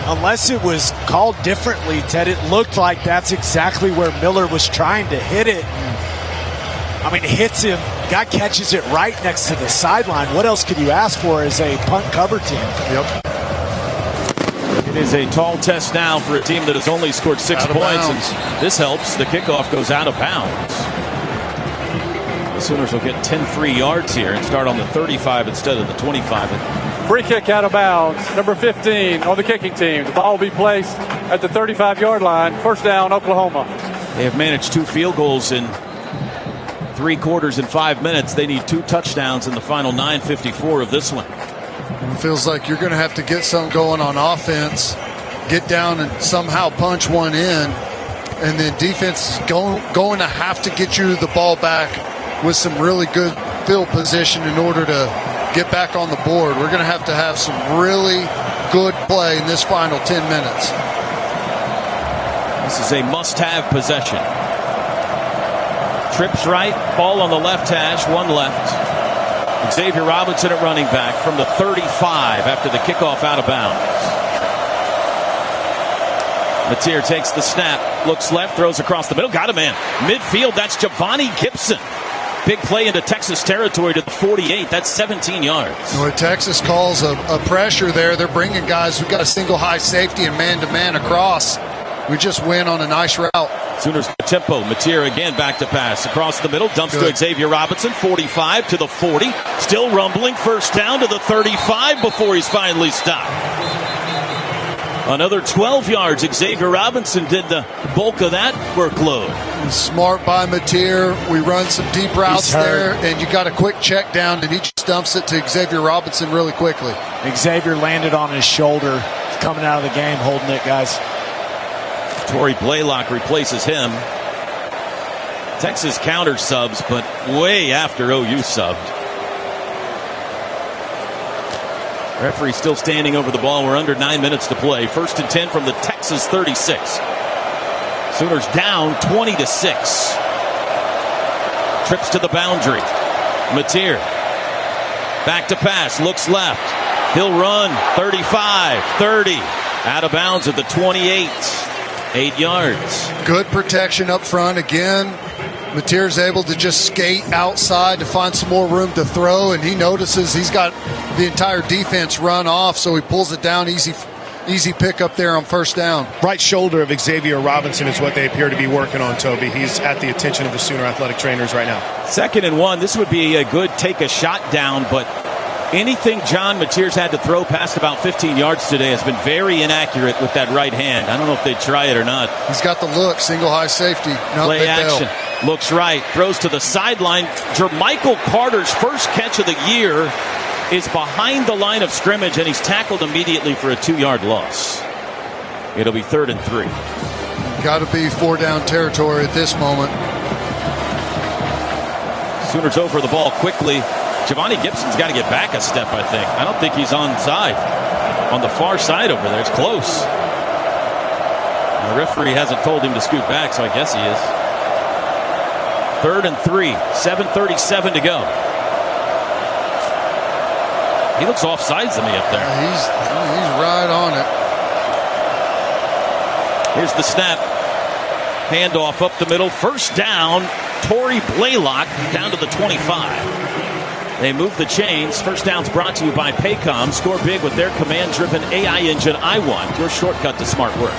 unless it was called differently, Ted, it looked like that's exactly where Miller was trying to hit it. It hits him. Guy catches it right next to the sideline. What else could you ask for as a punt cover team? Yep. It is a tall test now for a team that has only scored 6 points, and this helps. The kickoff goes out of bounds. The Sooners will get 10 free yards here and start on the 35 instead of the 25. Free kick out of bounds. Number 15 on the kicking team. The ball will be placed at the 35-yard line. First down, Oklahoma. They have managed 2 field goals in 3 quarters and 5 minutes. They need 2 touchdowns in the final 9:54 of this one. It feels like you're going to have to get something going on offense, get down and somehow punch one in, and then defense is going to have to get you the ball back with some really good field position in order to get back on the board. We're going to have some really good play in this final 10 minutes. This is a must-have possession. Trips right, ball on the left hash, one left. Xavier Robinson at running back from the 35 after the kickoff out of bounds. Mateer takes the snap, looks left, throws across the middle, got a man. Midfield, that's Javani Gibson. Big play into Texas territory to the 48. That's 17 yards. When Texas calls a pressure there, they're bringing guys who've got a single high safety and man-to-man across. We just win on a nice route. Sooners tempo. Mateer again back to pass. Across the middle, dumps to Xavier Robinson. 45 to the 40. Still rumbling. First down to the 35 before he's finally stopped. Another 12 yards. Xavier Robinson did the bulk of that workload. Smart by Mateer. We run some deep routes there, and you got a quick check down, and he just dumps it to Xavier Robinson really quickly. Xavier landed on his shoulder. He's coming out of the game holding it, guys. Torrey Blaylock replaces him. Texas counter subs, but way after OU subbed. Referee still standing over the ball. We're under 9 minutes to play. 1st and 10 from the Texas 36. Sooners down 20-6. Trips to the boundary. Mateer back to pass. Looks left. He'll run 35, 30. Out of bounds at the 28. 8 yards. Good protection up front again. Mateer's able to just skate outside to find some more room to throw, and he notices he's got the entire defense run off, so he pulls it down. Easy pick up there on first down. Right shoulder of Xavier Robinson is what they appear to be working on, Toby. He's at the attention of the Sooner athletic trainers right now. 2nd and 1. This would be a good take a shot down, but Anything John Mateers had to throw past about 15 yards today has been very inaccurate with that right hand. I don't know if they'd try it or not. He's got the look, single high safety. Play action. Looks right. Throws to the sideline. Jermichael Carter's first catch of the year is behind the line of scrimmage, and he's tackled immediately for a 2-yard loss. It'll be 3rd and 3. Got to be 4-down territory at this moment. Sooners over the ball quickly. Giovanni Gibson's got to get back a step, I think. I don't think he's on the far side over there. It's close. The referee hasn't told him to scoot back, so I guess he is. 3rd and 3, 7:37 to go. He looks offsides to me up there. He's right on it. Here's the snap. Handoff up the middle. First down, Torrey Blaylock down to the 25. They move the chains. First down's brought to you by Paycom. Score big with their command-driven AI engine I1, your shortcut to smart work.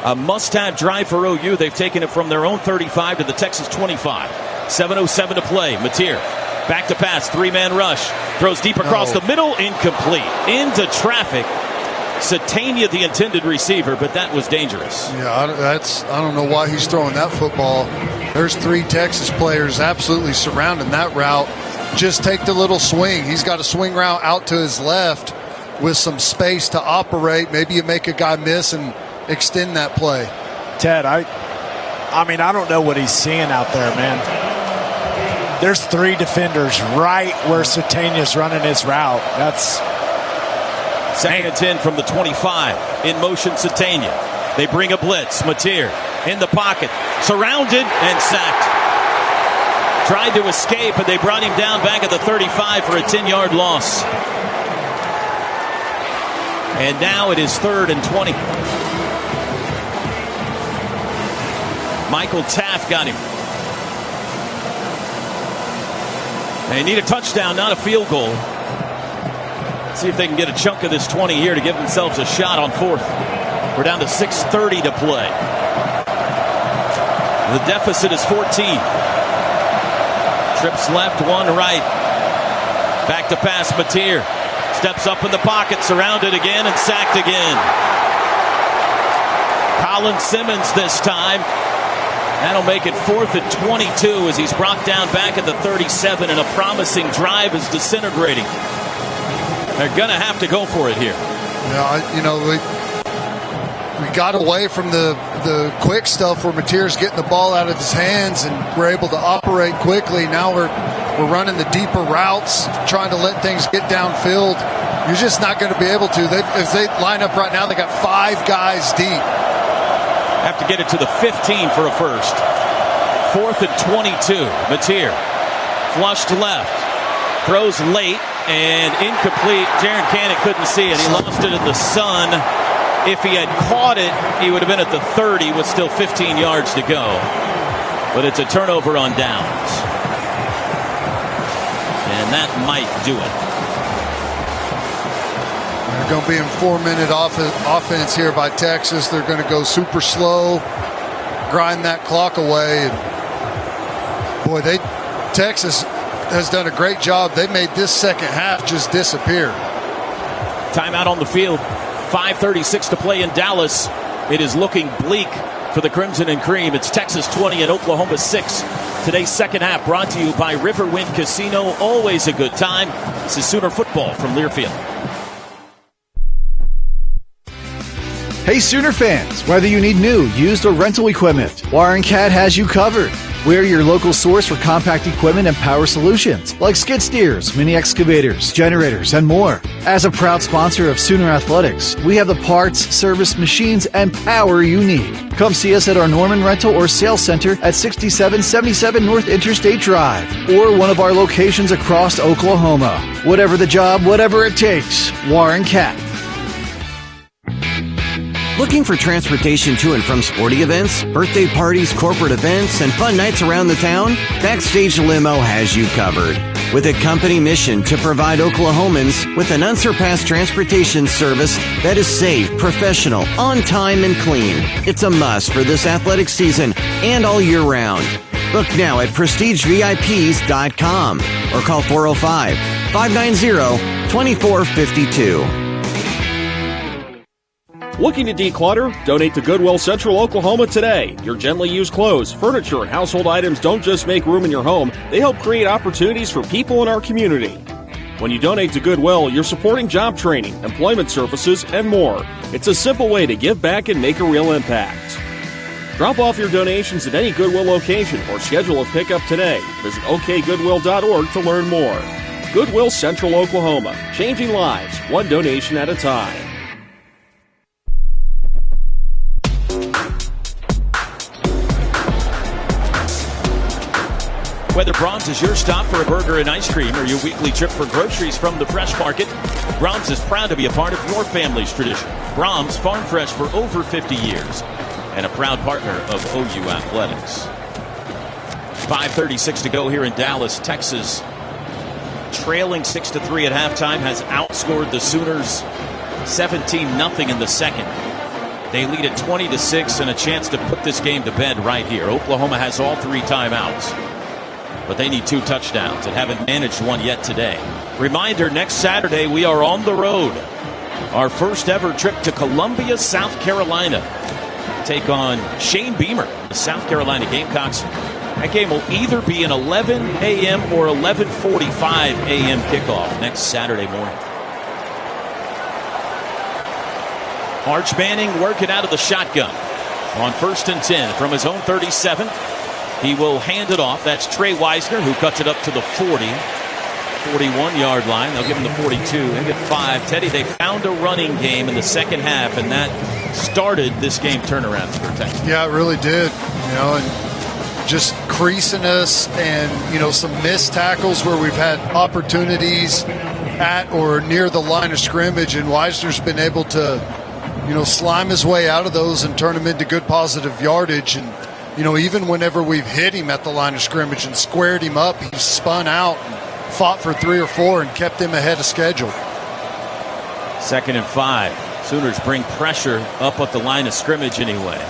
A must-have drive for OU. They've taken it from their own 35 to the Texas 25. 7:07 to play. Mateer back to pass. 3-man rush. Throws deep across the middle. Incomplete. Into traffic. Satania, the intended receiver, but that was dangerous. Yeah, I don't know why he's throwing that football. There's 3 Texas players absolutely surrounding that route. Just take the little swing. He's got a swing route out to his left with some space to operate. Maybe you make a guy miss and extend that play. Ted, I don't know what he's seeing out there, man. There's 3 defenders right where Satania's running his route. That's 2nd and 10 from the 25. In motion, Satania. They bring a blitz. Mateer in the pocket. Surrounded and sacked. Tried to escape, but they brought him down back at the 35 for a 10-yard loss. And now it is 3rd and 20. Michael Taft got him. They need a touchdown, not a field goal. Let's see if they can get a chunk of this 20 here to give themselves a shot on 4th. We're down to 6:30 to play. The deficit is 14. Trips left, 1 right. Back to pass, Mateer. Steps up in the pocket, surrounded again and sacked again. Colin Simmons this time. That'll make it 4th and 22 as he's brought down back at the 37, and a promising drive is disintegrating. They're going to have to go for it here. Yeah, we got away from the quick stuff where Mateer's getting the ball out of his hands and we're able to operate quickly. Now we're running the deeper routes, trying to let things get downfield. You're just not going to be able to. If they line up right now, they got 5 guys deep. Have to get it to the 15 for a first. 4th and 22. Mateer flushed left. Throws late and incomplete. Jaron Cannon couldn't see it. He lost it in the sun. If he had caught it, he would have been at the 30 with still 15 yards to go. But it's a turnover on downs. And that might do it. They're going to be in 4-minute offense here by Texas. They're going to go super slow, grind that clock away. And boy, Texas has done a great job. They made this second half just disappear. Timeout on the field. 5:36 to play in Dallas. It is looking bleak for the Crimson and Cream. It's Texas 20 and Oklahoma 6. Today's second half brought to you by Riverwind Casino. Always a good time. This is Sooner football from Learfield. Hey Sooner fans, whether you need new, used, or rental equipment, Warren Cat has you covered. We're your local source for compact equipment and power solutions, like skid steers, mini excavators, generators, and more. As a proud sponsor of Sooner Athletics, we have the parts, service, machines, and power you need. Come see us at our Norman Rental or Sales Center at 6777 North Interstate Drive, or one of our locations across Oklahoma. Whatever the job, whatever it takes, Warren Cat. Looking for transportation to and from sporting events, birthday parties, corporate events, and fun nights around the town? Backstage Limo has you covered. With a company mission to provide Oklahomans with an unsurpassed transportation service that is safe, professional, on time, and clean. It's a must for this athletic season and all year round. Book now at PrestigeVIPs.com or call 405 590-2452. Looking to declutter? Donate to Goodwill Central Oklahoma today. Your gently used clothes, furniture, and household items don't just make room in your home, they help create opportunities for people in our community. When you donate to Goodwill, you're supporting job training, employment services, and more. It's a simple way to give back and make a real impact. Drop off your donations at any Goodwill location or schedule a pickup today. Visit okgoodwill.org to learn more. Goodwill Central Oklahoma, changing lives, one donation at a time. Whether Brahms is your stop for a burger and ice cream or your weekly trip for groceries from the Fresh Market, Brahms is proud to be a part of your family's tradition. Brahms, farm fresh for over 50 years and a proud partner of OU Athletics. 5:36 to go here in Dallas, Texas. Trailing 6-3 at halftime, has outscored the Sooners 17-0 in the second. They lead at 20-6 and a chance to put this game to bed right here. Oklahoma has all 3 timeouts, but they need 2 touchdowns and haven't managed one yet today. Reminder, next Saturday we are on the road. Our first ever trip to Columbia, South Carolina. Take on Shane Beamer, the South Carolina Gamecocks. That game will either be an 11 a.m. or 11:45 a.m. kickoff next Saturday morning. Arch Manning working out of the shotgun on 1st and 10 from his own 37. He will hand it off. That's Trey Wisner, who cuts it up to the 41-yard line. They'll give him the 42. They get 5. Teddy, they found a running game in the second half, and that started this game turnaround for Texas. Yeah, it really did. And just creasing us and, some missed tackles where we've had opportunities at or near the line of scrimmage, and Wisner's been able to, slime his way out of those and turn them into good positive yardage. And even whenever we've hit him at the line of scrimmage and squared him up, he's spun out and fought for 3 or 4 and kept him ahead of schedule. 2nd and 5. Sooners bring pressure up at the line of scrimmage anyway.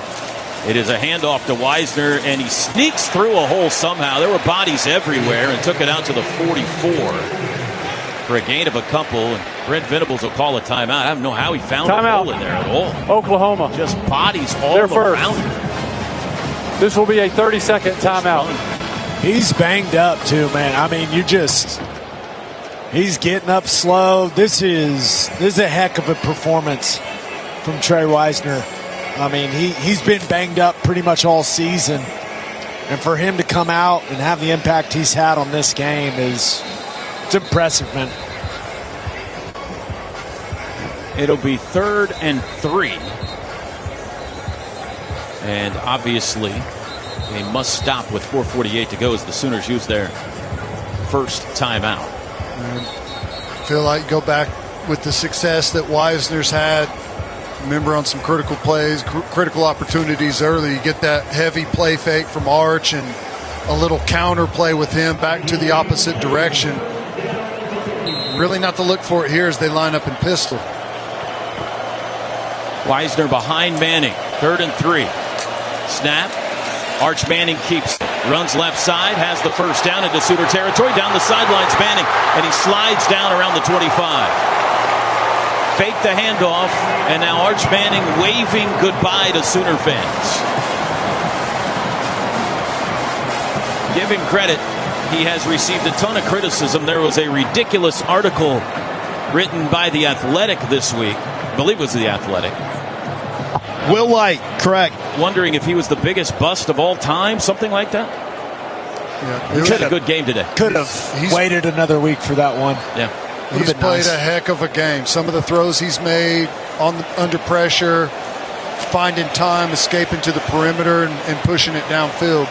It is a handoff to Wisner, and he sneaks through a hole somehow. There were bodies everywhere and took it out to the 44 for a gain of a couple. And Brent Venables will call a timeout. I don't know how he found a hole in there at all. Oklahoma. Just bodies all around him. This will be a 30-second timeout. He's banged up too, man. I mean, he's getting up slow. This is a heck of a performance from Trey Wisner. I mean, he's been banged up pretty much all season. And for him to come out and have the impact he's had on this game it's impressive, man. It'll be 3rd and 3. And obviously, they must stop with 4:48 to go as the Sooners use their first timeout. I feel like go back with the success that Wisner's had. Remember on some critical plays, critical opportunities early, you get that heavy play fake from Arch and a little counter play with him back to the opposite direction. Really not to look for it here as they line up in pistol. Wisner behind Manning, 3rd and 3. Snap. Arch Manning keeps, runs left side, has the first down into Sooner territory. Down the sidelines, Manning, and he slides down around the 25. Fake the handoff, and now Arch Manning waving goodbye to Sooner fans. Give him credit. He has received a ton of criticism. There was a ridiculous article written by The Athletic this week. I believe it was The Athletic. Will Light, correct. Wondering if he was the biggest bust of all time, something like that. Yeah, he had a good game today. Could have waited another week for that one. Yeah. He's played a heck of a game. Some of the throws he's made under pressure, finding time, escaping to the perimeter, and pushing it downfield.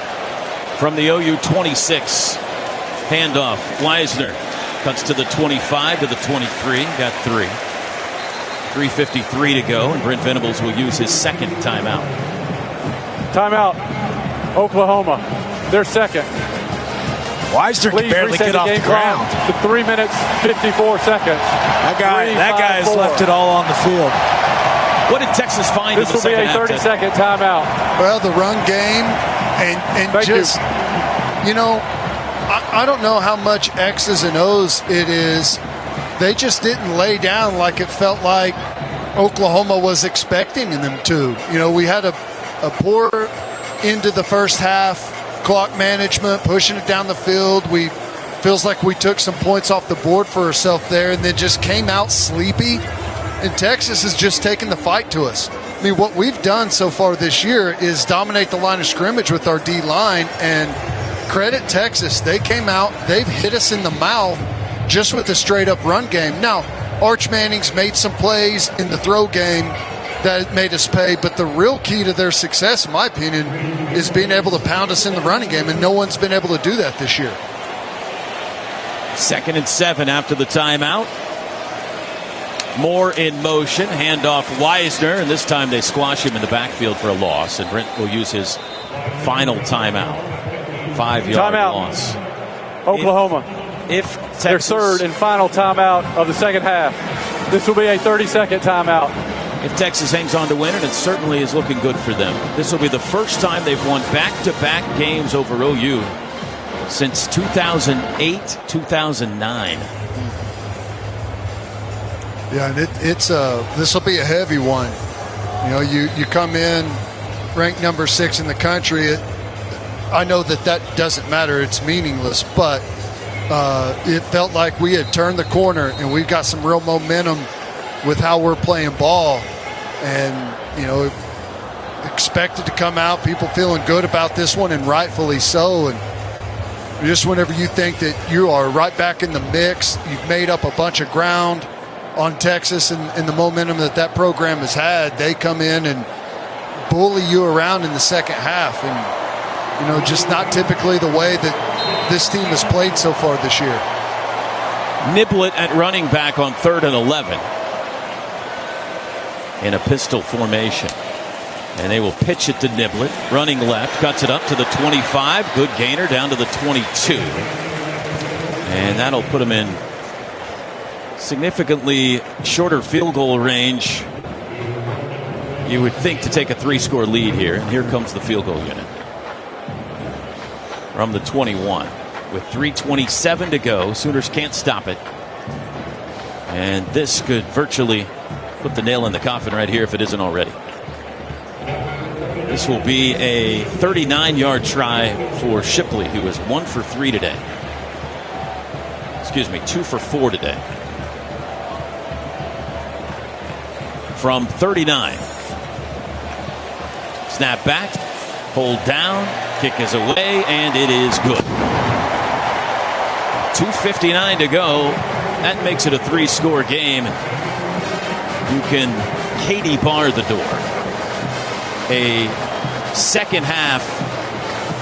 From the OU 26, handoff. Wisner cuts to the 25 to the 23. Got 3. 3:53 to go, and Brent Venables will use his second timeout. Timeout. Oklahoma. Their second. Wisner can barely get off the ground. To 3 minutes, 54 seconds. That guy has left it all on the field. What did Texas find in the second half? This will be a 30-second timeout. Well, the run game and just, I don't know how much X's and O's it is. They just didn't lay down like it felt like Oklahoma was expecting them to. You know, we had a poor into the first half, clock management, pushing it down the field. Feels like we took some points off the board for ourselves there and then just came out sleepy. And Texas has just taken the fight to us. I mean, what we've done so far this year is dominate the line of scrimmage with our D-line, and credit Texas. They came out, they've hit us in the mouth just with a straight-up run game. Now, Arch Manning's made some plays in the throw game that made us pay, but the real key to their success, in my opinion, is being able to pound us in the running game, and no one's been able to do that this year. 2nd and 7 after the timeout. Moore in motion, handoff Wisner, and this time they squash him in the backfield for a loss, and Brent will use his final timeout. 5-yard loss. Oklahoma. If Texas, their third and final timeout of the second half. This will be a 30-second timeout. If Texas hangs on to win, and it certainly is looking good for them. This will be the first time they've won back-to-back games over OU since 2008, 2009. Yeah, and this will be a heavy one. You know, you come in ranked number 6 in the country. I know that doesn't matter; it's meaningless. But it felt like we had turned the corner, and we've got some real momentum with how we're playing ball. And you know, expected to come out, people feeling good about this one, and rightfully so. And just whenever you think that you are right back in the mix, you've made up a bunch of ground on Texas and the momentum that program has had, they come in and bully you around in the second half. And, you know, just not typically the way that this team has played so far this year. Niblett at running back on 3rd and 11 in a pistol formation. And they will pitch it to Niblett, running left, cuts it up to the 25. Good gainer down to the 22. And that'll put him in significantly shorter field goal range, you would think, to take a 3-score lead here. And here comes the field goal unit from the 21 with 3:27 to go. Sooners can't stop it, and this could virtually put the nail in the coffin right here if it isn't already. This will be a 39-yard try for Shipley, who was 1 for 3 today. Excuse me, 2 for 4 today. From 39. Snap back, hold down, kick is away, and it is good. 2:59 to go. That makes it a 3-score game. You can Katie bar the door. A second half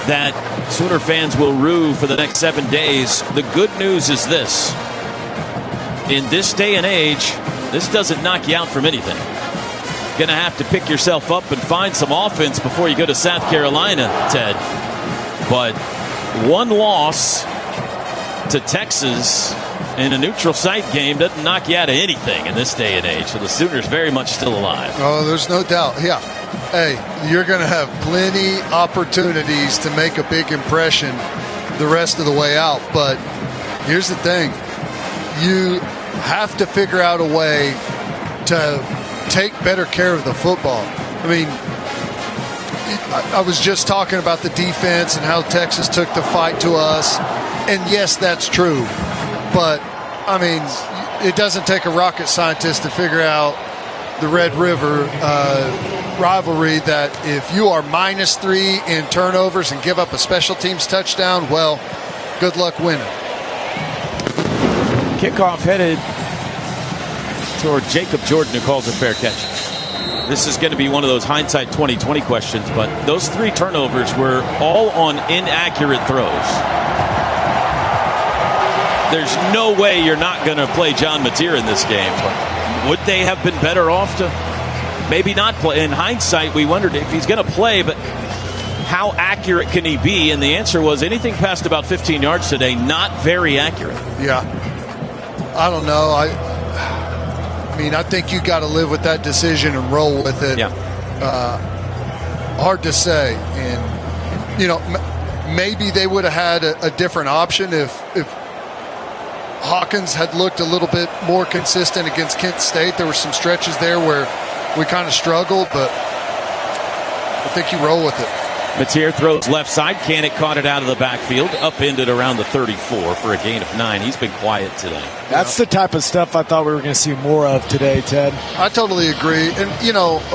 that Sooner fans will rue for the next 7 days. The good news is this. In this day and age, this doesn't knock you out from anything. Going to have to pick yourself up and find some offense before you go to South Carolina, Ted. But one loss to Texas in a neutral site game doesn't knock you out of anything in this day and age. So the Sooners very much still alive. Oh, there's no doubt. Yeah. Hey, you're going to have plenty opportunities to make a big impression the rest of the way out. But here's the thing. You have to figure out a way to take better care of the football. I mean, I was just talking about the defense and how Texas took the fight to us. And yes, that's true. But, I mean, it doesn't take a rocket scientist to figure out the Red River rivalry that if you are -3 in turnovers and give up a special teams touchdown, well, good luck winning. Kickoff headed toward Jacob Jordan, who calls a fair catch. This is going to be one of those hindsight 2020 questions, but those 3 turnovers were all on inaccurate throws. There's no way you're not going to play John Mateer in this game. Would they have been better off to maybe not play? In hindsight, we wondered if he's going to play, but how accurate can he be? And the answer was anything past about 15 yards today, not very accurate. Yeah. I don't know. I mean, I think you got to live with that decision and roll with it. Yeah. Hard to say. And, you know, maybe they would have had a different option if Hawkins had looked a little bit more consistent against Kent State. There were some stretches there where we kind of struggled, but I think you roll with it. Mateer throws left side. Canick caught it out of the backfield, upended around the 34 for a gain of 9. He's been quiet today. That's the type of stuff I thought we were going to see more of today, Ted. I totally agree. And,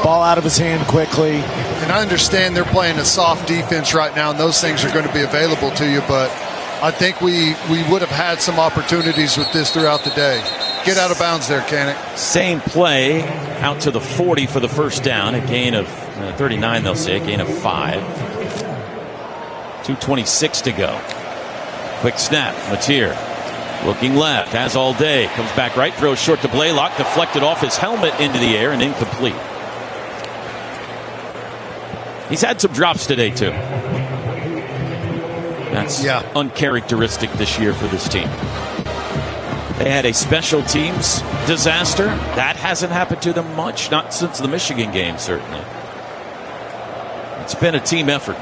ball out of his hand quickly. And I understand they're playing a soft defense right now, and those things are going to be available to you, but I think we would have had some opportunities with this throughout the day. Get out of bounds there, Canick. Same play out to the 40 for the first down. A gain of 39, they'll say. A gain of 5. 2:26 to go. Quick snap. Mateer looking left. Has all day. Comes back right. Throws short to Blaylock. Deflected off his helmet into the air and incomplete. He's had some drops today, too. That's uncharacteristic this year for this team. They had a special teams disaster. That hasn't happened to them much, not since the Michigan game, certainly. It's been a team effort.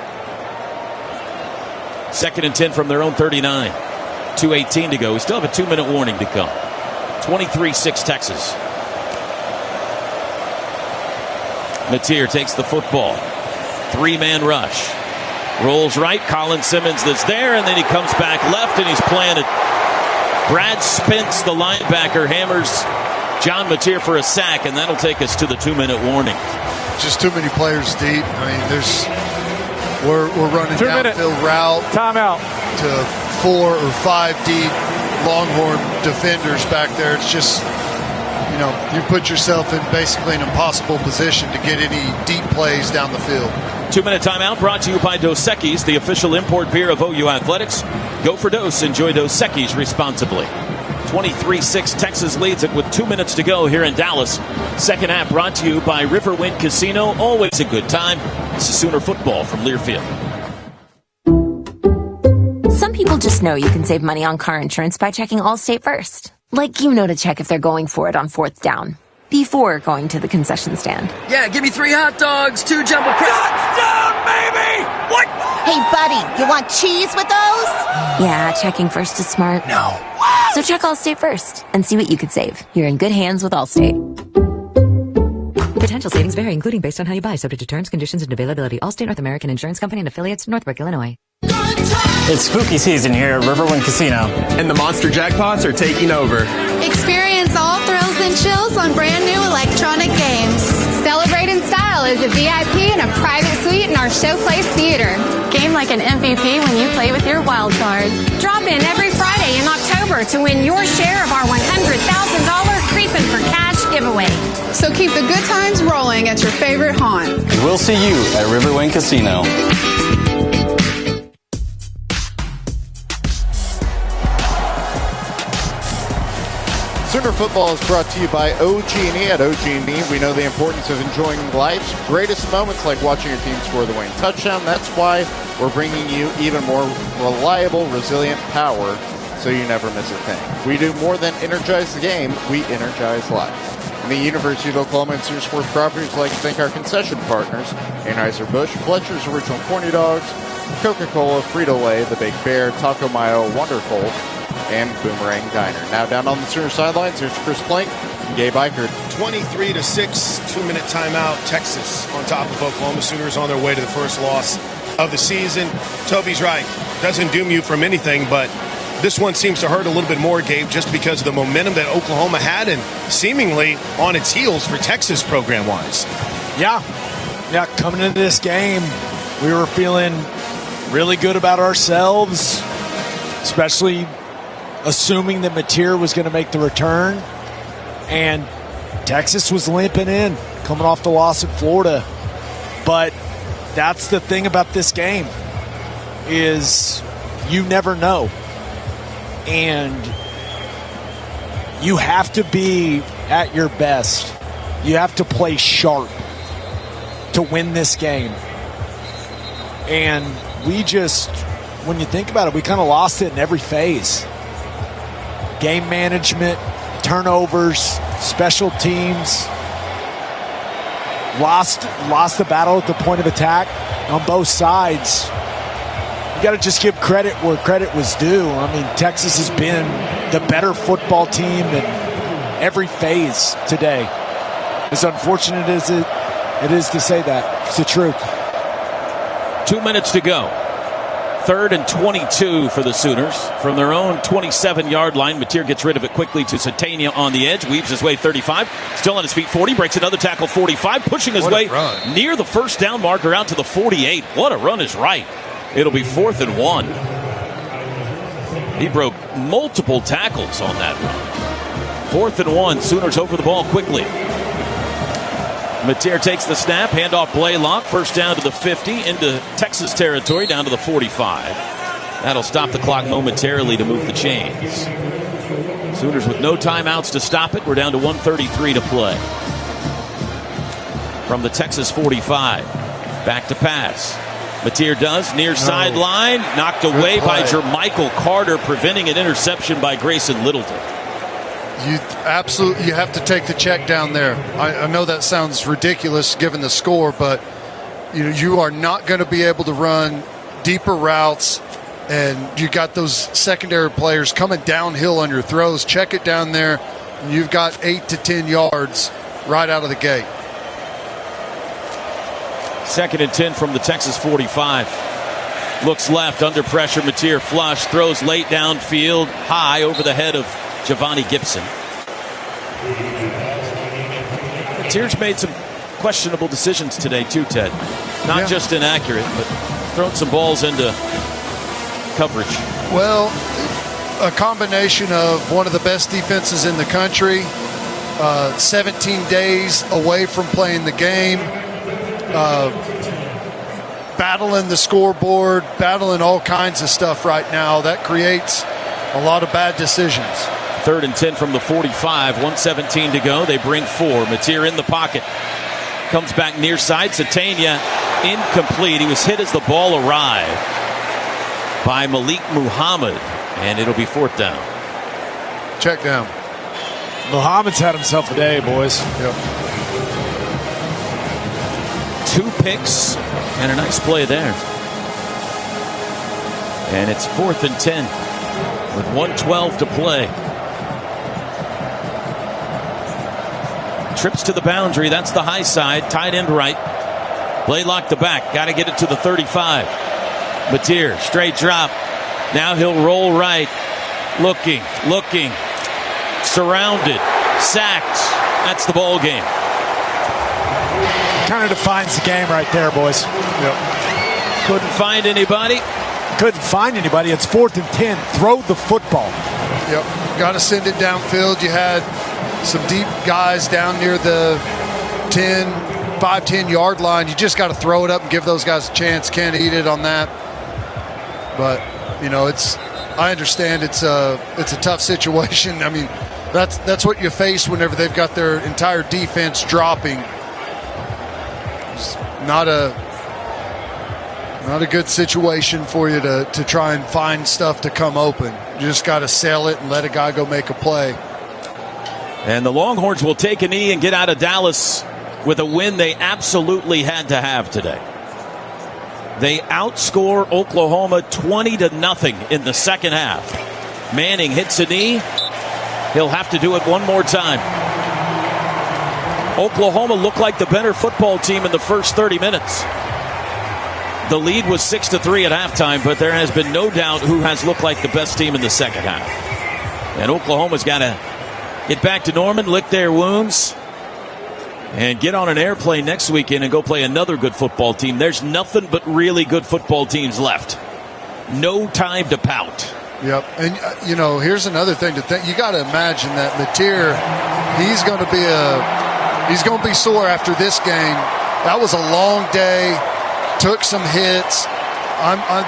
2nd and 10 from their own 39. 2:18 to go. We still have a 2-minute warning to come. 23-6 Texas. Mateer takes the football. 3-man rush. Rolls right. Colin Simmons is there, and then he comes back left, and he's planted. Brad Spence, the linebacker, hammers John Mateer for a sack, and that'll take us to the 2-minute warning. Just too many players deep. I mean, we're running downfield route. Timeout. To 4 or 5 deep Longhorn defenders back there. It's just, you put yourself in basically an impossible position to get any deep plays down the field. 2-minute timeout brought to you by Dos Equis, the official import beer of OU Athletics. Go for Dos. Enjoy Dos Equis responsibly. 23-6 Texas leads it with 2 minutes to go here in Dallas. Second half brought to you by Riverwind Casino. Always a good time. This is Sooner football from Learfield. Some people just know you can save money on car insurance by checking Allstate first. Like to check if they're going for it on 4th down before going to the concession stand. Yeah, give me 3 hot dogs, 2 jumbo Touchdown, baby! What? Hey, buddy, you want cheese with those? Yeah, checking first is smart. No. So check Allstate first and see what you could save. You're in good hands with Allstate. Potential savings vary, including based on how you buy, subject to terms, conditions, and availability. Allstate North American Insurance Company and affiliates, Northbrook, Illinois. It's spooky season here at Riverwind Casino. And the monster jackpots are taking over. Experience all thrills and chills on brand new electronic games. Celebrate in style as a VIP in a private suite in our Showplace Theater. Game like an MVP when you play with your wild card. Drop in every Friday in October to win your share of our $100,000 Creepin' for Cash giveaway. So keep the good times rolling at your favorite haunt. And we'll see you at Riverwind Casino. Sooner Football is brought to you by OG&E. At OG&E, we know the importance of enjoying life's greatest moments, like watching your team score the winning touchdown. That's why we're bringing you even more reliable, resilient power so you never miss a thing. We do more than energize the game, we energize life. And the University of Oklahoma and Sooner Sports Properties would like to thank our concession partners, Anheuser-Busch, Fletcher's Original Corny Dogs, Coca-Cola, Frito-Lay, The Big Bear, Taco Mayo, Wonderful, and Boomerang Diner. Now down on the Sooner sidelines, here's Chris Plank and Gabe Eichert. 23-6, 2-minute timeout. Texas on top of Oklahoma. Sooners on their way to the first loss of the season. Toby's right. Doesn't doom you from anything, but this one seems to hurt a little bit more, Gabe, just because of the momentum that Oklahoma had and seemingly on its heels for Texas program-wise. Yeah, coming into this game, we were feeling really good about ourselves, especially assuming that Mateer was going to make the return, and Texas was limping in, coming off the loss at Florida. But that's the thing about this game, is you never know. And you have to be at your best. You have to play sharp to win this game. And we just, when you think about it, we kind of lost it in every phase. Game management, turnovers, special teams. Lost the battle at the point of attack on both sides. You got to just give credit where credit was due. I mean, Texas has been the better football team in every phase today. As unfortunate as it is to say that, it's the truth. 2 minutes to go. 3rd and 22 for the Sooners. From their own 27-yard line, Mateer gets rid of it quickly to Satania on the edge. Weaves his way 35. Still on his feet 40. Breaks another tackle 45. Pushing his way near the first down marker out to the 48. What a run is right. It'll be 4th and 1. He broke multiple tackles on that run. 4th and 1. Sooners over the ball quickly. Mateer takes the snap, handoff Blaylock, first down to the 50, into Texas territory, down to the 45. That'll stop the clock momentarily to move the chains. Sooners with no timeouts to stop it. We're down to 1:33 to play. From the Texas 45, back to pass. Mateer does, near sideline, knocked away by Jermichael Carter, preventing an interception by Grayson Littleton. You have to take the check down there. I know that sounds ridiculous given the score, but you are not going to be able to run deeper routes, and you got those secondary players coming downhill on your throws. Check it down there, and you've got 8 to 10 yards right out of the gate. 2nd and 10 from the Texas 45. Looks left, under pressure. Mateer flush, throws late downfield, high over the head of Giovanni Gibson. Mateer's made some questionable decisions today too, Ted. Not just inaccurate, but thrown some balls into coverage. Well, a combination of one of the best defenses in the country, 17 days away from playing the game, battling the scoreboard, battling all kinds of stuff right now. That creates a lot of bad decisions. 3rd and 10 from the 45, 1:17 to go. They bring 4. Mateer in the pocket. Comes back near side. Satania incomplete. He was hit as the ball arrived by Malik Muhammad, and it'll be 4th down. Check down. Muhammad's had himself a day, boys. Yep. 2 picks and a nice play there. And it's 4th and 10 with 1:12 to play. Trips to the boundary. That's the high side. Tight end right. Blaylock the back. Got to get it to the 35. Mateer, straight drop. Now he'll roll right. Looking. Surrounded. Sacked. That's the ball game. Kind of defines the game right there, boys. Yep. Couldn't find anybody. It's 4th and 10. Throw the football. Yep. Got to send it downfield. You had some deep guys down near the 5-10 yard line. You just got to throw it up and give those guys a chance. Can't eat it on that. But I understand it's a tough situation. I mean, that's what you face whenever they've got their entire defense dropping. It's not a good situation for you to try and find stuff to come open. You just got to sail it and let a guy go make a play. And the Longhorns will take a knee and get out of Dallas with a win they absolutely had to have today. They outscore Oklahoma 20-0 in the second half. Manning hits a knee. He'll have to do it one more time. Oklahoma looked like the better football team in the first 30 minutes. The lead was 6-3 at halftime, but there has been no doubt who has looked like the best team in the second half. And Oklahoma's got to get back to Norman, lick their wounds, and get on an airplane next weekend and go play another good football team. There's nothing but really good football teams left. No time to pout. Yep. And, here's another thing to think. You got to imagine that Mateer, he's going to be sore after this game. That was a long day. Took some hits. I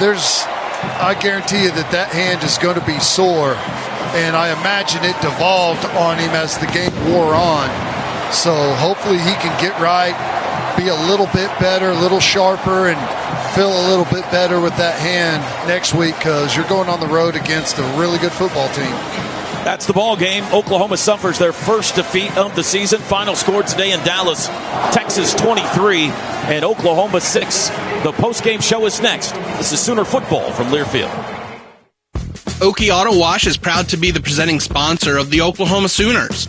guarantee you that hand is going to be sore, and I imagine it devolved on him as the game wore on. So hopefully he can get right, be a little bit better, a little sharper, and feel a little bit better with that hand next week, because you're going on the road against a really good football team. That's the ball game. Oklahoma suffers their first defeat of the season. Final score today in Dallas, Texas 23 and Oklahoma 6. The post-game show is next. This is Sooner Football from Learfield. Okie Auto Wash is proud to be the presenting sponsor of the Oklahoma Sooners.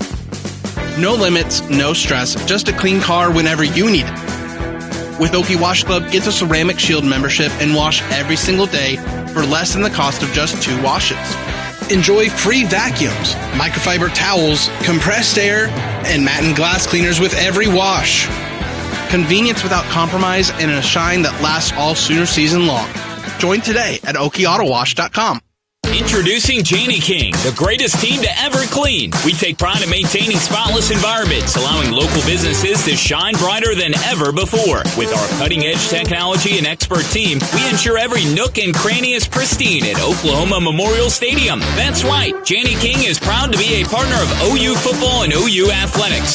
No limits, no stress, just a clean car whenever you need it. With Okie Wash Club, get a Ceramic Shield membership and wash every single day for less than the cost of just 2 washes. Enjoy free vacuums, microfiber towels, compressed air, and matte and glass cleaners with every wash. Convenience without compromise and a shine that lasts all Sooner season long. Join today at okieautowash.com. Introducing Janney King, the greatest team to ever clean. We take pride in maintaining spotless environments, allowing local businesses to shine brighter than ever before. With our cutting-edge technology and expert team, we ensure every nook and cranny is pristine at Oklahoma Memorial Stadium. That's right, Janney King is proud to be a partner of OU football and OU athletics.